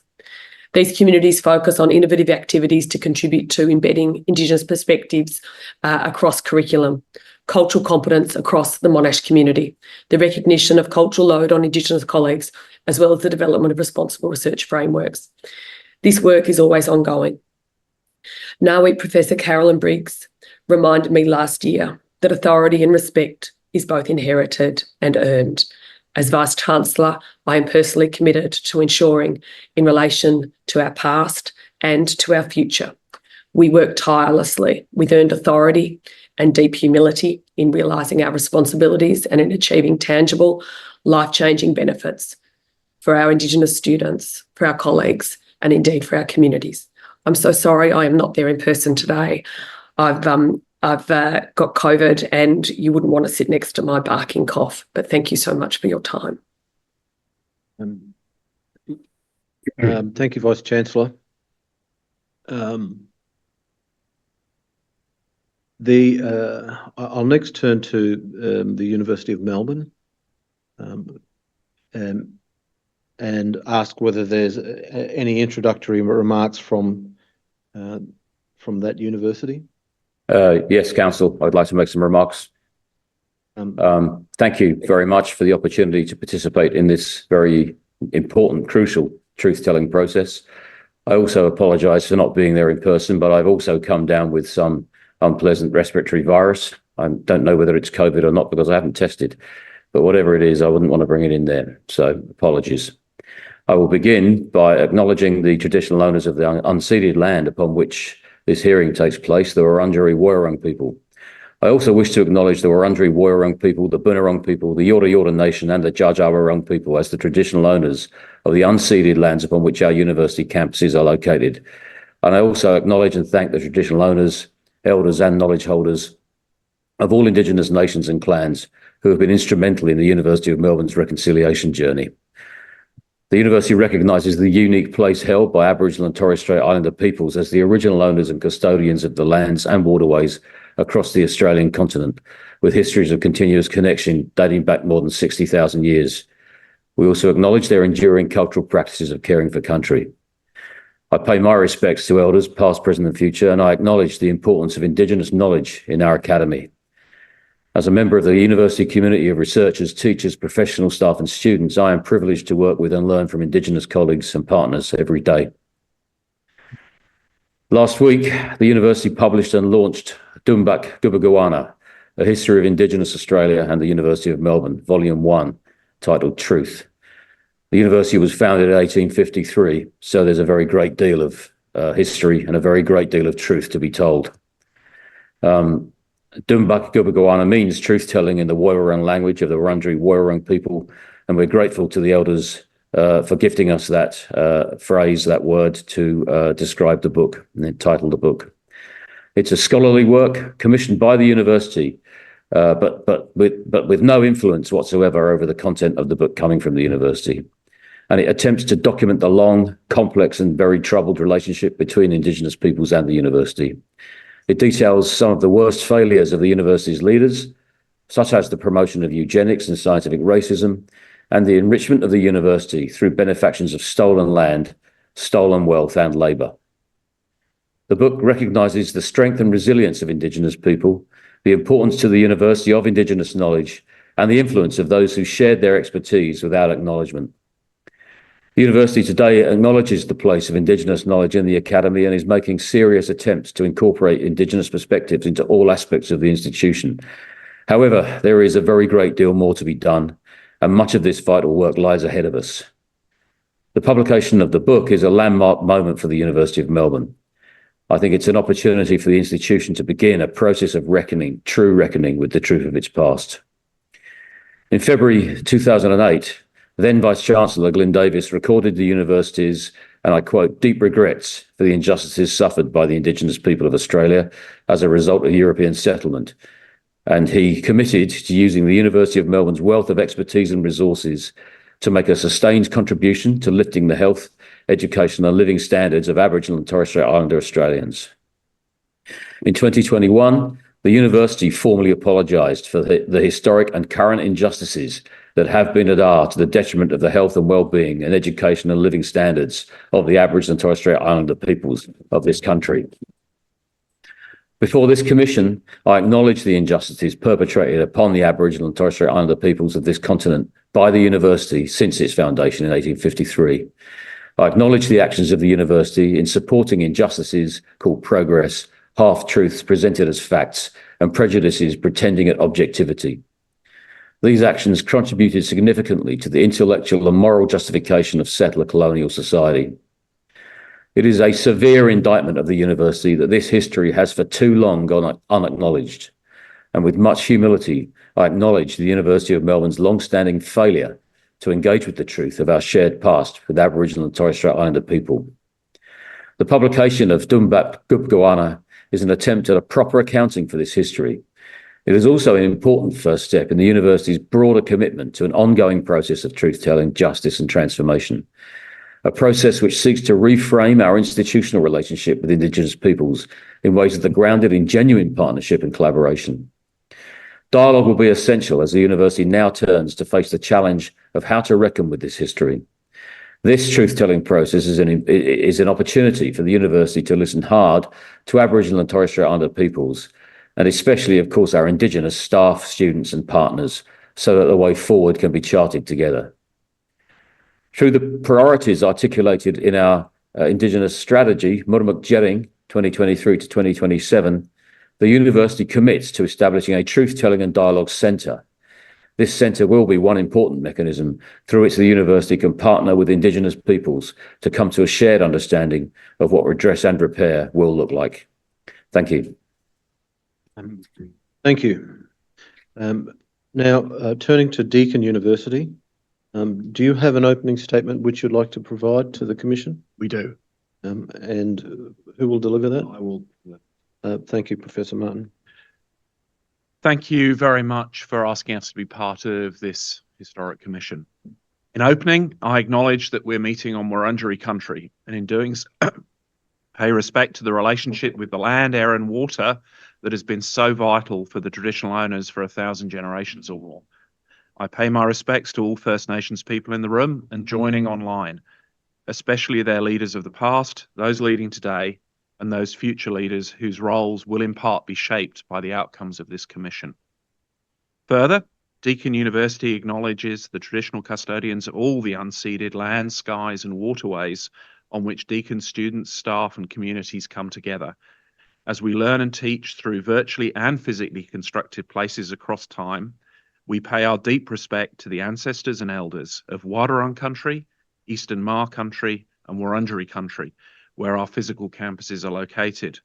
These communities focus on innovative activities to contribute to embedding Indigenous perspectives across curriculum, cultural competence across the Monash community, the recognition of cultural load on Indigenous colleagues, as well as the development of responsible research frameworks. This work is always ongoing. Nawi Professor Carolyn Briggs reminded me last year that authority and respect is both inherited and earned. As Vice-Chancellor, I am personally committed to ensuring, in relation to our past and to our future, we work tirelessly with earned authority and deep humility in realising our responsibilities and in achieving tangible, life-changing benefits for our Indigenous students, for our colleagues, and indeed for our communities. I'm so sorry I am not there in person today. I've got COVID and you wouldn't want to sit next to my barking cough, but thank you so much for your time. Thank you, Vice-Chancellor. I'll next turn to the University of Melbourne and ask whether there's any introductory remarks from that university. Yes, Council, I'd like to make some remarks. Thank you very much for the opportunity to participate in this very important, crucial truth-telling process. I also apologise for not being there in person, but I've also come down with some unpleasant respiratory virus. I don't know whether it's COVID or not because I haven't tested, but whatever it is, I wouldn't want to bring it in there. So apologies. I will begin by acknowledging the traditional owners of the unceded land upon which this hearing takes place, the Wurundjeri Woiwurrung people. I also wish to acknowledge the Wurundjeri Woiwurrung people, the Boonwurrung people, the Yorta Nation and the Dja Dja Wurrung people as the traditional owners of the unceded lands upon which our university campuses are located. And I also acknowledge and thank the traditional owners, elders and knowledge holders of all Indigenous nations and clans who have been instrumental in the University of Melbourne's reconciliation journey. The university recognises the unique place held by Aboriginal and Torres Strait Islander peoples as the original owners and custodians of the lands and waterways across the Australian continent, with histories of continuous connection dating back more than 60,000 years. We also acknowledge their enduring cultural practices of caring for country. I pay my respects to elders, past, present and future, and I acknowledge the importance of Indigenous knowledge in our academy. As a member of the university community of researchers, teachers, professional staff and students, I am privileged to work with and learn from Indigenous colleagues and partners every day. Last week, the university published and launched Dumbak Gubagwana, A History of Indigenous Australia and the University of Melbourne, Volume 1, titled Truth. The university was founded in 1853, so there's a very great deal of history and a very great deal of truth to be told. Dumbak Gubagwana means truth-telling in the Woiwurrung language of the Wurundjeri Woiwurrung people, and we're grateful to the elders for gifting us that phrase, that word, to describe the book and entitle the book. It's a scholarly work commissioned by the university, but with no influence whatsoever over the content of the book coming from the university. And it attempts to document the long, complex and very troubled relationship between Indigenous peoples and the university. It details some of the worst failures of the university's leaders, such as the promotion of eugenics and scientific racism, and the enrichment of the university through benefactions of stolen land, stolen wealth and labour. The book recognises the strength and resilience of Indigenous people, the importance to the university of Indigenous knowledge, and the influence of those who shared their expertise without acknowledgement. The university today acknowledges the place of Indigenous knowledge in the academy and is making serious attempts to incorporate Indigenous perspectives into all aspects of the institution. However, there is a very great deal more to be done, and much of this vital work lies ahead of us. The publication of the book is a landmark moment for the University of Melbourne. I think it's an opportunity for the institution to begin a process of reckoning, true reckoning with the truth of its past. In February 2008, then Vice-Chancellor Glyn Davis recorded the university's, and I quote, deep regrets for the injustices suffered by the Indigenous people of Australia as a result of European settlement. And he committed to using the University of Melbourne's wealth of expertise and resources to make a sustained contribution to lifting the health, education and living standards of Aboriginal and Torres Strait Islander Australians. In 2021, the university formally apologised for the historic and current injustices that have been and are to the detriment of the health and well-being and education and living standards of the Aboriginal and Torres Strait Islander peoples of this country. Before this commission, I acknowledge the injustices perpetrated upon the Aboriginal and Torres Strait Islander peoples of this continent by the university since its foundation in 1853. I acknowledge the actions of the university in supporting injustices called progress, half-truths presented as facts, and prejudices pretending at objectivity. These actions contributed significantly to the intellectual and moral justification of settler colonial society. It is a severe indictment of the university that this history has for too long gone unacknowledged. And with much humility, I acknowledge the University of Melbourne's long-standing failure to engage with the truth of our shared past with Aboriginal and Torres Strait Islander people. The publication of Dumbak Gubagwana is an attempt at a proper accounting for this history. It is also an important first step in the university's broader commitment to an ongoing process of truth-telling, justice and transformation, a process which seeks to reframe our institutional relationship with Indigenous peoples in ways that are grounded in genuine partnership and collaboration. Dialogue will be essential as the university now turns to face the challenge of how to reckon with this history. This truth-telling process is an opportunity for the university to listen hard to Aboriginal and Torres Strait Islander peoples, and especially, of course, our Indigenous staff, students and partners, so that the way forward can be charted together. Through the priorities articulated in our Indigenous strategy, Murrumuk Jering 2023 to 2027, the university commits to establishing a truth-telling and dialogue centre. This centre will be one important mechanism through which the university can partner with Indigenous peoples to come to a shared understanding of what redress and repair will look like. Thank you. Thank you. Now, turning to Deakin University, do you have an opening statement which you'd like to provide to the Commission? We do. And who will deliver that? I will. Thank you, Professor Martin. Thank you very much for asking us to be part of this historic commission. In opening, I acknowledge that we're meeting on Wurundjeri country, and in doing so, pay respect to the relationship with the land, air and water that has been so vital for the traditional owners for 1,000 generations or more. I pay my respects to all First Nations people in the room and joining online, especially their leaders of the past, those leading today, and those future leaders whose roles will in part be shaped by the outcomes of this commission. Further, Deakin University acknowledges the traditional custodians of all the unceded lands, skies and waterways on which Deakin students, staff and communities come together. As we learn and teach through virtually and physically constructed places across time, we pay our deep respect to the ancestors and elders of Wadawurrung country, Eastern Maar country and Wurundjeri country, where our physical campuses are located.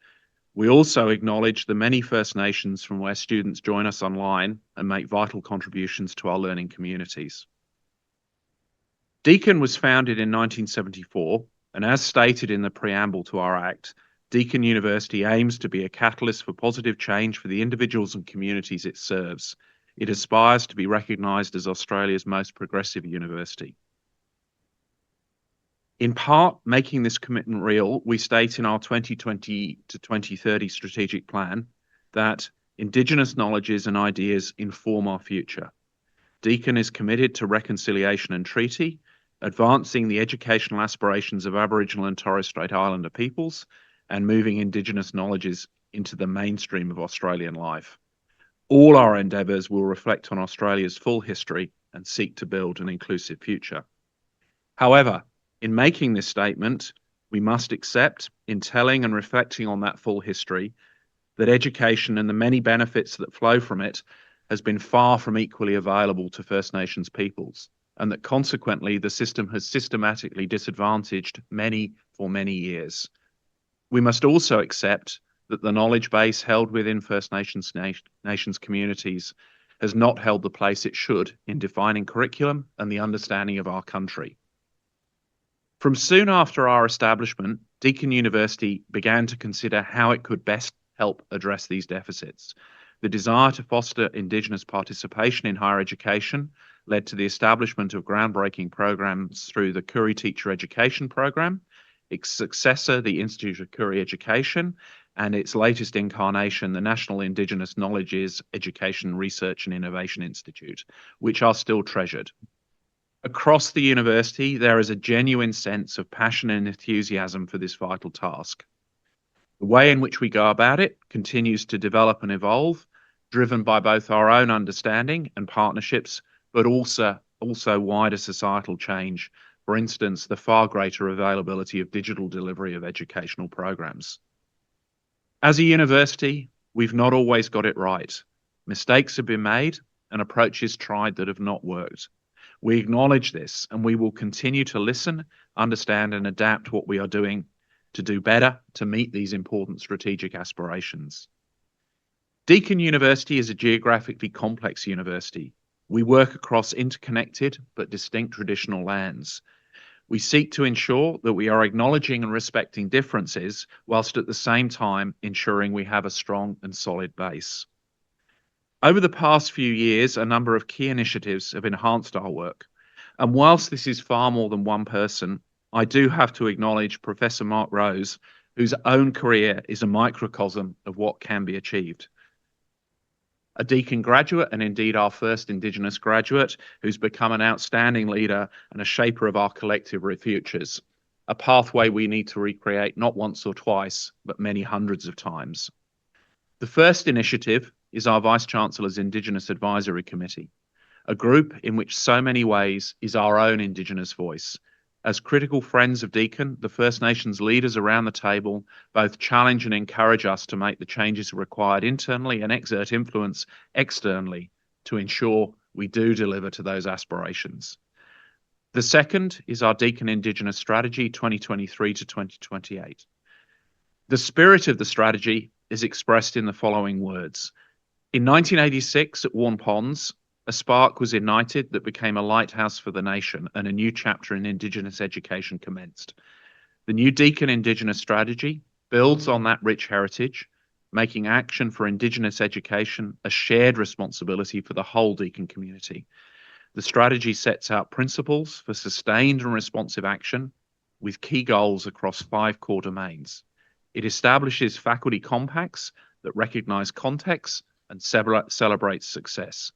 We also acknowledge the many First Nations from where students join us online and make vital contributions to our learning communities. Deakin was founded in 1974, and as stated in the preamble to our Act, Deakin University aims to be a catalyst for positive change for the individuals and communities it serves. It aspires to be recognised as Australia's most progressive university. In part, making this commitment real, we state in our 2020 to 2030 strategic plan that Indigenous knowledges and ideas inform our future. Deakin is committed to reconciliation and treaty, advancing the educational aspirations of Aboriginal and Torres Strait Islander peoples, and moving Indigenous knowledges into the mainstream of Australian life. All our endeavours will reflect on Australia's full history and seek to build an inclusive future. However, in making this statement, we must accept, in telling and reflecting on that full history, that education and the many benefits that flow from it has been far from equally available to First Nations peoples, and that consequently the system has systematically disadvantaged many for many years. We must also accept that the knowledge base held within First Nations communities has not held the place it should in defining curriculum and the understanding of our country. From soon after our establishment, Deakin University began to consider how it could best help address these deficits. The desire to foster Indigenous participation in higher education led to the establishment of groundbreaking programs through the Koori Teacher Education Program, its successor, the Institute of Koori Education, and its latest incarnation, the National Indigenous Knowledges Education Research and Innovation Institute, which are still treasured. Across the university, there is a genuine sense of passion and enthusiasm for this vital task. The way in which we go about it continues to develop and evolve, driven by both our own understanding and partnerships, but also wider societal change. For instance, the far greater availability of digital delivery of educational programs. As a university, we've not always got it right. Mistakes have been made and approaches tried that have not worked. We acknowledge this, and we will continue to listen, understand, and adapt what we are doing to do better to meet these important strategic aspirations. Deakin University is a geographically complex university. We work across interconnected but distinct traditional lands. We seek to ensure that we are acknowledging and respecting differences, whilst at the same time ensuring we have a strong and solid base. Over the past few years, a number of key initiatives have enhanced our work. And whilst this is far more than one person, I do have to acknowledge Professor Mark Rose, whose own career is a microcosm of what can be achieved. A Deakin graduate, and indeed our first Indigenous graduate, who's become an outstanding leader and a shaper of our collective futures, a pathway we need to recreate not once or twice, but many hundreds of times. The first initiative is our Vice-Chancellor's Indigenous Advisory Committee, a group in which so many ways is our own Indigenous voice. As critical friends of Deakin, the First Nations leaders around the table both challenge and encourage us to make the changes required internally and exert influence externally to ensure we do deliver to those aspirations. The second is our Deakin Indigenous Strategy 2023 to 2028. The spirit of the strategy is expressed in the following words. In 1986 at Warn Ponds, a spark was ignited that became a lighthouse for the nation, and a new chapter in Indigenous education commenced. The new Deakin Indigenous Strategy builds on that rich heritage, making action for Indigenous education a shared responsibility for the whole Deakin community. The strategy sets out principles for sustained and responsive action with key goals across 5 core domains. It establishes faculty compacts that recognise context and celebrates success.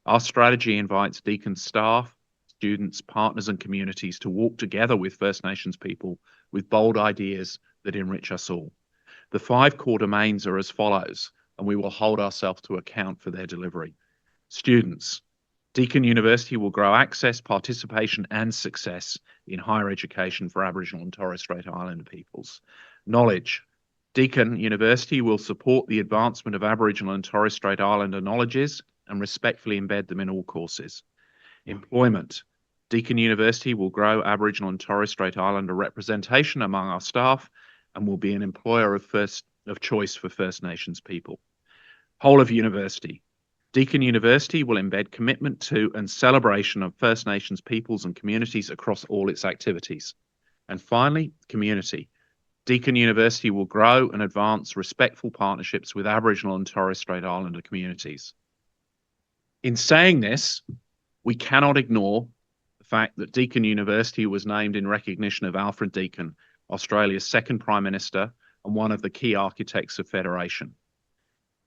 Our strategy invites Deakin staff, students, partners and communities to walk together with First Nations people with bold ideas that enrich us all. The 5 core domains are as follows, and we will hold ourselves to account for their delivery. Students. Deakin University will grow access, participation and success in higher education for Aboriginal and Torres Strait Islander peoples. Knowledge. Deakin University will support the advancement of Aboriginal and Torres Strait Islander knowledges and respectfully embed them in all courses. Employment. Deakin University will grow Aboriginal and Torres Strait Islander representation among our staff and will be an employer of choice for First Nations people. Whole of university. Deakin University will embed commitment to and celebration of First Nations peoples and communities across all its activities. And finally, community. Deakin University will grow and advance respectful partnerships with Aboriginal and Torres Strait Islander communities. In saying this, we cannot ignore the fact that Deakin University was named in recognition of Alfred Deakin, Australia's second Prime Minister and one of the key architects of federation.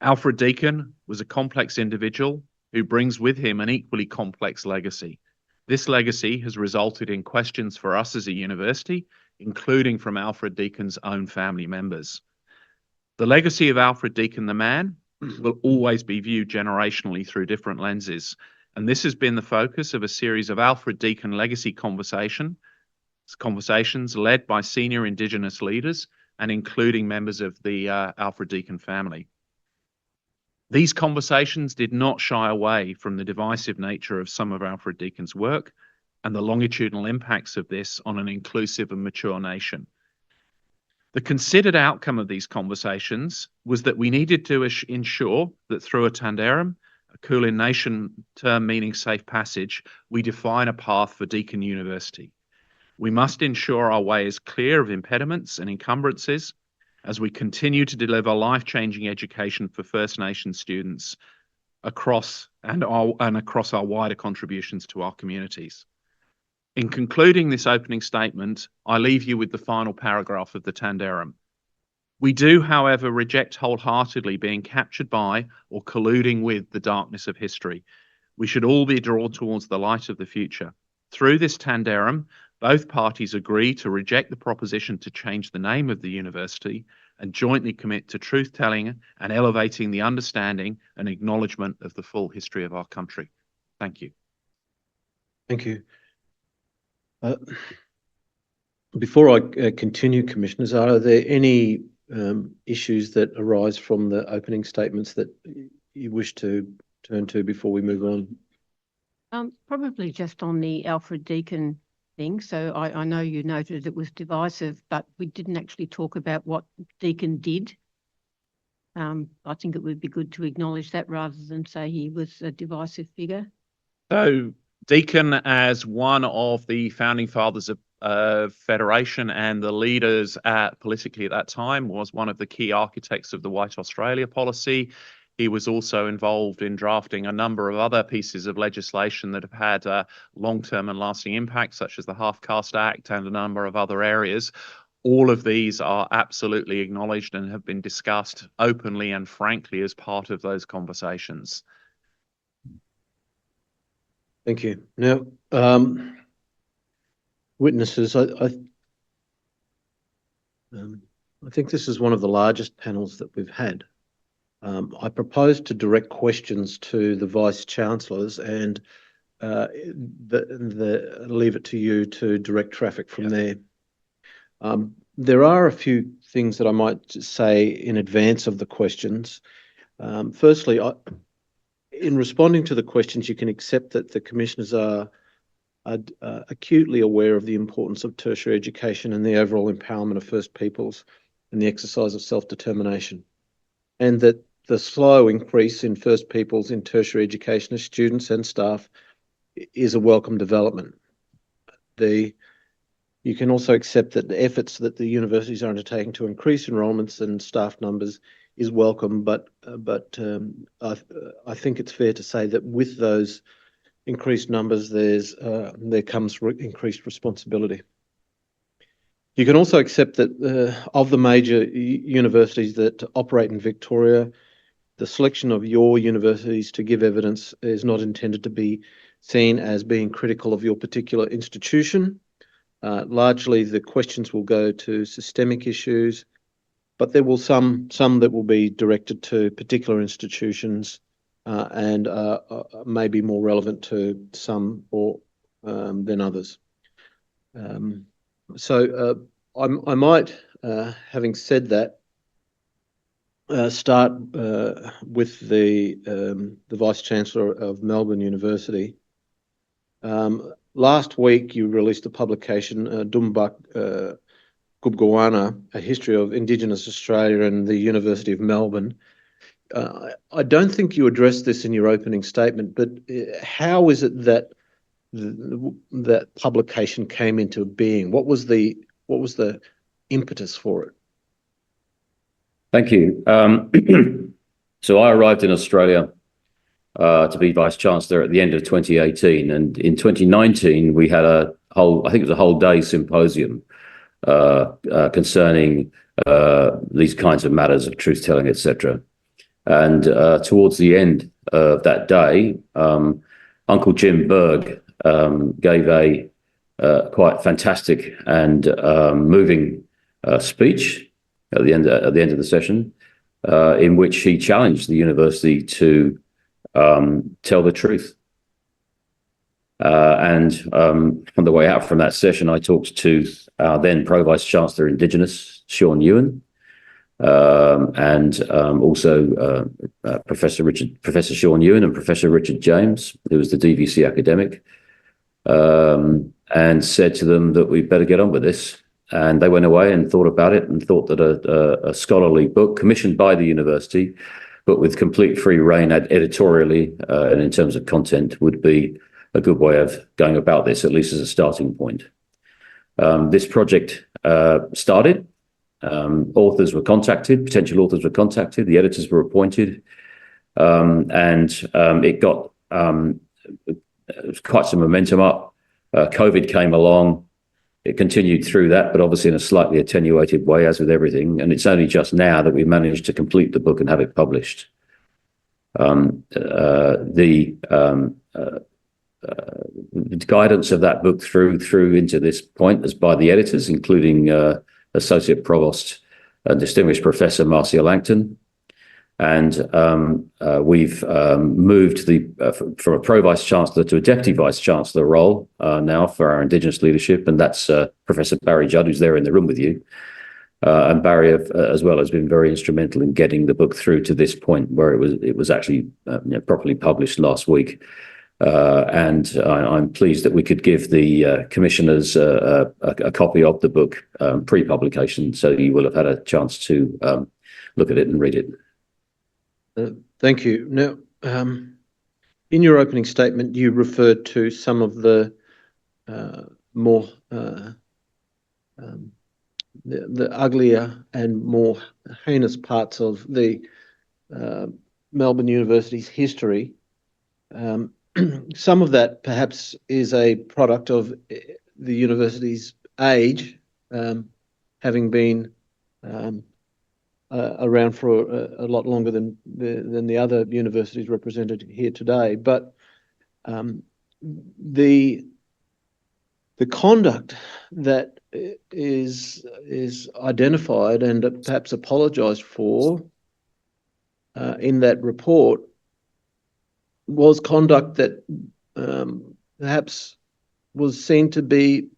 Alfred Deakin was a complex individual who brings with him an equally complex legacy. This legacy has resulted in questions for us as a university, including from Alfred Deakin's own family members. The legacy of Alfred Deakin the man will always be viewed generationally through different lenses, and this has been the focus of a series of Alfred Deakin legacy conversations led by senior Indigenous leaders and including members of the Alfred Deakin family. These conversations did not shy away from the divisive nature of some of Alfred Deakin's work and the longitudinal impacts of this on an inclusive and mature nation. The considered outcome of these conversations was that we needed to ensure that through a Tanderum, a Kulin Nation term meaning safe passage, we define a path for Deakin University. We must ensure our way is clear of impediments and encumbrances as we continue to deliver life-changing education for First Nations students across our wider contributions to our communities. In concluding this opening statement, I leave you with the final paragraph of the Tanderum. We do, however, reject wholeheartedly being captured by or colluding with the darkness of history. We should all be drawn towards the light of the future. Through this Tanderum, both parties agree to reject the proposition to change the name of the university and jointly commit to truth-telling and elevating the understanding and acknowledgement of the full history of our country. Thank you. Thank you. Before I continue, Commissioners, are there any issues that arise from the opening statements that you wish to turn to before we move on? Probably just on the Alfred Deakin thing. So I know you noted it was divisive, but we didn't actually talk about what Deakin did. I think it would be good to acknowledge that rather than say he was a divisive figure. So Deakin, as one of the founding fathers of Federation and the leaders politically at that time, was one of the key architects of the White Australia policy. He was also involved in drafting a number of other pieces of legislation that have had long-term and lasting impact, such as the Half-Caste Act and a number of other areas. All of these are absolutely acknowledged and have been discussed openly and frankly as part of those conversations. Thank you. Now, witnesses, I think this is one of the largest panels that we've had. I propose to direct questions to the Vice-Chancellors and leave it to you to direct traffic from there. There are a few things that I might say in advance of the questions. Firstly, in responding to the questions, you can accept that the Commissioners are acutely aware of the importance of tertiary education and the overall empowerment of First Peoples and the exercise of self-determination, and that the slow increase in First Peoples in tertiary education as students and staff is a welcome development. You can also accept that the efforts that the universities are undertaking to increase enrolments and staff numbers is welcome, but I think it's fair to say that with those increased numbers, there comes increased responsibility. You can also accept that of the major universities that operate in Victoria, the selection of your universities to give evidence is not intended to be seen as being critical of your particular institution. Largely, the questions will go to systemic issues, but there will some that will be directed to particular institutions and may be more relevant to some or than others. I might, having said that, start with the Vice Chancellor of Melbourne University. Last week, you released a publication, Dumbak Gubgawana, A History of Indigenous Australia and the University of Melbourne. I don't think you addressed this in your opening statement, but how is it that that publication came into being? What was the impetus for it? Thank you. So I arrived in Australia to be Vice Chancellor at the end of 2018, and in 2019 we had I think it was a whole day symposium concerning these kinds of matters of truth telling, etc. And towards the end of that day, Uncle Jim Berg gave a quite fantastic and moving speech at the end of the session, in which he challenged the university to tell the truth. And on the way out from that session, I talked to our then Pro-Vice Chancellor Indigenous, Sean Ewan, and also Professor Sean Ewan and Professor Richard James, who was the DVC academic, and said to them that we'd better get on with this. And they went away and thought about it and thought that a scholarly book commissioned by the university, but with complete free rein editorially and in terms of content, would be a good way of going about this, at least as a starting point. This project started. Authors were contacted, potential authors were contacted, the editors were appointed, and it got quite some momentum up. COVID came along. It continued through that, but obviously in a slightly attenuated way, as with everything. And it's only just now that we managed to complete the book and have it published. The guidance of that book through into this point is by the editors, including Associate Provost and Distinguished Professor Marcia Langton. And we've moved from a Pro-Vice Chancellor to a Deputy Vice Chancellor role now for our Indigenous leadership, and that's Professor Barry Judd, who's there in the room with you. And Barry, as well, has been very instrumental in getting the book through to this point where it was actually properly published last week. And I'm pleased that we could give the commissioners a copy of the book pre-publication, so you will have had a chance to look at it and read it. Thank you. Now, in your opening statement, you referred to some of the more the uglier and more heinous parts of the Melbourne University's history. Some of that perhaps is a product of the university's age, having been around for a lot longer than the other universities represented here today. But the conduct that is identified and perhaps apologised for in that report was conduct that perhaps was seen to be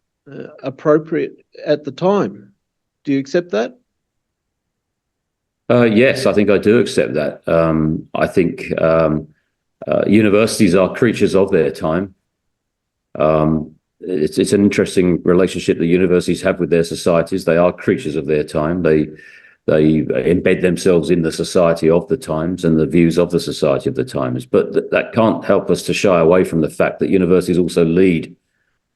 appropriate at the time. Do you accept that? Yes, I think I do accept that. I think universities are creatures of their time. It's an interesting relationship the universities have with their societies. They are creatures of their time. They embed themselves in the society of the times and the views of the society of the times. But that can't help us to shy away from the fact that universities also lead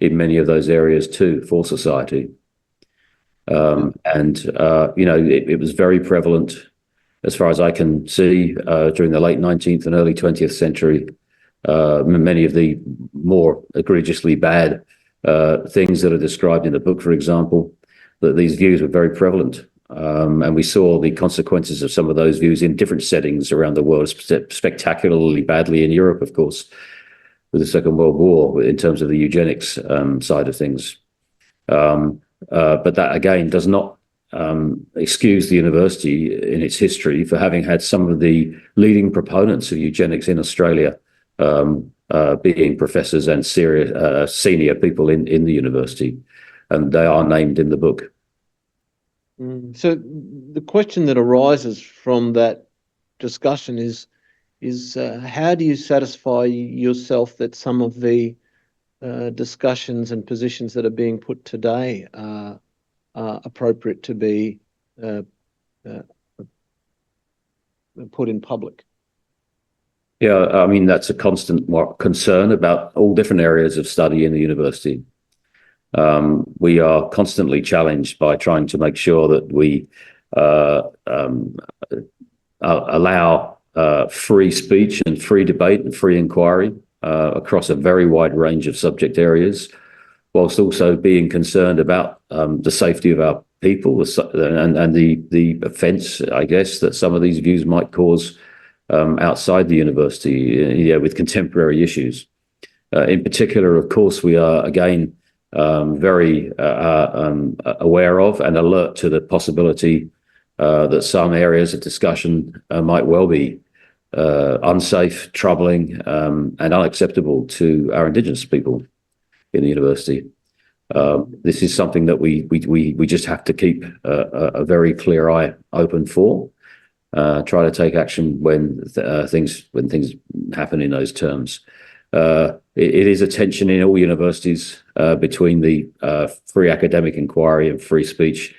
in many of those areas too for society. It was very prevalent, as far as I can see, during the late 19th and early 20th century. Many of the more egregiously bad things that are described in the book, for example, that these views were very prevalent. And we saw the consequences of some of those views in different settings around the world, spectacularly badly in Europe, of course, with the Second World War, in terms of the eugenics side of things. But that, again, does not excuse the university in its history for having had some of the leading proponents of eugenics in Australia being professors and senior people in the university, and they are named in the book. So the question that arises from that discussion is how do you satisfy yourself that some of the discussions and positions that are being put today are appropriate to be put in public? Yeah, I mean, that's a constant concern about all different areas of study in the university. We are constantly challenged by trying to make sure that we allow free speech and free debate and free inquiry across a very wide range of subject areas, whilst also being concerned about the safety of our people and the offence, I guess, that some of these views might cause outside the university, with contemporary issues. In particular, of course, we are again very aware of and alert to the possibility that some areas of discussion might well be unsafe, troubling, and unacceptable to our Indigenous people in the university. This is something that we just have to keep a very clear eye open for. Try to take action when things happen in those terms. It is a tension in all universities between the free academic inquiry and free speech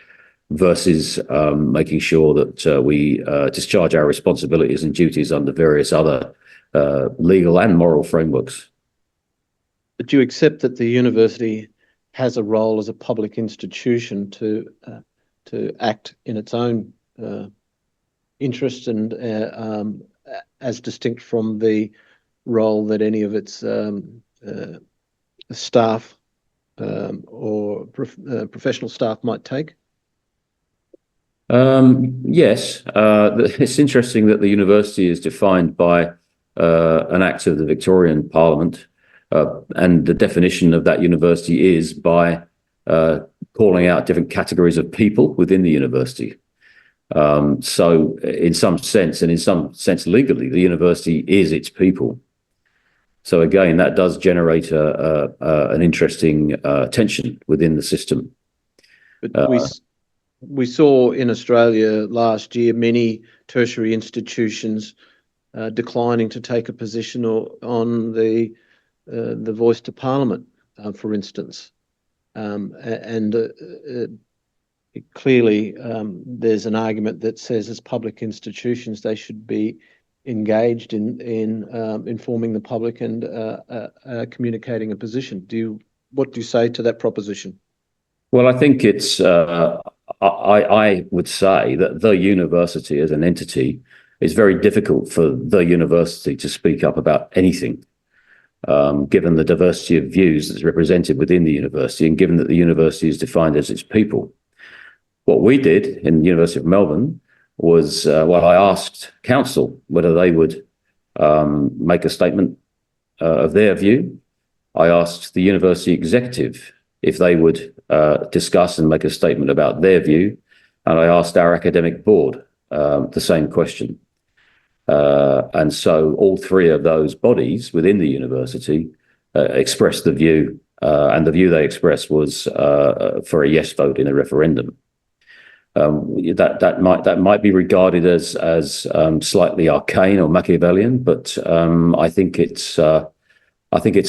versus making sure that we discharge our responsibilities and duties under various other legal and moral frameworks. But you accept that the university has a role as a public institution to act in its own interest and as distinct from the role that any of its staff or professional staff might take? Yes, it's interesting that the university is defined by an act of the Victorian Parliament, and the definition of that university is by calling out different categories of people within the university. So in some sense, and in some sense legally, the university is its people. So again, that does generate an interesting tension within the system. But we saw in Australia last year many tertiary institutions declining to take a position on the voice to Parliament, for instance, clearly there's an argument that says as public institutions they should be engaged in informing the public and communicating a position. What do you say to that proposition? Well, I think it's I would say that the university as an entity, it's very difficult for the university to speak up about anything, given the diversity of views that's represented within the university and given that the university is defined as its people. What we did in the University of Melbourne was, I asked council whether they would make a statement of their view. I asked the university executive if they would discuss and make a statement about their view. And I asked our academic board the same question. And so all three of those bodies within the university expressed the view, and the view they expressed was for a yes vote in a referendum. That might be regarded as slightly arcane or Machiavellian, but I think it's a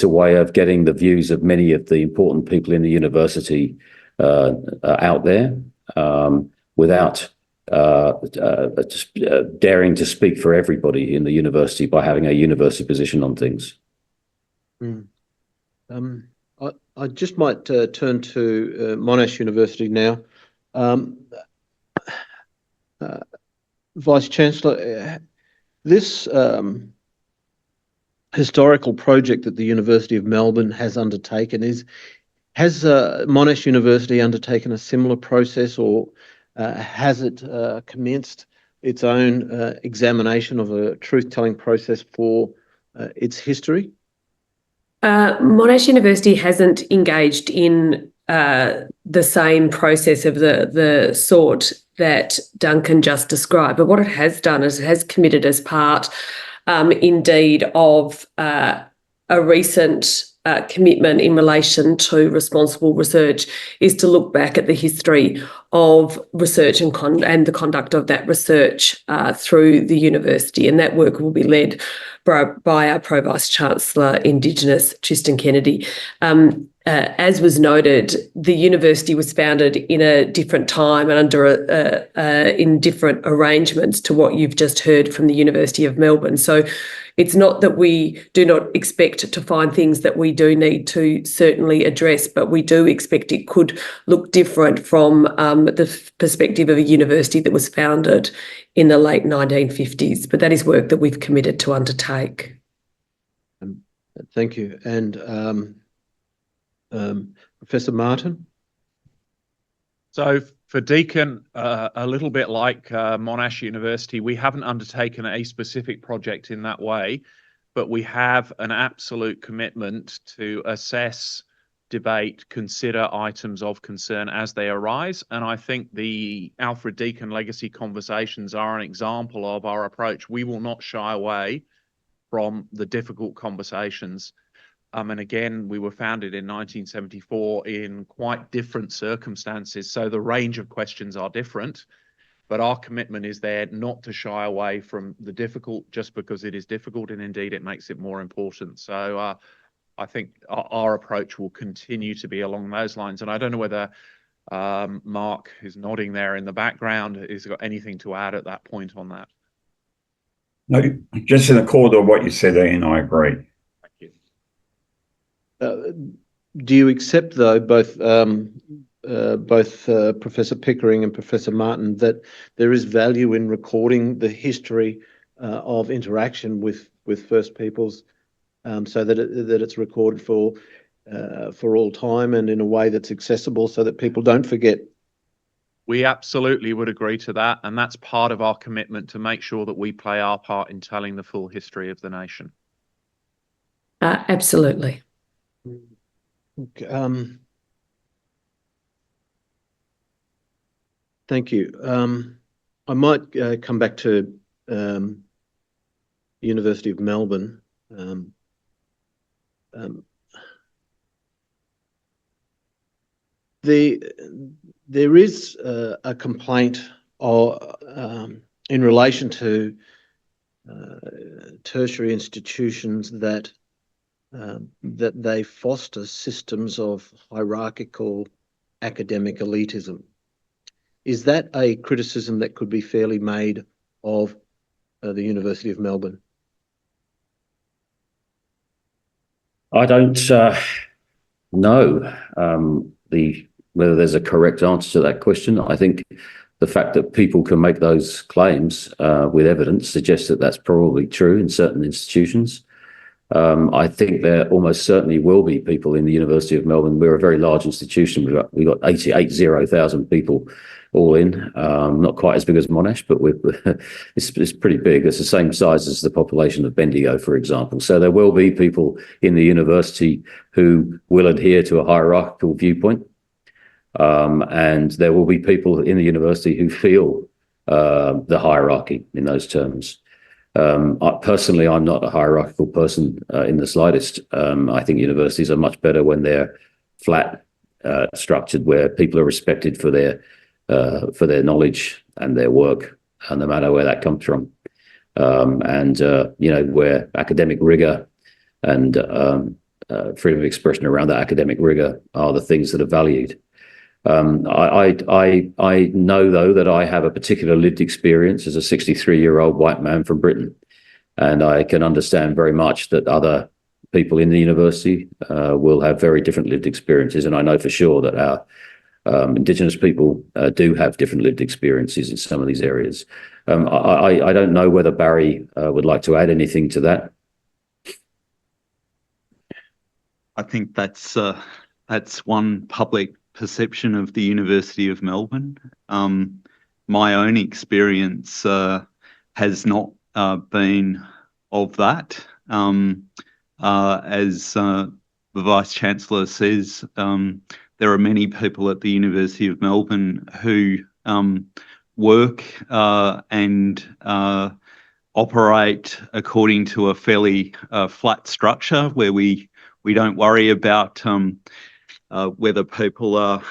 way of getting the views of many of the important people in the university out there without daring to speak for everybody in the university by having a university position on things. I just might turn to Monash University now. Vice-Chancellor, this historical project that the University of Melbourne has undertaken has Monash University undertaken a similar process, or has it commenced its own examination of a truth-telling process for its history? Monash University hasn't engaged in the same process of the sort that Duncan just described. But what it has done is it has committed as part, indeed, of a recent commitment in relation to responsible research is to look back at the history of research and the conduct of that research through the university. And that work will be led by our Pro Vice Chancellor Indigenous, Tristan Kennedy. As was noted, the university was founded in a different time and in different arrangements to what you've just heard from the University of Melbourne. So it's not that we do not expect to find things that we do need to certainly address, but we do expect it could look different from the perspective of a university that was founded in the late 1950s. But that is work that we've committed to undertake. Thank you. And Professor Martin? So for Deakin, a little bit like Monash University, we haven't undertaken a specific project in that way, but we have an absolute commitment to assess, debate, consider items of concern as they arise. And I think the Alfred Deakin Legacy Conversations are an example of our approach. We will not shy away from the difficult conversations. And again, we were founded in 1974 in quite different circumstances. So the range of questions are different, but our commitment is there not to shy away from the difficult just because it is difficult. And indeed, it makes it more important. So I think our approach will continue to be along those lines. And I don't know whether Mark, who's nodding there in the background, has got anything to add at that point on that. No, just in accord with what you said, Ian, I agree. Do you accept, though, both Professor Pickering and Professor Martin, that there is value in recording the history of interaction with First Peoples, so that it's recorded for all time and in a way that's accessible, so that people don't forget? We absolutely would agree to that, and that's part of our commitment to make sure that we play our part in telling the full history of the nation. Absolutely. Thank you. I might come back to University of Melbourne. There is a complaint in relation to tertiary institutions that they foster systems of hierarchical academic elitism. Is that a criticism that could be fairly made of the University of Melbourne? I don't know whether there's a correct answer to that question. I think the fact that people can make those claims with evidence suggests that that's probably true in certain institutions. I think there almost certainly will be people in the University of Melbourne. We're a very large institution. We've got 80,000 people all in. Not quite as big as Monash, but it's pretty big. It's the same size as the population of Bendigo, for example. So there will be people in the university who will adhere to a hierarchical viewpoint. And there will be people in the university who feel the hierarchy in those terms. Personally, I'm not a hierarchical person in the slightest. I think universities are much better when they're flat structured, where people are respected for their knowledge and their work, and no matter where that comes from. Where academic rigor and freedom of expression around that academic rigor are the things that are valued. I know, though, that I have a particular lived experience as a 63-year-old white man from Britain, and I can understand very much that other people in the university will have very different lived experiences, and I know for sure that our Indigenous people do have different lived experiences in some of these areas. I don't know whether Barry would like to add anything to that. I think that's one public perception of the University of Melbourne. My own experience has not been of that. As the Vice-Chancellor says, there are many people at the University of Melbourne who work and operate according to a fairly flat structure where we don't worry about whether people are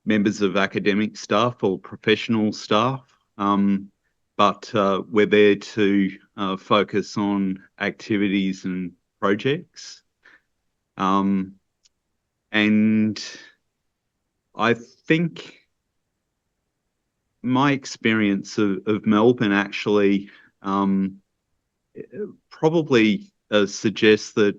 members of academic staff or professional staff, but we're there to focus on activities and projects. And I think my experience of Melbourne actually probably suggests that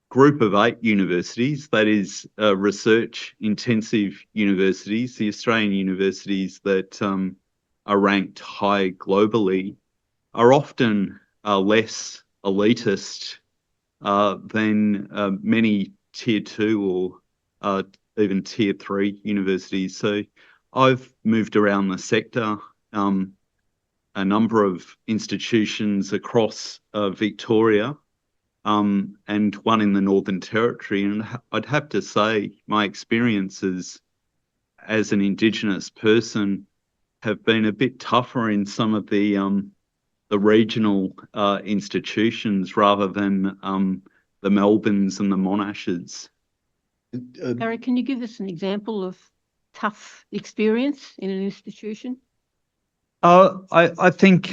group of 8 universities, that is research intensive universities, the Australian universities that are ranked high globally, are often less elitist than many tier 2 or even tier 3 universities. So I've moved around the sector, a number of institutions across Victoria, and one in the Northern Territory. And I'd have to say my experiences as an Indigenous person have been a bit tougher in some of the regional institutions rather than the Melbournes and the Monashes. Gary, can you give us an example of tough experience in an institution? I think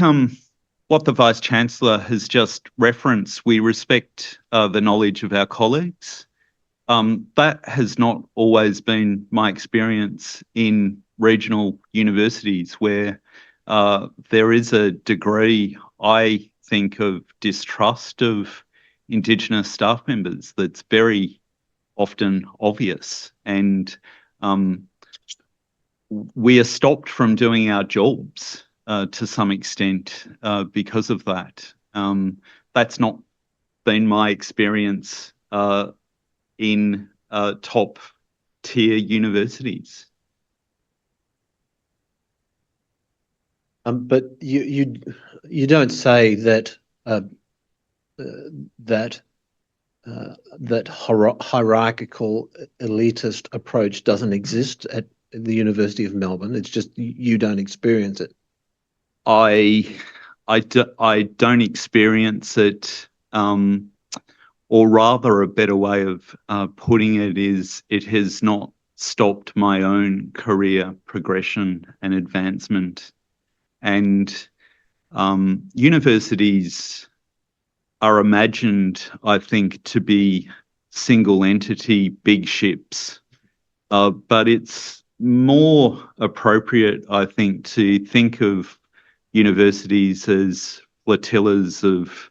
what the Vice-Chancellor has just referenced, we respect the knowledge of our colleagues. That has not always been my experience in regional universities where there is a degree, I think, of distrust of Indigenous staff members that's very often obvious. And we are stopped from doing our jobs to some extent because of that. That's not been my experience in top tier universities. But you don't say that that hierarchical elitist approach doesn't exist at the University of Melbourne. It's just you don't experience it. I don't experience it, or rather a better way of putting it is it has not stopped my own career progression and advancement. And universities are imagined, I think, to be single entity big ships, but it's more appropriate, I think, to think of universities as flotillas of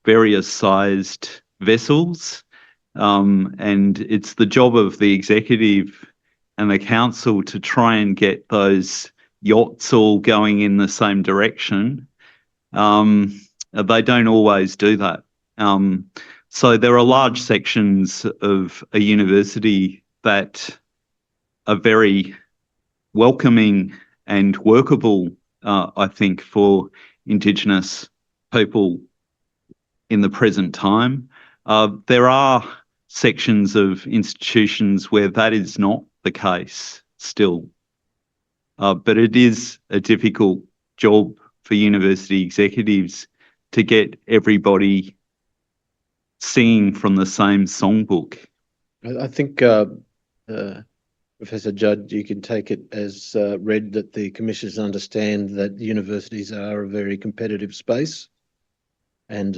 various sized vessels, and it's the job of the executive and the council to try and get those yachts all going in the same direction. They don't always do that. So there are large sections of a university that are very welcoming and workable, I think, for Indigenous people in the present time. There are sections of institutions where that is not the case still. But it is a difficult job for university executives to get everybody singing from the same songbook. I think, Professor Judd, you can take it as read that the commissioners understand that universities are a very competitive space and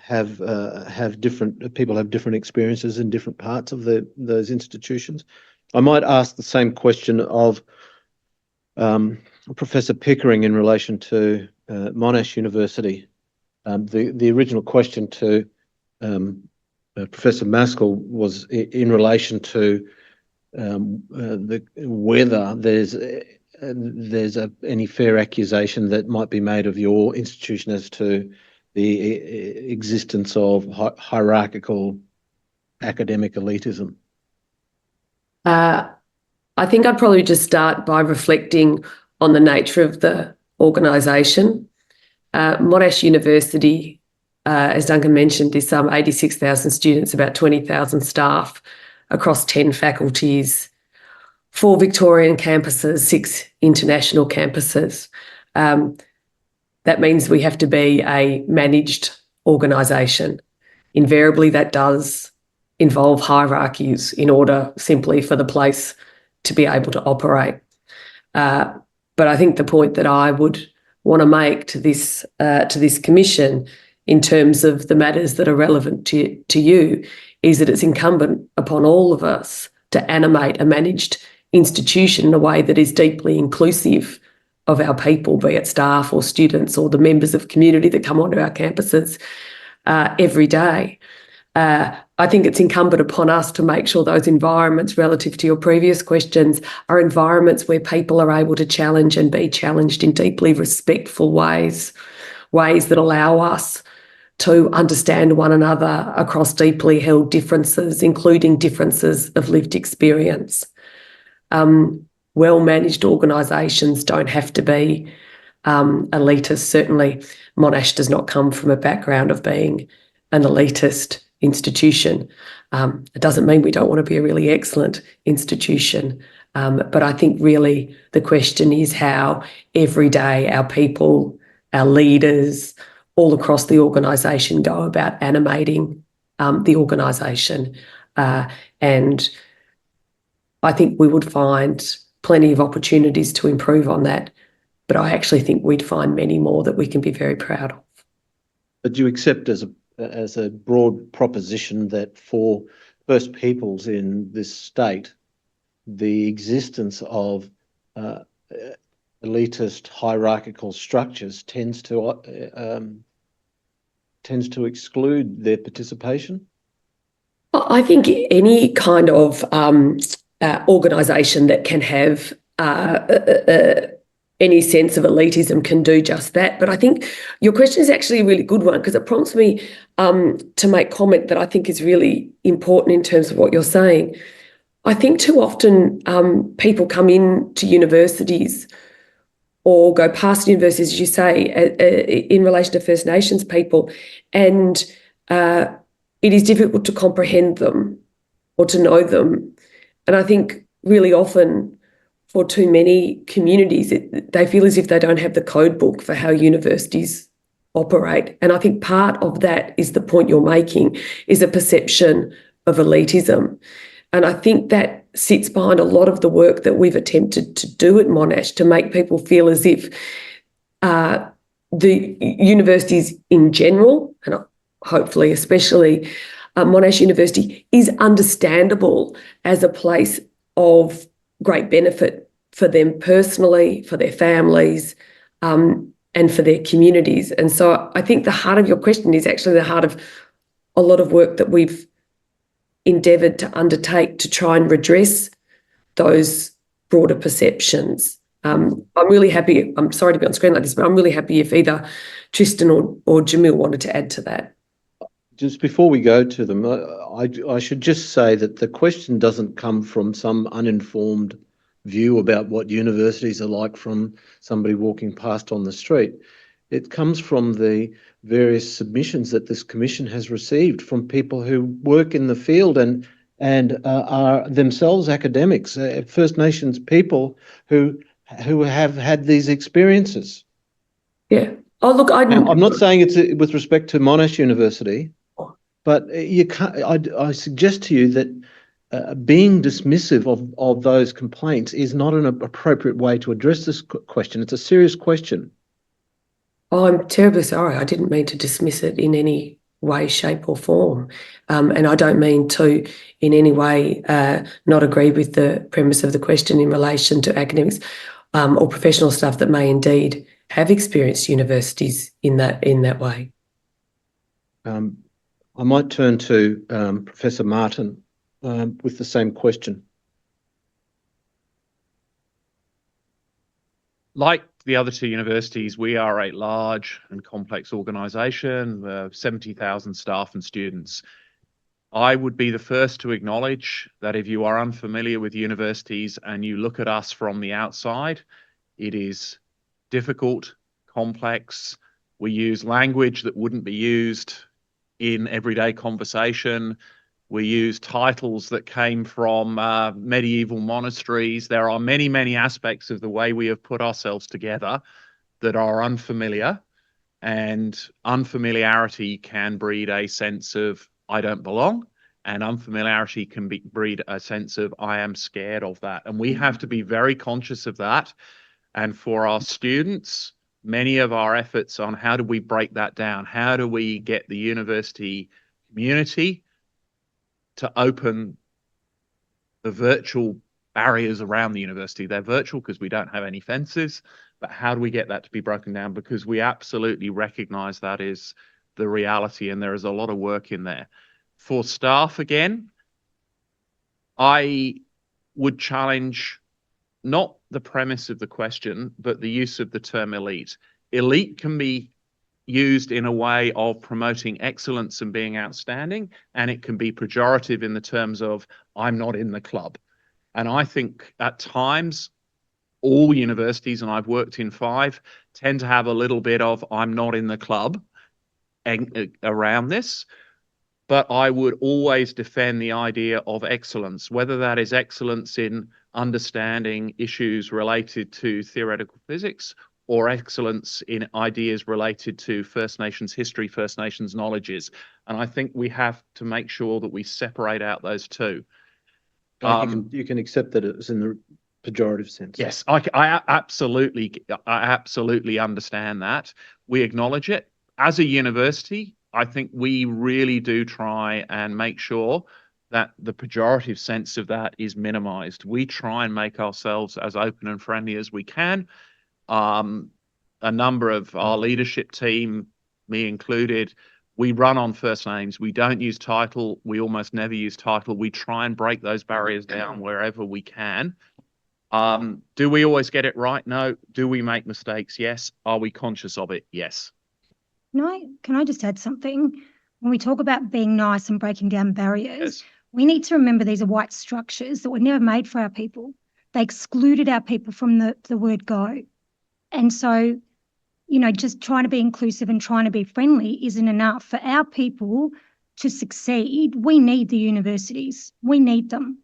have different people have different experiences in different parts of those institutions. I might ask the same question of Professor Pickering in relation to Monash University. The original question to Professor Maskell was in relation to whether there's any fair accusation that might be made of your institution as to the existence of hierarchical academic elitism. I think I'd probably just start by reflecting on the nature of the organisation. Monash University as Duncan mentioned, is some 86,000 students, about 20,000 staff across 10 faculties, 4 Victorian campuses, 6 international campuses. That means we have to be a managed organisation. Invariably, that does involve hierarchies in order simply for the place to be able to operate. But I think the point that I would want to make to this commission in terms of the matters that are relevant to you is that it's incumbent upon all of us to animate a managed institution in a way that is deeply inclusive of our people, be it staff or students or the members of community that come onto our campuses every day. I think it's incumbent upon us to make sure those environments, relative to your previous questions, are environments where people are able to challenge and be challenged in deeply respectful ways that allow us to understand one another across deeply held differences, including differences of lived experience. Well-managed organisations don't have to be elitist. Certainly, Monash does not come from a background of being an elitist institution. It doesn't mean we don't want to be a really excellent institution, but I think really the question is how every day our people, our leaders, all across the organisation go about animating the organisation. And I think we would find plenty of opportunities to improve on that, but I actually think we'd find many more that we can be very proud of. But do you accept as a broad proposition that for First Peoples in this state, the existence of elitist hierarchical structures tends to exclude their participation? I think any kind of organisation that can have any sense of elitism can do just that. But I think your question is actually a really good one because it prompts me to make comment that I think is really important in terms of what you're saying. I think too often people come into universities or go past universities, as you say, in relation to First Nations people, and it is difficult to comprehend them or to know them. And I think really often for too many communities, they feel as if they don't have the code book for how universities operate. And I think part of that is the point you're making, is a perception of elitism. And I think that sits behind a lot of the work that we've attempted to do at Monash to make people feel as if the universities in general, and hopefully especially Monash University, is understandable as a place of great benefit for them personally, for their families, and for their communities. And so I think the heart of your question is actually the heart of a lot of work that we've endeavoured to undertake to try and redress those broader perceptions. I'm really happy, I'm sorry to be on screen like this, but I'm really happy if either Tristan or Jamil wanted to add to that. Just before we go to them, I should just say that the question doesn't come from some uninformed view about what universities are like from somebody walking past on the street. It comes from the various submissions that this commission has received from people who work in the field and are themselves academics, First Nations people who have had these experiences. Yeah. Oh, look, I'm not saying it's with respect to Monash University, but you can't. I suggest to you that being dismissive of those complaints is not an appropriate way to address this question. It's a serious question. Oh, I'm terribly sorry. I didn't mean to dismiss it in any way, shape or form. And I don't mean to in any way not agree with the premise of the question in relation to academics or professional staff that may indeed have experienced universities in that way. I might turn to Professor Martin with the same question. Like the other two universities, we are a large and complex organisation, 70,000 staff and students. I would be the first to acknowledge that if you are unfamiliar with universities and you look at us from the outside, it is difficult, complex, We use language that wouldn't be used in everyday conversation. We use titles that came from medieval monasteries. There are many, many aspects of the way we have put ourselves together that are unfamiliar, and unfamiliarity can breed a sense of I don't belong, and unfamiliarity can breed a sense of I am scared of that. And we have to be very conscious of that. And for our students, many of our efforts on how do we break that down? How do we get the university community to open the virtual barriers around the university? They're virtual because we don't have any fences, but how do we get that to be broken down? Because we absolutely recognize that is the reality, and there is a lot of work in there. For staff, again, I would challenge not the premise of the question, but the use of the term elite. Elite can be used in a way of promoting excellence and being outstanding, and it can be pejorative in the terms of I'm not in the club. And I think at times all universities, and I've worked in 5, tend to have a little bit of I'm not in the club around this. But I would always defend the idea of excellence, whether that is excellence in understanding issues related to theoretical physics or excellence in ideas related to First Nations history, First Nations knowledges. And I think we have to make sure that we separate out those two. You can accept that it's in the pejorative sense. Yes, I absolutely understand that. We acknowledge it. As a university, I think we really do try and make sure that the pejorative sense of that is minimized. We try and make ourselves as open and friendly as we can. A number of our leadership team, me included, we run on first names. We don't use title. We almost never use title. We try and break those barriers down wherever we can. Do we always get it right? No. Do we make mistakes? Yes. Are we conscious of it? Yes. Can I just add something? When we talk about being nice and breaking down barriers, we need to remember these are white structures that were never made for our people. They excluded our people from the word go. And so, just trying to be inclusive and trying to be friendly isn't enough. For our people to succeed, we need the universities. We need them.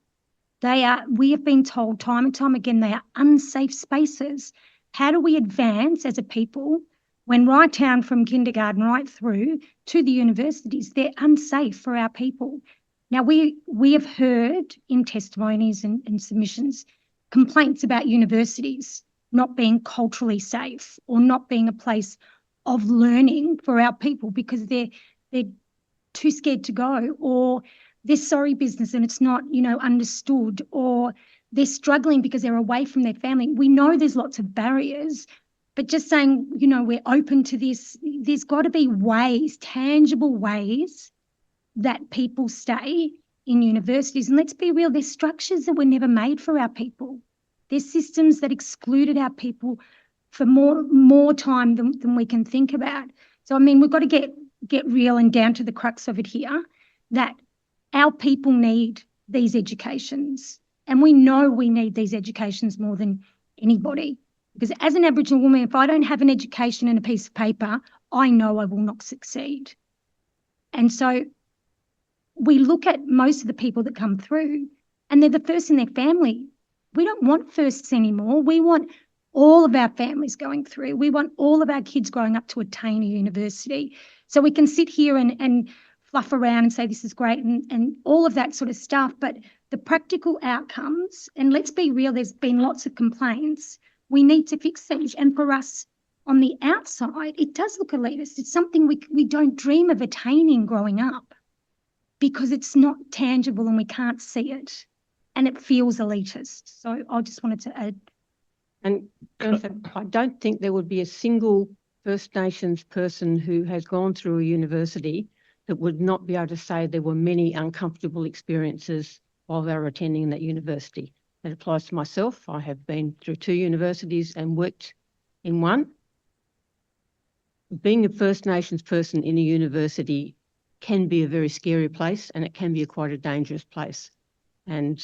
We have been told time and time again, they are unsafe spaces. How do we advance as a people when right down from kindergarten right through to the universities, they're unsafe for our people? Now, we have heard in testimonies and submissions complaints about universities not being culturally safe or not being a place of learning for our people because they're too scared to go, or they're sorry business and it's not, understood, or they're struggling because they're away from their family. We know there's lots of barriers, but just saying, we're open to this, there's got to be ways, tangible ways that people stay in universities. And let's be real, there's structures that were never made for our people. There's systems that excluded our people for more time than we can think about. So, we've got to get real and down to the crux of it here, that our people need these educations. And we know we need these educations more than anybody. Because as an Aboriginal woman, if I don't have an education and a piece of paper, I know I will not succeed. And so we look at most of the people that come through and they're the first in their family. We don't want firsts anymore. We want all of our families going through. We want all of our kids growing up to attain a university. So we can sit here and fluff around and say this is great and all of that sort of stuff. But the practical outcomes, and let's be real, there's been lots of complaints. We need to fix things. And for us on the outside, it does look elitist. It's something we don't dream of attaining growing up because it's not tangible and we can't see it. And it feels elitist. So I just wanted to add. And I don't think there would be a single First Nations person who has gone through a university that would not be able to say there were many uncomfortable experiences while they were attending that university. That applies to myself. I have been through 2 universities and worked in one. Being a First Nations person in a university can be a very scary place and it can be quite a dangerous place. And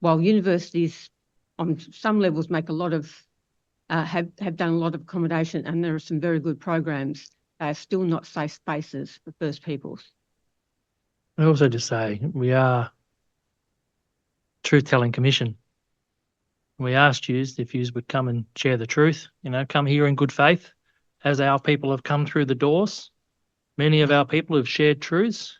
while universities on some levels make a lot of have done a lot of accommodation, and there are some very good programs. They are still not safe spaces for First Peoples. I also just say we are truth-telling commission. We asked you if you would come and share the truth, come here in good faith, as our people have come through the doors. Many of our people have shared truths.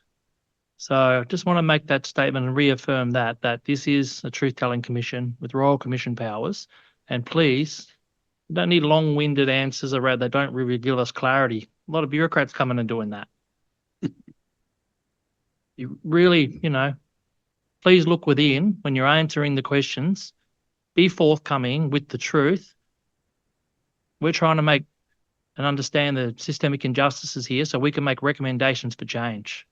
So I just want to make that statement and reaffirm that this is a truth-telling commission with Royal Commission powers. And please, you don't need long-winded answers around. They don't really give us clarity. A lot of bureaucrats coming and doing that. You really, please look within when you're answering the questions. Be forthcoming with the truth. We're trying to make and understand the systemic injustices here so we can make recommendations for change.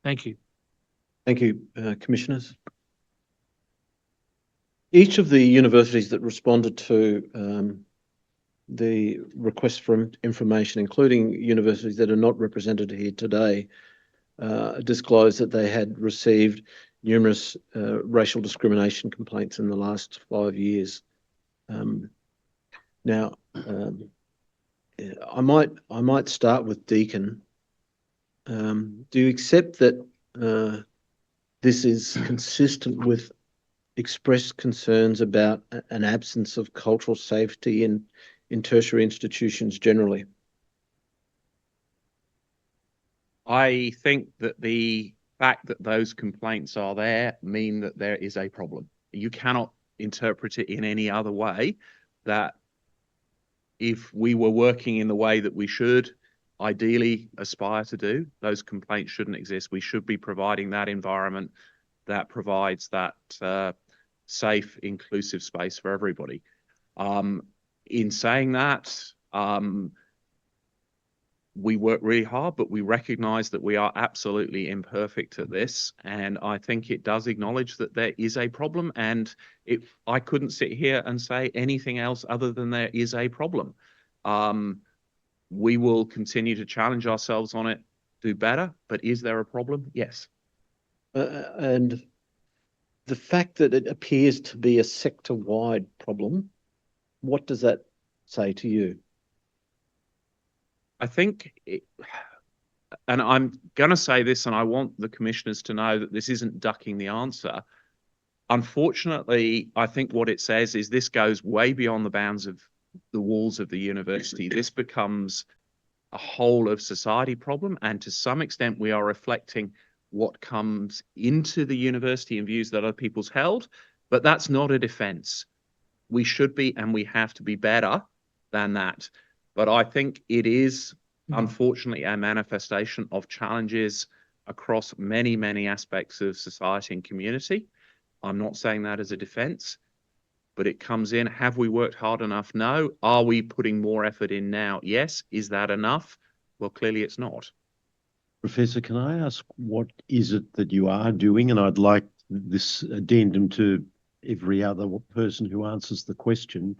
Thank you. Thank you, Commissioners. Each of the universities that responded to the request for information, including universities that are not represented here today, disclosed that they had received numerous racial discrimination complaints in the last 5 years. Now, I might start with Deakin. Do you accept that this is consistent with expressed concerns about an absence of cultural safety in tertiary institutions generally? I think that the fact that those complaints are there mean that there is a problem. You cannot interpret it in any other way. That if we were working in the way that we should ideally aspire to do, those complaints shouldn't exist. We should be providing that environment that provides that safe, inclusive space for everybody. In saying that, we work really hard, but we recognize that we are absolutely imperfect at this. And I think it does acknowledge that there is a problem. And I couldn't sit here and say anything else other than there is a problem. We will continue to challenge ourselves on it, do better. But is there a problem? Yes. And the fact that it appears to be a sector-wide problem, what does that say to you? I think, and I'm going to say this, and I want the commissioners to know that this isn't ducking the answer. Unfortunately, I think what it says is this goes way beyond the bounds of the walls of the university. This becomes a whole of society problem, and to some extent, we are reflecting what comes into the university and views that other people's held, but that's not a defense. We should be, and we have to be better than that. But I think it is, unfortunately, a manifestation of challenges across many, many aspects of society and community. I'm not saying that as a defense, but it comes in. Have we worked hard enough? No. Are we putting more effort in now? Yes. Is that enough? Well, clearly it's not. Professor, can I ask, what is it that you are doing? And I'd like this addendum to every other person who answers the question.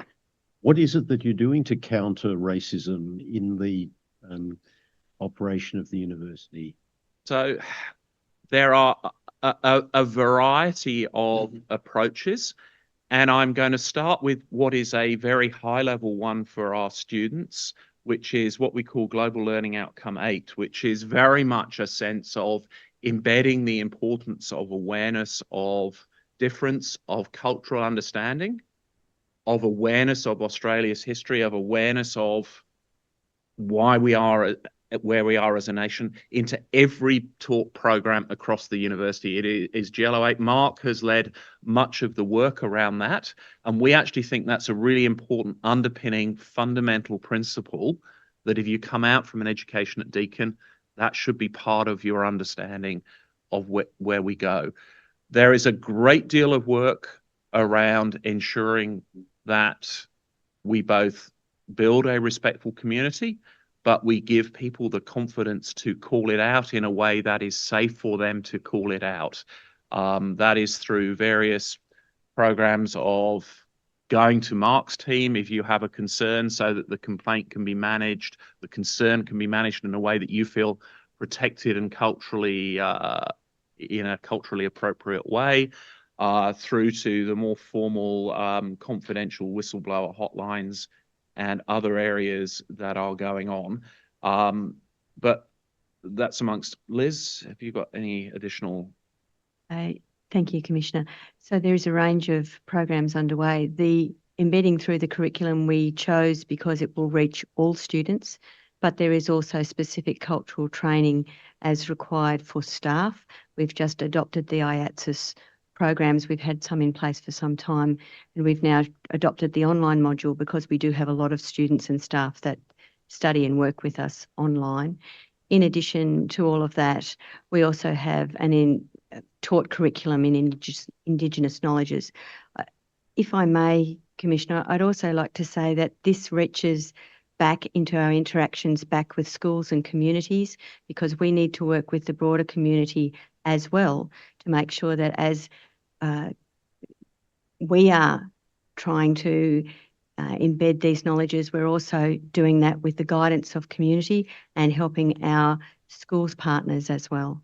What is it that you're doing to counter racism in the operation of the university? So there are a variety of approaches, and I'm going to start with what is a very high-level one for our students, which is what we call Global Learning Outcome 8, which is very much a sense of embedding the importance of awareness of difference, of cultural understanding, of awareness of Australia's history, of awareness of why we are where we are as a nation, into every talk program across the university. It is GLO 8. Mark has led much of the work around that, and we actually think that's a really important underpinning fundamental principle that if you come out from an education at Deakin, that should be part of your understanding of where we go. There is a great deal of work around ensuring that we both build a respectful community, but we give people the confidence to call it out in a way that is safe for them to call it out. That is through various programs of going to Mark's team if you have a concern so that the complaint can be managed, the concern can be managed in a way that you feel protected and culturally, in a culturally appropriate way. through to the more formal confidential whistleblower hotlines and other areas that are going on. But that's amongst. Liz, have you got any additional? Thank you, Commissioner. So there is a range of programs underway. The embedding through the curriculum we chose because it will reach all students, but there is also specific cultural training as required for staff. We've just adopted the IATSIS programs. We've had some in place for some time, and we've now adopted the online module because we do have a lot of students and staff that study and work with us online. In addition to all of that, we also have an taught curriculum in Indigenous knowledges. If I may, Commissioner, I'd also like to say that this reaches back into our interactions back with schools and communities, because we need to work with the broader community as well to make sure that as we are trying to embed these knowledges, we're also doing that with the guidance of community and helping our schools partners as well.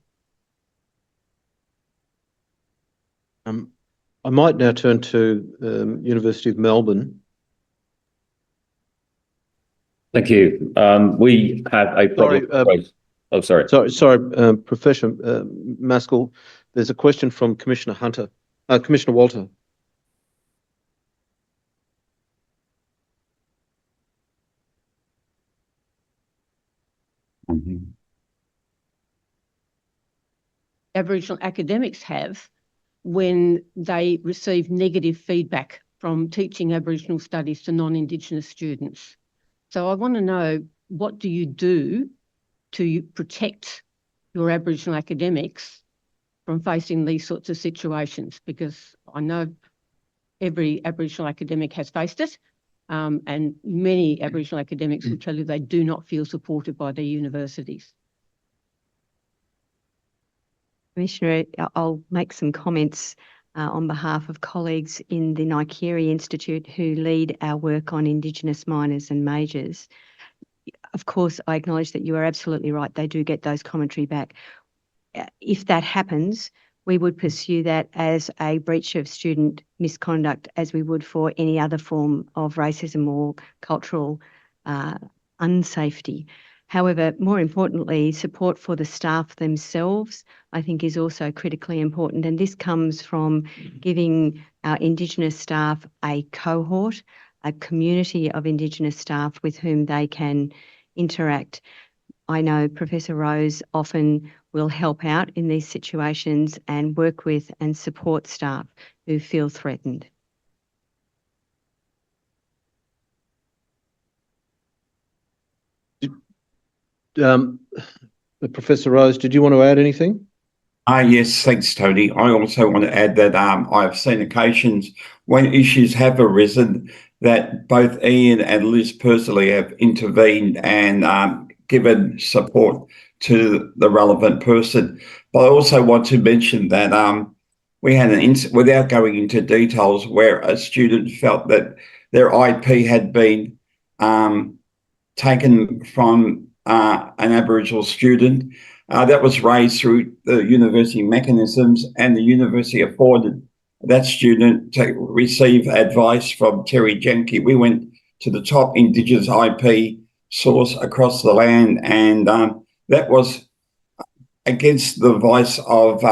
I might now turn to University of Melbourne. Thank you. We have a problem. Sorry, Professor Maskell. There's a question from Commissioner Walter. Aboriginal academics have when they receive negative feedback from teaching Aboriginal studies to non-Indigenous students. So I want to know, what do you do to protect your Aboriginal academics from facing these sorts of situations? Because I know every Aboriginal academic has faced it, and many Aboriginal academics will tell you they do not feel supported by their universities. Commissioner, I'll make some comments on behalf of colleagues in the Naikiri Institute who lead our work on Indigenous minors and majors. Of course, I acknowledge that you are absolutely right. They do get those commentary back. If that happens, we would pursue that as a breach of student misconduct, as we would for any other form of racism or cultural unsafety. However, more importantly, support for the staff themselves, I think, is also critically important. And this comes from giving our Indigenous staff a cohort, a community of Indigenous staff with whom they can interact. I know Professor Rose often will help out in these situations and work with and support staff who feel threatened. Professor Rose, did you want to add anything? Yes, thanks, Tony. I also want to add that I've seen occasions when issues have arisen that both Ian and Liz personally have intervened and given support to the relevant person. But I also want to mention that we had an incident, without going into details, where a student felt that their IP had been taken from an Aboriginal student. That was raised through the university mechanisms, and the university afforded that student to receive advice from Terry Jenke. We went to the top Indigenous IP source across the land, and that was against the advice of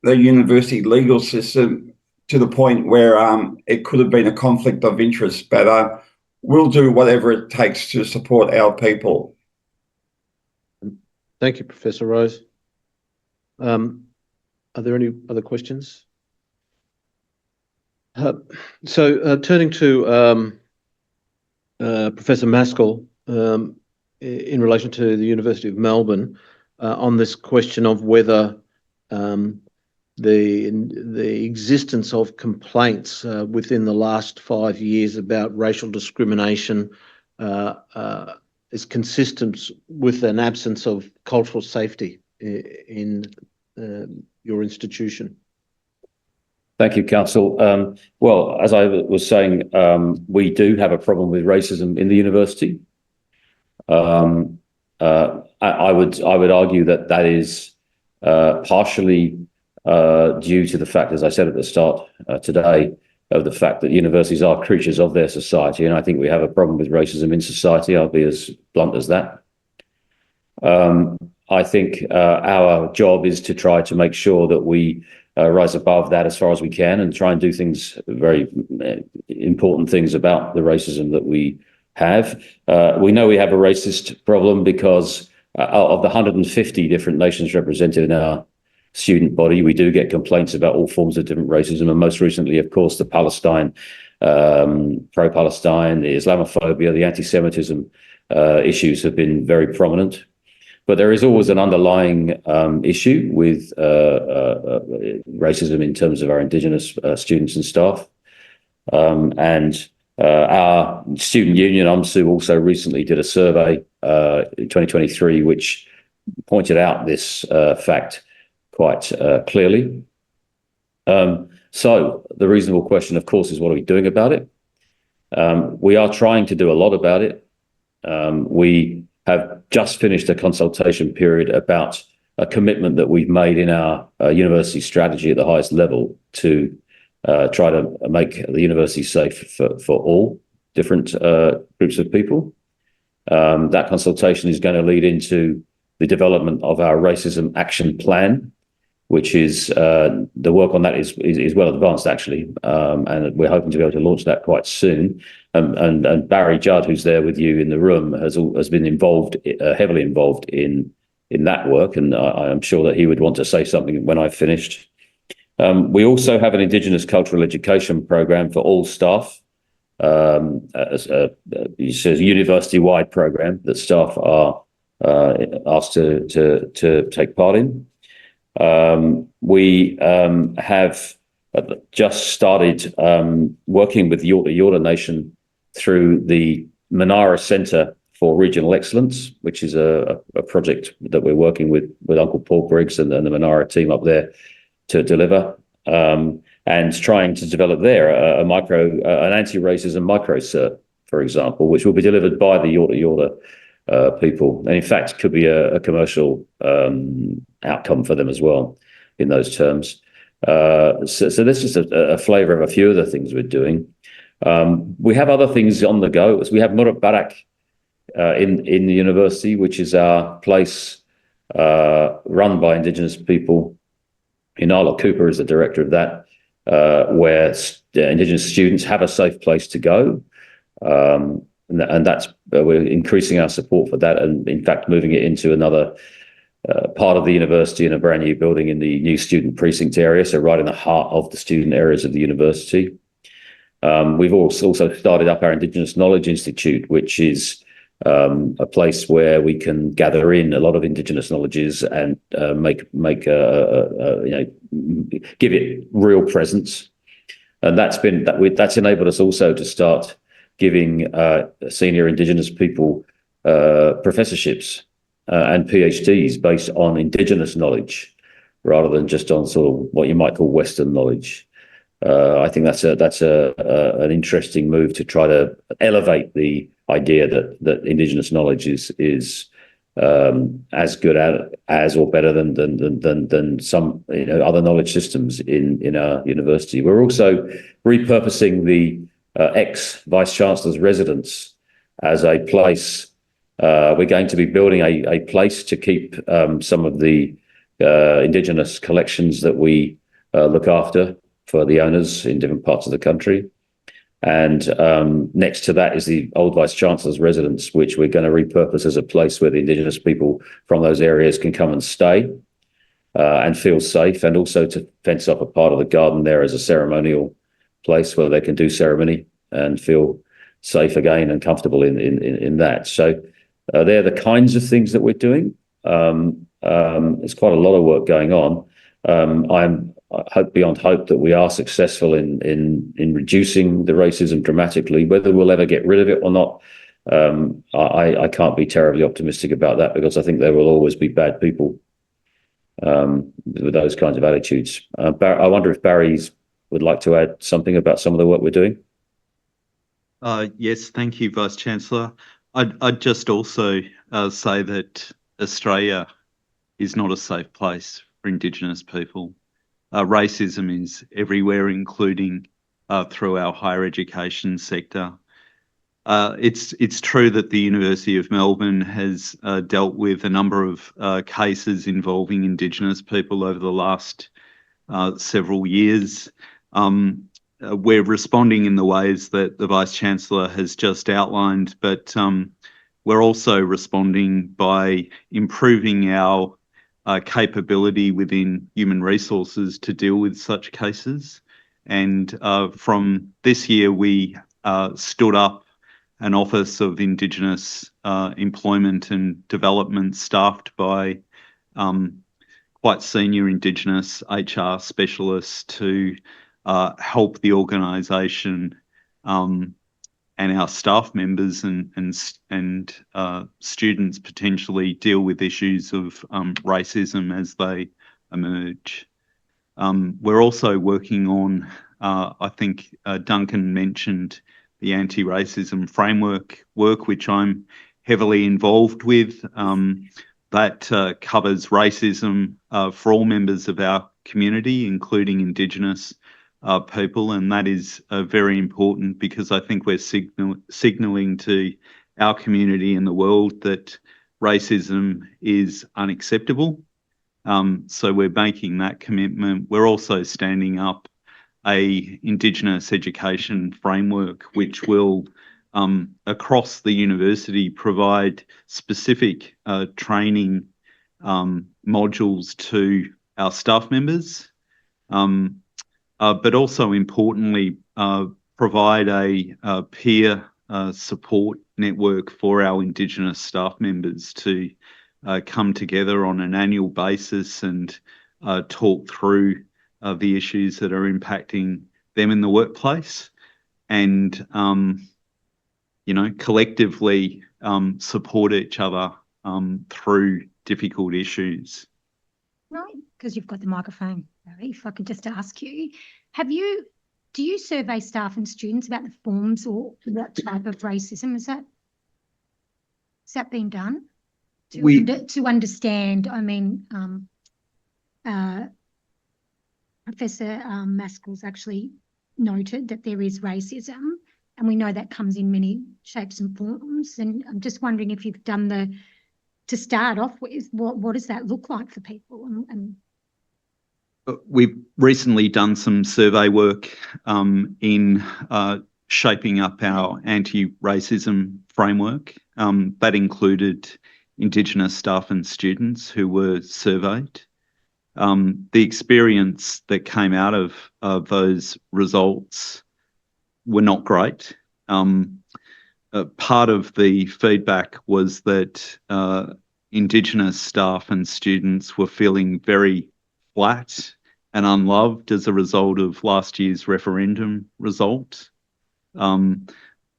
the university legal system, to the point where it could have been a conflict of interest. But we'll do whatever it takes to support our people. Thank you, Professor Rose. Are there any other questions? Turning to Professor Maskell, in relation to the University of Melbourne, on this question of whether the existence of complaints within the last 5 years about racial discrimination is consistent with an absence of cultural safety in your institution. Thank you, Council. Well, as I was saying, we do have a problem with racism in the university. I would argue that is partially due to the fact, as I said at the start today, of the fact that universities are creatures of their society. And I think we have a problem with racism in society. I'll be as blunt as that. I think our job is to try to make sure that we rise above that as far as we can and try and do things, very important things about the racism that we have. We know we have a racist problem because of the 150 different nations represented in our student body, we do get complaints about all forms of different racism. And most recently, of course, the Palestine, pro-Palestine, the Islamophobia, the anti-Semitism issues have been very prominent. But there is always an underlying issue with racism in terms of our Indigenous students and staff. Our student union, UMSU, also recently did a survey in 2023, which pointed out this fact quite clearly. So the reasonable question, of course, is what are we doing about it? We are trying to do a lot about it. We have just finished a consultation period about a commitment that we've made in our university strategy at the highest level to try to make the university safe for all different groups of people. That consultation is going to lead into the development of our racism action plan, which is the work on that is well advanced, actually, and we're hoping to be able to launch that quite soon. And Barry Judd, who's there with you in the room, has been involved, heavily involved in that work, and I'm sure that he would want to say something when I've finished. We also have an Indigenous cultural education program for all staff. It's a university-wide program that staff are asked to take part in. We have just started working with the Yoorrook Nation through the Manara Centre for Regional Excellence, which is a project that we're working with Uncle Paul Griggs and the Manara team up there to deliver, and trying to develop there an anti-racism micro-cert, for example, which will be delivered by the Yoorrook people, and in fact could be a commercial outcome for them as well in those terms. So this is a flavour of a few of the things we're doing. We have other things on the go. We have Muruk Barak in the university, which is our place run by Indigenous people. Inala Cooper is the director of that, where Indigenous students have a safe place to go. And that's we're increasing our support for that, and in fact moving it into another part of the university in a brand new building in the new student precinct area, so right in the heart of the student areas of the university. We've also started up our Indigenous Knowledge Institute, which is a place where we can gather in a lot of Indigenous knowledges and give it real presence. And that's enabled us also to start giving senior Indigenous people professorships and PhDs based on Indigenous knowledge, rather than just on sort of what you might call Western knowledge. I think that's an interesting move to try to elevate the idea that Indigenous knowledge is as good as or better than some other knowledge systems in our university. We're also repurposing the ex-Vice Chancellor's residence as a place. We're going to be building a place to keep some of the Indigenous collections that we look after for the owners in different parts of the country. And next to that is the old Vice Chancellor's residence, which we're going to repurpose as a place where the Indigenous people from those areas can come and stay and feel safe, and also to fence up a part of the garden there as a ceremonial place where they can do ceremony and feel safe again and comfortable in that. So they're the kinds of things that we're doing. There's quite a lot of work going on. I hope beyond hope that we are successful in reducing the racism dramatically. Whether we'll ever get rid of it or not, I can't be terribly optimistic about that, because I think there will always be bad people with those kinds of attitudes. I wonder if Barry would like to add something about some of the work we're doing. Yes, thank you, Vice Chancellor. I'd just also say that Australia is not a safe place for Indigenous people. racism is everywhere, including through our higher education sector. It's true that the University of Melbourne has dealt with a number of cases involving Indigenous people over the last several years. We're responding in the ways that the Vice-Chancellor has just outlined, but we're also responding by improving our capability within human resources to deal with such cases. And from this year, we stood up an Office of Indigenous Employment and Development staffed by quite senior Indigenous HR specialists to help the organisation and our staff members and students potentially deal with issues of racism as they emerge. We're also working on, I think Duncan mentioned the anti-racism framework work, which I'm heavily involved with. That covers racism for all members of our community, including Indigenous people, and that is very important because I think we're signalling to our community and the world that racism is unacceptable. So we're making that commitment. We're also standing up a Indigenous education framework which will across the university provide specific training modules to our staff members, but also importantly provide a peer support network for our Indigenous staff members to come together on an annual basis and talk through the issues that are impacting them in the workplace and, you know, collectively support each other through difficult issues. Right, because you've got the microphone, Barry, if I could just ask you, do you survey staff and students about the forms or that type of racism? Has that been done? To understand, I mean, Professor Maskell's actually noted that there is racism, and we know that comes in many shapes and forms. And I'm just wondering if you've done to start off with, what does that look like for people? We've recently done some survey work in shaping up our anti-racism framework. That included Indigenous staff and students who were surveyed. The experience that came out of those results were not great. Part of the feedback was that Indigenous staff and students were feeling very flat and unloved as a result of last year's referendum result.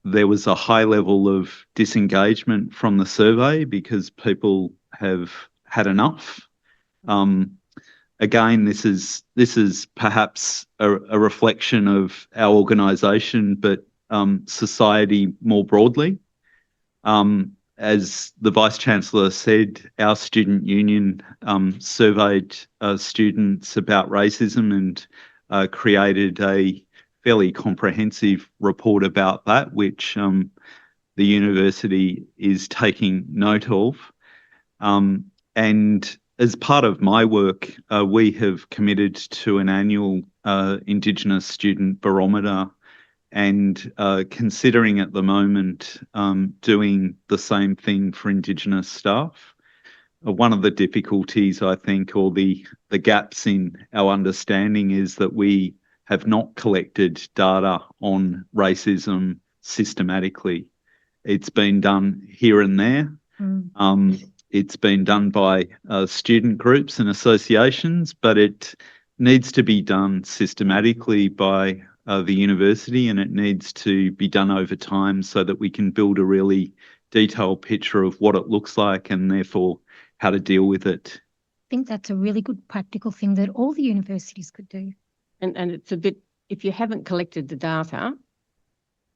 There was a high level of disengagement from the survey because people have had enough. Again, this is perhaps a reflection of our organisation, but society more broadly. As the Vice-Chancellor said, our student union surveyed students about racism and created a fairly comprehensive report about that, which the university is taking note of. And as part of my work, we have committed to an annual Indigenous student barometer and considering at the moment doing the same thing for Indigenous staff. One of the difficulties, I think, or the gaps in our understanding is that we have not collected data on racism systematically. It's been done here and there. It's been done by student groups and associations, but it needs to be done systematically by the university, and it needs to be done over time so that we can build a really detailed picture of what it looks like and therefore how to deal with it. I think that's a really good practical thing that all the universities could do. And it's a bit, if you haven't collected the data,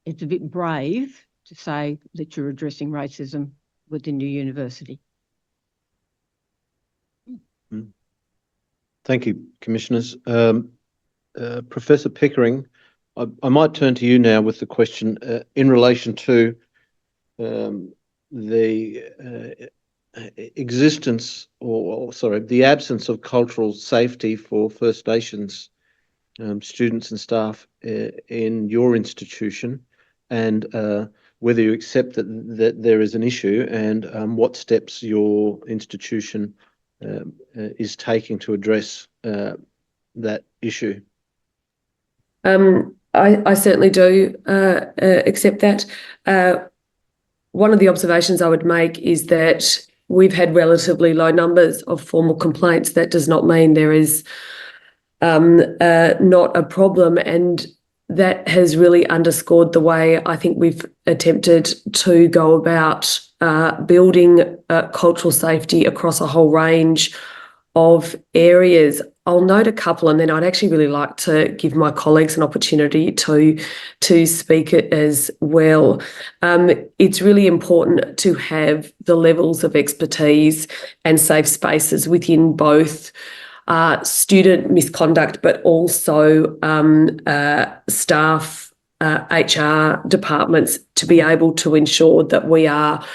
it's a bit brave to say that you're addressing racism within your university. Thank you, Commissioners. Professor Pickering, I might turn to you now with the question in relation to the existence the absence of cultural safety for First Nations students and staff in your institution, and whether you accept that there is an issue, and what steps your institution is taking to address that issue. I certainly do accept that. One of the observations I would make is that we've had relatively low numbers of formal complaints. That does not mean there is not a problem, and that has really underscored the way I think we've attempted to go about building cultural safety across a whole range of areas. I'll note a couple, and then I'd actually really like to give my colleagues an opportunity to speak it as well. It's really important to have the levels of expertise and safe spaces within both student misconduct, but also staff, HR departments, to be able to ensure that we are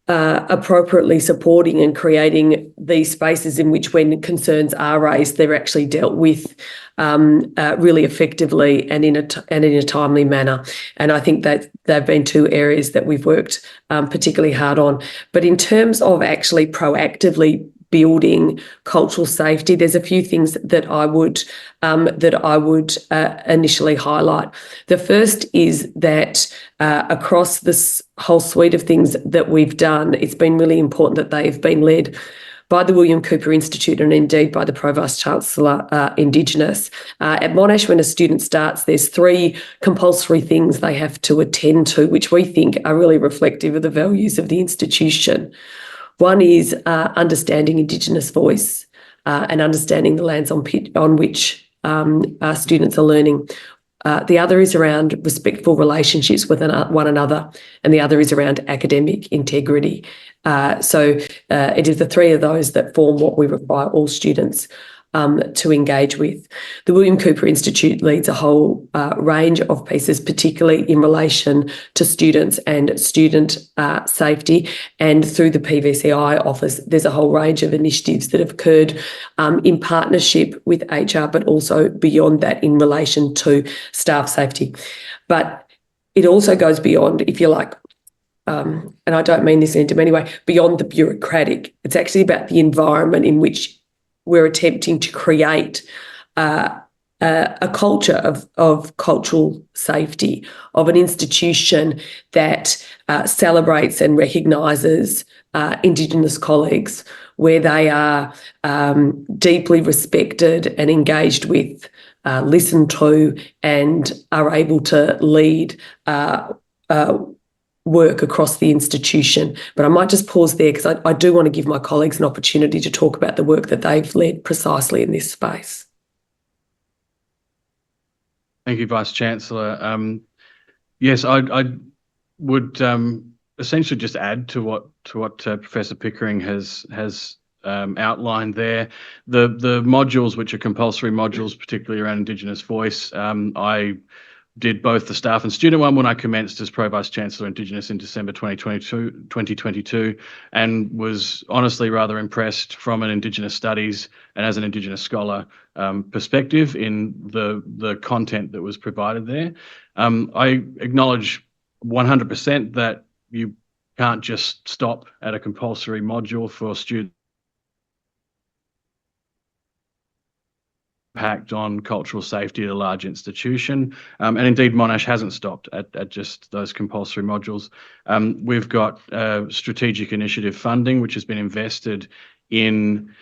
appropriately supporting and creating these spaces in which, when concerns are raised, they're actually dealt with really effectively and in a timely manner. And I think that they've been two areas that we've worked particularly hard on. But in terms of actually proactively building cultural safety, there's a few things that I would initially highlight. The first is that across this whole suite of things that we've done, it's been really important that they have been led by the William Cooper Institute and indeed by the Pro-Vice Chancellor Indigenous. At Monash, when a student starts, there's 3 compulsory things they have to attend to, which we think are really reflective of the values of the institution. One is understanding Indigenous voice and understanding the lands on which our students are learning. The other is around respectful relationships with one another, and the other is around academic integrity. So it is the 3 of those that form what we require all students to engage with. The William Cooper Institute leads a whole range of pieces, particularly in relation to students and student safety. And through the PVCI office, there's a whole range of initiatives that have occurred in partnership with HR, but also beyond that in relation to staff safety. But it also goes beyond, if you like, and I don't mean this in any way, beyond the bureaucratic. It's actually about the environment in which we're attempting to create a culture of cultural safety, of an institution that celebrates and recognises Indigenous colleagues, where they are deeply respected and engaged with, listened to, and are able to lead work across the institution. But I might just pause there because I do want to give my colleagues an opportunity to talk about the work that they've led precisely in this space. Thank you, Vice Chancellor. Yes, I would essentially just add to what Professor Pickering has outlined there. The modules, which are compulsory modules, particularly around Indigenous voice, I did both the staff and student one when I commenced as Pro-Vice Chancellor Indigenous in December 2022, and was honestly rather impressed from an Indigenous studies and as an Indigenous scholar perspective in the content that was provided there. I acknowledge 100% that you can't just stop at a compulsory module for students. Impact on cultural safety at a large institution. And indeed, Monash hasn't stopped at just those compulsory modules. We've got strategic initiative funding, which has been invested in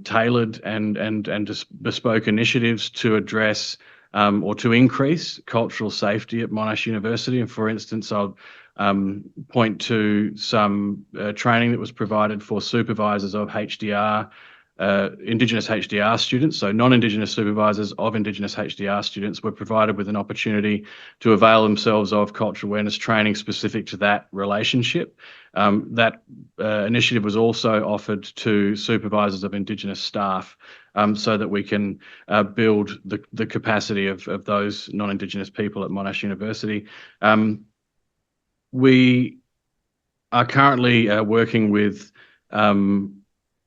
tailored and just bespoke initiatives to address or to increase cultural safety at Monash University. And for instance, I'll point to some training that was provided for supervisors of HDR Indigenous HDR students, so non-Indigenous supervisors of Indigenous HDR students, were provided with an opportunity to avail themselves of cultural awareness training specific to that relationship. That initiative was also offered to supervisors of Indigenous staff, so that we can build the capacity of those non-Indigenous people at Monash University. We are currently working with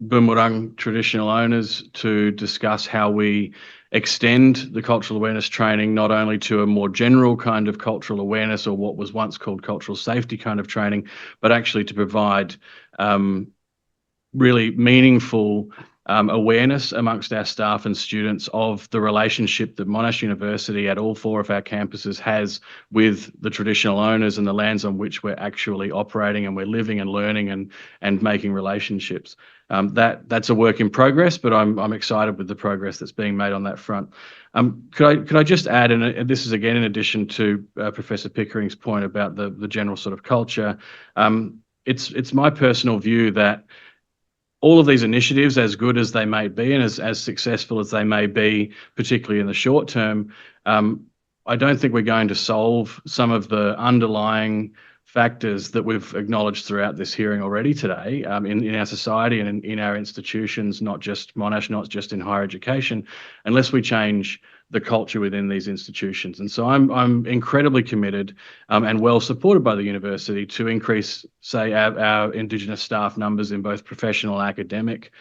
Boonwurrung traditional owners to discuss how we extend the cultural awareness training not only to a more general kind of cultural awareness or what was once called cultural safety kind of training, but actually to provide really meaningful awareness amongst our staff and students of the relationship that Monash University at all 4 of our campuses has with the traditional owners and the lands on which we're actually operating, and we're living and learning and making relationships. That's a work in progress, but I'm excited with the progress that's being made on that front. Could I just add, and this is again in addition to Professor Pickering's point about the general sort of culture. It's my personal view that all of these initiatives, as good as they may be and as successful as they may be, particularly in the short term, I don't think we're going to solve some of the underlying factors that we've acknowledged throughout this hearing already today, in our society and in our institutions, not just Monash, not just in higher education, unless we change the culture within these institutions. And so I'm incredibly committed and well supported by the university to increase, say, our Indigenous staff numbers in both professional and academic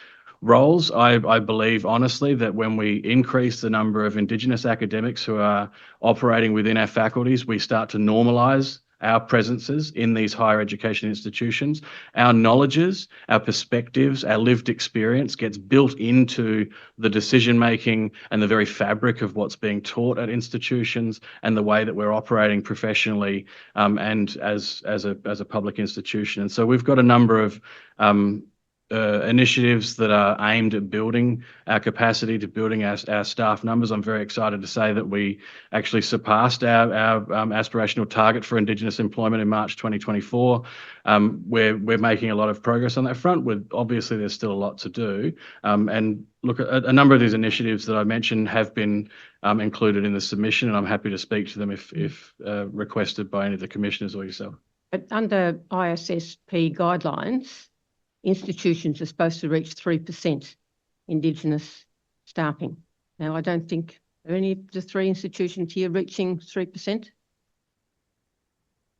roles. I believe honestly that when we increase the number of Indigenous academics who are operating within our faculties, we start to normalise our presences in these higher education institutions. Our knowledges, our perspectives, our lived experience gets built into the decision-making and the very fabric of what's being taught at institutions and the way that we're operating professionally and as a public institution. And so we've got a number of initiatives that are aimed at building our capacity, to building our staff numbers. I'm very excited to say that we actually surpassed our aspirational target for Indigenous employment in March 2024. We're making a lot of progress on that front. Obviously, there's still a lot to do. And look, a number of these initiatives that I mentioned have been included in the submission, and I'm happy to speak to them if requested by any of the commissioners or yourself. But under ISSP guidelines, institutions are supposed to reach 3% Indigenous staffing. Now, I don't think, are any of the 3 institutions here reaching 3%?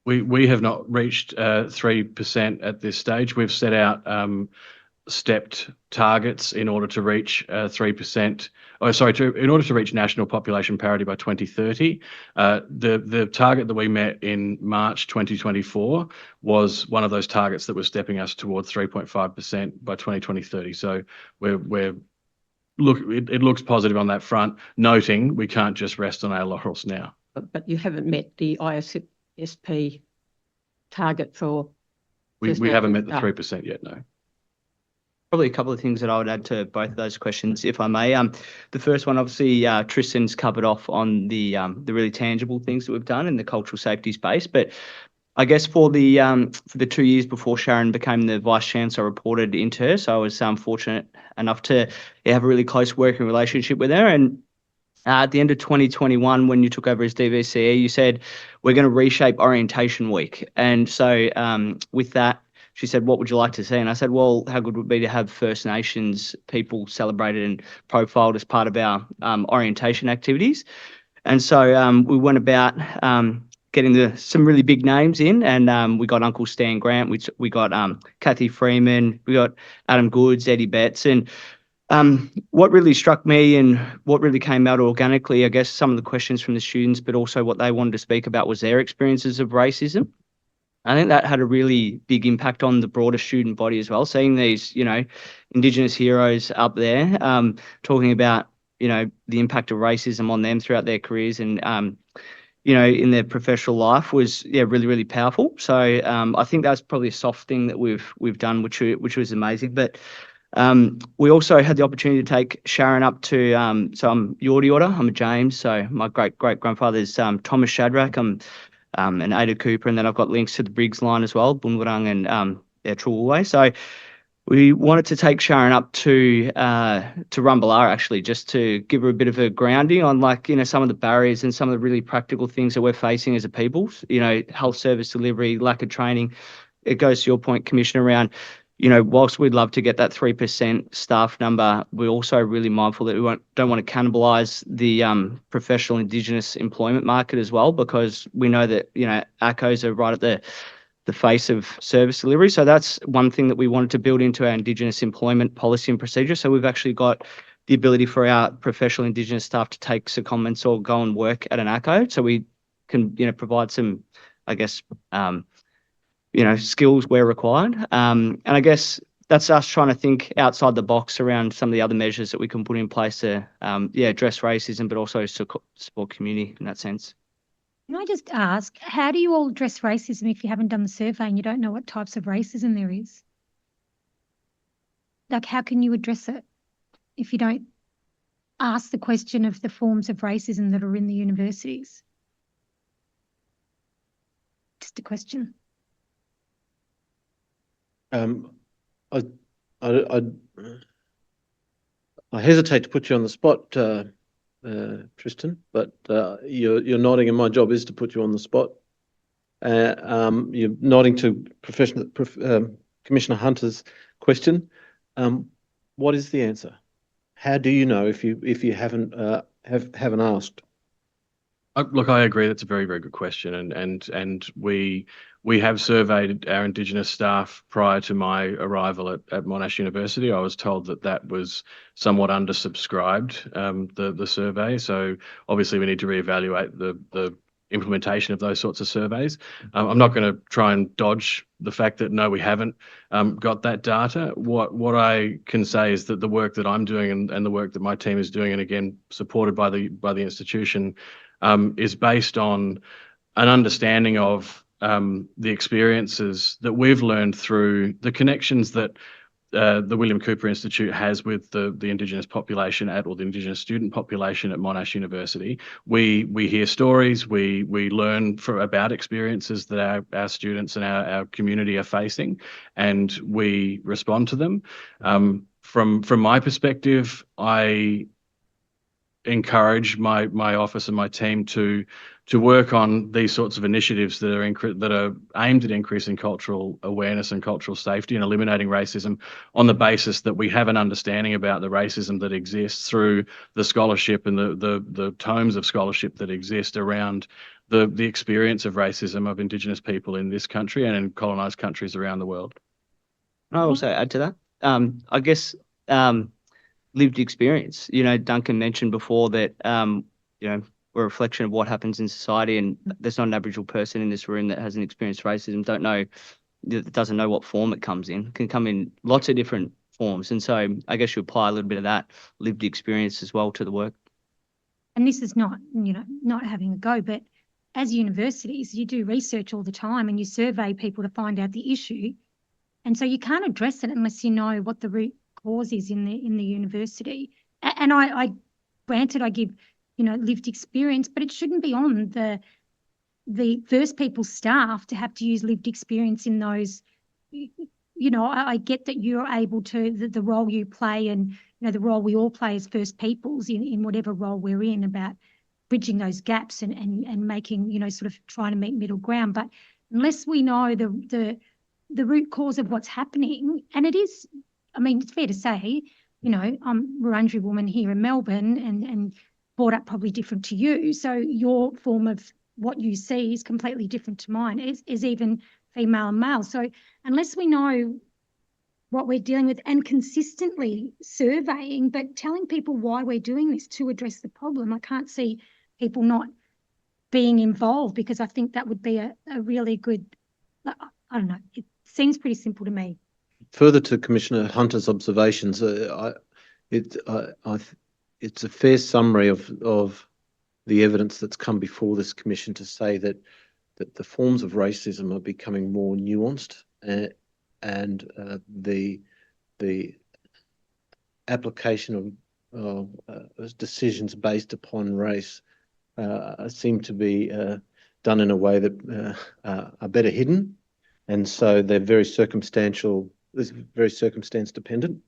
We have not reached 3% at this stage. We've set out stepped targets in order to reach 3%. In order to reach national population parity by 2030. The target that we met in March 2024 was one of those targets that was stepping us towards 3.5% by 2030. So it looks positive on that front, noting we can't just rest on our laurels now. But you haven't met the ISSP target for... We haven't met the 3% yet, no. Probably a couple of things that I would add to both of those questions, if I may. The first one, obviously, Tristan's covered off on the really tangible things that we've done in the cultural safety space. But I guess for the 2 years before Sharon became the Vice Chancellor, I reported into her. So I was fortunate enough to have a really close working relationship with her. And at the end of 2021, when you took over as DVCE, you said, we're going to reshape Orientation Week. And so with that, she said, what would you like to see? And I said, well, how good would it be to have First Nations people celebrated and profiled as part of our orientation activities? And so we went about getting some really big names in, and we got Uncle Stan Grant, we got Kathy Freeman, we got Adam Goods, Eddie Betts. And what really struck me and what really came out organically, I guess some of the questions from the students, but also what they wanted to speak about was their experiences of racism. I think that had a really big impact on the broader student body as well, seeing these, Indigenous heroes up there talking about, the impact of racism on them throughout their careers and, in their professional life was, really, really powerful. So I think that's probably a soft thing that we've done, which was amazing. But we also had the opportunity to take Sharon up to, so I'm Yoorrooks, I'm a James, so my great-grandfather is Thomas Shadrach, I'm and Ada Cooper, and then I've got links to the Briggs line as well, Boonwurrung and Trullway. So We wanted to take Sharon up to Rumballar, actually, just to give her a bit of a grounding on, like, you know, some of the barriers and some of the really practical things that we're facing as a people. You know, health service delivery, lack of training. It goes to your point, Commissioner, around, you know, whilst we'd love to get that 3% staff number, we're also really mindful that we don't want to cannibalise the professional Indigenous employment market as well, because we know that, you know, ACOs are right at the face of service delivery. So that's one thing that we wanted to build into our Indigenous employment policy and procedure. So we've actually got the ability for our professional Indigenous staff to take secondments or go and work at an ACO. So we can, you know, provide some, I guess, you know, skills where required. And I guess that's us trying to think outside the box around some of the other measures that we can put in place to, address racism, but also support community in that sense. Can I just ask, how do you all address racism if you haven't done the survey and you don't know what types of racism there is? Like, how can you address it if you don't ask the question of the forms of racism that are in the universities? Just a question. I hesitate to put you on the spot, Tristan, but you're nodding, and my job is to put you on the spot. You're nodding to Commissioner Hunter's question. What is the answer? How do you know if you haven't asked? Look, I agree. That's a very, very good question, and we have surveyed our Indigenous staff prior to my arrival at Monash University. I was told that was somewhat undersubscribed, the survey. So obviously we need to reevaluate the implementation of those sorts of surveys. I'm not going to try and dodge the fact that no, we haven't got that data. What I can say is that the work that I'm doing and the work that my team is doing, and again supported by the institution, is based on an understanding of the experiences that we've learned through the connections that the William Cooper Institute has with the Indigenous population or the Indigenous student population at Monash University. We hear stories, we learn about experiences that our students and our community are facing, and we respond to them. From my perspective, I encourage my office and my team to work on these sorts of initiatives that are aimed at increasing cultural awareness and cultural safety and eliminating racism on the basis that we have an understanding about the racism that exists through the scholarship and the tomes of scholarship that exist around the experience of racism of Indigenous people in this country and in colonised countries around the world. Can I also add to that? I guess lived experience. You know, Duncan mentioned before that, you know, we're a reflection of what happens in society, and there's not an Aboriginal person in this room that hasn't experienced racism, doesn't know what form it comes in. It can come in lots of different forms. And so I guess you apply a little bit of that lived experience as well to the work. And this is not, you know, not having a go, but as universities, you do research all the time and you survey people to find out the issue. And so you can't address it unless you know what the root cause is in the university. And I granted I give, you know, lived experience, but it shouldn't be on the First Peoples staff to have to use lived experience in those. You know, I get that you're able to, the role you play and, you know, the role we all play as First Peoples in whatever role we're in, about bridging those gaps and making, you know, sort of trying to meet middle ground. But unless we know the root cause of what's happening, and it is, I mean, it's fair to say, you know, I'm a Wurundjeri woman here in Melbourne and brought up probably different to you. So your form of what you see is completely different to mine, is even female and male. So unless we know what we're dealing with and consistently surveying, but telling people why we're doing this to address the problem, I can't see people not being involved, because I think that would be a really good, I don't know, it seems pretty simple to me. Further to Commissioner Hunter's observations, it's a fair summary of the evidence that's come before this commission to say that the forms of racism are becoming more nuanced, and the application of decisions based upon race seem to be done in a way that are better hidden, and so they're very circumstantial this is very circumstance dependent,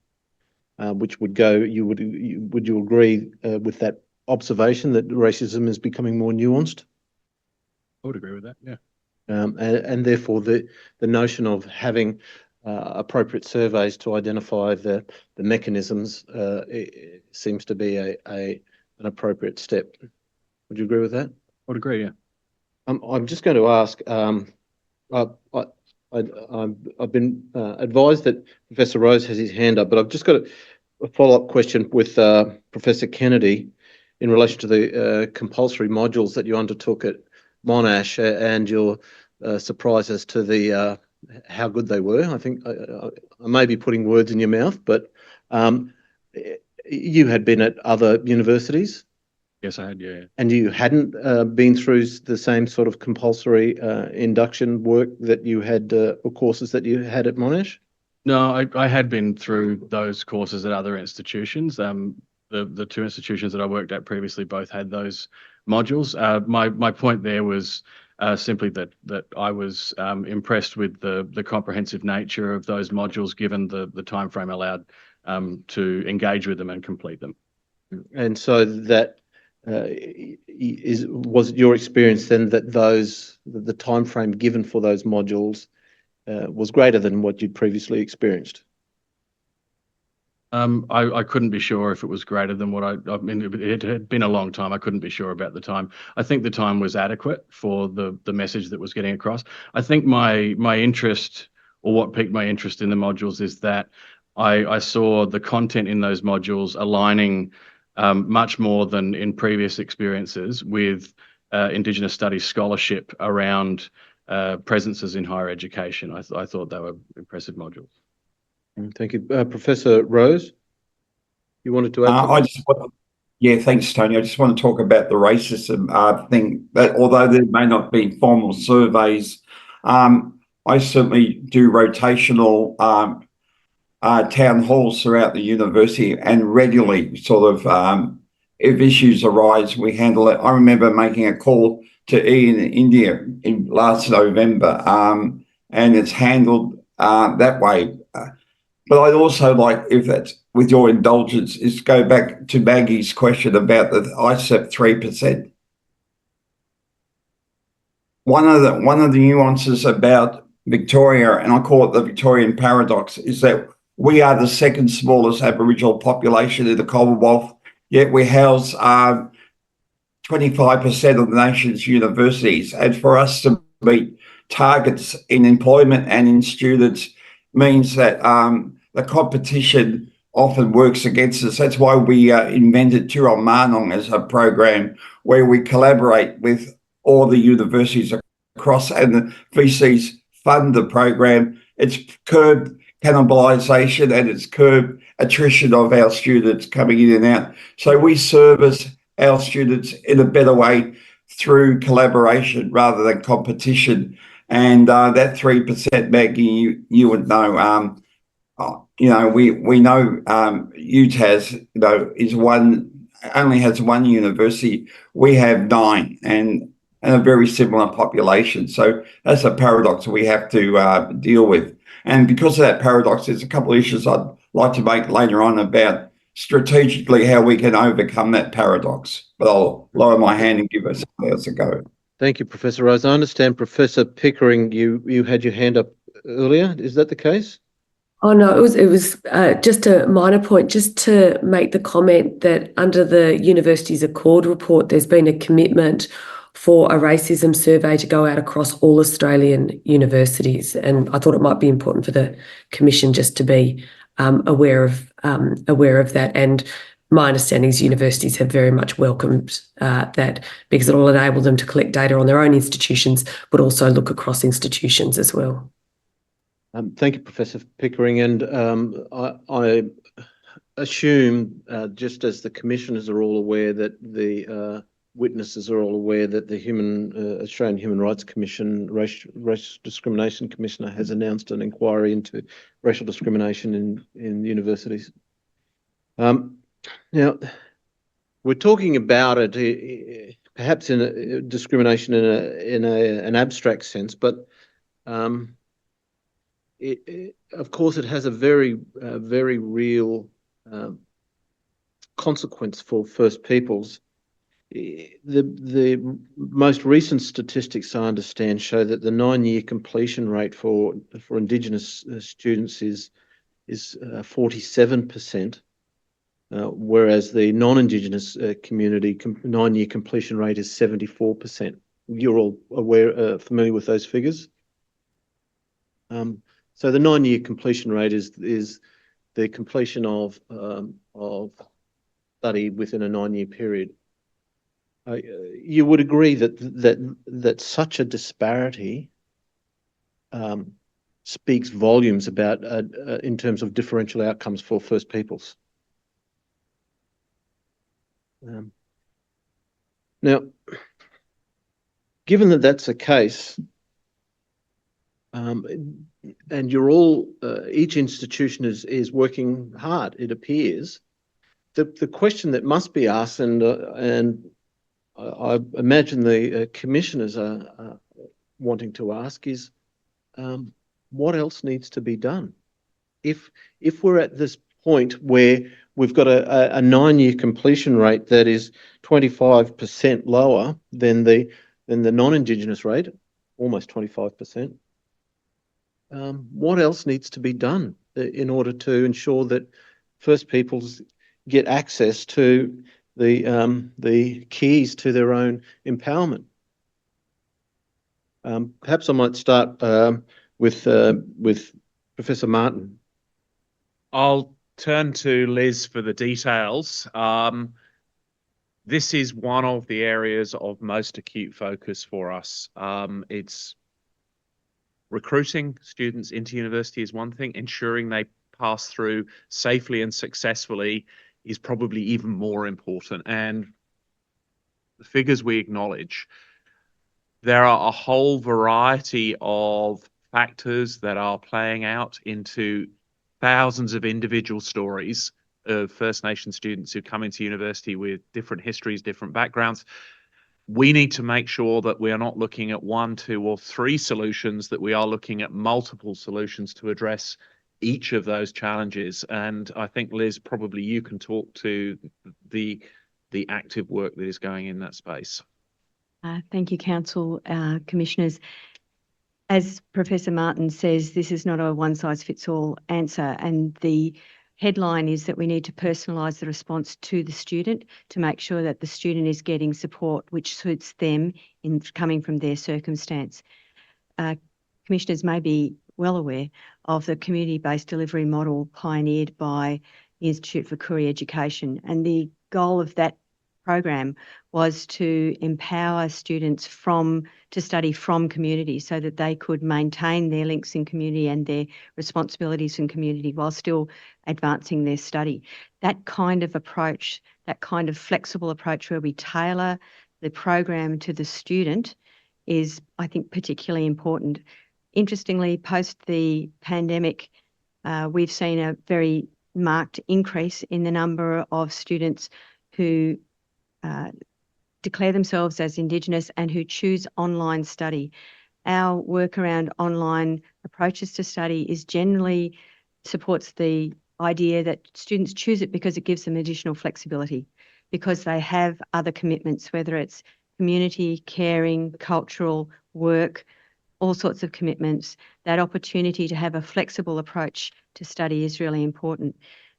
which would go, would you agree with that observation that racism is becoming more nuanced? I would agree with that, yeah. And therefore the notion of having appropriate surveys to identify the mechanisms it seems to be an appropriate step. Would you agree with that? I would agree, yeah. I'm just going to ask, I've been advised that Professor Rose has his hand up, but I've just got a follow-up question with Professor Kennedy in relation to the compulsory modules that you undertook at Monash and your surprise as to the how good they were. I think I may be putting words in your mouth, but you had been at other universities. Yes, I had, yeah. And you hadn't been through the same sort of compulsory induction work that you had, or courses that you had at Monash? No, I had been through those courses at other institutions. The two institutions that I worked at previously both had those modules. My point there was simply that I was impressed with the comprehensive nature of those modules, given the time frame allowed to engage with them and complete them. And so that was it your experience then that the time frame given for those modules was greater than what you'd previously experienced? I couldn't be sure if it was greater than what I mean, it had been a long time. I couldn't be sure about the time. I think the time was adequate for the message that was getting across. I think my interest, or what piqued my interest in the modules, is that I saw the content in those modules aligning much more than in previous experiences with Indigenous studies scholarship around presences in higher education. I thought they were impressive modules. Thank you. Professor Rose, you wanted to add something? Yeah, thanks, Tony. I just want to talk about the racism thing. That although there may not be formal surveys, I certainly do rotational town halls throughout the university, and regularly sort of if issues arise, we handle it. I remember making a call to Ian in India in last November, and it's handled that way. But I'd also like, if that's with your indulgence, is go back to Maggie's question about the ICEP 3%. One of the nuances about Victoria, and I call it the Victorian paradox, is that we are the second smallest Aboriginal population in the Commonwealth, yet we house 25% of the nation's universities. And for us to meet targets in employment and in students means that the competition often works against us. That's why we invented Turong Manong as a program where we collaborate with all the universities across, and the VCs fund the program. It's curbed cannibalisation and it's curbed attrition of our students coming in and out. So we service our students in a better way through collaboration rather than competition. And that 3%, Maggie, you would know, we know UTAS, only has one university. We have 9 and a very similar population. So that's a paradox we have to deal with. And because of that paradox, there's a couple of issues I'd like to make later on about strategically how we can overcome that paradox. But I'll lower my hand and give us something else a go. Thank you, Professor Rose. I understand, Professor Pickering, you had your hand up earlier. Is that the case? Oh no, it was just a minor point, just to make the comment that under the Universities Accord report, there's been a commitment for a racism survey to go out across all Australian universities, and I thought it might be important for the Commission just to be aware of that. And my understanding is universities have very much welcomed that, because it will enable them to collect data on their own institutions, but also look across institutions as well. Thank you, Professor Pickering. And I assume, just as the commissioners are all aware, that the witnesses are all aware that the Australian Human Rights Commission, Race Discrimination Commissioner, has announced an inquiry into racial discrimination in universities. Now, we're talking about it perhaps in a discrimination in an abstract sense, but of course, it has a very, very real consequence for First Peoples. The most recent statistics I understand show that the 9-year completion rate for Indigenous students is 47%, whereas the non-Indigenous community 9-year completion rate is 74%. You're all familiar with those figures? So the 9-year completion rate is the completion of study within a 9-year period. You would agree that such a disparity speaks volumes about in terms of differential outcomes for First Peoples. Now, given that that's the case, and you're all each institution is working hard, it appears. The question that must be asked, and I imagine the commissioners are wanting to ask, is what else needs to be done? If we're at this point where we've got a 9-year completion rate that is 25% lower than the non-Indigenous rate, almost 25%, what else needs to be done in order to ensure that First Peoples get access to the keys to their own empowerment? Perhaps I might start with Professor Martin. I'll turn to Liz for the details. This is one of the areas of most acute focus for us. It's recruiting students into university is one thing, ensuring they pass through safely and successfully is probably even more important. And the figures we acknowledge, there are a whole variety of factors that are playing out into thousands of individual stories of First Nation students who come into university with different histories, different backgrounds. We need to make sure that we are not looking at 1, 2, or 3 solutions, that we are looking at multiple solutions to address each of those challenges. And I think, Liz, probably you can talk to the active work that is going in that space. Thank you, Council, Commissioners. As Professor Martin says, this is not a one-size-fits-all answer, and the headline is that we need to personalise the response to the student to make sure that the student is getting support which suits them in coming from their circumstance. Commissioners may be well aware of the community-based delivery model pioneered by the Institute for Koori Education, and the goal of that program was to empower students to study from community so that they could maintain their links in community and their responsibilities in community while still advancing their study. That kind of approach, that kind of flexible approach where we tailor the program to the student is, I think, particularly important. Interestingly, post the pandemic, we've seen a very marked increase in the number of students who declare themselves as Indigenous and who choose online study. Our work around online approaches to study is generally supports the idea that students choose it because it gives them additional flexibility, because they have other commitments, whether it's community, caring, cultural, work, all sorts of commitments. That opportunity to have a flexible approach to study is really important.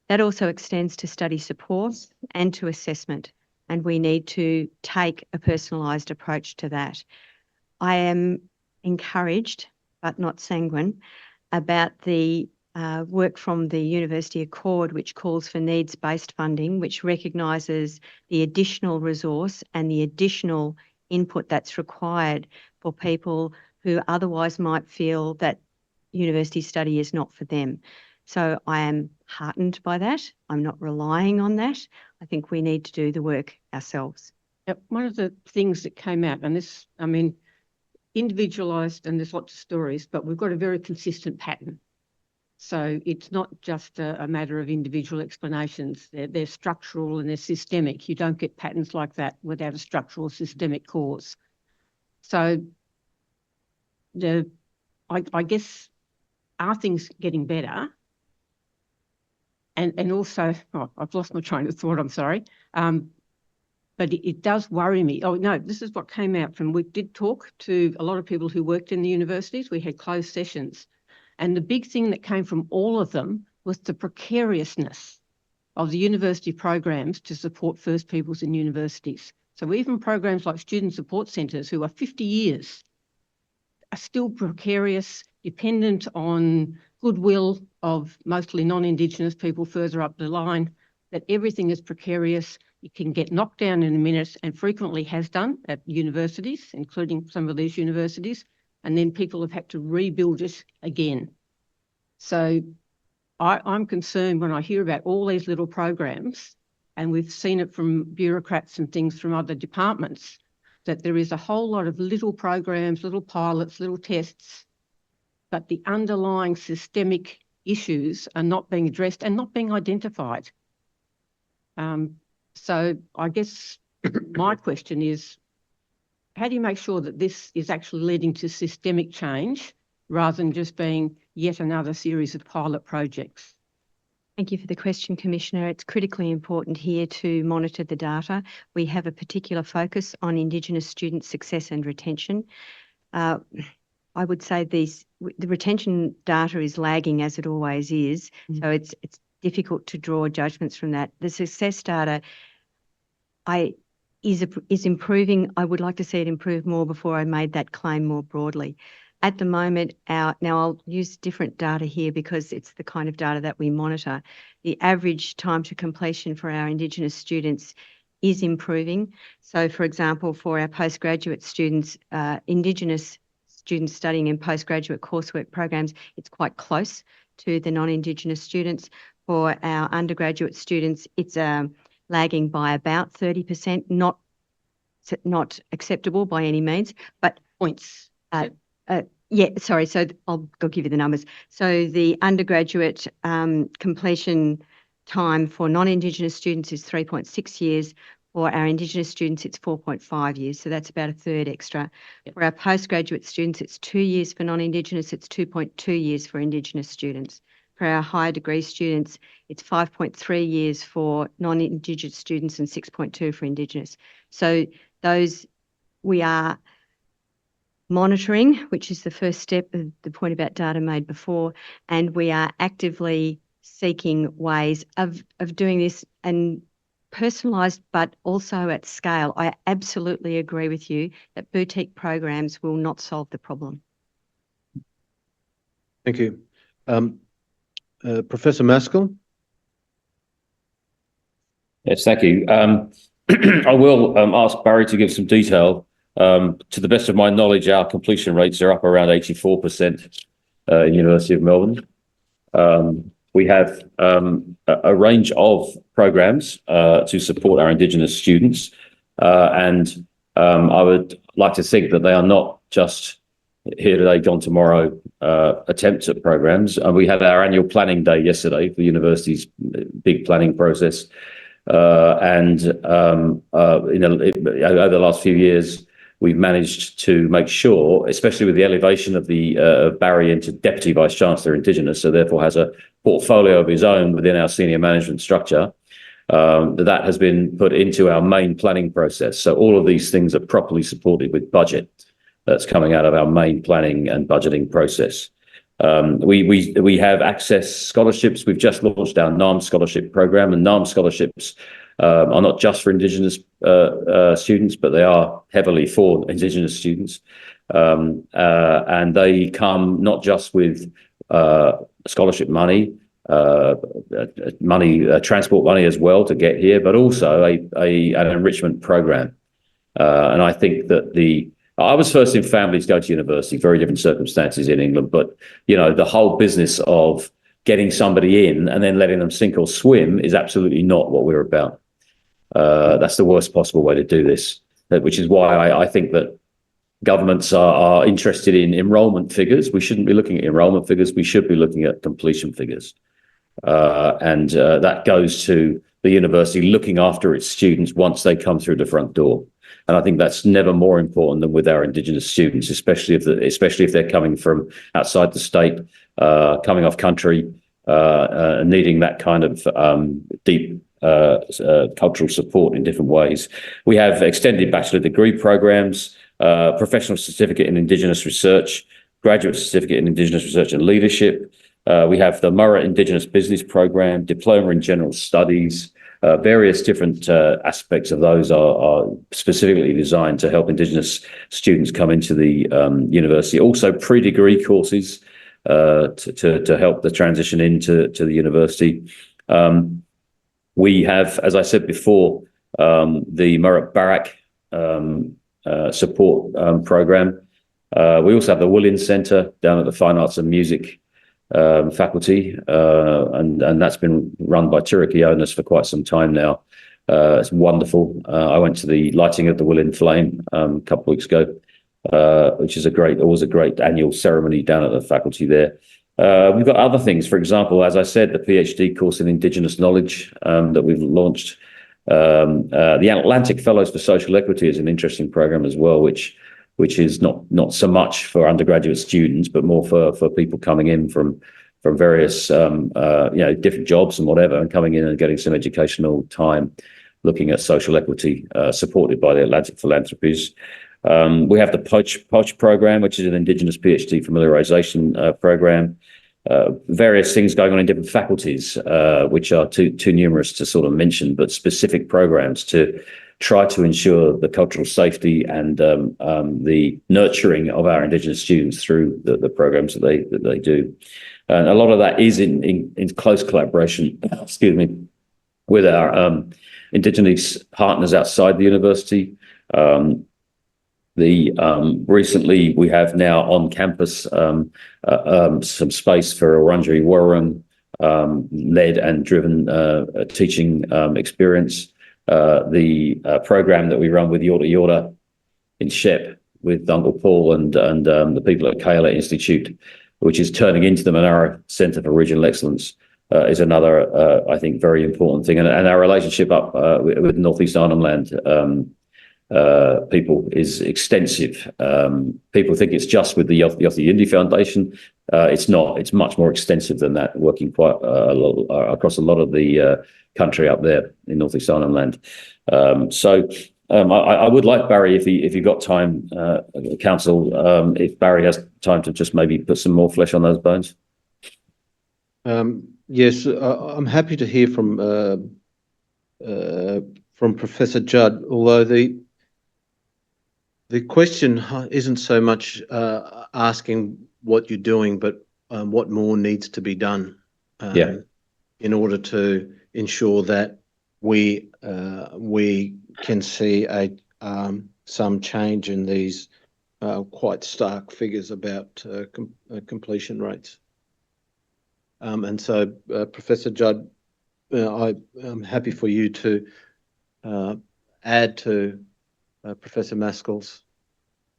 That also extends to study support and to assessment, and we need to take a personalised approach to that. I am encouraged, but not sanguine, about the work from the University Accord, which calls for needs-based funding, which recognises the additional resource and the additional input that's required for people who otherwise might feel that university study is not for them. So I am heartened by that. I'm not relying on that. I think we need to do the work ourselves. Yep. One of the things that came out, and this, I mean, individualised, and there's lots of stories, but we've got a very consistent pattern. So it's not just a matter of individual explanations. They're structural and they're systemic. You don't get patterns like that without a structural systemic cause. So I guess are things getting better? And also, oh, I've lost my train of thought, I'm sorry. But it does worry me. Oh, no, this is what came out from, we did talk to a lot of people who worked in the universities. We had closed sessions. And the big thing that came from all of them was the precariousness of the university programs to support First Peoples in universities. So even programs like student support centres, who are 50 years, are still precarious, dependent on goodwill of mostly non-Indigenous people further up the line, that everything is precarious. It can get knocked down in a minute, and frequently has done at universities, including some of these universities, and then people have had to rebuild it again. So I'm concerned when I hear about all these little programs, and we've seen it from bureaucrats and things from other departments, that there is a whole lot of little programs, little pilots, little tests, but the underlying systemic issues are not being addressed and not being identified. So I guess my question is, how do you make sure that this is actually leading to systemic change rather than just being yet another series of pilot projects? Thank you for the question, Commissioner. It's critically important here to monitor the data. We have a particular focus on Indigenous student success and retention. I would say the retention data is lagging, as it always is, so it's difficult to draw judgments from that. The success data is improving. I would like to see it improve more before I made that claim more broadly. At the moment, now I'll use different data here because it's the kind of data that we monitor. The average time to completion for our Indigenous students is improving. So, for example, for our postgraduate students, Indigenous students studying in postgraduate coursework programs, it's quite close to the non-Indigenous students. For our undergraduate students, it's lagging by about 30%, not acceptable by any means, but points. Yeah, sorry, so I'll give you the numbers. So the undergraduate completion time for non-Indigenous students is 3.6 years. For our Indigenous students, it's 4.5 years. So that's about a third extra. Yep. For our postgraduate students, it's 2 years for non-Indigenous, it's 2.2 years for Indigenous students. For our higher degree students, it's 5.3 years for non-Indigenous students and 6.2 for Indigenous. So those we are monitoring, which is the first step of the point about data made before, and we are actively seeking ways of doing this and personalised, but also at scale. I absolutely agree with you that boutique programs will not solve the problem. Thank you. Professor Maskell? Yes, thank you. I will ask Barry to give some detail. To the best of my knowledge, our completion rates are up around 84% in University of Melbourne. We have a range of programs to support our Indigenous students, and I would like to think that they are not just here today, gone tomorrow attempts at programs. We had our annual planning day yesterday for the university's big planning process, and over the last few years, we've managed to make sure, especially with the elevation of the Barry into Deputy Vice-Chancellor Indigenous, so therefore has a portfolio of his own within our senior management structure, that has been put into our main planning process. So all of these things are properly supported with budget that's coming out of our main planning and budgeting process. We have access scholarships. We've just launched our NAM scholarship program, and NAM scholarships are not just for Indigenous students, but they are heavily for Indigenous students. And they come not just with scholarship money, transport money as well to get here, but also an enrichment program. And I think that I was first in family to go to university, very different circumstances in England, but the whole business of getting somebody in and then letting them sink or swim is absolutely not what we're about. That's the worst possible way to do this, which is why I think that governments are interested in enrolment figures. We shouldn't be looking at enrolment figures. We should be looking at completion figures. And that goes to the university looking after its students once they come through the front door. And I think that's never more important than with our Indigenous students, especially if they're coming from outside the state, coming off country, needing that kind of deep cultural support in different ways. We have extended bachelor degree programs, professional certificate in Indigenous research, graduate certificate in Indigenous research and leadership. We have the Murra Indigenous Business Program, diploma in general studies. Various different aspects of those are specifically designed to help Indigenous students come into the university. Also pre-degree courses to help the transition into the university. We have, as I said before, the Murra Barak support program. We also have the Williams Centre down at the Fine Arts and Music faculty, and that's been run by Tiriki owners for quite some time now. It's wonderful. I went to the lighting of the William Flame a couple of weeks ago, which is always a great annual ceremony down at the faculty there. We've got other things, for example, as I said, the PhD course in Indigenous knowledge that we've launched. The Atlantic Fellows for Social Equity is an interesting program as well, which is not so much for undergraduate students, but more for people coming in from various different jobs and whatever, and coming in and getting some educational time looking at social equity, supported by the Atlantic Philanthropies. We have the Poach program, which is an Indigenous PhD familiarisation program. Various things going on in different faculties, which are too numerous to sort of mention, but specific programs to try to ensure the cultural safety and the nurturing of our Indigenous students through the programs that they do. And a lot of that is in close collaboration, with our Indigenous partners outside the university. Recently we have now on campus some space for a Wurundjeri Woiwurrung led and driven teaching experience. The program that we run with Yoorrook in Shep with Uncle Paul and the people at Kayla Institute, which is turning into the Monaro Centre for Regional Excellence, is another, I think, very important thing. And our relationship up with North East Arnhem Land people is extensive. People think it's just with the Yothu Yindi Foundation. It's not. It's much more extensive than that, working quite across a lot of the country up there in North East Arnhem Land. I would like Barry, if you got time, Council, if Barry has time to just maybe put some more flesh on those bones. Yes, I'm happy to hear from Professor Judd, although the question isn't so much asking what you're doing, but what more needs to be done in order to ensure that we can see some change in these quite stark figures about completion rates. And so, Professor Judd, I'm happy for you to add to Professor Maskell's.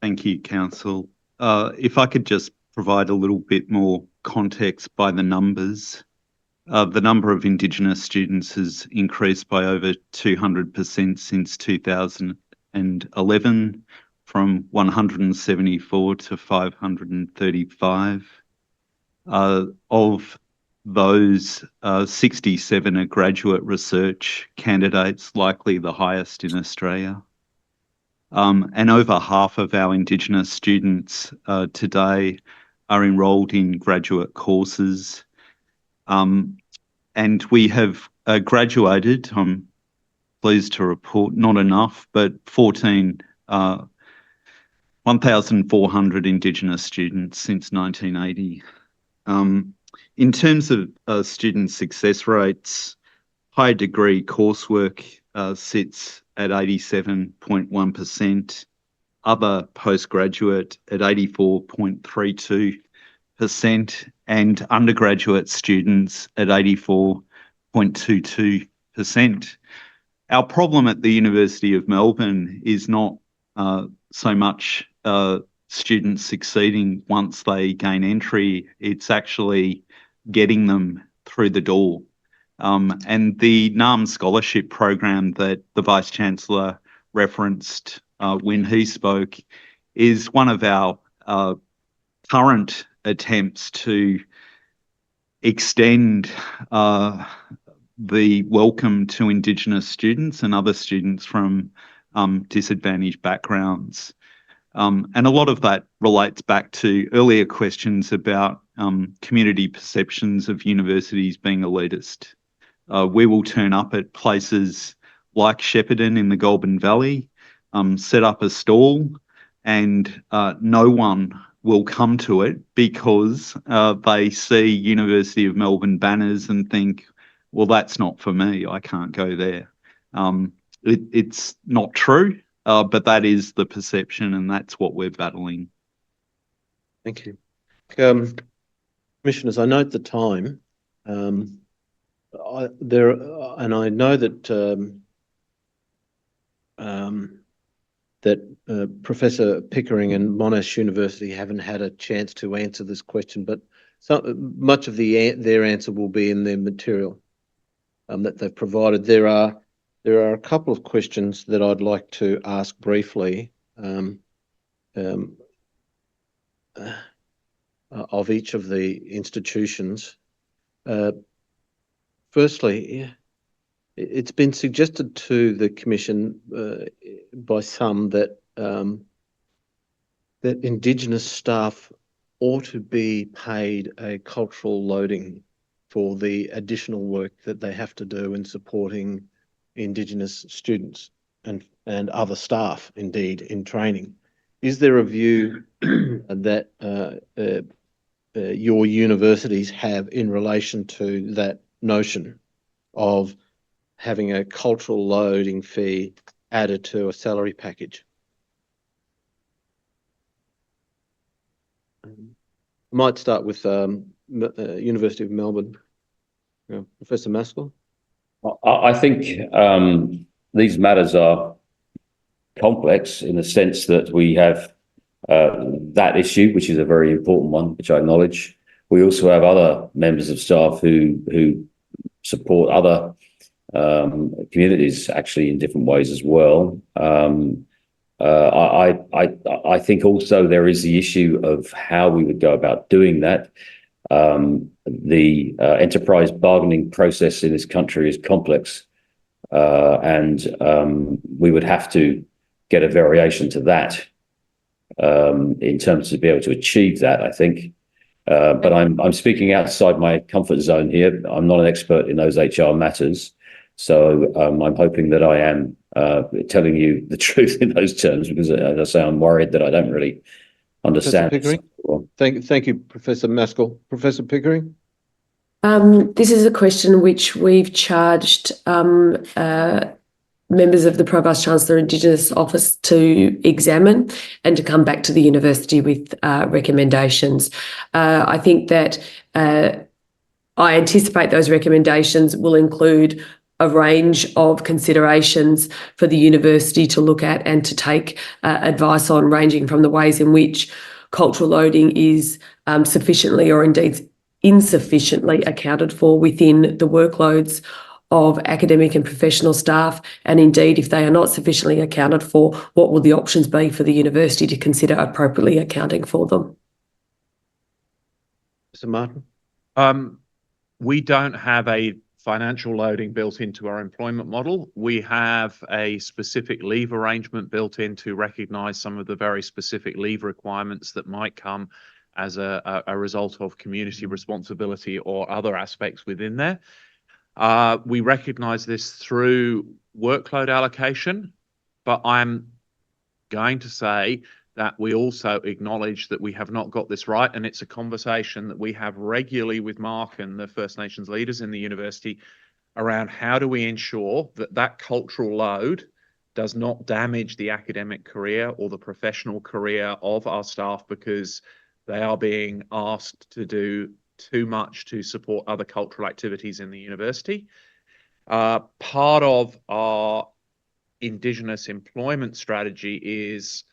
Thank you, Council. If I could just provide a little bit more context by the numbers. The number of Indigenous students has increased by over 200% since 2011, from 174 to 535. Of those, 67 are graduate research candidates, likely the highest in Australia. And over half of our Indigenous students today are enrolled in graduate courses. And we have graduated, I'm pleased to report, not enough, but 1,400 Indigenous students since 1980. In terms of student success rates, higher degree coursework sits at 87.1%, other postgraduate at 84.32%, and undergraduate students at 84.22%. Our problem at the University of Melbourne is not so much students succeeding once they gain entry, it's actually getting them through the door. And the NARM scholarship program that the Vice-Chancellor referenced when he spoke is one of our current attempts to extend the welcome to Indigenous students and other students from disadvantaged backgrounds. And a lot of that relates back to earlier questions about community perceptions of universities being elitist. We will turn up at places like Shepparton in the Goulburn Valley, set up a stall, and no one will come to it because they see University of Melbourne banners and think, well, that's not for me, I can't go there. It's not true, but that is the perception, and that's what we're battling. Thank you. Commissioners, I note the time. And I know that Professor Pickering and Monash University haven't had a chance to answer this question, but much of their answer will be in their material that they've provided. There are a couple of questions that I'd like to ask briefly of each of the institutions. Firstly, it's been suggested to the Commission by some that that Indigenous staff ought to be paid a cultural loading for the additional work that they have to do in supporting Indigenous students and other staff, indeed, in training. Is there a view that your universities have in relation to that notion of having a cultural loading fee added to a salary package? I might start with University of Melbourne. Professor Maskell. I think these matters are complex in the sense that we have that issue, which is a very important one, which I acknowledge. We also have other members of staff who support other communities actually in different ways as well. I think also there is the issue of how we would go about doing that. The enterprise bargaining process in this country is complex, and we would have to get a variation to that in terms of be able to achieve that, I think. But I'm speaking outside my comfort zone here. I'm not an expert in those HR matters, so I'm hoping that I am telling you the truth in those terms, because as I say, I'm worried that I don't really understand. Professor Pickering? Thank you, Professor Maskell. Professor Pickering? This is a question which we've charged members of the Pro-Vice-Chancellor Indigenous Office to examine and to come back to the university with recommendations. I think that I anticipate those recommendations will include a range of considerations for the university to look at and to take advice on, ranging from the ways in which cultural loading is sufficiently or indeed insufficiently accounted for within the workloads of academic and professional staff, and indeed, if they are not sufficiently accounted for, what will the options be for the university to consider appropriately accounting for them? Mr. Martin? We don't have a financial loading built into our employment model. We have a specific leave arrangement built in to recognise some of the very specific leave requirements that might come as a result of community responsibility or other aspects within there. We recognise this through workload allocation, but I'm going to say that we also acknowledge that we have not got this right, and it's a conversation that we have regularly with Mark and the First Nations leaders in the university around how do we ensure that that cultural load does not damage the academic career or the professional career of our staff because they are being asked to do too much to support other cultural activities in the university. Part of our Indigenous employment strategy is,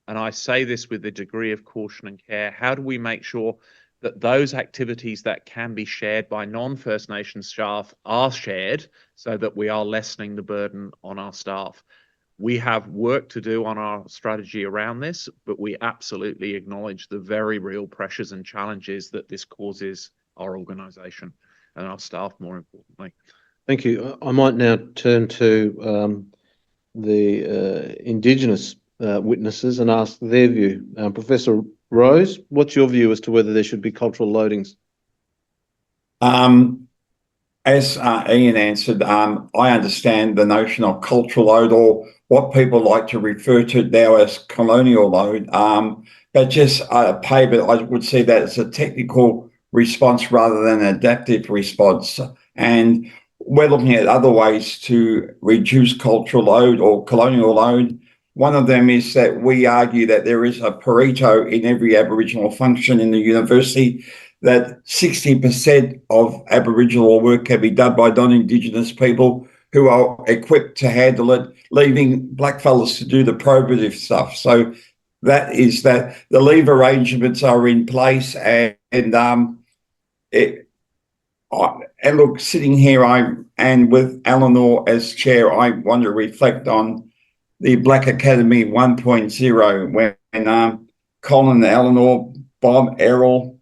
and I say this with a degree of caution and care, how do we make sure that those activities that can be shared by non-First Nations staff are shared so that we are lessening the burden on our staff? We have work to do on our strategy around this, but we absolutely acknowledge the very real pressures and challenges that this causes our organisation and our staff, more importantly. Thank you. I might now turn to the Indigenous witnesses and ask their view. Professor Rose, what's your view as to whether there should be cultural loadings? As Ian answered, I understand the notion of cultural load, or what people like to refer to now as colonial load. But just payment, I would see that as a technical response rather than an adaptive response. And we're looking at other ways to reduce cultural load or colonial load. One of them is that we argue that there is a Pareto in every Aboriginal function in the university, that 60% of Aboriginal work can be done by non-Indigenous people who are equipped to handle it, leaving blackfellas to do the probative stuff. So that is that the leave arrangements are in place, and look, sitting here, and with Eleanor as chair, I want to reflect on the Black Academy 1.0 when Colin, Eleanor, Bob, Errol,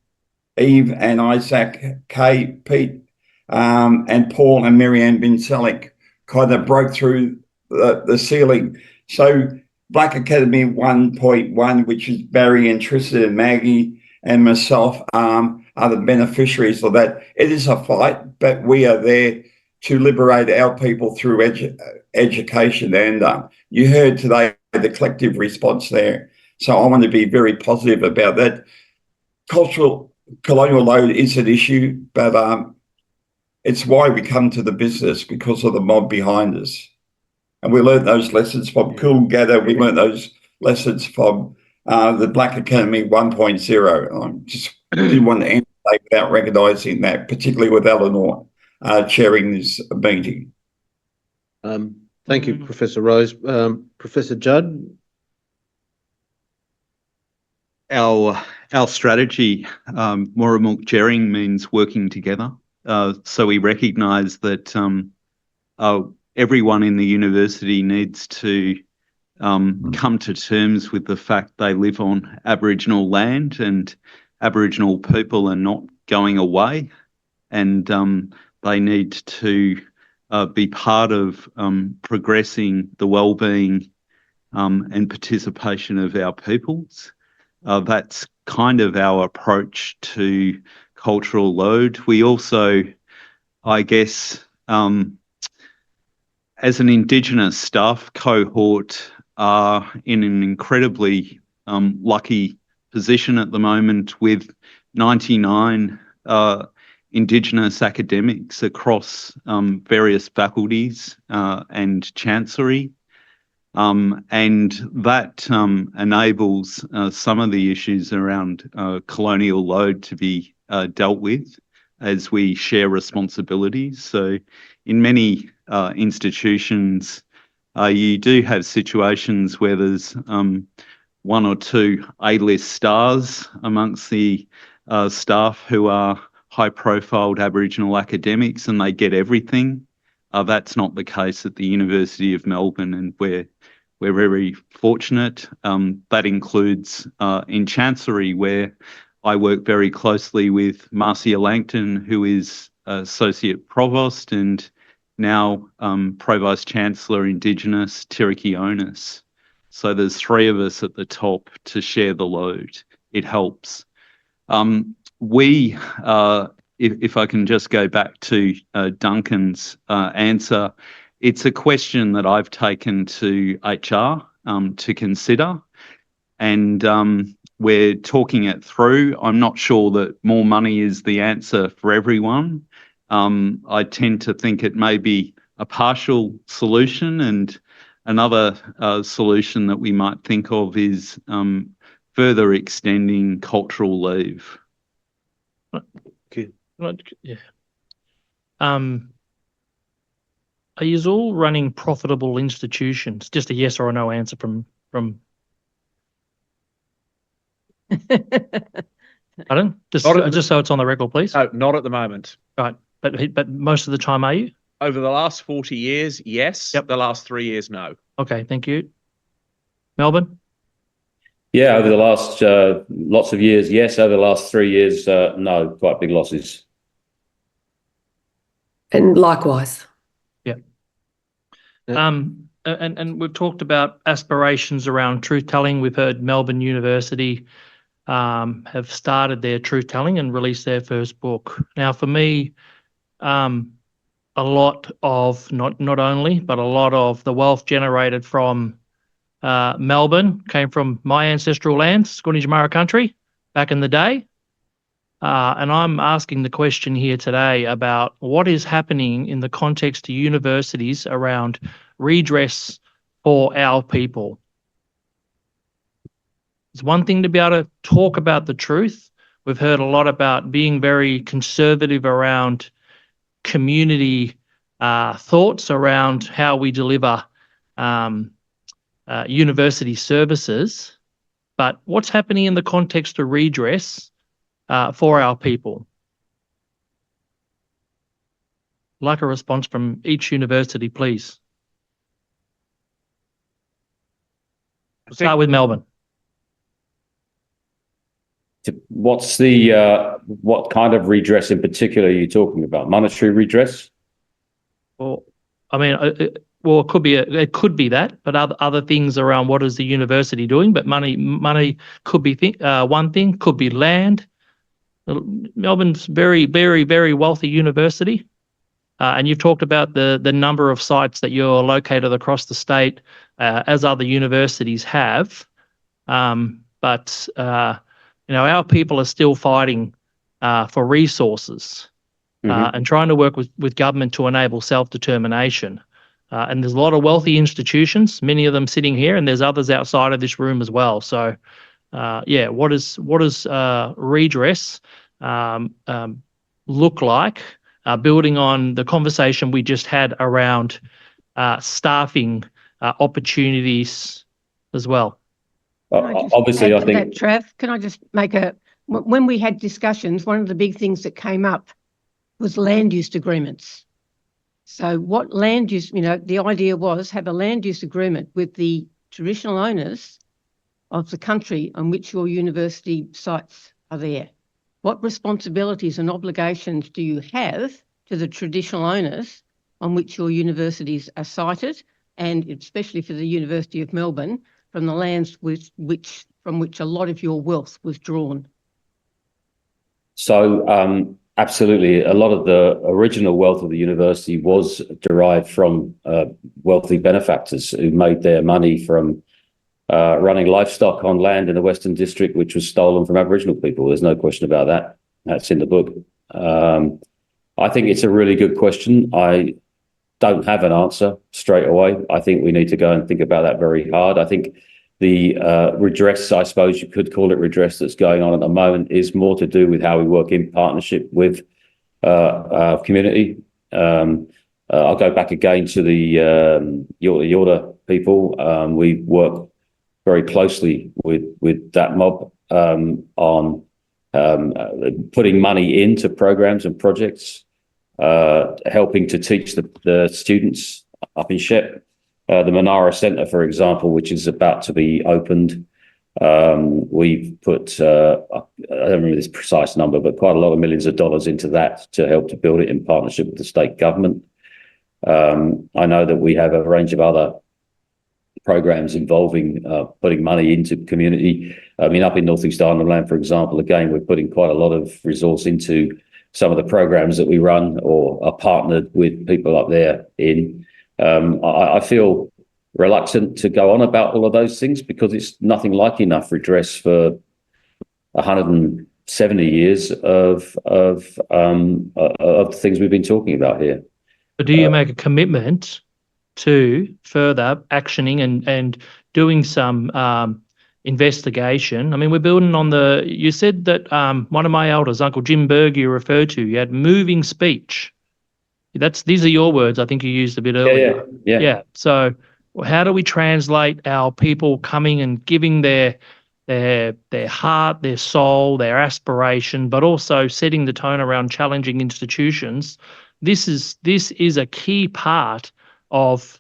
Eve and Isaac, Kay, Pete, and Paul and Marianne Binselic kind of broke through the ceiling. So Black Academy 1.1, which is Barry and Tristan and Maggie and myself, are the beneficiaries of that. It is a fight, but we are there to liberate our people through education. And you heard today the collective response there. So I want to be very positive about that. Colonial load is an issue, but it's why we come to the business, because of the mob behind us. And we learned those lessons from Coolangatta. We learned those lessons from the Black Academy 1.0. I just didn't want to end the day without recognising that, particularly with Eleanor chairing this meeting. Thank you, Professor Rose. Professor Judd? Our strategy, Yoorrook chairing, means working together. So we recognise that everyone in the university needs to come to terms with the fact they live on Aboriginal land, and Aboriginal people are not going away, and they need to be part of progressing the well-being and participation of our peoples. That's kind of our approach to cultural load. We also, I guess, as an Indigenous staff cohort, are in an incredibly lucky position at the moment, with 99 Indigenous academics across various faculties and chancery. And that enables some of the issues around colonial load to be dealt with as we share responsibilities. So in many institutions, you do have situations where there's one or two A-list stars amongst the staff who are high-profiled Aboriginal academics, and they get everything. That's not the case at the University of Melbourne, and we're very fortunate. That includes in Chancery, where I work very closely with Marcia Langton, who is Associate Provost, and now Pro-Vice Chancellor Indigenous, Tiriki Onus. So there's three of us at the top to share the load. It helps. If I can just go back to Duncan's answer, it's a question that I've taken to HR to consider, and we're talking it through. I'm not sure that more money is the answer for everyone. I tend to think it may be a partial solution, and another solution that we might think of is further extending cultural leave. Okay. Yeah. Are you all running profitable institutions? Just a yes or a no answer from. Pardon? Just so it's on the record, please. No, not at the moment. Right, but most of the time, are you? Over the last 40 years, yes. Yep. The last 3 years, no. Okay, thank you. Melbourne? Yeah, over the last lots of years, yes. Over the last 3 years, no, quite big losses. And likewise. And we've talked about aspirations around truth telling. We've heard Melbourne University have started their truth telling and released their first book. Now, for me, a lot of not only, but a lot of the wealth generated from Melbourne came from my ancestral lands, Scooty country, back in the day. And I'm asking the question here today about what is happening in the context of universities around redress for our people. It's one thing to be able to talk about the truth. We've heard a lot about being very conservative around community thoughts around how we deliver university services. But what's happening in the context of redress for our people? I'd like a response from each university, please. We'll start with Melbourne. What's what kind of redress in particular are you talking about? Monetary redress? Well, I mean, it could be that, but other things around what is the university doing. But money could be one thing. Could be land. Melbourne's very, very, very wealthy university, and you've talked about the number of sites that you're located across the state, as other universities have. But our people are still fighting for resources and trying to work with government to enable self-determination. And there's a lot of wealthy institutions, many of them sitting here, and there's others outside of this room as well. So, what does redress look like? Building on the conversation we just had around staffing opportunities as well. Obviously, I think Trav, can I just make when we had discussions, one of the big things that came up was land use agreements. So what land use, the idea was have a land use agreement with the traditional owners of the country on which your university sites are there. What responsibilities and obligations do you have to the traditional owners on which your universities are sited, and especially for the University of Melbourne, from the lands from which a lot of your wealth was drawn? so. Absolutely, a lot of the original wealth of the university was derived from wealthy benefactors who made their money from running livestock on land in the Western District, which was stolen from Aboriginal people. There's no question about that. That's in the book. I think it's a really good question. I don't have an answer straight away. I think we need to go and think about that very hard. I think the redress, I suppose you could call it redress, that's going on at the moment is more to do with how we work in partnership with our community. I'll go back again to the Yoorrook people. We work very closely with that mob on putting money into programs and projects, helping to teach the students up in Shep. The Manara Centre, for example, which is about to be opened. We've put, I don't remember this precise number, but quite a lot of millions of dollars into that to help to build it in partnership with the state government. I know that we have a range of other programs involving putting money into community. I mean, up in North East Island Land, for example, again, we're putting quite a lot of resource into some of the programs that we run or are partnered with people up there in. I feel reluctant to go on about all of those things because it's nothing like enough redress for 170 years of things we've been talking about here. But do you make a commitment to further actioning and doing some investigation? I mean, we're building on you said that one of my elders, Uncle Jim Berg, you referred to, you had moving speech. These are your words. I think you used a bit earlier. Yeah. So how do we translate our people coming and giving their heart, their soul, their aspiration, but also setting the tone around challenging institutions this is a key part of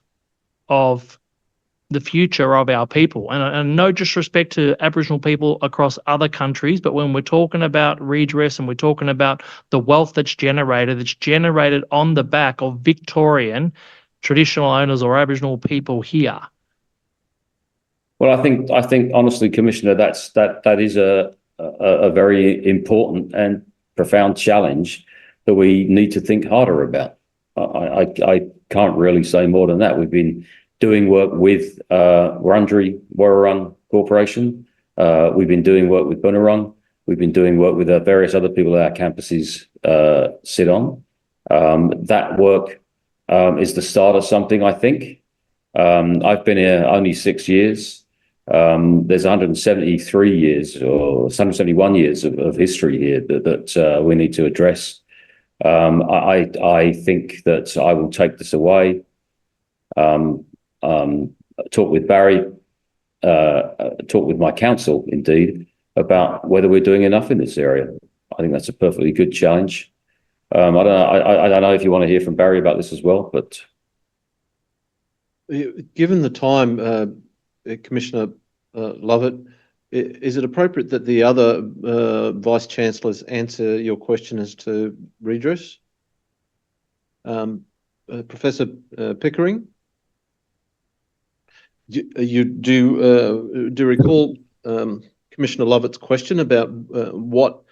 the future of our people. And no disrespect to Aboriginal people across other countries, but when we're talking about redress and we're talking about the wealth that's generated on the back of Victorian traditional owners or Aboriginal people here. Well, I think honestly, Commissioner, that is a very important and profound challenge that we need to think harder about. I can't really say more than that. We've been doing work with Wurundjeri Woiwurrung Corporation. We've been doing work with Bunurong. We've been doing work with various other people that our campuses sit on. That work is the start of something, I think. I've been here only 6 years. There's 173 years or 171 years of history here that we need to address. I think that I will take this away, talk with Barry, talk with my council, indeed, about whether we're doing enough in this area. I think that's a perfectly good challenge. I don't know if you want to hear from Barry about this as well, but given the time, Commissioner Lovett, is it appropriate that the other Vice Chancellors answer your question as to redress? Professor Pickering, do you recall Commissioner Lovett's question about what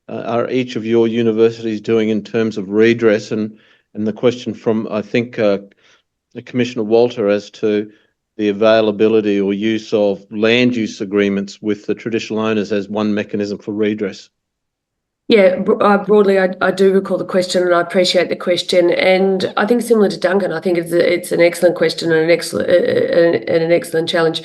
are each of your universities doing in terms of redress, and the question from, I think, Commissioner Walter as to the availability or use of land use agreements with the traditional owners as one mechanism for redress? Yeah, broadly, I do recall the question, and I appreciate the question. And I think similar to Duncan, I think it's an excellent question and an excellent challenge.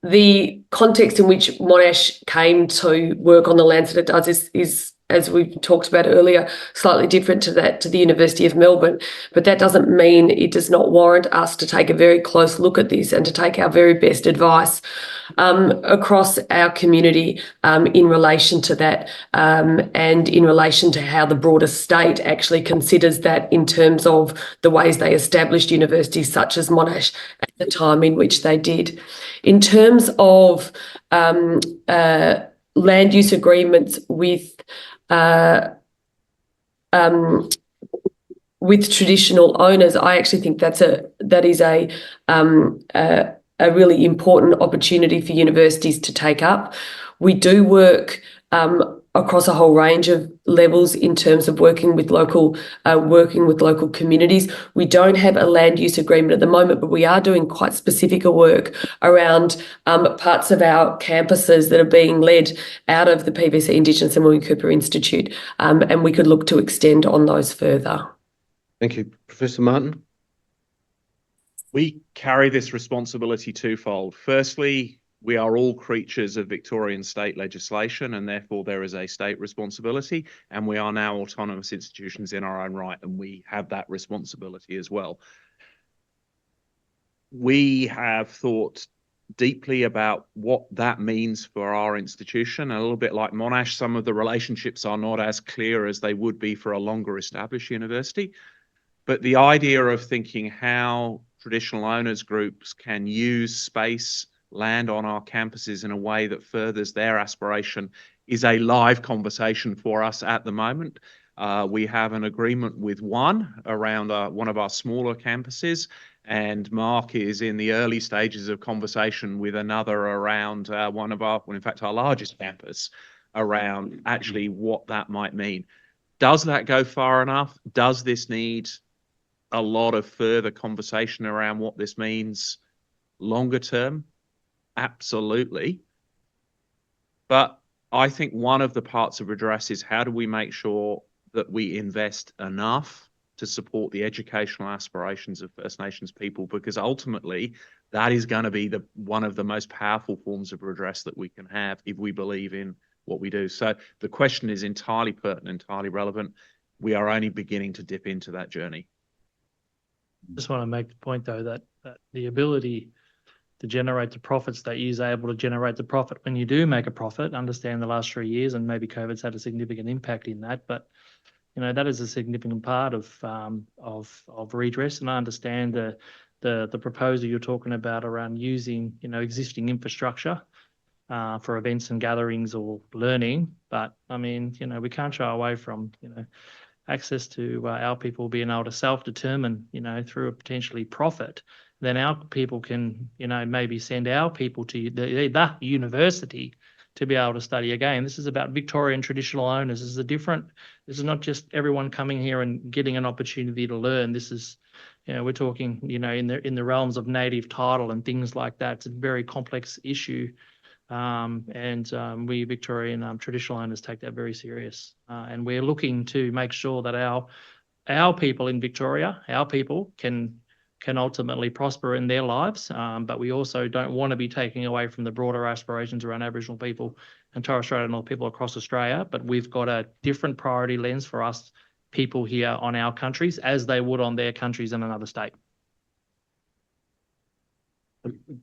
The context in which Monash came to work on the lands that it does is, as we've talked about earlier, slightly different to the University of Melbourne. But that doesn't mean it does not warrant us to take a very close look at this and to take our very best advice across our community in relation to that, and in relation to how the broader state actually considers that in terms of the ways they established universities such as Monash at the time in which they did. In terms of land use agreements with traditional owners, I actually think that is a really important opportunity for universities to take up. We do work across a whole range of levels in terms of working with local communities. We don't have a land use agreement at the moment, but we are doing quite specific work around parts of our campuses that are being led out of the PVC Indigenous and William Cooper Institute, and we could look to extend on those further. Thank you. Professor Martin? We carry this responsibility twofold. Firstly, we are all creatures of Victorian state legislation, and therefore there is a state responsibility, and we are now autonomous institutions in our own right, and we have that responsibility as well. We have thought deeply about what that means for our institution. A little bit like Monash, some of the relationships are not as clear as they would be for a longer established university. But the idea of thinking how traditional owners groups can use space, land on our campuses in a way that furthers their aspiration is a live conversation for us at the moment. We have an agreement with one around one of our smaller campuses, and Mark is in the early stages of conversation with another around one of our, well, in fact, our largest campus, around actually what that might mean. Does that go far enough? Does this need a lot of further conversation around what this means longer term? Absolutely. But I think one of the parts of redress is how do we make sure that we invest enough to support the educational aspirations of First Nations people, because ultimately that is going to be one of the most powerful forms of redress that we can have if we believe in what we do. So the question is entirely pertinent, entirely relevant. We are only beginning to dip into that journey. Just want to make the point, though, that the ability to generate the profits that you're able to generate the profit when you do make a profit, understand the last 3 years, and maybe COVID's had a significant impact in that, but that is a significant part of redress. And I understand the proposal you're talking about around using, existing infrastructure for events and gatherings or learning. But I mean, we can't shy away from, access to our people being able to self-determine, through a potentially profit. Then our people can, maybe send our people to the university to be able to study again. This is about Victorian traditional owners. This is not just everyone coming here and getting an opportunity to learn. This is, we're talking, in the realms of native title and things like that. It's a very complex issue. We Victorian traditional owners take that very serious. And we're looking to make sure that our people in Victoria, our people can ultimately prosper in their lives. But we also don't want to be taking away from the broader aspirations around Aboriginal people and Torres Strait Islander people across Australia. But we've got a different priority lens for us people here on our countries as they would on their countries in another state.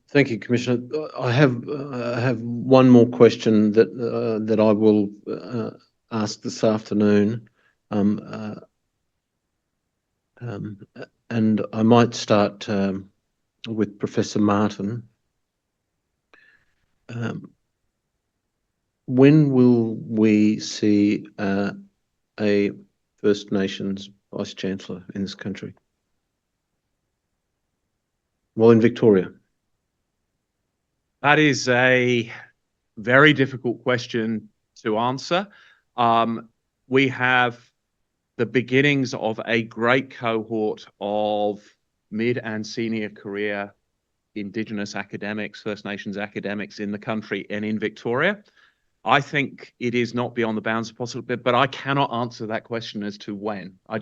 Thank you, Commissioner. I have one more question that I will ask this afternoon, and I might start with Professor Martin. When will we see a First Nations Vice Chancellor in this country? Well, in Victoria. That is a very difficult question to answer. We have the beginnings of a great cohort of mid and senior career Indigenous academics, First Nations academics in the country and in Victoria. I think it is not beyond the bounds of possibility, but I cannot answer that question as to when. I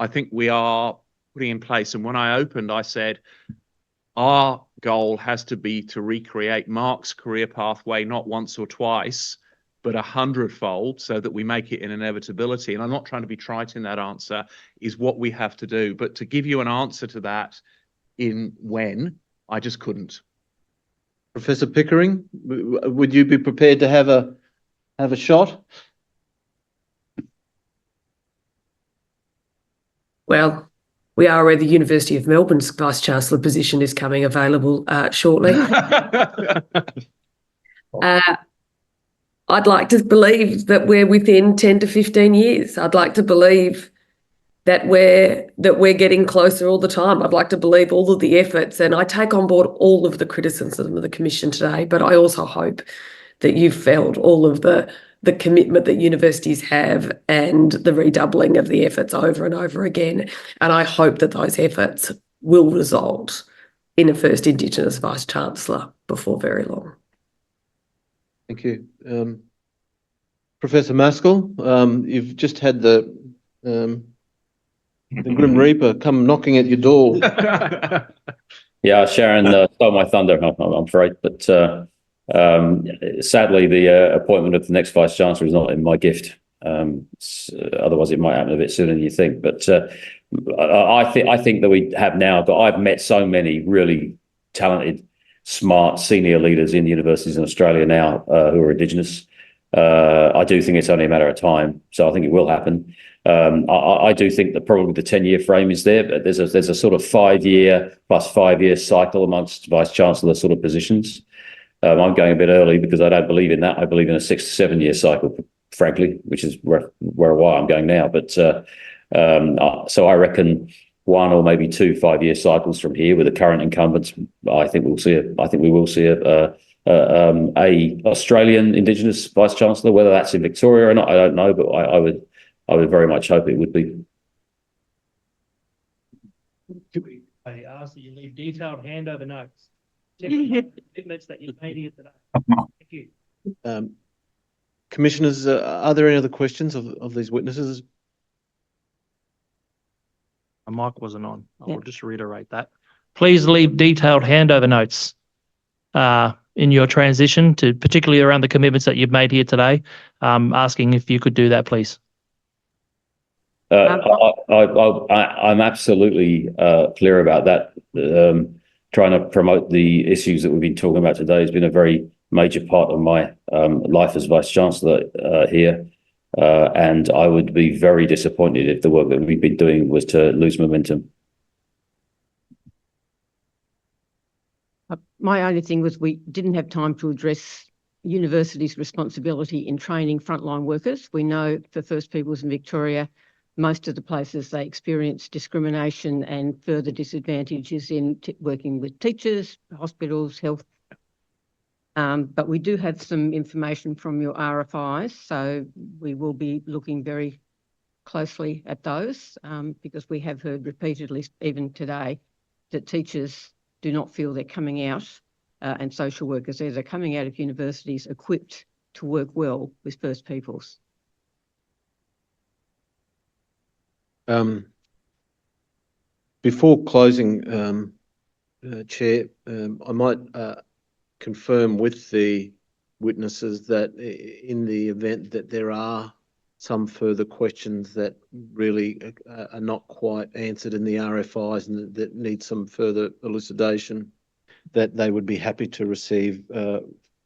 think we are putting in place. And when I opened, I said, our goal has to be to recreate Mark's career pathway, not once or twice, but 100-fold, so that we make it an inevitability. And I'm not trying to be trite in that answer, is what we have to do. But to give you an answer to that in when, I just couldn't. Professor Pickering, would you be prepared to have a shot? Well, we are aware the University of Melbourne's Vice-Chancellor position is coming available shortly. I'd like to believe that we're within 10 to 15 years. I'd like to believe that we're getting closer all the time. I'd like to believe all of the efforts, and I take on board all of the criticism of the Commission today, but I also hope that you've felt all of the commitment that universities have and the redoubling of the efforts over and over again. And I hope that those efforts will result in a first Indigenous Vice-Chancellor before very long. Thank you. Professor Maskell, you've just had the Grim Reaper come knocking at your door. Yeah, Sharon stole my thunder, I'm afraid. But sadly, the appointment of the next Vice-Chancellor is not in my gift. Otherwise, it might happen a bit sooner than you think. But I think that we have now I've met so many really talented, smart senior leaders in universities in Australia now who are Indigenous. I do think it's only a matter of time. So I think it will happen. I do think that probably the 10-year frame is there, but there's a sort of 5-year plus 5-year cycle amongst Vice-Chancellor sort of positions. I'm going a bit early because I don't believe in that. I believe in a 6 to 7 year cycle, frankly, which is why I'm going now. But so I reckon 1 or maybe 2 5-year cycles from here with the current incumbents. I think we will see a Australian Indigenous Vice-Chancellor. Whether that's in Victoria or not, I don't know, but I would very much hope it would be. I ask that you leave detailed handover notes. Commitments that you've made here today. Thank you. Commissioners, are there any other questions of these witnesses? My mic wasn't on. I'll just reiterate that. Please leave detailed handover notes in your transition, to particularly around the commitments that you've made here today. Asking if you could do that, please. I'm absolutely clear about that. Trying to promote the issues that we've been talking about today has been a very major part of my life as Vice-Chancellor here. And I would be very disappointed if the work that we've been doing was to lose momentum. My only thing was we didn't have time to address universities' responsibility in training frontline workers. We know for First Peoples in Victoria, most of the places they experience discrimination and further disadvantages in working with teachers, hospitals, health. But we do have some information from your RFIs, so we will be looking very closely at those because we have heard repeatedly, even today, that teachers do not feel they're coming out and social workers either coming out of universities equipped to work well with First Peoples. Before closing, Chair, I might confirm with the witnesses that in the event that there are some further questions that really are not quite answered in the RFIs and that need some further elucidation, that they would be happy to receive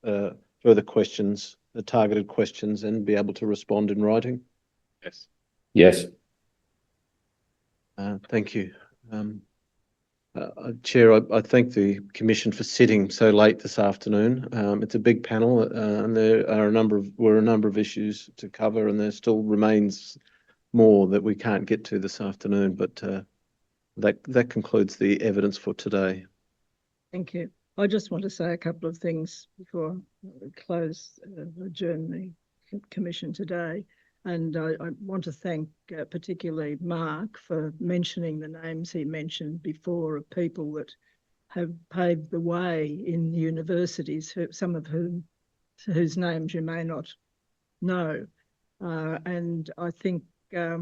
further questions, targeted questions, and be able to respond in writing? Yes. Yes. Thank you. Chair, I thank the Commission for sitting so late this afternoon. It's a big panel and there are a number of issues to cover, and there still remains more that we can't get to this afternoon, but that concludes the evidence for today. Thank you. I just want to say a couple of things before we adjourn the Commission today. And I want to thank particularly Mark for mentioning the names he mentioned before of people that have paved the way in universities, some of whose names you may not know. And I think I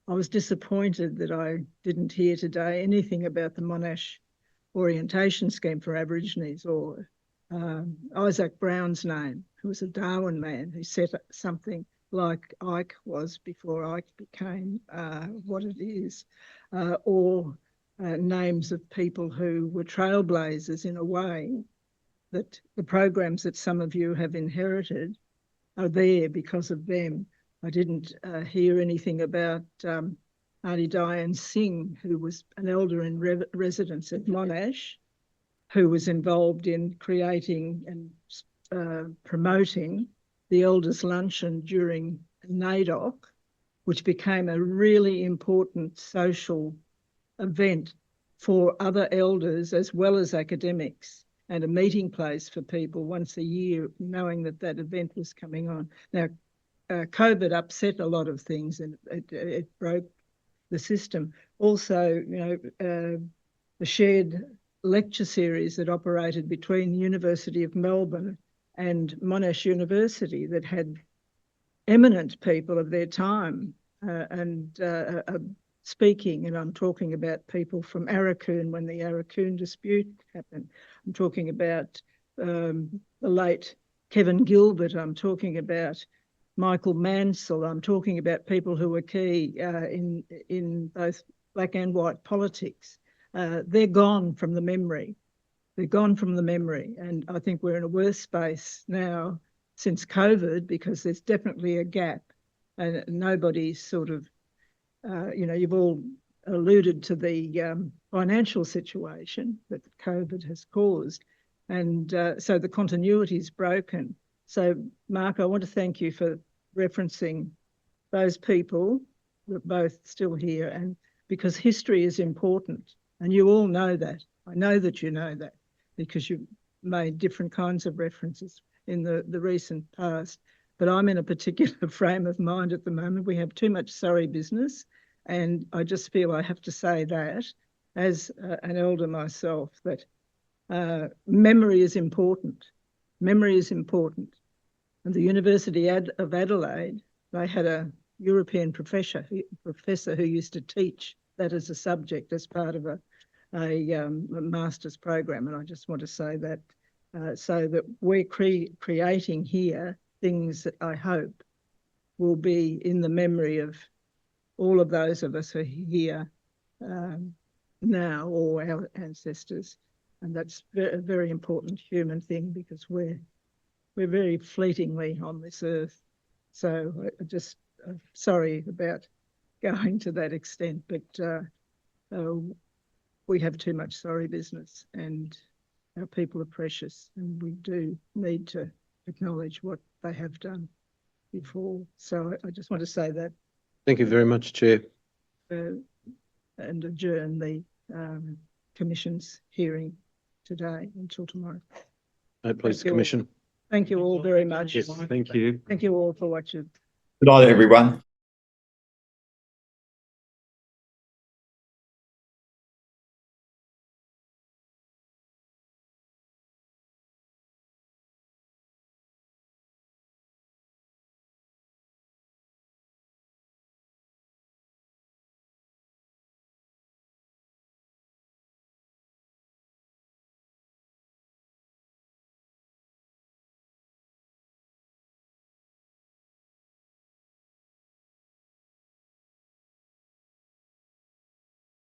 was disappointed that I didn't hear today anything about the Monash orientation scheme for Aborigines or Isaac Brown's name, who was a Darwin man who set up something like Ike was before Ike became what it is, or names of people who were trailblazers in a way that the programs that some of you have inherited are there because of them. I didn't hear anything about Auntie Diane Singh, who was an elder in residence at Monash, who was involved in creating and promoting the Elders' Luncheon during NAIDOC, which became a really important social event for other elders as well as academics, and a meeting place for people once a year, knowing that that event was coming on. Now, COVID upset a lot of things and it broke the system. Also, the shared lecture series that operated between the University of Melbourne and Monash University that had eminent people of their time speaking, and I'm talking about people from Arakoon when the Arakoon dispute happened. I'm talking about the late Kevin Gilbert. I'm talking about Michael Mansell. I'm talking about people who were key in both black and white politics. They're gone from the memory. They're gone from the memory. And I think we're in a worse space now since COVID because there's definitely a gap and nobody's sort of, you've all alluded to the financial situation that COVID has caused. And so the continuity is broken. So, Mark, I want to thank you for referencing those people that are both still here, and because history is important. And you all know that. I know that you know that because you've made different kinds of references in the recent past. But I'm in a particular frame of mind at the moment. We have too much Surrey business. And I just feel I have to say that as an elder myself, that memory is important. Memory is important. And the University of Adelaide, they had a European professor who used to teach that as a subject as part of a master's program. And I just want to say that so that we're creating here things that I hope will be in the memory of all of those of us who are here now, or our ancestors. And that's a very important human thing because we're very fleetingly on this earth. So sorry about going to that extent, but we have too much sorry business, and our people are precious, and we do need to acknowledge what they have done before. So I just want to say that. Thank you very much, Chair. And adjourn the Commission's hearing today until tomorrow. Please, the Commission. Thank you all very much. Yes, thank you. Thank you all for what you've. Good night, everyone.